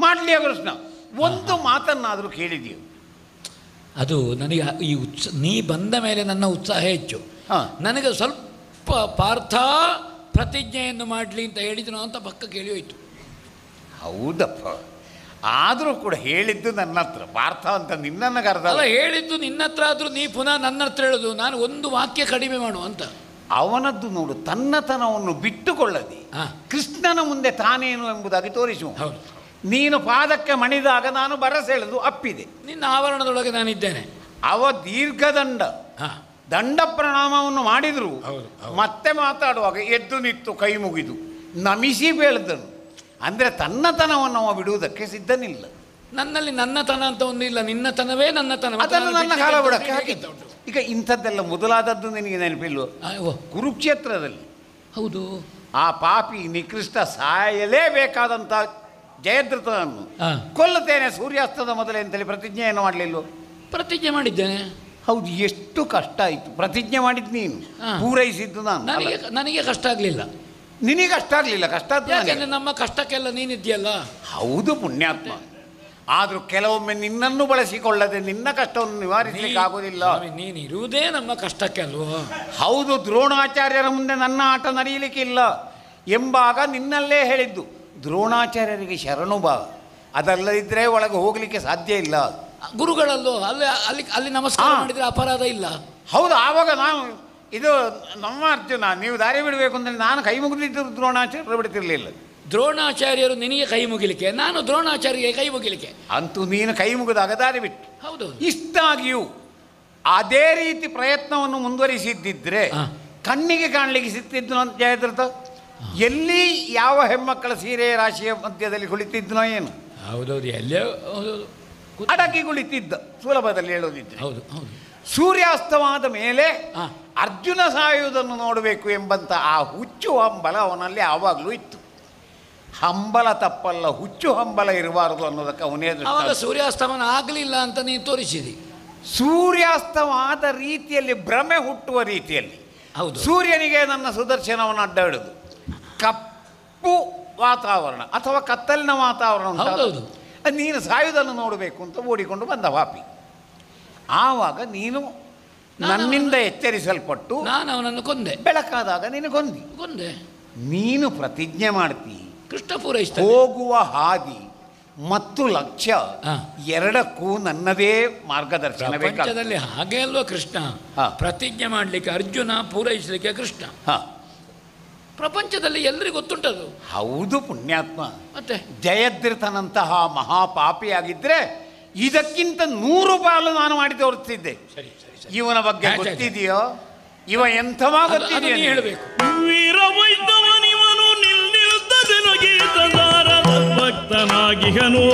ಮಾಡಲಿಯ ಕೃಷ್ಣ? ಒಂದು ಮಾತನ್ನಾದರೂ ಕೇಳಿದೆಯೋ? ಅದು ನನಗೆ ಈ ನೀ ಬಂದ ಮೇಲೆ ನನ್ನ ಉತ್ಸಾಹ ಹೆಚ್ಚು. ನನಗೆ ಸ್ವಲ್ಪ ಪಾರ್ಥ ಪ್ರತಿಜ್ಞೆಯನ್ನು ಮಾಡಲಿ ಅಂತ ಹೇಳಿದನು ಅಂತ ಪಕ್ಕ ಕೇಳಿ ಹೋಯ್ತು. ಹೌದಪ್ಪ, ಆದರೂ ಕೂಡ ಹೇಳಿದ್ದು ನನ್ನ ಹತ್ರ. ಪಾರ್ಥ ಅಂತ ನಿನ್ನನ್ನು ಕರೆದಲ್ಲ, ಹೇಳಿದ್ದು ನಿನ್ನ ಹತ್ರ ಆದರೂ ನೀ ಪುನಃ ನನ್ನ ಹತ್ರ ಹೇಳೋದು ನಾನು ಒಂದು ವಾಕ್ಯ ಕಡಿಮೆ ಮಾಡು ಅಂತ. ಅವನದ್ದು ನೋಡು, ತನ್ನತನವನ್ನು ಬಿಟ್ಟುಕೊಳ್ಳದೆ ಕೃಷ್ಣನ ಮುಂದೆ ತಾನೇನು ಎಂಬುದಾಗಿ ತೋರಿಸುವ. ನೀನು ಪಾದಕ್ಕೆ ಮಣಿದಾಗ ನಾನು ಬರಸೆಳೆದು ಅಪ್ಪಿದೆ. ನಿನ್ನ ಆವರಣದೊಳಗೆ ನಾನಿದ್ದೇನೆ. ಅವ ದೀರ್ಘದಂಡ ದಂಡ ಪ್ರಣಾಮವನ್ನು ಮಾಡಿದ್ರು ಮತ್ತೆ ಮಾತಾಡುವಾಗ ಎದ್ದು ನಿಂತು ಕೈ ಮುಗಿದು ನಮಿಸಿ ಬೇಳ್ದನು. ಅಂದರೆ ತನ್ನತನವನ್ನು ಅವ ಬಿಡುವುದಕ್ಕೆ ಸಿದ್ಧನಿಲ್ಲ. ನನ್ನಲ್ಲಿ ನನ್ನತನ ಅಂತ ಒಂದಿಲ್ಲ, ನಿನ್ನತನವೇ ನನ್ನತನ. ಅದನ್ನು ನನ್ನ ಕಾಲ ಬಿಡಕ್ಕೆ ಹಾಕಿತ್ತು. ಈಗ ಇಂಥದ್ದೆಲ್ಲ ಮೊದಲಾದದ್ದು ನಿನಗೆ ನೆನಪಿಲ್ವೋ? ಕುರುಕ್ಷೇತ್ರದಲ್ಲಿ ಹೌದು, ಆ ಪಾಪಿ ನಿಕೃಷ್ಟ ಸಾಯಲೇಬೇಕಾದಂಥ ಜಯದ್ರಥನನ್ನು ಕೊಲ್ಲುತ್ತೇನೆ ಸೂರ್ಯಾಸ್ತದ ಮೊದಲೇ ಅಂತೇಳಿ ಪ್ರತಿಜ್ಞೆಯನ್ನು ಮಾಡಲಿಲ್ಲೋ? ಪ್ರತಿಜ್ಞೆ ಮಾಡಿದ್ದೇನೆ. ಹೌದು, ಎಷ್ಟು ಕಷ್ಟ ಆಯಿತು. ಪ್ರತಿಜ್ಞೆ ಮಾಡಿದ್ದು ನೀನು, ಪೂರೈಸಿದ್ದು ನಾನು. ನನಗೆ ಕಷ್ಟ ಆಗಲಿಲ್ಲ. ನಿನಗೆ ಕಷ್ಟ ಆಗಲಿಲ್ಲ, ಕಷ್ಟ ಯಾಕೆಂದ್ರೆ ನಮ್ಮ ಕಷ್ಟಕ್ಕೆಲ್ಲ ನೀನಿದ್ಯಲ್ಲ. ಹೌದು ಪುಣ್ಯಾತ್ಮ. ಆದರೂ ಕೆಲವೊಮ್ಮೆ ನಿನ್ನನ್ನು ಬಳಸಿಕೊಳ್ಳದೆ ನಿನ್ನ ಕಷ್ಟವನ್ನು ನಿವಾರಿಸಲಿಕ್ಕೆ ಆಗುವುದಿಲ್ಲ. ನೀನು ಇರುವುದೇ ನಮ್ಮ ಕಷ್ಟಕ್ಕೆ ಅಲ್ವೋ? ಹೌದು, ದ್ರೋಣಾಚಾರ್ಯರ ಮುಂದೆ ನನ್ನ ಆಟ ನಡೆಯಲಿಕ್ಕಿಲ್ಲ ಎಂಬಾಗ ನಿನ್ನಲ್ಲೇ ಹೇಳಿದ್ದು, ದ್ರೋಣಾಚಾರ್ಯರಿಗೆ ಶರಣು ಬಾ, ಅದಲ್ಲದಿದ್ದರೆ ಒಳಗೆ ಹೋಗಲಿಕ್ಕೆ ಸಾಧ್ಯ ಇಲ್ಲ. ಗುರುಗಳಲ್ಲೋ ಅಲ್ಲಿ ನಮಸ್ಕಾರ ಮಾಡಿದರೆ ಅಪರಾಧ ಇಲ್ಲ. ಹೌದು, ಆವಾಗ ನಾನು ಇದು ನಮ್ಮ ಅರ್ಜುನ, ನೀವು ದಾರಿ ಬಿಡಬೇಕು ಅಂದರೆ ನಾನು ಕೈ ಮುಗಿದಿದ್ದು ದ್ರೋಣಾಚಾರ್ಯರು ಬಿಡ್ತಿರ್ಲಿಲ್ಲ. ದ್ರೋಣಾಚಾರ್ಯರು ನಿನಗೆ ಕೈ ಮುಗಿಲಿಕ್ಕೆ, ನಾನು ದ್ರೋಣಾಚಾರ್ಯರಿಗೆ ಕೈ ಮುಗಿಲಿಕ್ಕೆ. ಅಂತೂ ನೀನು ಕೈ ಮುಗಿದಾಗ ದಾರಿ ಬಿಟ್ಟು. ಹೌದು. ಇಷ್ಟಾಗಿಯೂ ಅದೇ ರೀತಿ ಪ್ರಯತ್ನವನ್ನು ಮುಂದುವರಿಸಿದ್ದಿದ್ರೆ ಕಣ್ಣಿಗೆ ಕಾಣಲಿಕ್ಕೆ ಸಿಗ್ತಿದ್ನು ಅಂತ ಜಯದ್ರಥ. ಎಲ್ಲಿ ಯಾವ ಹೆಣ್ಮಕ್ಕಳ ಸೀರೆ ರಾಶಿಯ ಮಧ್ಯದಲ್ಲಿ ಕುಳಿತಿದ್ನೋ ಏನು. ಹೌದೌದು, ಎಲ್ಲೇ ಅಡಗಿ ಕುಳಿತಿದ್ದ, ಸುಲಭದಲ್ಲಿ ಹೇಳೋದಿದ್ರೆ. ಹೌದು ಹೌದು. ಸೂರ್ಯಾಸ್ತವಾದ ಮೇಲೆ ಅರ್ಜುನ ಸಾಯುವುದನ್ನು ನೋಡಬೇಕು ಎಂಬಂತ ಆ ಹುಚ್ಚು ಹಂಬಲ ಅವನಲ್ಲಿ ಆವಾಗಲೂ ಇತ್ತು. ಹಂಬಲ ತಪ್ಪಲ್ಲ, ಹುಚ್ಚು ಹಂಬಲ ಇರಬಾರದು ಅನ್ನೋದಕ್ಕೆ ಅವನೇ ಆವಾಗ ಸೂರ್ಯಾಸ್ತಮನ ಆಗಲಿಲ್ಲ ಅಂತ ನೀನು ತೋರಿಸಿದಿ. ಸೂರ್ಯಾಸ್ತವಾದ ರೀತಿಯಲ್ಲಿ ಭ್ರಮೆ ಹುಟ್ಟುವ ರೀತಿಯಲ್ಲಿ. ಹೌದು. ಸೂರ್ಯನಿಗೆ ನನ್ನ ಸುದರ್ಶನವನ್ನು ಅಡ್ಡ ಹಿಡಿದು ಕಪ್ಪು ವಾತಾವರಣ ಅಥವಾ ಕತ್ತಲಿನ ವಾತಾವರಣ ಹೌದೌದು, ನೀನು ಸಾಯುವುದನ್ನು ನೋಡಬೇಕು ಅಂತ ಓಡಿಕೊಂಡು ಬಂದ ವಾಪಿ. ಆವಾಗ ನೀನು ನನ್ನಿಂದ ಎಚ್ಚರಿಸಲ್ಪಟ್ಟು ನಾನು ಅವನನ್ನು ಕೊಂದೆ. ಬೆಳಕಾದಾಗ ನೀನು ಕೊಂದೆ. ನೀನು ಪ್ರತಿಜ್ಞೆ ಮಾಡ್ತೀ, ಕೃಷ್ಣ ಪೂರೈಸ್ತ ಹೋಗುವ ಹಾದಿ ಮತ್ತು ಲಕ್ಷ್ಯ ಎರಡಕ್ಕೂ ನನ್ನದೇ ಮಾರ್ಗದರ್ಶನ ಬೇಕು. ಪ್ರಪಂಚದಲ್ಲಿ ಹಾಗೆ ಅಲ್ವಾ ಕೃಷ್ಣ? ಪ್ರತಿಜ್ಞೆ ಮಾಡಲಿಕ್ಕೆ ಅರ್ಜುನ, ಪೂರೈಸಲಿಕ್ಕೆ ಕೃಷ್ಣ. ಪ್ರಪಂಚದಲ್ಲಿ ಎಲ್ಲರಿಗೂ ಗೊತ್ತುಂಟದು. ಹೌದು ಪುಣ್ಯಾತ್ಮ. ಮತ್ತೆ ಜಯದ್ರಥನಂತಹ ಮಹಾಪಾಪಿಯಾಗಿದ್ದರೆ ಇದಕ್ಕಿಂತ 100 ಪಾಲು ನಾನು ಮಾಡಿ ತೋರಿಸ್ತಿದ್ದೆ. ಇವನ ಬಗ್ಗೆ ಗೊತ್ತಿದೆಯೋ? ಇವ ಎಂಥವ ಗೊತ್ತಿದೆಯೋ ಹೇಳಬೇಕು. ವೀರವೈದ್ಯವನಿವನು ನಿಲ್ದದನು ಗೀತದಾರದ ಭಕ್ತನಾಗಿಹನು.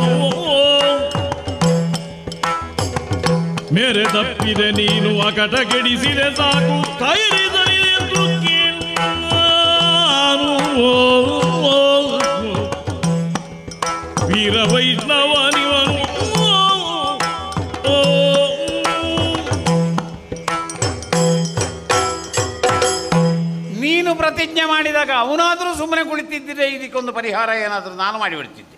ಮೇರೆ ತಪ್ಪಿದೆ ನೀನು ಅಕಟ ಕೆಡಿಸಿದೆ ಸಾಕು, ಕೈರಿದನಿದೆಂದು ಕೇಳು. ವೀರವೈಷ್ಣವನಿವನು ನೀನು ಪ್ರತಿಜ್ಞೆ ಮಾಡಿದಾಗ ಅವನಾದರೂ ಸುಮ್ಮನೆ ಕುಳಿತಿದ್ದರೆ ಇದಕ್ಕೊಂದು ಪರಿಹಾರ ಏನಾದರೂ ನಾನು ಮಾಡಿಬಿಡ್ತಿದ್ದೆ.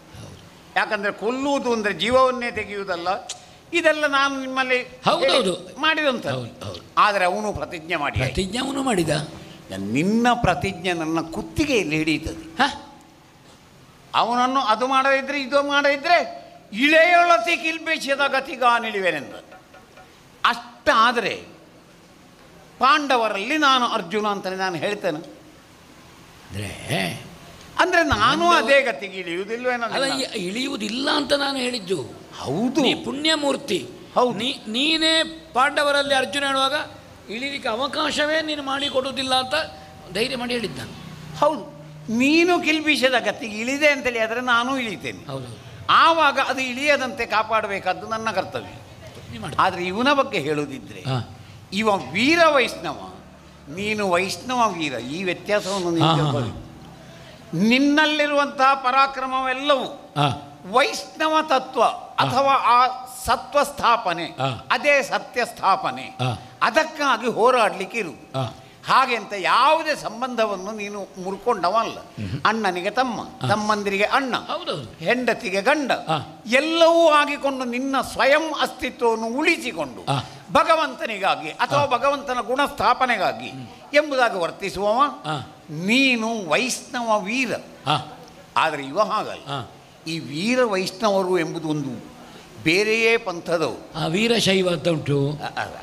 ಯಾಕಂದರೆ ಕೊಲ್ಲುವುದು ಅಂದರೆ ಜೀವವನ್ನೇ ತೆಗೆಯುವುದಲ್ಲ, ಇದೆಲ್ಲ ನಾನು ನಿಮ್ಮಲ್ಲಿ ಮಾಡಿದಂತ. ಆದರೆ ಅವನು ಪ್ರತಿಜ್ಞೆ ಮಾಡಿದ. ನಿನ್ನ ಪ್ರತಿಜ್ಞೆ ನನ್ನ ಕುತ್ತಿಗೆಯಲ್ಲಿ ಹಿಡಿಯುತ್ತದೆ. ಅವನನ್ನು ಅದು ಮಾಡದಿದ್ದರೆ ಇದು ಮಾಡದಿದ್ದರೆ ಇಳೆಯೊಳತಿ ಕಿಲ್ಬೇಷದ ಗತಿಗಾನಿಳಿವೆನೆಂದ. ಅಷ್ಟಾದರೆ ಪಾಂಡವರಲ್ಲಿ ನಾನು ಅರ್ಜುನ ಅಂತಲೇ ನಾನು ಹೇಳ್ತೇನೆ. ಅಂದರೆ ನಾನು ಅದೇ ಗತಿಗೆ ಇಳಿಯುವುದಿಲ್ವೇನೋ. ಇಳಿಯುವುದಿಲ್ಲ ಅಂತ ನಾನು ಹೇಳಿದ್ದು. ಹೌದು, ನೀ ಪುಣ್ಯಮೂರ್ತಿ. ಹೌದು, ನೀನೇ ಪಾಂಡವರಲ್ಲಿ ಅರ್ಜುನ ಹೇಳುವಾಗ ಇಳಿಲಿಕ್ಕೆ ಅವಕಾಶವೇ ನೀನು ಮಾಡಿಕೊಡುವುದಿಲ್ಲ ಅಂತ ಧೈರ್ಯ ಮಾಡಿ ಹೇಳಿದ್ದ. ಹೌದು, ನೀನು ಕಿಲ್ಬಿಷದ ಗತಿಗೆ ಇಳಿದೆ ಅಂತೇಳಿ ಆದರೆ ನಾನು ಇಳಿತೇನೆ. ಹೌದು, ಆವಾಗ ಅದು ಇಳಿಯದಂತೆ ಕಾಪಾಡಬೇಕಾದ್ದು ನನ್ನ ಕರ್ತವ್ಯ. ಆದರೆ ಇವನ ಬಗ್ಗೆ ಹೇಳುವುದಿದ್ರೆ ಇವ ವೀರ ವೈಷ್ಣವ, ನೀನು ವೈಷ್ಣವ ವೀರ. ಈ ವ್ಯತ್ಯಾಸವನ್ನು ನಿನ್ನಲ್ಲಿರುವಂತಹ ಪರಾಕ್ರಮವೆಲ್ಲವೂ ವೈಷ್ಣವ ತತ್ವ ಅಥವಾ ಆ ಸತ್ವ ಸ್ಥಾಪನೆ, ಅದೇ ಸತ್ಯ ಸ್ಥಾಪನೆ, ಅದಕ್ಕಾಗಿ ಹೋರಾಡಲಿಕ್ಕೆ ಇರು. ಹಾಗೆ ಅಂತ ಯಾವುದೇ ಸಂಬಂಧವನ್ನು ನೀನು ಮುರ್ಕೊಂಡವಲ್ಲ. ಅಣ್ಣನಿಗೆ ತಮ್ಮ, ತಮ್ಮಂದಿರಿಗೆ ಅಣ್ಣ, ಹೆಂಡತಿಗೆ ಗಂಡ, ಎಲ್ಲವೂ ಆಗಿಕೊಂಡು ನಿನ್ನ ಸ್ವಯಂ ಅಸ್ತಿತ್ವವನ್ನು ಉಳಿಸಿಕೊಂಡು ಭಗವಂತನಿಗಾಗಿ ಅಥವಾ ಭಗವಂತನ ಗುಣಸ್ಥಾಪನೆಗಾಗಿ ಎಂಬುದಾಗಿ ವರ್ತಿಸುವವ ನೀನು ವೈಷ್ಣವ ವೀರ. ಆದರೆ ಇವ ಹಾಗಲ್ಲ. ಈ ವೀರ ವೈಷ್ಣವರು ಎಂಬುದು ಒಂದು ಬೇರೆಯೇ ಪಂಥದವು. ವೀರಶೈವ ಅಂತ ಉಂಟು,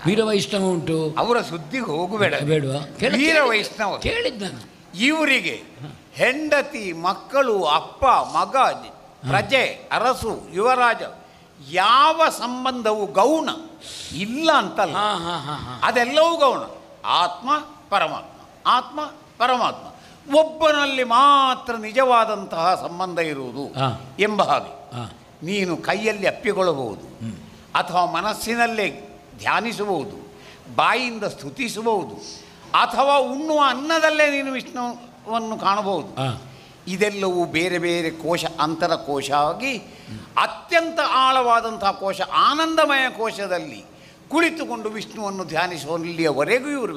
ವೀರ ವೈಷ್ಣವ ಉಂಟು. ಅವರ ಸುದ್ದಿಗೆ ಹೋಗಬೇಡ. ಬೇಡವಾ? ವೀರ ವೈಷ್ಣವ ಕೇಳಿದ್ದ ಇವರಿಗೆ ಹೆಂಡತಿ, ಮಕ್ಕಳು, ಅಪ್ಪ, ಮಗ, ಪ್ರಜೆ, ಅರಸು, ಯುವರಾಜ ಯಾವ ಸಂಬಂಧವು ಗೌಣ ಇಲ್ಲ ಅಂತಲ್ಲ, ಅದೆಲ್ಲವೂ ಗೌಣ. ಆತ್ಮ ಪರಮಾತ್ಮ, ಆತ್ಮ ಪರಮಾತ್ಮ, ಒಬ್ಬನಲ್ಲಿ ಮಾತ್ರ ನಿಜವಾದಂತಹ ಸಂಬಂಧ ಇರುವುದು ಎಂಬ ಹಾಗೆ ನೀನು ಕೈಯಲ್ಲಿ ಅಪ್ಪಿಕೊಳ್ಳಬಹುದು, ಅಥವಾ ಮನಸ್ಸಿನಲ್ಲೇ ಧ್ಯಾನಿಸಬಹುದು, ಬಾಯಿಯಿಂದ ಸ್ತುತಿಸಬಹುದು, ಅಥವಾ ಉಣ್ಣುವ ಅನ್ನದಲ್ಲೇ ನೀನು ವಿಷ್ಣುವನ್ನು ಕಾಣಬಹುದು. ಇದೆಲ್ಲವೂ ಬೇರೆ ಬೇರೆ ಕೋಶ, ಅಂತರ ಕೋಶ ಆಗಿ ಅತ್ಯಂತ ಆಳವಾದಂತಹ ಕೋಶ, ಆನಂದಮಯ ಕೋಶದಲ್ಲಿ ಕುಳಿತುಕೊಂಡು ವಿಷ್ಣುವನ್ನು ಧ್ಯಾನಿಸುವಲ್ಲಿಯವರೆಗೂ ಇವರು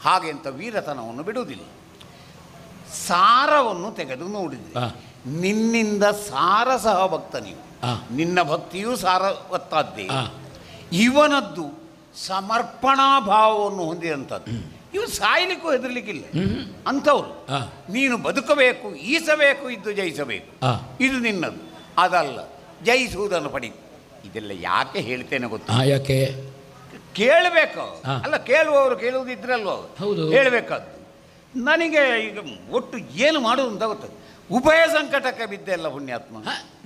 ಹಾಗೆ ಅಂತ ವೀರತನವನ್ನು ಬಿಡುವುದಿಲ್ಲ. ಸಾರವನ್ನು ತೆಗೆದು ನೋಡಿದರೆ ನಿನ್ನಿಂದ ಸಾರ ಸಹ ಭಕ್ತ ನೀವು. ನಿನ್ನ ಭಕ್ತಿಯೂ ಸಾರವತ್ತಾದ್ದೇ. ಇವನದ್ದು ಸಮರ್ಪಣಾ ಭಾವವನ್ನು ಹೊಂದಿದಂಥದ್ದು. ಇವು ಸಾಯ್ಲಿಕ್ಕೂ ಹೆದರ್ಲಿಕ್ಕಿಲ್ಲ ಅಂಥವ್ರು. ನೀನು ಬದುಕಬೇಕು, ಈಸಬೇಕು, ಇದ್ದು ಜಯಿಸಬೇಕು, ಇದು ನಿನ್ನದು. ಅದಲ್ಲ ಜಯಿಸುವುದನ್ನು ಪಡಿ. ಇದೆಲ್ಲ ಯಾಕೆ ಹೇಳ್ತೇನೆ ಗೊತ್ತಾ? ಯಾಕೆ ಕೇಳಬೇಕು. ಅಲ್ಲ, ಕೇಳುವವರು ಕೇಳುವುದಿದ್ರಲ್ವ ಹೇಳಬೇಕಾದ್ದು. ನನಗೆ ಈಗ ಒಟ್ಟು ಏನು ಮಾಡುವುದು ಅಂತ ಗೊತ್ತದು. ಉಭಯ ಸಂಕಟಕ್ಕೆ ಬಿದ್ದೆಲ್ಲ ಪುಣ್ಯಾತ್ಮ.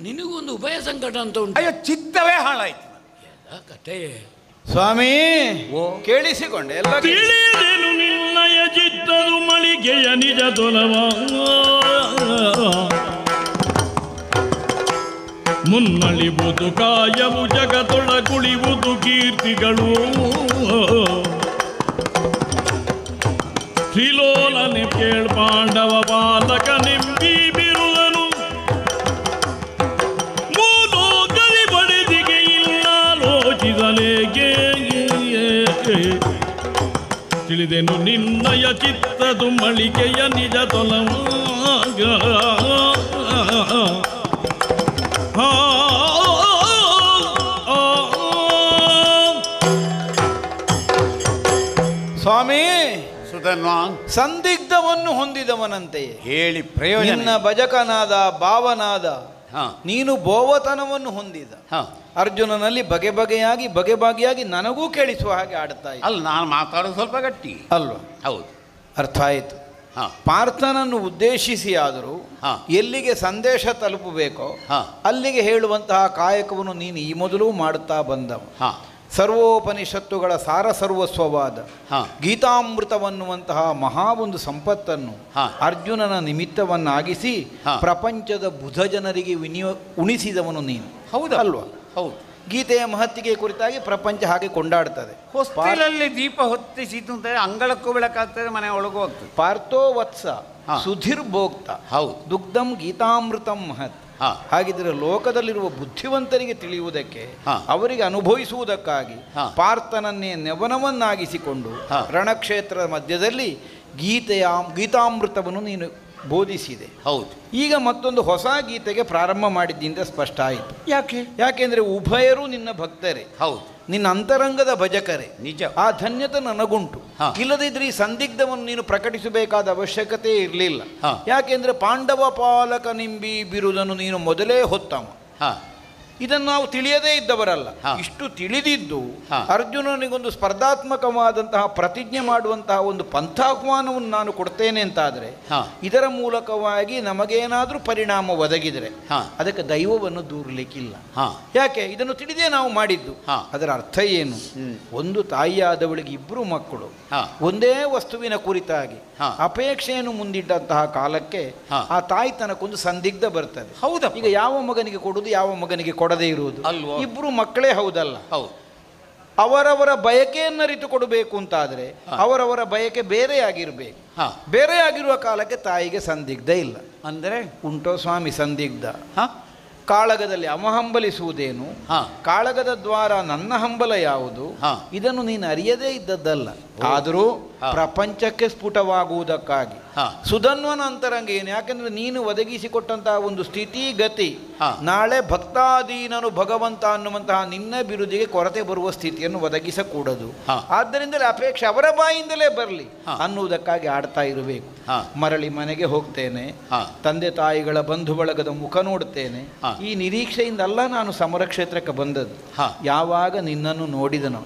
ನಿನಗೊಂದು ಉಭಯ ಸಂಕಟ ಅಂತ ಉಂಟು. ಅಯ್ಯೋ, ಚಿತ್ತವೇ ಹಾಳಾಯ್ತು ಕತೆ. ಸ್ವಾಮಿ ಕೇಳಿಸಿಕೊಂಡೆ ಎಲ್ಲ. ತಿಳಿದೆನು ನಿನ್ನಯ ಚಿತ್ತದು ಮಳಿಗೆಯ ನಿಜ ತೊಲವ, ಮುನ್ನಳಿವುದು ಕಾಯವು ಜಗತೊಳಗುಳಿವುದು ಕೀರ್ತಿಗಳು, ತ್ರಿಲೋಲನೆ ಕೇಳ್ಪಾಂಡವ ಬಾಲಕನೆಂಬಿ ಬಿರುದನು, ಮೂಲೋಕದಿ ಬಡಿದಿಗೆ ಇಲ್ಲಾಲೋಚಿಸಲೇಗೆ. ತಿಳಿದೆನು ನಿನ್ನಯ ಚಿತ್ತದು ಮಳಿಗೆಯ ನಿಜ ತೊಲವಾಗ, ಸ್ವಾಮಿ ಸುಧನ್ವಾ, ಸಂದಿಗ್ಧವನ್ನು ಹೊಂದಿದವನಂತೆಯೇ ಹೇಳಿ ಪ್ರಯೋಜನ. ನಿನ್ನ ಭಜಕನಾದ ಭಾವನಾದ ನೀನು ಬೋವತನವನ್ನು ಹೊಂದಿದ ಅರ್ಜುನನಲ್ಲಿ ಬಗೆ ಬಗೆಯಾಗಿ ನನಗೂ ಕೇಳಿಸುವ ಹಾಗೆ ಆಡುತ್ತಾ ಇದ್ದ. ಅಲ್ಲ, ನಾನು ಮಾತಾಡೋದು ಸ್ವಲ್ಪ ಗಟ್ಟಿ ಅಲ್ವಾ? ಹೌದು, ಅರ್ಥ ಆಯಿತು. ಪಾರ್ಥನನ್ನು ಉದ್ದೇಶಿಸಿ ಆದರೂ ಎಲ್ಲಿಗೆ ಸಂದೇಶ ತಲುಪಬೇಕೋ ಅಲ್ಲಿಗೆ ಹೇಳುವಂತಹ ಕಾಯಕವನ್ನು ನೀನು ಈ ಮೊದಲು ಮಾಡುತ್ತಾ ಬಂದವ. ಸರ್ವೋಪನಿಷತ್ತುಗಳ ಸಾರಸರ್ವಸ್ವವಾದ ಗೀತಾಮೃತವನ್ನುವಂತಹ ಮಹಾ ಒಂದು ಸಂಪತ್ತನ್ನು ಅರ್ಜುನನ ನಿಮಿತ್ತವನ್ನಾಗಿಸಿ ಪ್ರಪಂಚದ ಬುಧ ಜನರಿಗೆ ಉಣಿಸಿದವನು ನೀನು. ಹೌದಲ್ವಾ? ಹೌದು. ಗೀತೆಯ ಮಹತ್ತಿಗೆ ಕುರಿತಾಗಿ ಪ್ರಪಂಚ ಹಾಗೆ ಕೊಂಡಾಡ್ತದೆ. ಹೊಸ್ತಿಲಲ್ಲಿ ದೀಪ ಹೊತ್ತಿಸಿತು ಅಂತ ಅಂಗಳಕ್ಕೂ ಬೆಳಕಾಗ್ತದೆ, ಮನೆ ಒಳಗೂ ಹೋಗ್ತದೆ. ಪಾರ್ಥೋ ವತ್ಸ ಸುಧಿರ್ಭೋಕ್ತ ದುಗ್ಧಂ ಗೀತಾಮೃತಂ ಮಹತ್. ಹಾಗಿದ್ರೆ ಲೋಕದಲ್ಲಿರುವ ಬುದ್ಧಿವಂತರಿಗೆ ತಿಳಿಯುವುದಕ್ಕೆ, ಅವರಿಗೆ ಅನುಭವಿಸುವುದಕ್ಕಾಗಿ ಪಾರ್ಥನನ್ನೇ ನೆವನವನ್ನಾಗಿಸಿಕೊಂಡು ರಣಕ್ಷೇತ್ರದ ಮಧ್ಯದಲ್ಲಿ ಗೀತಾಮೃತವನ್ನು ನೀನು ಬೋಧಿಸಿದೆ. ಹೌದು. ಈಗ ಮತ್ತೊಂದು ಹೊಸ ಗೀತೆಗೆ ಪ್ರಾರಂಭ ಮಾಡಿದ್ದಿಂದ ಸ್ಪಷ್ಟ ಆಯಿತು. ಯಾಕೆ? ಯಾಕೆಂದ್ರೆ ಉಭಯರು ನಿನ್ನ ಭಕ್ತರೇ, ಹೌದು, ನಿನ್ನ ಅಂತರಂಗದ ಭಜಕರೇ. ನಿಜ. ಆ ಧನ್ಯತೆ ನನಗುಂಟು. ಇಲ್ಲದಿದ್ರೆ ಈ ಸಂದಿಗ್ಧವನ್ನು ನೀನು ಪ್ರಕಟಿಸಬೇಕಾದ ಅವಶ್ಯಕತೆ ಇರಲಿಲ್ಲ. ಯಾಕೆಂದ್ರೆ ಪಾಂಡವ ಪಾಲಕ ನಿಂಬಿ ಬಿರುದನ್ನು ನೀನು ಮೊದಲೇ ಹೊತ್ತವ. ಇದನ್ನು ನಾವು ತಿಳಿಯದೇ ಇದ್ದವರಲ್ಲ. ಇಷ್ಟು ತಿಳಿದಿದ್ದು ಅರ್ಜುನನಿಗೊಂದು ಸ್ಪರ್ಧಾತ್ಮಕವಾದಂತಹ ಪ್ರತಿಜ್ಞೆ ಮಾಡುವಂತಹ ಒಂದು ಪಂಥಾಹ್ವಾನವನ್ನು ನಾನು ಕೊಡ್ತೇನೆ ಅಂತಾದರೆ, ಇದರ ಮೂಲಕವಾಗಿ ನಮಗೇನಾದರೂ ಪರಿಣಾಮ ಒದಗಿದರೆ ಅದಕ್ಕೆ ದೈವವನ್ನು ದೂರಲಿಕ್ಕಿಲ್ಲ. ಯಾಕೆ? ಇದನ್ನು ತಿಳಿದೇ ನಾವು ಮಾಡಿದ್ದು. ಅದರ ಅರ್ಥ ಏನು? ಒಂದು ತಾಯಿಯಾದವಳಿಗೆ ಇಬ್ಬರು ಮಕ್ಕಳು ಒಂದೇ ವಸ್ತುವಿನ ಕುರಿತಾಗಿ ಅಪೇಕ್ಷೆಯನ್ನು ಮುಂದಿಟ್ಟಂತಹ ಕಾಲಕ್ಕೆ ಆ ತಾಯಿ ತನಕೊಂದು ಸಂದಿಗ್ಧ ಬರ್ತದೆ. ಹೌದಾ? ಈಗ ಯಾವ ಮಗನಿಗೆ ಕೊಡುವುದು, ಯಾವ ಮಗನಿಗೆ ಕೊಡದೇ ಇರುವುದು? ಇಬ್ಬರು ಮಕ್ಕಳೇ ಹೌದಲ್ಲ? ಹೌದು. ಅವರವರ ಬಯಕೆಯನ್ನರಿತು ಕೊಡಬೇಕು ಅಂತಾದರೆ ಅವರವರ ಬಯಕೆ ಬೇರೆಯಾಗಿರ್ಬೇಕು. ಬೇರೆಯಾಗಿರುವ ಕಾಲಕ್ಕೆ ತಾಯಿಗೆ ಸಂದಿಗ್ಧ ಇಲ್ಲ. ಅಂದರೆ ಉಂಟೋ ಸ್ವಾಮಿ ಸಂದಿಗ್ಧ? ಕಾಳಗದಲ್ಲಿ ಅವ ಹಂಬಲಿಸುವುದೇನು, ಕಾಳಗದ ದ್ವಾರ ನನ್ನ ಹಂಬಲ ಯಾವುದು, ಇದನ್ನು ನೀನು ಅರಿಯದೇ ಇದ್ದದ್ದಲ್ಲ. ಆದರೂ ಪ್ರಪಂಚಕ್ಕೆ ಸ್ಫುಟವಾಗುವುದಕ್ಕಾಗಿ ಸುಧನ್ವನ ಅಂತರಂಗ ಏನು? ಯಾಕೆಂದ್ರೆ ನೀನು ಒದಗಿಸಿಕೊಟ್ಟಂತಹ ಒಂದು ಸ್ಥಿತಿ ಗತಿ ನಾಳೆ ಭಕ್ತಾದೀನನು ಭಗವಂತ ಅನ್ನುವಂತಹ ನಿನ್ನ ಬಿರುದಿಗೆ ಕೊರತೆ ಬರುವ ಸ್ಥಿತಿಯನ್ನು ಒದಗಿಸಕೂಡದು. ಆದ್ದರಿಂದಲೇ ಅಪೇಕ್ಷೆ ಅವರ ಬಾಯಿಂದಲೇ ಬರಲಿ ಅನ್ನುವುದಕ್ಕಾಗಿ ಆಡ್ತಾ ಇರಬೇಕು. ಮರಳಿ ಮನೆಗೆ ಹೋಗ್ತೇನೆ, ತಂದೆ ತಾಯಿಗಳ ಬಂಧು ಬಳಗದ ಮುಖ ನೋಡ್ತೇನೆ, ಈ ನಿರೀಕ್ಷೆಯಿಂದಲ್ಲ ನಾನು ಸಮರ ಕ್ಷೇತ್ರಕ್ಕೆ ಬಂದದ್ದು. ಯಾವಾಗ ನಿನ್ನನ್ನು ನೋಡಿದನು,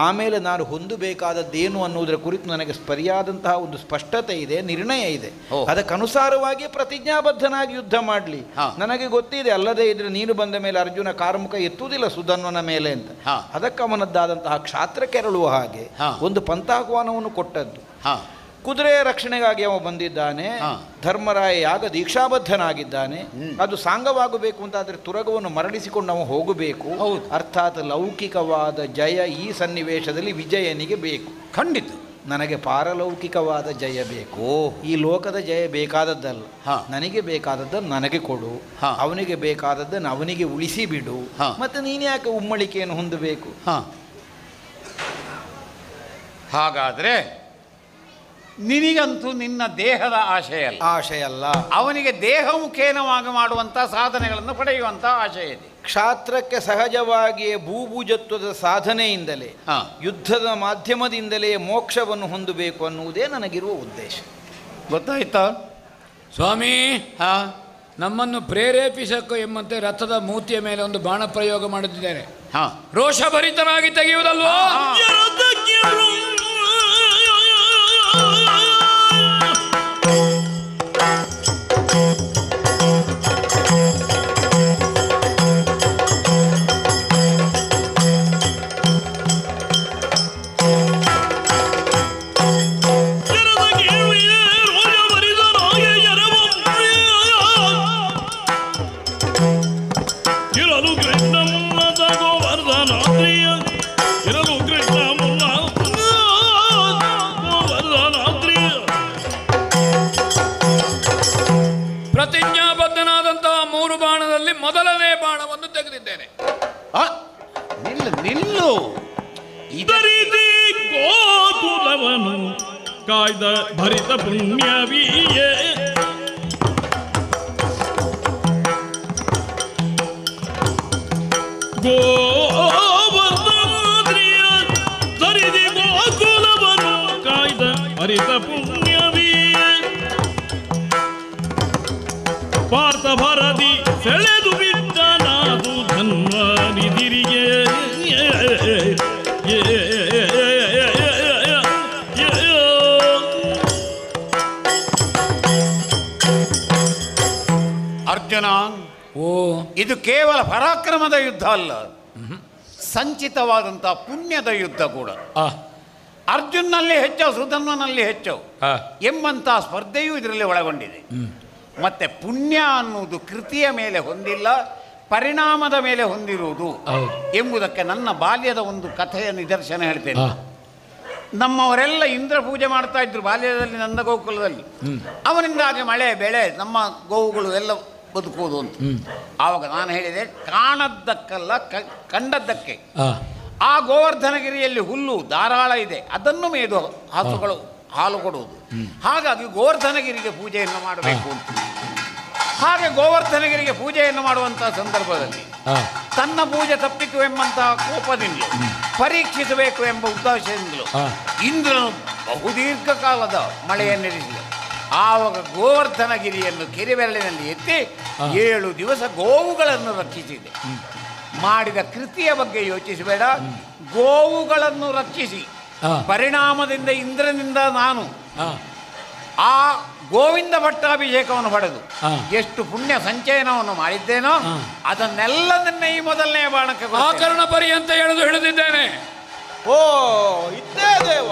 ಆಮೇಲೆ ನಾನು ಹೊಂದಬೇಕಾದದ್ದೇನು ಅನ್ನುವುದರ ಕುರಿತು ನನಗೆ ಸರಿಯಾದಂತಹ ಒಂದು ಸ್ಪಷ್ಟತೆ ಇದೆ, ನಿರ್ಣಯ ಇದೆ. ಅದಕ್ಕನುಸಾರವಾಗಿ ಪ್ರತಿಜ್ಞಾಬದ್ಧನಾಗಿ ಯುದ್ಧ ಮಾಡಲಿ. ನನಗೆ ಗೊತ್ತಿದೆ, ಅಲ್ಲದೆ ಇದ್ರೆ ನೀನು ಬಂದ ಮೇಲೆ ಅರ್ಜುನ ಕಾರ್ಮುಖ ಎತ್ತುವುದಿಲ್ಲ ಸುಧನ್ವನ ಮೇಲೆ ಅಂತ. ಅದಕ್ಕೆ ಅವನದ್ದಾದಂತಹ ಕ್ಷಾತ್ರ ಕೆರಳುವ ಹಾಗೆ ಒಂದು ಪಂಥಾಹ್ವಾನವನ್ನು ಕೊಟ್ಟದ್ದು. ಕುದುರೆಯ ರಕ್ಷಣೆಗಾಗಿ ಅವ ಬಂದಿದ್ದಾನೆ. ಧರ್ಮರಾಯ ಯಾಗ ದೀಕ್ಷಾಬದ್ಧನಾಗಿದ್ದಾನೆ. ಅದು ಸಾಂಗವಾಗಬೇಕು ಅಂತಾದರೆ ತುರಗವನ್ನು ಮರಳಿಸಿಕೊಂಡು ಅವ ಹೋಗಬೇಕು. ಅರ್ಥಾತ್ ಲೌಕಿಕವಾದ ಜಯ ಈ ಸನ್ನಿವೇಶದಲ್ಲಿ ವಿಜಯನಿಗೆ ಬೇಕು. ಖಂಡಿತ ನನಗೆ ಪಾರಲೌಕಿಕವಾದ ಜಯ ಬೇಕು. ಈ ಲೋಕದ ಜಯ ಬೇಕಾದದ್ದಲ್ಲ. ನನಗೆ ಬೇಕಾದದ್ದನ್ನು ನನಗೆ ಕೊಡು, ಅವನಿಗೆ ಬೇಕಾದದ್ದನ್ನು ಅವನಿಗೆ ಉಳಿಸಿ ಬಿಡು. ಮತ್ತೆ ನೀನು ಯಾಕೆ ಉಮ್ಮಳಿಕೆಯನ್ನು ಹೊಂದಬೇಕು? ಹಾಗಾದರೆ ನಿನಗಂತೂ ನಿನ್ನ ದೇಹದ ಆಶಯ ಅಲ್ಲ, ಆಶಯ ಅಲ್ಲ. ಅವನಿಗೆ ದೇಹ ಮುಖೇನವಾಗಿ ಮಾಡುವಂಥ ಸಾಧನೆಗಳನ್ನು ಪಡೆಯುವಂಥ ಆಶಯ ಇದೆ. ಕ್ಷಾತ್ರಕ್ಕೆ ಸಹಜವಾಗಿಯೇ ಭೂಭುಜತ್ವದ ಸಾಧನೆಯಿಂದಲೇ ಯುದ್ಧದ ಮಾಧ್ಯಮದಿಂದಲೇ ಮೋಕ್ಷವನ್ನು ಹೊಂದಬೇಕು ಅನ್ನುವುದೇ ನನಗಿರುವ ಉದ್ದೇಶ. ಗೊತ್ತಾಯ್ತಾ ಸ್ವಾಮಿ? ಹಾ, ನಮ್ಮನ್ನು ಪ್ರೇರೇಪಿಸಕ್ಕೂ ಎಂಬಂತೆ ರಥದ ಮೂತಿಯ ಮೇಲೆ ಒಂದು ಬಾಣ ಪ್ರಯೋಗ ಮಾಡುತ್ತಿದ್ದೇನೆ. ಹಾ, ರೋಷಭರಿತನಾಗಿ ತೆಗೆಯುವುದಲ್ವೋ? ಪ್ರತಿಜ್ಞಾಬದ್ಧನಾದಂತಹ 3 ಬಾಣದಲ್ಲಿ ಮೊದಲನೇ ಬಾಣವನ್ನು ತೆಗೆದಿದ್ದೇನೆ. ನಿಲ್ಲು. ಇದರಿದೆ ಗೋಕುಲವನು ಕಾಯ್ದ ಭರಿತ ಪುಣ್ಯವೀಯೇ ಗೋವರ್ಧನಾದ್ರಿಯ ದರಿದೆ ಗೋಕುಲವನು ಕಾಯ್ದ ಭರಿತ ಪುಣ್ಯವೀಯೇ ಪಾರ್ಥ ಭರದಿ ಸೆಳೆದು ಬಿಟ್ಟ ನಾದು ಧನ್ವ ನಿಧಿರಿಗೆ ಅರ್ಜುನ, ಓ, ಇದು ಕೇವಲ ಪರಾಕ್ರಮದ ಯುದ್ಧ ಅಲ್ಲ, ಸಂಚಿತವಾದಂತಹ ಪುಣ್ಯದ ಯುದ್ಧ ಕೂಡ. ಅರ್ಜುನಲ್ಲಿ ಹೆಚ್ಚು, ಸುಧನ್ವನಲ್ಲಿ ಹೆಚ್ಚು ಎಂಬಂತಹ ಸ್ಪರ್ಧೆಯೂ ಇದರಲ್ಲಿ ಒಳಗೊಂಡಿದೆ. ಮತ್ತೆ ಪುಣ್ಯ ಅನ್ನುವುದು ಕೃತಿಯ ಮೇಲೆ ಹೊಂದಿಲ್ಲ, ಪರಿಣಾಮದ ಮೇಲೆ ಹೊಂದಿರುವುದು ಎಂಬುದಕ್ಕೆ ನನ್ನ ಬಾಲ್ಯದ ಒಂದು ಕಥೆಯ ನಿದರ್ಶನ ಹೇಳ್ತೇನೆ. ನಮ್ಮವರೆಲ್ಲ ಇಂದ್ರ ಪೂಜೆ ಮಾಡ್ತಾ ಇದ್ರು ಬಾಲ್ಯದಲ್ಲಿ, ನಂದ ಗೋಕುಲದಲ್ಲಿ. ಅವನಿಂದಾಗಿ ಮಳೆ ಬೆಳೆ ನಮ್ಮ ಗೋವುಗಳು ಎಲ್ಲ ಬದುಕುವುದು ಅಂತ. ಆವಾಗ ನಾನು ಹೇಳಿದೆ, ಕಾಣದ್ದಕ್ಕಲ್ಲ ಕಂಡದ್ದಕ್ಕೆ. ಆ ಗೋವರ್ಧನಗಿರಿಯಲ್ಲಿ ಹುಲ್ಲು ಧಾರಾಳ ಇದೆ, ಅದನ್ನು ಮೇದು ಹಸುಗಳು ಹಾಲು ಕೊಡುವುದು. ಹಾಗಾಗಿ ಗೋವರ್ಧನಗಿರಿಗೆ ಪೂಜೆಯನ್ನು ಮಾಡಬೇಕು ಅಂತ. ಹಾಗೆ ಗೋವರ್ಧನಗಿರಿಗೆ ಪೂಜೆಯನ್ನು ಮಾಡುವಂತಹ ಸಂದರ್ಭದಲ್ಲಿ ತನ್ನ ಪೂಜೆ ತಪ್ಪಿತು ಎಂಬಂತಹ ಕೋಪದಿಂದಲೂ ಪರೀಕ್ಷಿಸಬೇಕು ಎಂಬ ಉದ್ದೇಶದಿಂದಲೂ ಇಂದ್ರನು ಬಹುದೀರ್ಘ ಕಾಲದ ಮಳೆಯನ್ನಿರಿಸಿದ. ಆವಾಗ ಗೋವರ್ಧನಗಿರಿಯನ್ನು ಕಿರಿಬೆರಳಿನಲ್ಲಿ ಎತ್ತಿ 7 ದಿವಸ ಗೋವುಗಳನ್ನು ರಕ್ಷಿಸಿದೆ. ಮಾಡಿದ ಕೃತಿಯ ಬಗ್ಗೆ ಯೋಚಿಸಬೇಡ, ಗೋವುಗಳನ್ನು ರಕ್ಷಿಸಿ ಪರಿಣಾಮದಿಂದ ಇಂದ್ರನಿಂದ ನಾನು ಆ ಗೋವಿಂದ ಭಟ್ಟಾಭಿಷೇಕವನ್ನು ಪಡೆದು ಎಷ್ಟು ಪುಣ್ಯ ಸಂಚಯನವನ್ನು ಮಾಡಿದ್ದೇನೋ ಅದನ್ನೆಲ್ಲದನ್ನೇ ಈ ಮೊದಲನೇ ಬಾಣಕ್ಕೆ ಆಕರ್ಣ ಪರ್ಯಂತ ಎಳೆದು ಹಿಡಿದಿದ್ದೇನೆ. ಓ, ಇದ್ದೇ ದೇವ,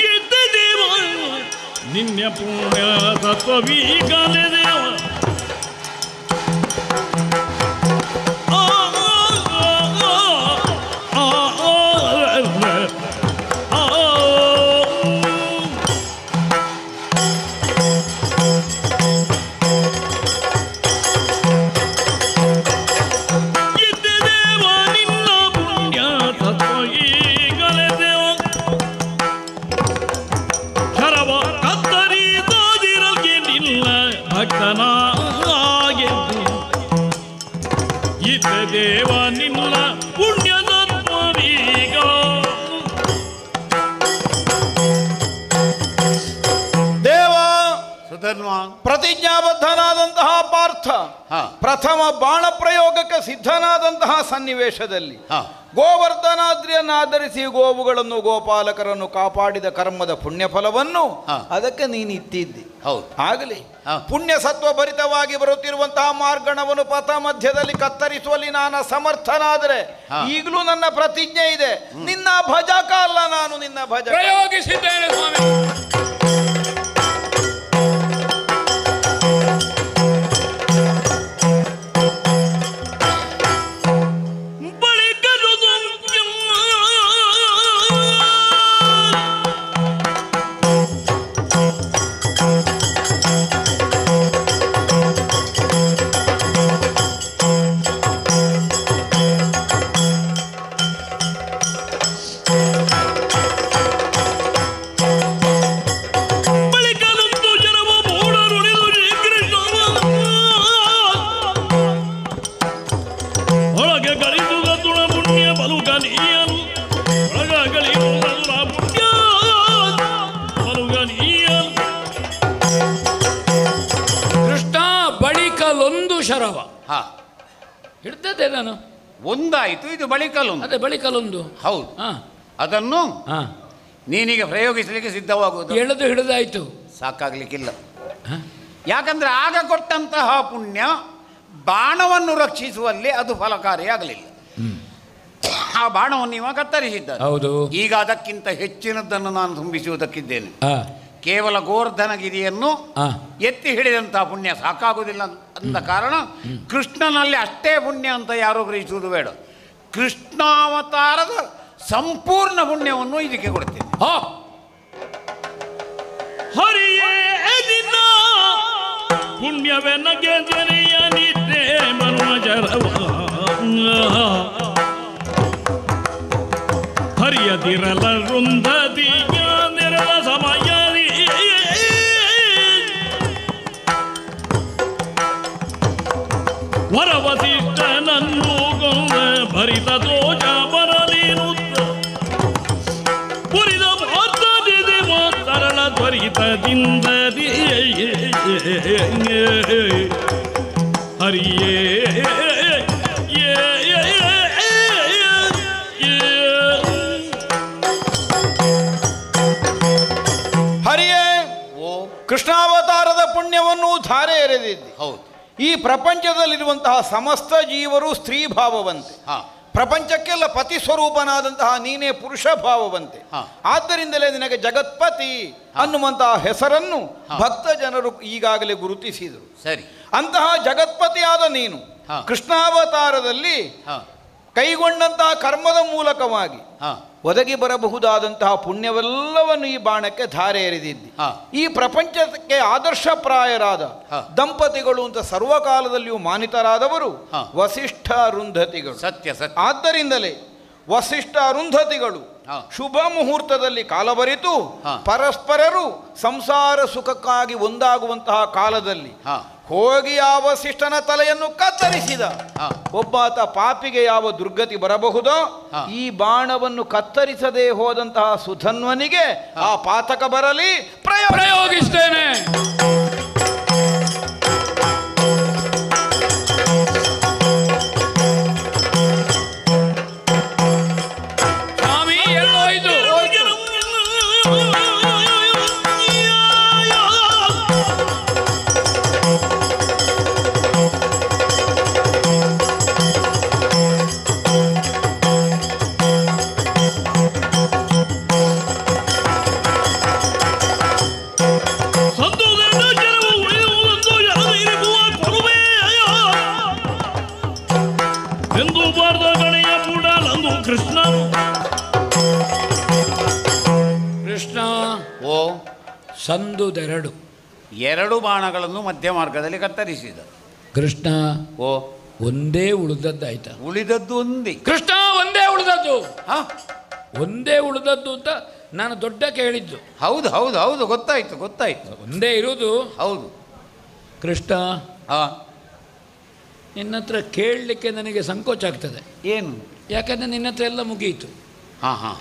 ಇದ್ದೇ ದೇವ, ನಿನ್ನ ಪುಣ್ಯ ತತ್ವವೀಗಲೇ ದೇವ. ದೇವ ನಿನ್ನ ಪುಣ್ಯದತ್ವವೀಗ. ದೇವ ಸುಧನ್ವ, ಪ್ರತಿಜ್ಞಾಬದ್ಧನಾದಂತಹ ಪಾರ್ಥ ಪ್ರಥಮ ಬಾಣ ಪ್ರಯೋಗಕ್ಕೆ ಸಿದ್ಧನಾದಂತಹ ಸನ್ನಿವೇಶದಲ್ಲಿ ಗೋವರ್ಧನಾದ್ರಿಯನ್ನಾಧರಿಸಿ ಗೋವುಗಳನ್ನು ಗೋಪಾಲಕರನ್ನು ಕಾಪಾಡಿದ ಕರ್ಮದ ಪುಣ್ಯ ಫಲವನ್ನು ಅದಕ್ಕೆ ನೀನು ಇತ್ತಿದ್ದಿ. ಆಗಲಿ ಪುಣ್ಯ ಸತ್ವ ಭರಿತವಾಗಿ ಬರುತ್ತಿರುವಂತಹ ಮಾರ್ಗಣವನ್ನು ಪಥ ಮಧ್ಯದಲ್ಲಿ ಕತ್ತರಿಸುವಲ್ಲಿ ನಾನು ಸಮರ್ಥನಾದರೆ ಈಗಲೂ ನನ್ನ ಪ್ರತಿಜ್ಞೆ ಇದೆ, ನಿನ್ನ ಭಜಕ ಅಲ್ಲ ನಾನು, ನಿನ್ನ ಭಜಕ. ಪ್ರಯೋಗಿಸಿದ್ದೇನೆ ಸ್ವಾಮಿ. ಶರವ ಹಾ ಹಿಡ್ದದ್ದೆ ನಾನು. ಒಂದಾಯಿತು, ಇದು ಬಳಿಕಲೊಂದು. ಅದೇ ಬಳಿಕಲೊಂದು. ಹೌದು. ಹಾಂ ಅದನ್ನು ಹಾಂ ನೀನೀಗ ಪ್ರಯೋಗಿಸಲಿಕ್ಕೆ ಸಿದ್ಧವಾಗುವುದು. ಎಳೆದು ಹಿಡಿದಾಯ್ತು. ಸಾಕಾಗ್ಲಿಕ್ಕಿಲ್ಲ. ಯಾಕಂದ್ರೆ ಆಗ ಕೊಟ್ಟಂತಹ ಪುಣ್ಯ ಬಾಣವನ್ನು ರಕ್ಷಿಸುವಲ್ಲಿ ಅದು ಫಲಕಾರಿಯಾಗಲಿಲ್ಲ. ಆ ಬಾಣವನ್ನು ಇವ ಕತ್ತರಿಸಿದ್ದ. ಹೌದು. ಈಗ ಅದಕ್ಕಿಂತ ಹೆಚ್ಚಿನದನ್ನು ನಾನು ತುಂಬಿಸುವುದಕ್ಕಿದ್ದೇನೆ. ಕೇವಲ ಗೋವರ್ಧನಗಿರಿಯನ್ನು ಎತ್ತಿ ಹಿಡಿದಂತಹ ಪುಣ್ಯ ಸಾಕಾಗುವುದಿಲ್ಲ ಅಂದ ಕಾರಣ ಕೃಷ್ಣನಲ್ಲಿ ಅಷ್ಟೇ ಪುಣ್ಯ ಅಂತ ಯಾರೋ ಗ್ರಹಿಸುವುದು ಬೇಡ. ಕೃಷ್ಣಾವತಾರದ ಸಂಪೂರ್ಣ ಪುಣ್ಯವನ್ನು ಇದಕ್ಕೆ ಕೊಡ್ತೇನೆ. ಹರಿಯೇ ನಿನ್ನ ಪುಣ್ಯವೆನಗೆ ಜನೆಯ ನಿದ್ದೆ ಮನುಜರವ ಹರಿಯದಿರಲ ವೃಂದದಿಯ ನೆರಳ ಸಮಯದಿ ವರವಸಿಷ್ಠನನ್ನು ಗೊಂದ ಭರಿತ ದೋಷ ಬರಲಿರುತ್ತ ಪುರಿದ ಮಾತದಿದೆ ಮಾತರಳ ತ್ವರಿತದಿಂದದಿ ಹರಿಯೇ ಹರಿಯೇ ಕೃಷ್ಣಾವತಾರದ ಪುಣ್ಯವನ್ನು ಧಾರೆ ಎರೆದಿದ್ದೆ. ಹೌದು. ಈ ಪ್ರಪಂಚದಲ್ಲಿರುವಂತಹ ಸಮಸ್ತ ಜೀವರು ಸ್ತ್ರೀ ಭಾವವಂತೆ, ಪ್ರಪಂಚಕ್ಕೆಲ್ಲ ಪತಿ ಸ್ವರೂಪನಾದಂತಹ ನೀನೇ ಪುರುಷ ಭಾವವಂತೆ. ಆದ್ದರಿಂದಲೇ ನಿನಗೆ ಜಗತ್ಪತಿ ಅನ್ನುವಂತಹ ಹೆಸರನ್ನು ಭಕ್ತ ಜನರು ಈಗಾಗಲೇ ಗುರುತಿಸಿದರು. ಸರಿ. ಅಂತಹ ಜಗತ್ಪತಿಯಾದ ನೀನು ಕೃಷ್ಣಾವತಾರದಲ್ಲಿ ಕೈಗೊಂಡಂತಹ ಕರ್ಮದ ಮೂಲಕವಾಗಿ ಒದಗಿ ಬರಬಹುದಾದಂತಹ ಪುಣ್ಯವೆಲ್ಲವನ್ನು ಈ ಬಾಣಕ್ಕೆ ಧಾರೆ ಎರೆದಿದ್ದಿ. ಈ ಪ್ರಪಂಚಕ್ಕೆ ಆದರ್ಶಪ್ರಾಯರಾದ ದಂಪತಿಗಳು ಅಂತ ಸರ್ವಕಾಲದಲ್ಲಿಯೂ ಮಾನಿತರಾದವರು ವಸಿಷ್ಠ ಅರುಂಧತಿಗಳು. ಸತ್ಯ ಸತ್ಯ. ಆದ್ದರಿಂದಲೇ ವಸಿಷ್ಠ ಅರುಂಧತಿಗಳು ಶುಭ ಮುಹೂರ್ತದಲ್ಲಿ ಕಾಲಬರಿತು ಪರಸ್ಪರರು ಸಂಸಾರ ಸುಖಕ್ಕಾಗಿ ಒಂದಾಗುವಂತಹ ಕಾಲದಲ್ಲಿ ಹೋಗಿ ಆ ವಸಿಷ್ಠನ ತಲೆಯನ್ನು ಕತ್ತರಿಸಿದ. ಒಬ್ಬಾತ ಪಾಪಿಗೆ ಯಾವ ದುರ್ಗತಿ ಬರಬಹುದೋ ಈ ಬಾಣವನ್ನು ಕತ್ತರಿಸದೆ ಹೋದಂತಹ ಸುಧನ್ವನಿಗೆ ಆ ಪಾತಕ ಬರಲಿ ಪ್ರಯೋಗಿಸ್ತೇನೆ. ಸ್ವಾಮಿ ಎಲ್ಲೋಯ್ತು? ಕೃಷ್ಣ ಕೃಷ್ಣ ಓ ಸಂದುದೆರಡು ಎರಡು ಬಾಣಗಳನ್ನು ಮಧ್ಯ ಮಾರ್ಗದಲ್ಲಿ ಕತ್ತರಿಸಿದ. ಕೃಷ್ಣ ಓ ಒಂದೇ ಉಳಿದದ್ದಾಯ್ತಾ? ಉಳಿದದ್ದು ಒಂದೇ. ಕೃಷ್ಣ ಒಂದೇ ಉಳಿದದ್ದು. ಒಂದೇ ಉಳಿದದ್ದು ಅಂತ ನಾನು ದೊಡ್ಡ ಕೇಳಿದ್ದು. ಹೌದು ಹೌದು ಹೌದು, ಗೊತ್ತಾಯ್ತು ಗೊತ್ತಾಯ್ತು. ಒಂದೇ ಇರುವುದು. ಹೌದು ಕೃಷ್ಣ, ನಿನ್ನ ಹತ್ರ ಕೇಳಲಿಕ್ಕೆ ನನಗೆ ಸಂಕೋಚ ಆಗ್ತದೆ. ಏನು? ಯಾಕಂದರೆ ನಿನ್ನ ಹತ್ರ ಎಲ್ಲ ಮುಗಿಯಿತು. ಹಾಂ ಹಾಂ.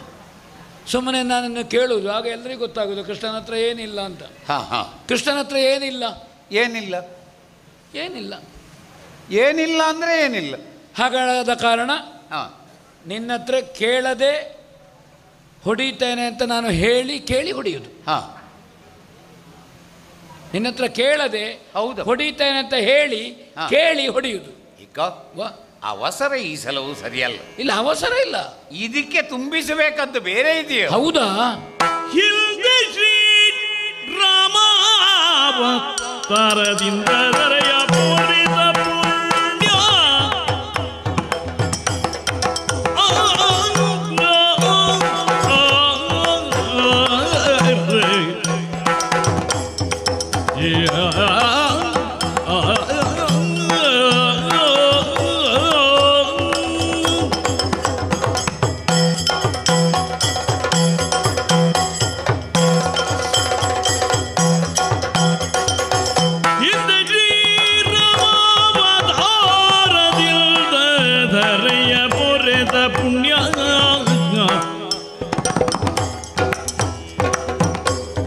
ಸುಮ್ಮನೆ ನಾನನ್ನು ಕೇಳುವುದು, ಆಗ ಎಲ್ಲರಿಗೂ ಗೊತ್ತಾಗೋದು ಕೃಷ್ಣನ ಹತ್ರ ಏನಿಲ್ಲ ಅಂತ. ಹಾಂ ಹಾಂ. ಕೃಷ್ಣನ ಹತ್ರ ಏನಿಲ್ಲ. ಏನಿಲ್ಲ ಏನಿಲ್ಲ ಏನಿಲ್ಲ ಅಂದರೆ ಏನಿಲ್ಲ. ಹಾಗಾದ ಕಾರಣ ಹಾಂ, ನಿನ್ನ ಹತ್ರ ಕೇಳದೆ ಹೊಡಿತೇನೆ ಅಂತ ನಾನು ಹೇಳಿ ಕೇಳಿ ಹೊಡೆಯುವುದು. ಹಾಂ, ನಿನ್ನ ಹತ್ರ ಕೇಳದೆ ಹೌದು ಹೊಡಿತೇನೆ ಅಂತ ಹೇಳಿ ಕೇಳಿ ಹೊಡೆಯುವುದು. ಈಗ ಅವಸರ ಈ ಸಲವು ಸರಿಯಲ್ಲ. ಇಲ್ಲ, ಅವಸರ ಇಲ್ಲ. ಇದಕ್ಕೆ ತುಂಬಿಸಬೇಕದ್ದು ಬೇರೆ ಇದೆಯೋ? ಹೌದಾ? ಹಿಂದೆ ಶ್ರೀ ರಾಮಾವತಾರದಿಂದ ದರೆಯ ಪೂರಿತ ಪುಣ್ಯ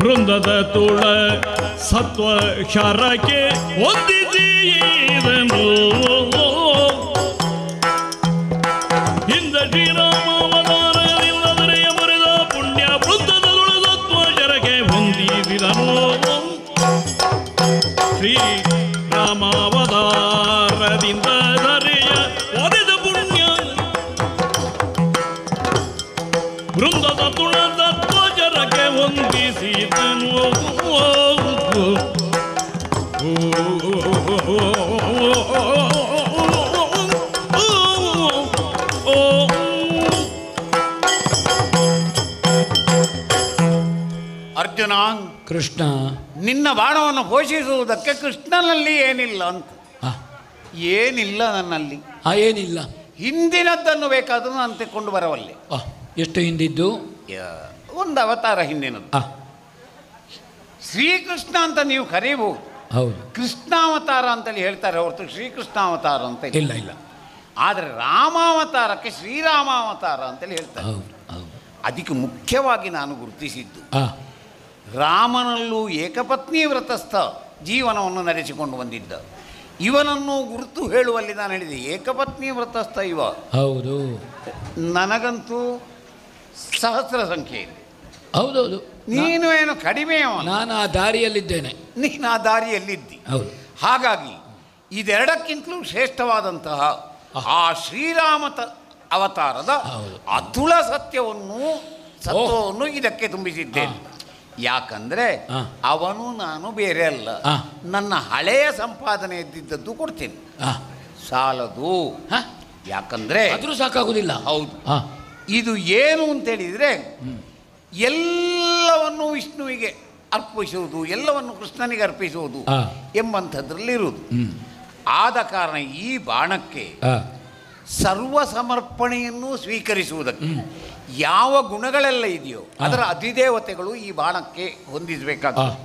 ವೃಂದದ ತುಳ ಸತ್ವ ಕ್ಷರಕ್ಕೆ ಹೊಂದಿದೆಯೆಂದು ಹಿಂದ ಶ್ರೀರಾಮಾವತಾರವಿಲ್ಲದರೆಯ ಬರೆದ ಪುಣ್ಯ ವೃತ್ತದ ಧ್ವಜರಗೆ ಹೊಂದಿಸಿದನು ಶ್ರೀರಾಮಾವತಾರದಿಂದ ಧರೆಯ ಒಡೆದ ಪುಣ್ಯ ವೃಂದದ ತುಳದ ಧ್ವಜರಗೆ ಹೊಂದಿಸಿದನು ಅರ್ಜುನ, ಕೃಷ್ಣ, ನಿನ್ನ ಬಾಣವನ್ನು ಪೋಷಿಸುವುದಕ್ಕೆ ಕೃಷ್ಣನಲ್ಲಿ ಏನಿಲ್ಲ ಅಂತ. ಆ, ಏನಿಲ್ಲ ನನ್ನಲ್ಲಿ. ಏನಿಲ್ಲ. ಹಿಂದಿನದ್ದನ್ನು ಬೇಕಾದರೂ ನಾನು ತೆಕ್ಕೊಂಡು ಬರವಲ್ಲೆ. ಎಷ್ಟು ಹಿಂದಿದ್ದು? ಒಂದು ಅವತಾರ ಹಿಂದಿನದ್ದು. ಶ್ರೀಕೃಷ್ಣ ಅಂತ ನೀವು ಕರೀಬಹುದು. ಹೌದು, ಕೃಷ್ಣಾವತಾರ ಅಂತೇಳಿ ಹೇಳ್ತಾರೆ ಹೊರತು ಶ್ರೀಕೃಷ್ಣಾವತಾರ ಅಂತ ಇಲ್ಲ ಇಲ್ಲ. ಆದರೆ ರಾಮಾವತಾರಕ್ಕೆ ಶ್ರೀರಾಮಾವತಾರ ಅಂತೇಳಿ ಹೇಳ್ತಾರೆ. ಹೌದು ಹೌದು. ಅದಕ್ಕೆ ಮುಖ್ಯವಾಗಿ ನಾನು ಗುರುತಿಸಿದ್ದು ಆ, ರಾಮನಲ್ಲೂ ಏಕಪತ್ನಿ ವ್ರತಸ್ಥ ಜೀವನವನ್ನು ನಡೆಸಿಕೊಂಡು ಬಂದಿದ್ದ. ಇವನನ್ನು ಗುರುತು ಹೇಳುವಲ್ಲಿ ನಾನು ಹೇಳಿದೆ ಏಕಪತ್ನಿ ವ್ರತಸ್ಥ ಇವ. ಹೌದು, ನನಗಂತೂ ಸಹಸ್ರ ಸಂಖ್ಯೆ ಇದೆ. ಹೌದೌದು. ನೀನು ಏನು ಕಡಿಮೆ, ನಾನು ಆ ದಾರಿಯಲ್ಲಿದ್ದೇನೆ, ನೀನು ಆ ದಾರಿಯಲ್ಲಿದ್ದಿ. ಹೌದು. ಹಾಗಾಗಿ ಇದೆರಡಕ್ಕಿಂತಲೂ ಶ್ರೇಷ್ಠವಾದಂತಹ ಆ ಶ್ರೀರಾಮ ಅವತಾರದ ಅತುಳ ಸತ್ಯವನ್ನು ಇದಕ್ಕೆ ತುಂಬಿಸಿದ್ದೇನೆ. ಯಾಕಂದ್ರೆ ಅವನು ನಾನು ಬೇರೆ ಅಲ್ಲ. ನನ್ನ ಹಳೆಯ ಸಂಪಾದನೆ ಇದ್ದಿದ್ದದ್ದು ಕೊಡ್ತೇನೆ, ಸಾಲದು. ಯಾಕಂದ್ರೆ ಆದ್ರೂ ಸಾಕಾಗುದಿಲ್ಲ. ಹೌದು. ಇದು ಏನು ಅಂತೇಳಿದರೆ ಎಲ್ಲವನ್ನು ವಿಷ್ಣುವಿಗೆ ಅರ್ಪಿಸುವುದು, ಎಲ್ಲವನ್ನು ಕೃಷ್ಣನಿಗೆ ಅರ್ಪಿಸುವುದು ಎಂಬಂಥದ್ರಲ್ಲಿರುವುದು. ಆದ ಕಾರಣ ಈ ಬಾಣಕ್ಕೆ ಸರ್ವ ಸಮರ್ಪಣೆಯನ್ನು ಸ್ವೀಕರಿಸುವುದಕ್ಕೆ ಯಾವ ಗುಣಗಳೆಲ್ಲ ಇದೆಯೋ ಅದರ ಅಧಿದೇವತೆಗಳು ಈ ಬಾಣಕ್ಕೆ ಹೊಂದಿಸಬೇಕಾಗ್ತದೆ.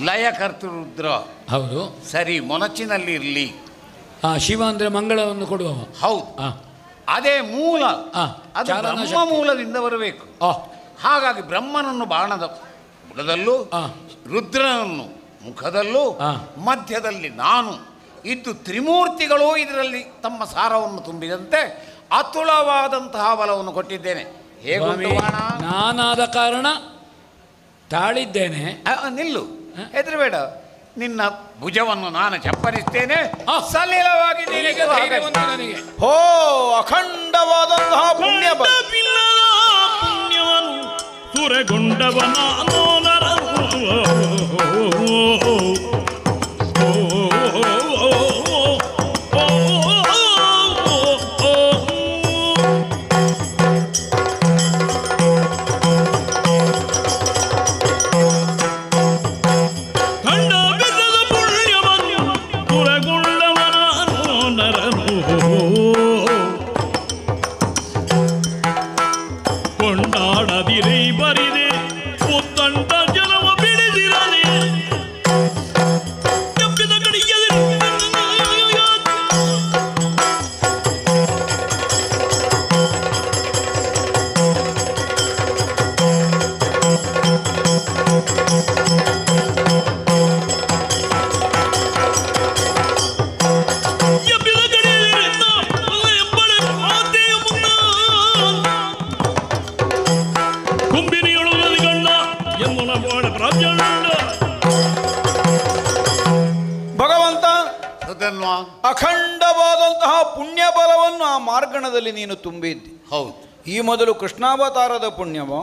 ಲಯಕರ್ತೃರುದ್ರ, ಹೌದು ಸರಿ, ಮೊನಚಿನಲ್ಲಿ ಇರಲಿ. ಶಿವ ಅಂದ್ರೆ ಮಂಗಳವನ್ನು ಕೊಡುವ. ಹೌದು, ಅದೇ ಮೂಲ. ಅದು ಬ್ರಹ್ಮ ಮೂಲದಿಂದ ಬರಬೇಕು. ಹಾಗಾಗಿ ಬ್ರಹ್ಮನನ್ನು ಬಾಣದ ಬುಡದಲ್ಲೂ, ರುದ್ರನನ್ನು ಮುಖದಲ್ಲೂ, ಮಧ್ಯದಲ್ಲಿ ನಾನು ಇದ್ದು ತ್ರಿಮೂರ್ತಿಗಳು ಇದರಲ್ಲಿ ತಮ್ಮ ಸಾರವನ್ನು ತುಂಬಿದಂತೆ ಅತುಳವಾದಂತಹ ಬಲವನ್ನು ಕೊಟ್ಟಿದ್ದೇನೆ. ಹೇಗುಂಟು ಬಾಣ? ನಾನಾದ ಕಾರಣ ತಾಳಿದ್ದೇನೆ. ನಿಲ್ಲು, ಹೆದರಬೇಡ. ನಿನ್ನ ಭುಜವನ್ನು ನಾನು ಚಪ್ಪರಿಸ್ತೇನೆ. ಸಲಿಲವಾಗಿ ನನಗೆ ಹೋ ಅಖಂಡವಾದಂತಹ ಪುಣ್ಯ ಪುಣ್ಯವನ್ನು ಸುರೆಗೊಂಡವನ ಕೊಂಡಾಡದಿರೈ ಬರಿದೆ ಉತ್ತಂಡ ಜನವ ಬಿಡಿದಿರದೆ ಕೆಪ್ಪಿದ ಕಡಿಯದೆ ಭಗವಂತ ಅಖಂಡವಾದಂತಹ ಪುಣ್ಯ ಬಲವನ್ನು ಆ ಮಾರ್ಗಣದಲ್ಲಿ ನೀನು ತುಂಬಿದ್ದಿ. ಹೌದು. ಈ ಮೊದಲು ಕೃಷ್ಣಾವತಾರದ ಪುಣ್ಯವೋ,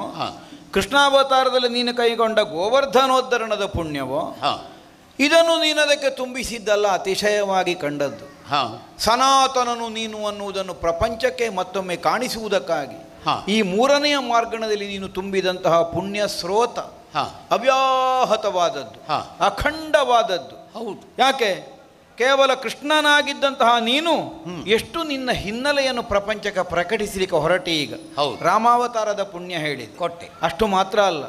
ಕೃಷ್ಣಾವತಾರದಲ್ಲಿ ನೀನು ಕೈಗೊಂಡ ಗೋವರ್ಧನೋದ್ಧರಣದ ಪುಣ್ಯವೋ, ಇದನ್ನು ನೀನದಕ್ಕೆ ತುಂಬಿಸಿದ್ದಲ್ಲ, ಅತಿಶಯವಾಗಿ ಕಂಡದ್ದು. ಸನಾತನನು ನೀನು ಅನ್ನುವುದನ್ನು ಪ್ರಪಂಚಕ್ಕೆ ಮತ್ತೊಮ್ಮೆ ಕಾಣಿಸುವುದಕ್ಕಾಗಿ ಈ ಮೂರನೆಯ ಮಾರ್ಗಣದಲ್ಲಿ ನೀನು ತುಂಬಿದಂತಹ ಪುಣ್ಯ ಸ್ರೋತ ಅವ್ಯಾಹತವಾದದ್ದು, ಅಖಂಡವಾದದ್ದು. ಹೌದು. ಯಾಕೆ? ಕೇವಲ ಕೃಷ್ಣನಾಗಿದ್ದಂತಹ ನೀನು ಎಷ್ಟು ನಿನ್ನ ಹಿನ್ನೆಲೆಯನ್ನು ಪ್ರಪಂಚಕ್ಕೆ ಪ್ರಕಟಿಸಲಿಕ್ಕೆ ಹೊರಟಿ. ಈಗ ರಾಮಾವತಾರದ ಪುಣ್ಯ ಹೇಳಿ ಕೊಟ್ಟೆ. ಅಷ್ಟು ಮಾತ್ರ ಅಲ್ಲ,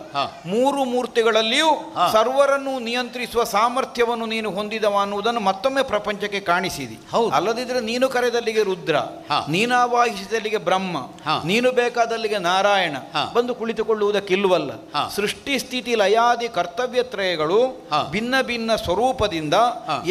ಮೂರು ಮೂರ್ತಿಗಳಲ್ಲಿಯೂ ಸರ್ವರನ್ನು ನಿಯಂತ್ರಿಸುವ ಸಾಮರ್ಥ್ಯವನ್ನು ನೀನು ಹೊಂದಿದವ ಅನ್ನುವುದನ್ನು ಮತ್ತೊಮ್ಮೆ ಪ್ರಪಂಚಕ್ಕೆ ಕಾಣಿಸಿದಿ. ಅಲ್ಲದಿದ್ರೆ ನೀನು ಕರೆದಲ್ಲಿಗೆ ರುದ್ರ, ನೀನು ಆವಾಹಿಸಿದಲ್ಲಿಗೆ ಬ್ರಹ್ಮ, ನೀನು ಬೇಕಾದಲ್ಲಿಗೆ ನಾರಾಯಣ ಬಂದು ಕುಳಿತುಕೊಳ್ಳುವುದಕ್ಕಿಲ್ವಲ್ಲ. ಸೃಷ್ಟಿ ಸ್ಥಿತಿ ಲಯಾದಿ ಕರ್ತವ್ಯತ್ರಯಗಳು ಭಿನ್ನ ಭಿನ್ನ ಸ್ವರೂಪದಿಂದ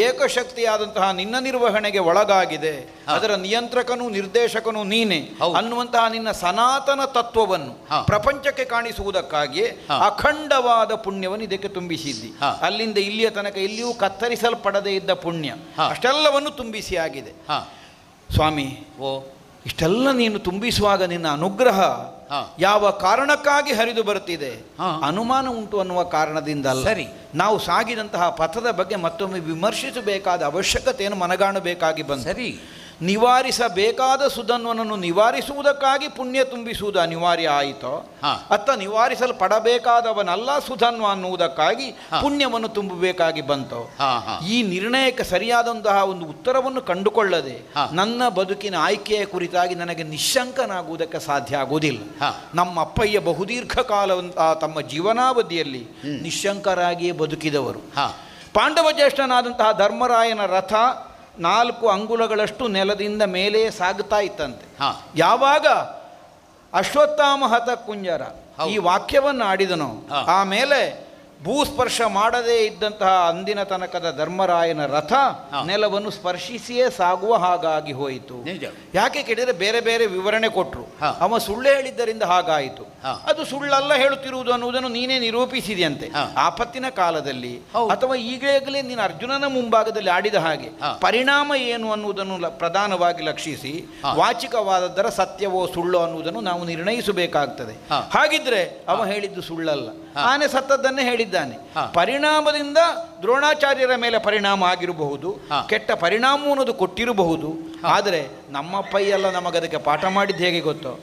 ಏಕಶಕ್ತಿ ಶಕ್ತಿಯಾದಂತಹ ನಿನ್ನ ನಿರ್ವಹಣೆಗೆ ಒಳಗಾಗಿದೆ, ಅದರ ನಿಯಂತ್ರಕನೂ ನಿರ್ದೇಶಕನೂ ನೀನೆ ಅನ್ನುವಂತಹ ನಿನ್ನ ಸನಾತನ ತತ್ವವನ್ನು ಪ್ರಪಂಚಕ್ಕೆ ಕಾಣಿಸುವುದಕ್ಕಾಗಿಯೇ ಅಖಂಡವಾದ ಪುಣ್ಯವನ್ನು ಇದಕ್ಕೆ ತುಂಬಿಸಿದ್ದಿ. ಅಲ್ಲಿಂದ ಇಲ್ಲಿಯ ತನಕ ಎಲ್ಲಿಯೂ ಕತ್ತರಿಸಲ್ಪಡದೇ ಇದ್ದ ಪುಣ್ಯ ಅಷ್ಟೆಲ್ಲವನ್ನು ತುಂಬಿಸಿ ಆಗಿದೆ. ಸ್ವಾಮಿ, ಇಷ್ಟೆಲ್ಲ ನೀನು ತುಂಬಿಸುವಾಗ ನಿನ್ನ ಅನುಗ್ರಹ ಯಾವ ಕಾರಣಕ್ಕಾಗಿ ಹರಿದು ಬರುತ್ತಿದೆ? ಅನುಮಾನ ಉಂಟು ಅನ್ನುವ ಕಾರಣದಿಂದ ಅಲ್ಲ. ಸರಿ, ನಾವು ಸಾಗಿದಂತಹ ಪಥದ ಬಗ್ಗೆ ಮತ್ತೊಮ್ಮೆ ವಿಮರ್ಶಿಸಬೇಕಾದ ಅವಶ್ಯಕತೆಯನ್ನು ಮನಗಾಣಬೇಕಾಗಿ ಬಂತು. ಸರಿ, ನಿವಾರಿಸಬೇಕಾದ ಸುಧನ್ವನನ್ನು ನಿವಾರಿಸುವುದಕ್ಕಾಗಿ ಪುಣ್ಯ ತುಂಬಿಸುವುದು ಅನಿವಾರ್ಯ ಆಯಿತೋ, ಅತ್ತ ನಿವಾರಿಸಲ್ಪಡಬೇಕಾದವನಲ್ಲ ಸುಧನ್ವ ಅನ್ನುವುದಕ್ಕಾಗಿ ಪುಣ್ಯವನ್ನು ತುಂಬಬೇಕಾಗಿ ಬಂತೋ? ಈ ನಿರ್ಣಯಕ್ಕೆ ಸರಿಯಾದಂತಹ ಒಂದು ಉತ್ತರವನ್ನು ಕಂಡುಕೊಳ್ಳದೆ ನನ್ನ ಬದುಕಿನ ಆಯ್ಕೆಯ ಕುರಿತಾಗಿ ನನಗೆ ನಿಶಂಕನಾಗುವುದಕ್ಕೆ ಸಾಧ್ಯ ಆಗುವುದಿಲ್ಲ. ನಮ್ಮ ಅಪ್ಪಯ್ಯ ಬಹುದೀರ್ಘ ಕಾಲವಂತಹ ತಮ್ಮ ಜೀವನಾವಧಿಯಲ್ಲಿ ನಿಶಂಕರಾಗಿಯೇ ಬದುಕಿದವರು. ಪಾಂಡವ ಜ್ಯೇಷ್ಠನಾದಂತಹ ಧರ್ಮರಾಯನ ರಥ 4 ಅಂಗುಲಗಳಷ್ಟು ನೆಲದಿಂದ ಮೇಲೆ ಸಾಗುತ್ತಾ ಇತ್ತಂತೆ. ಯಾವಾಗ ಅಶ್ವತ್ಥಾಮ ಹತ ಕುಂಜರ ಈ ವಾಕ್ಯವನ್ನು ಆಡಿದನೋ ಆಮೇಲೆ ಭೂಸ್ಪರ್ಶ ಮಾಡದೇ ಇದ್ದಂತಹ ಅಂದಿನ ತನಕದ ಧರ್ಮರಾಯನ ರಥ ನೆಲವನ್ನು ಸ್ಪರ್ಶಿಸಿಯೇ ಸಾಗುವ ಹಾಗಾಗಿ ಹೋಯಿತು. ಯಾಕೆ ಕೇಳಿದರೆ ಬೇರೆ ಬೇರೆ ವಿವರಣೆ ಕೊಟ್ಟರು. ಅವ ಸುಳ್ಳು ಹೇಳಿದ್ದರಿಂದ ಹಾಗಾಯಿತು. ಅದು ಸುಳ್ಳಲ್ಲ ಹೇಳುತ್ತಿರುವುದು ಅನ್ನುವುದನ್ನು ನೀನೇ ನಿರೂಪಿಸಿದೆಯಂತೆ. ಆಪತ್ತಿನ ಕಾಲದಲ್ಲಿ ಅಥವಾ ಈಗಲೇ ನೀನು ಅರ್ಜುನನ ಮುಂಭಾಗದಲ್ಲಿ ಆಡಿದ ಹಾಗೆ ಪರಿಣಾಮ ಏನು ಅನ್ನುವುದನ್ನು ಪ್ರಧಾನವಾಗಿ ಲಕ್ಷಿಸಿ ವಾಚಿಕವಾದದ್ದರ ಸತ್ಯವೋ ಸುಳ್ಳೋ ಅನ್ನುವುದನ್ನು ನಾವು ನಿರ್ಣಯಿಸಬೇಕಾಗ್ತದೆ. ಹಾಗಿದ್ರೆ ಅವ ಹೇಳಿದ್ದು ಸುಳ್ಳಲ್ಲ, ಆನೆ ಸತ್ತದ್ದನ್ನೇ ಹೇಳಿದ್ದಾನೆ. ಪರಿಣಾಮದಿಂದ ದ್ರೋಣಾಚಾರ್ಯರ ಮೇಲೆ ಪರಿಣಾಮ ಆಗಿರಬಹುದು, ಕೆಟ್ಟ ಪರಿಣಾಮ ಅನ್ನೋದು ಕೊಟ್ಟಿರಬಹುದು. ಆದರೆ ನಮ್ಮಪ್ಪಯ್ಯೆಲ್ಲ ನಮಗದಕ್ಕೆ ಪಾಠ ಮಾಡಿದ್ದು ಹೇಗೆ ಗೊತ್ತೋ?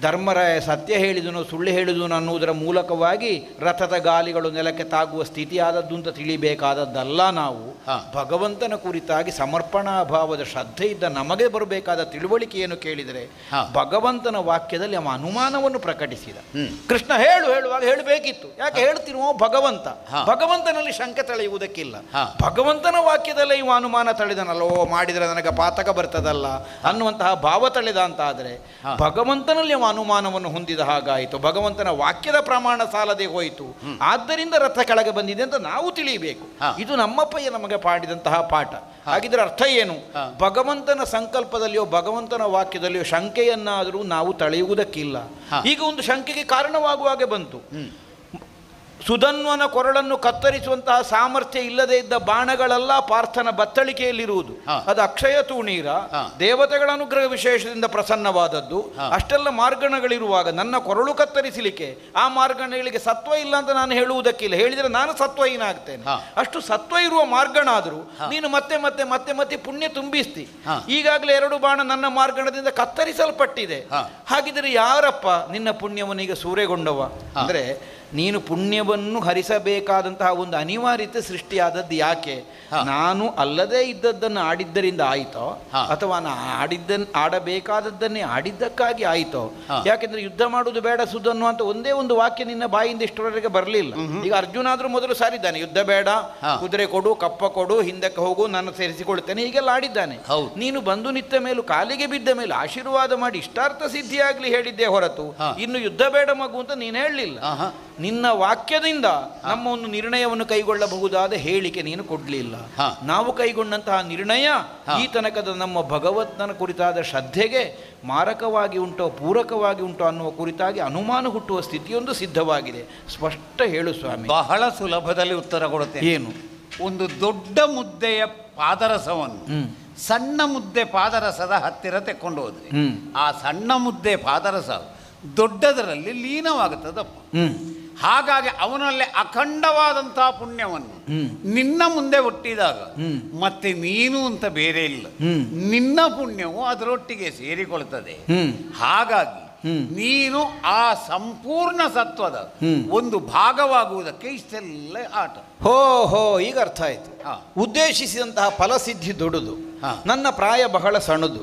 ಧರ್ಮರಾಯ ಸತ್ಯ ಹೇಳಿದನು ಸುಳ್ಳು ಹೇಳಿದನು ಅನ್ನುವುದರ ಮೂಲಕವಾಗಿ ರಥದ ಗಾಲಿಗಳು ನೆಲಕ್ಕೆ ತಾಗುವ ಸ್ಥಿತಿ ಆದದ್ದು ಅಂತ ತಿಳಿಬೇಕಾದದ್ದಲ್ಲ. ನಾವು ಭಗವಂತನ ಕುರಿತಾಗಿ ಸಮರ್ಪಣಾ ಭಾವದ ಶ್ರದ್ಧೆ ಇದ್ದ ನಮಗೆ ಬರಬೇಕಾದ ತಿಳುವಳಿಕೆಯನ್ನು ಕೇಳಿದರೆ ಭಗವಂತನ ವಾಕ್ಯದಲ್ಲಿ ಅವ ಅನುಮಾನವನ್ನು ಪ್ರಕಟಿಸಿದ. ಕೃಷ್ಣ ಹೇಳುವಾಗ ಹೇಳಬೇಕಿತ್ತು. ಯಾಕೆ ಹೇಳ್ತಿರುವ ಭಗವಂತ, ಭಗವಂತನಲ್ಲಿ ಶಂಕೆ ತಳೆಯುವುದಕ್ಕಿಲ್ಲ. ಭಗವಂತನ ವಾಕ್ಯದಲ್ಲೇ ಇವ ಅನುಮಾನ ತಳೆದನಲ್ಲೋ, ಮಾಡಿದರೆ ನನಗೆ ಪಾತಕ ಬರ್ತದಲ್ಲ ಅನ್ನುವಂತಹ ಭಾವ ತಳೆದ ಅಂತ ಆದರೆ ಭಗವಂತನಲ್ಲಿ ಅನುಮಾನವನ್ನು ಹೊಂದಿದ ಹಾಗಾಯಿತು. ಭಗವಂತನ ವಾಕ್ಯದ ಪ್ರಮಾಣ ಸಾಲದೆ ಹೋಯಿತು. ಆದ್ದರಿಂದ ರಥ ಕೆಳಗೆ ಬಂದಿದೆ ಅಂತ ನಾವು ತಿಳಿಯಬೇಕು. ಇದು ನಮ್ಮಪ್ಪಯ್ಯ ನಮಗೆ ಪಾಡಿದಂತಹ ಪಾಠ. ಹಾಗಿದ್ರೆ ಅರ್ಥ ಏನು? ಭಗವಂತನ ಸಂಕಲ್ಪದಲ್ಲಿಯೋ ಭಗವಂತನ ವಾಕ್ಯದಲ್ಲಿಯೋ ಶಂಕೆಯನ್ನಾದರೂ ನಾವು ತಳೆಯುವುದಕ್ಕಿಲ್ಲ. ಈಗ ಒಂದು ಶಂಕೆಗೆ ಕಾರಣವಾಗುವಾಗೆ ಬಂತು. ಸುಧನ್ವನ ಕೊರಳನ್ನು ಕತ್ತರಿಸುವಂತಹ ಸಾಮರ್ಥ್ಯ ಇಲ್ಲದೆ ಇದ್ದ ಬಾಣಗಳೆಲ್ಲ ಪಾರ್ಥನ ಬತ್ತಳಿಕೆಯಲ್ಲಿರುವುದು. ಅದು ಅಕ್ಷಯ ತೂಣೀರ, ದೇವತೆಗಳ ಅನುಗ್ರಹ ವಿಶೇಷದಿಂದ ಪ್ರಸನ್ನವಾದದ್ದು. ಅಷ್ಟೆಲ್ಲ ಮಾರ್ಗಣಗಳಿರುವಾಗ ನನ್ನ ಕೊರಳು ಕತ್ತರಿಸಲಿಕ್ಕೆ ಆ ಮಾರ್ಗಣಗಳಿಗೆ ಸತ್ವ ಇಲ್ಲ ಅಂತ ನಾನು ಹೇಳುವುದಕ್ಕಿಲ್ಲ. ಹೇಳಿದರೆ ನಾನು ಸತ್ವಹೀನ ಆಗ್ತೇನೆ. ಅಷ್ಟು ಸತ್ವ ಇರುವ ಮಾರ್ಗಣಾದರೂ ನೀನು ಮತ್ತೆ ಮತ್ತೆ ಮತ್ತೆ ಮತ್ತೆ ಪುಣ್ಯ ತುಂಬಿಸ್ತಿ. ಈಗಾಗಲೇ 2 ಬಾಣ ನನ್ನ ಮಾರ್ಗಣದಿಂದ ಕತ್ತರಿಸಲ್ಪಟ್ಟಿದೆ. ಹಾಗಿದ್ರೆ ಯಾರಪ್ಪ ನಿನ್ನ ಪುಣ್ಯವನ್ನೀಗ ಸೂರೆಗೊಂಡವ? ಅಂದರೆ ನೀನು ಪುಣ್ಯವನ್ನು ಹರಿಸಬೇಕಾದಂತಹ ಒಂದು ಅನಿವಾರ್ಯತೆ ಸೃಷ್ಟಿಯಾದದ್ದು ಯಾಕೆ? ನಾನು ಅಲ್ಲದೇ ಇದ್ದದ್ದನ್ನು ಆಡಿದ್ದರಿಂದ ಆಯಿತೋ, ಅಥವಾ ಆಡಬೇಕಾದದ್ದನ್ನೇ ಆಡಿದ್ದಕ್ಕಾಗಿ ಆಯಿತೋ? ಯಾಕೆಂದ್ರೆ ಯುದ್ಧ ಮಾಡುವುದು ಬೇಡ ಸುಧನ್ವ ಅಂತ ಒಂದೇ ಒಂದು ವಾಕ್ಯ ನಿನ್ನ ಬಾಯಿಂದ ಇಷ್ಟರವರೆಗೆ ಬರಲಿಲ್ಲ. ಈಗ ಅರ್ಜುನ ಆದ್ರೂ ಮೊದಲು ಸಾರಿದ್ದಾನೆ, ಯುದ್ಧ ಬೇಡ, ಕುದುರೆ ಕೊಡು, ಕಪ್ಪ ಕೊಡು, ಹಿಂದಕ್ಕೆ ಹೋಗು, ನಾನು ಸೇರಿಸಿಕೊಳ್ತೇನೆ, ಹೀಗೆಲ್ಲ ಆಡಿದ್ದಾನೆ. ನೀನು ಬಂದು ನಿಂತ ಮೇಲೂ ಕಾಲಿಗೆ ಬಿದ್ದ ಮೇಲೆ ಆಶೀರ್ವಾದ ಮಾಡಿ ಇಷ್ಟಾರ್ಥ ಸಿದ್ಧಿಯಾಗ್ಲಿ ಹೇಳಿದ್ದೇ ಹೊರತು ಇನ್ನು ಯುದ್ಧ ಬೇಡ ಮಗು ಅಂತ ನೀನು ಹೇಳಲಿಲ್ಲ. ನಿನ್ನ ವಾಕ್ಯದಿಂದ ನಮ್ಮ ಒಂದು ನಿರ್ಣಯವನ್ನು ಕೈಗೊಳ್ಳಬಹುದಾದ ಹೇಳಿಕೆ ನೀನು ಕೊಡಲಿಲ್ಲ. ನಾವು ಕೈಗೊಂಡಂತಹ ನಿರ್ಣಯ ಈ ತನಕದ ನಮ್ಮ ಭಗವಂತನ ಕುರಿತಾದ ಶ್ರದ್ಧೆಗೆ ಮಾರಕವಾಗಿ ಉಂಟೋ ಪೂರಕವಾಗಿ ಉಂಟೋ ಅನ್ನುವ ಕುರಿತಾಗಿ ಅನುಮಾನ ಹುಟ್ಟುವ ಸ್ಥಿತಿಯೊಂದು ಸಿದ್ಧವಾಗಿದೆ. ಸ್ಪಷ್ಟ ಹೇಳು ಸ್ವಾಮಿ. ಬಹಳ ಸುಲಭದಲ್ಲಿ ಉತ್ತರ ಕೊಡುತ್ತೆ. ಏನು? ಒಂದು ದೊಡ್ಡ ಮುದ್ದೆಯ ಪಾದರಸವನ್ನು ಸಣ್ಣ ಮುದ್ದೆ ಪಾದರಸದ ಹತ್ತಿರ ತೆಕ್ಕೊಂಡು ಹೋದ್ರಿ, ಆ ಸಣ್ಣ ಮುದ್ದೆ ಪಾದರಸ ದೊಡ್ಡದರಲ್ಲಿ ಲೀನವಾಗುತ್ತದಪ್ಪ. ಹಾಗಾಗಿ ಅವನಲ್ಲಿ ಅಖಂಡವಾದಂತಹ ಪುಣ್ಯವನ್ನು ನಿನ್ನ ಮುಂದೆ ಒಟ್ಟಿದಾಗ ಮತ್ತೆ ನೀನು ಅಂತ ಬೇರೆ ಇಲ್ಲ, ನಿನ್ನ ಪುಣ್ಯವು ಅದರೊಟ್ಟಿಗೆ ಸೇರಿಕೊಳ್ತದೆ. ಹಾಗಾಗಿ ನೀನು ಆ ಸಂಪೂರ್ಣ ಸತ್ವದ ಒಂದು ಭಾಗವಾಗುವುದಕ್ಕೆ ಇಷ್ಟೆಲ್ಲ ಆಟ. ಹೋ ಈಗ ಅರ್ಥ ಆಯ್ತು. ಉದ್ದೇಶಿಸಿದಂತಹ ಫಲಸಿದ್ಧಿ ದೊಡ್ಡದು, ನನ್ನ ಪ್ರಾಯ ಬಹಳ ಸಣ್ಣದು.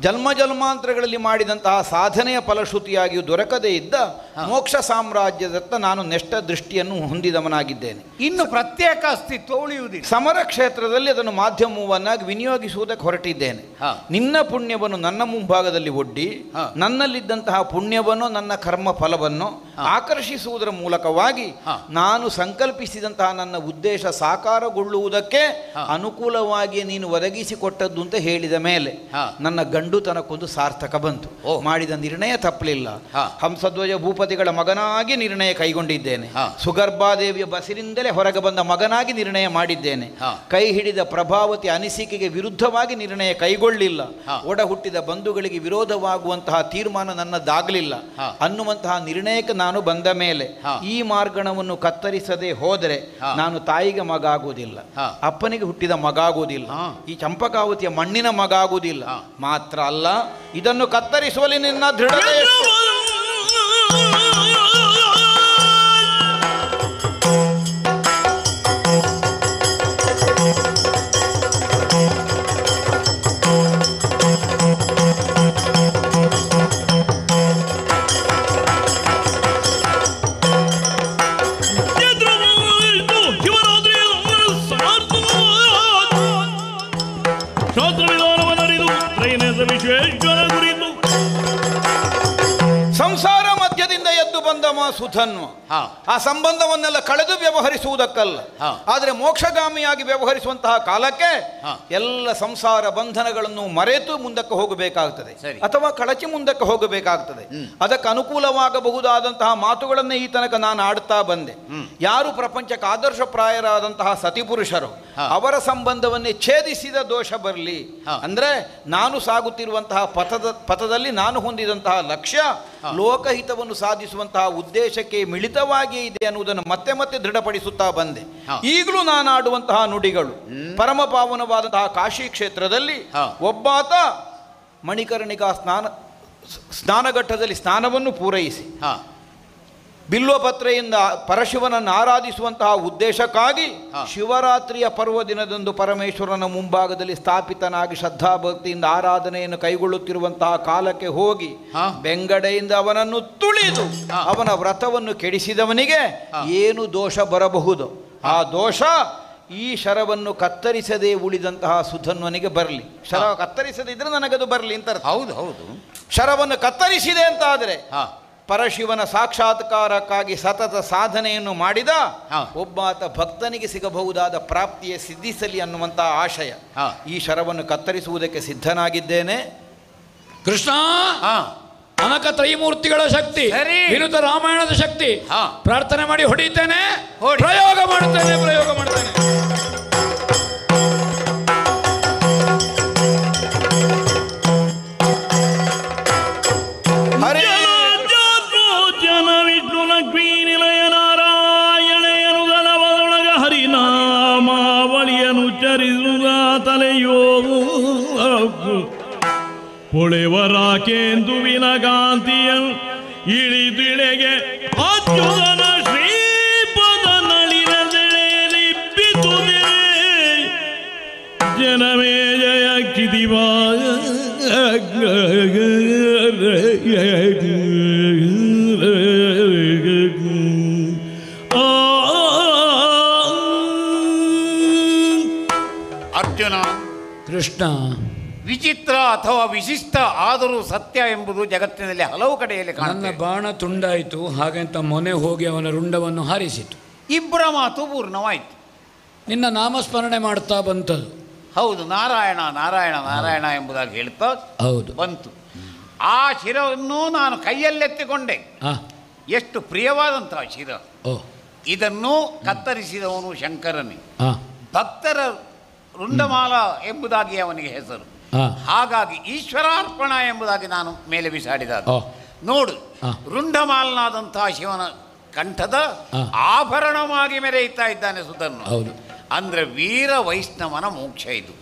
ಜನ್ಮ ಜನ್ಮಾಂತರಗಳಲ್ಲಿ ಮಾಡಿದಂತಹ ಸಾಧನೆಯ ಫಲಶ್ರುತಿಯಾಗಿಯೂ ದೊರಕದೇ ಇದ್ದ ಮೋಕ್ಷ ಸಾಮ್ರಾಜ್ಯದತ್ತ ನಾನು ನೆಷ್ಟ ದೃಷ್ಟಿಯನ್ನು ಹೊಂದಿದವನಾಗಿದ್ದೇನೆ. ಇನ್ನು ಪ್ರತ್ಯೇಕ ಅಸ್ತಿತ್ವ ಉಳಿಯುವುದಿಲ್ಲ. ಸಮರ ಕ್ಷೇತ್ರದಲ್ಲಿ ಅದನ್ನು ಮಾಧ್ಯಮವನ್ನಾಗಿ ವಿನಿಯೋಗಿಸುವುದಕ್ಕೆ ಹೊರಟಿದ್ದೇನೆ. ನಿನ್ನ ಪುಣ್ಯವನ್ನು ನನ್ನ ಮುಂಭಾಗದಲ್ಲಿ ಒಡ್ಡಿ ನನ್ನಲ್ಲಿದ್ದಂತಹ ಪುಣ್ಯವನ್ನು ನನ್ನ ಕರ್ಮ ಫಲವನ್ನು ಆಕರ್ಷಿಸುವುದರ ಮೂಲಕವಾಗಿ ನಾನು ಸಂಕಲ್ಪಿಸಿದಂತಹ ನನ್ನ ಉದ್ದೇಶ ಸಾಕಾರಗೊಳ್ಳುವುದಕ್ಕೆ ಅನುಕೂಲವಾಗಿ ನೀನು ಒದಗಿಸಿಕೊಟ್ಟದ್ದು ಅಂತ ಹೇಳಿದ ಮೇಲೆ ನನ್ನ ಗಂಡುತನಕ್ಕೊಂದು ಸಾರ್ಥಕ ಬಂತು. ಮಾಡಿದ ನಿರ್ಣಯ ತಪ್ಪಲಿಲ್ಲ. ಹಂಸಧ್ವಜ ಭೂಪತಿಗಳ ಮಗನಾಗಿ ನಿರ್ಣಯ ಕೈಗೊಂಡಿದ್ದೇನೆ. ಸುಗರ್ಭಾದೇವಿಯ ಬಸಿರಿಂದಲೇ ಹೊರಗೆ ಬಂದ ಮಗನಾಗಿ ನಿರ್ಣಯ ಮಾಡಿದ್ದೇನೆ. ಕೈ ಹಿಡಿದ ಪ್ರಭಾವತಿ ಅನಿಸಿಕೆಗೆ ವಿರುದ್ಧವಾಗಿ ನಿರ್ಣಯ ಕೈಗೊಳ್ಳಿಲ್ಲ. ಒಡ ಹುಟ್ಟಿದ ಬಂಧುಗಳಿಗೆ ವಿರೋಧವಾಗುವಂತಹ ತೀರ್ಮಾನ ನನ್ನದಾಗಲಿಲ್ಲ ಅನ್ನುವಂತಹ ನಿರ್ಣಯಕ್ಕೆ ನಾನು ಬಂದ ಮೇಲೆ ಈ ಮಾರ್ಗಣವನ್ನು ಕತ್ತರಿಸದೆ ಹೋದರೆ ನಾನು ತಾಯಿಗೆ ಮಗ ಆಗುವುದಿಲ್ಲ, ಅಪ್ಪನಿಗೆ ಹುಟ್ಟಿದ ಮಗ ಆಗುವುದಿಲ್ಲ, ಈ ಚಂಪಕಾವತಿಯ ಮಣ್ಣಿನ ಮಗ ಆಗುವುದಿಲ್ಲ. ಮಾತ್ರ ಅಲ್ಲ, ಇದನ್ನು ಕತ್ತರಿಸುವಲ್ಲಿ ನಿನ್ನ ದೃಢತೆ ಸಂಸಾರ ಮಧ್ಯದಿಂದ ಎದ್ದು ಬಂದ ಸುಧನ್ವ ಆ ಸಂಬಂಧವನ್ನೆಲ್ಲ ಕಳೆದು ವ್ಯವಹರಿಸುವುದಕ್ಕಲ್ಲ, ಆದರೆ ಮೋಕ್ಷಗಾಮಿಯಾಗಿ ವ್ಯವಹರಿಸುವಂತಹ ಕಾಲಕ್ಕೆ ಎಲ್ಲ ಸಂಸಾರ ಬಂಧನಗಳನ್ನು ಮರೆತು ಮುಂದಕ್ಕೆ ಹೋಗಬೇಕಾಗ್ತದೆ ಅಥವಾ ಕಳಚಿ ಮುಂದಕ್ಕೆ ಹೋಗಬೇಕಾಗ್ತದೆ. ಅದಕ್ಕೆ ಅನುಕೂಲವಾಗಬಹುದಾದಂತಹ ಮಾತುಗಳನ್ನೇ ಈ ತನಕ ನಾನು ಆಡ್ತಾ ಬಂದೆ. ಯಾರು ಪ್ರಪಂಚಕ್ಕೆ ಆದರ್ಶಪ್ರಾಯರಾದಂತಹ ಸತಿಪುರುಷರು ಅವರ ಸಂಬಂಧವನ್ನೇ ಛೇದಿಸಿದ ದೋಷ ಬರಲಿ ಅಂದ್ರೆ ನಾನು ಸಾಗುತ್ತಿರುವಂತಹ ಪಥದಲ್ಲಿ ನಾನು ಹೊಂದಿದಂತಹ ಲಕ್ಷ್ಯ ಲೋಕಹಿತವನ್ನು ಸಾಧಿಸುವಂತಹ ಉದ್ದೇಶಕ್ಕೆ ಮಿಳಿತವಾಗಿಯೇ ಇದೆ ಅನ್ನುವುದನ್ನು ಮತ್ತೆ ಮತ್ತೆ ದೃಢಪಡಿಸುತ್ತಾ ಬಂದೆ. ಈಗಲೂ ನಾನು ಆಡುವಂತಹ ನುಡಿಗಳು ಪರಮ ಪಾವನವಾದಂತಹ ಕಾಶಿ ಕ್ಷೇತ್ರದಲ್ಲಿ ಒಬ್ಬಾತ ಮಣಿಕರ್ಣಿಕಾ ಸ್ನಾನಘಟ್ಟದಲ್ಲಿ ಸ್ನಾನವನ್ನು ಪೂರೈಸಿ ಬಿಲ್ವಪತ್ರೆಯಿಂದ ಪರಶಿವನನ್ನು ಆರಾಧಿಸುವಂತಹ ಉದ್ದೇಶಕ್ಕಾಗಿ ಶಿವರಾತ್ರಿಯ ಪರ್ವ ದಿನದಂದು ಪರಮೇಶ್ವರನ ಮುಂಭಾಗದಲ್ಲಿ ಸ್ಥಾಪಿತನಾಗಿ ಶ್ರದ್ಧಾಭಕ್ತಿಯಿಂದ ಆರಾಧನೆಯನ್ನು ಕೈಗೊಳ್ಳುತ್ತಿರುವಂತಹ ಕಾಲಕ್ಕೆ ಹೋಗಿ ಬೆಂಗಡೆಯಿಂದ ಅವನನ್ನು ತುಳಿದು ಅವನ ವ್ರತವನ್ನು ಕೆಡಿಸಿದವನಿಗೆ ಏನು ದೋಷ ಬರಬಹುದು? ಆ ದೋಷ ಈ ಶರವನ್ನು ಕತ್ತರಿಸದೆ ಉಳಿದಂತಹ ಸುಧನ್ವನಿಗೆ ಬರಲಿ. ಶರ ಕತ್ತರಿಸದಿದ್ರೆ ನನಗದು ಬರಲಿ ಅಂತ. ಹೌದು, ಶರವನ್ನು ಕತ್ತರಿಸಿದೆ ಅಂತ ಆದರೆ ಪರಶಿವನ ಸಾಕ್ಷಾತ್ಕಾರಕ್ಕಾಗಿ ಸತತ ಸಾಧನೆಯನ್ನು ಮಾಡಿದ ಒಬ್ಬಾತ ಭಕ್ತನಿಗೆ ಸಿಗಬಹುದಾದ ಪ್ರಾಪ್ತಿಯ ಸಿದ್ಧಿಸಲಿ ಅನ್ನುವಂತಹ ಆಶಯ. ಈ ಶರವನ್ನು ಕತ್ತರಿಸುವುದಕ್ಕೆ ಸಿದ್ಧನಾಗಿದ್ದೇನೆ. ಕೃಷ್ಣ, ಅನಕ ತ್ರೈಮೂರ್ತಿಗಳ ಶಕ್ತಿ ವಿರುದ್ಧ ರಾಮಾಯಣದ ಶಕ್ತಿ ಪ್ರಾರ್ಥನೆ ಮಾಡಿ ಹೊಡಿತೇನೆ, ಪ್ರಯೋಗ ಮಾಡುತ್ತೇನೆ. ಹೊಳೆವರ ಕೇಂದುವಿನ ಕಾಂತಿಯನ್ ಇಳಿದಿಳೆಗೆ ಅಚ್ಯುತನ ಶ್ರೀಪದ ನಳಿನದೆಳೆಲಿಪ್ಪಿತುದೆ ಜನಮೇ ಜಯ ಕಿದಿವಾ ಅರ್ಜುನ, ಕೃಷ್ಣ, ವಿಚಿತ್ರ ಅಥವಾ ವಿಶಿಷ್ಟ ಆದರೂ ಸತ್ಯ ಎಂಬುದು ಜಗತ್ತಿನಲ್ಲಿ ಹಲವು ಕಡೆಯಲ್ಲಿ ಕಾಣುತ್ತದೆ. ನನ್ನ ಬಾಣ ತುಂಡಾಯಿತು, ಹಾಗಂತ ಮೊನೆ ಹೋಗಿ ಅವನ ರುಂಡವನ್ನು ಹಾರಿಸಿತು. ಇಬ್ಬರ ಮಾತು ಪೂರ್ಣವಾಯಿತು. ನಿನ್ನ ನಾಮಸ್ಮರಣೆ ಮಾಡ್ತಾ ಬಂತದು. ಹೌದು, ನಾರಾಯಣ ನಾರಾಯಣ ನಾರಾಯಣ ಎಂಬುದಾಗಿ ಹೇಳ್ತಾ ಹೌದು ಬಂತು. ಆ ಶಿರವನ್ನು ನಾನು ಕೈಯಲ್ಲೆತ್ತಿಕೊಂಡೆ. ಎಷ್ಟು ಪ್ರಿಯವಾದಂತಹ ಶಿರ. ಇದನ್ನು ಕತ್ತರಿಸಿದವನು ಶಂಕರನೇ. ಭಕ್ತರ ರುಂಡಮಾಲ ಎಂಬುದಾಗಿ ಅವನಿಗೆ ಹೆಸರು. ಹಾಗಾಗಿ ಈಶ್ವರಾರ್ಪಣ ಎಂಬುದಾಗಿ ನಾನು ಮೇಲೆ ಬಿಸಾಡಿದಾಗ ನೋಡು, ರುಂಡಮಾಲನಾದಂತಹ ಶಿವನ ಕಂಠದ ಆಭರಣವಾಗಿ ಮೆರೆಯುತ್ತಾ ಇದ್ದಾನೆ ಸುಧನ್ವ. ಅಂದ್ರೆ ವೀರ ವೈಷ್ಣವನ ಮೋಕ್ಷ ಇದು.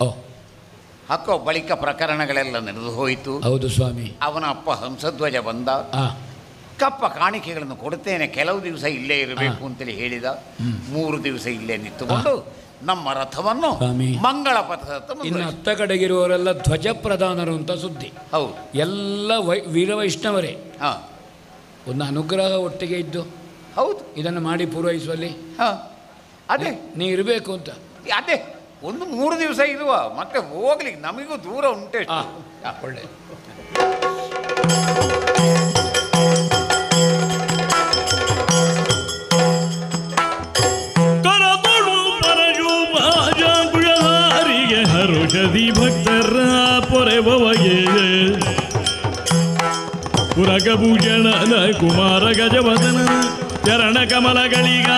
ಹಕ್ಕೋ ಬಳಿಕ ಪ್ರಕರಣಗಳೆಲ್ಲ ನಡೆದು ಹೋಯಿತು. ಹೌದು ಸ್ವಾಮಿ. ಅವನ ಅಪ್ಪ ಹಂಸಧ್ವಜ ಬಂದ. ಕಪ್ಪ ಕಾಣಿಕೆಗಳನ್ನು ಕೊಡ್ತೇನೆ, ಕೆಲವು ದಿವಸ ಇಲ್ಲೇ ಇರಬೇಕು ಅಂತೇಳಿ ಹೇಳಿದ. 3 ದಿವಸ ಇಲ್ಲೇ ನಿಂತುಕೊಂಡು ನಮ್ಮ ರಥವನ್ನು ಸ್ವಾಮಿ. ಮಂಗಳ ಪಥದತ್ತ ಇನ್ನು ಮುಂದುವರಿಸಿ. ಅತ್ತ ಕಡೆಗಿರುವವರೆಲ್ಲ ಧ್ವಜ ಪ್ರಧಾನರು ಅಂತ ಸುದ್ದಿ. ಹೌದು. ಎಲ್ಲ ವೀರವೈಷ್ಣವರೇ. ಹಾ ಒಂದು ಅನುಗ್ರಹ ಒಟ್ಟಿಗೆ ಇದ್ದು ಹೌದು. ಇದನ್ನು ಮಾಡಿ ಪೂರೈಸುವಲ್ಲಿ ಹಾ ಅದೇ ನೀ ಇರಬೇಕು ಅಂತ. ಅದೇ ಒಂದು 3 ದಿವಸ ಇರುವ ಮತ್ತೆ ಹೋಗ್ಲಿಕ್ಕೆ ನಮಗೂ ದೂರ ಉಂಟೆ. ಒಳ್ಳೆ ಕರದೊಳು ಪರಜು ಬಾಜಾಂಗುಳಹಾರಿಗೆ ಹರುಷದಿ ಭಕ್ತರ ಪೊರೆವಗೆ ಪುರಗಭೂಷಣನ ಕುಮಾರ ಗಜವದನ ಚರಣ ಕಮಲಗಳಿಗ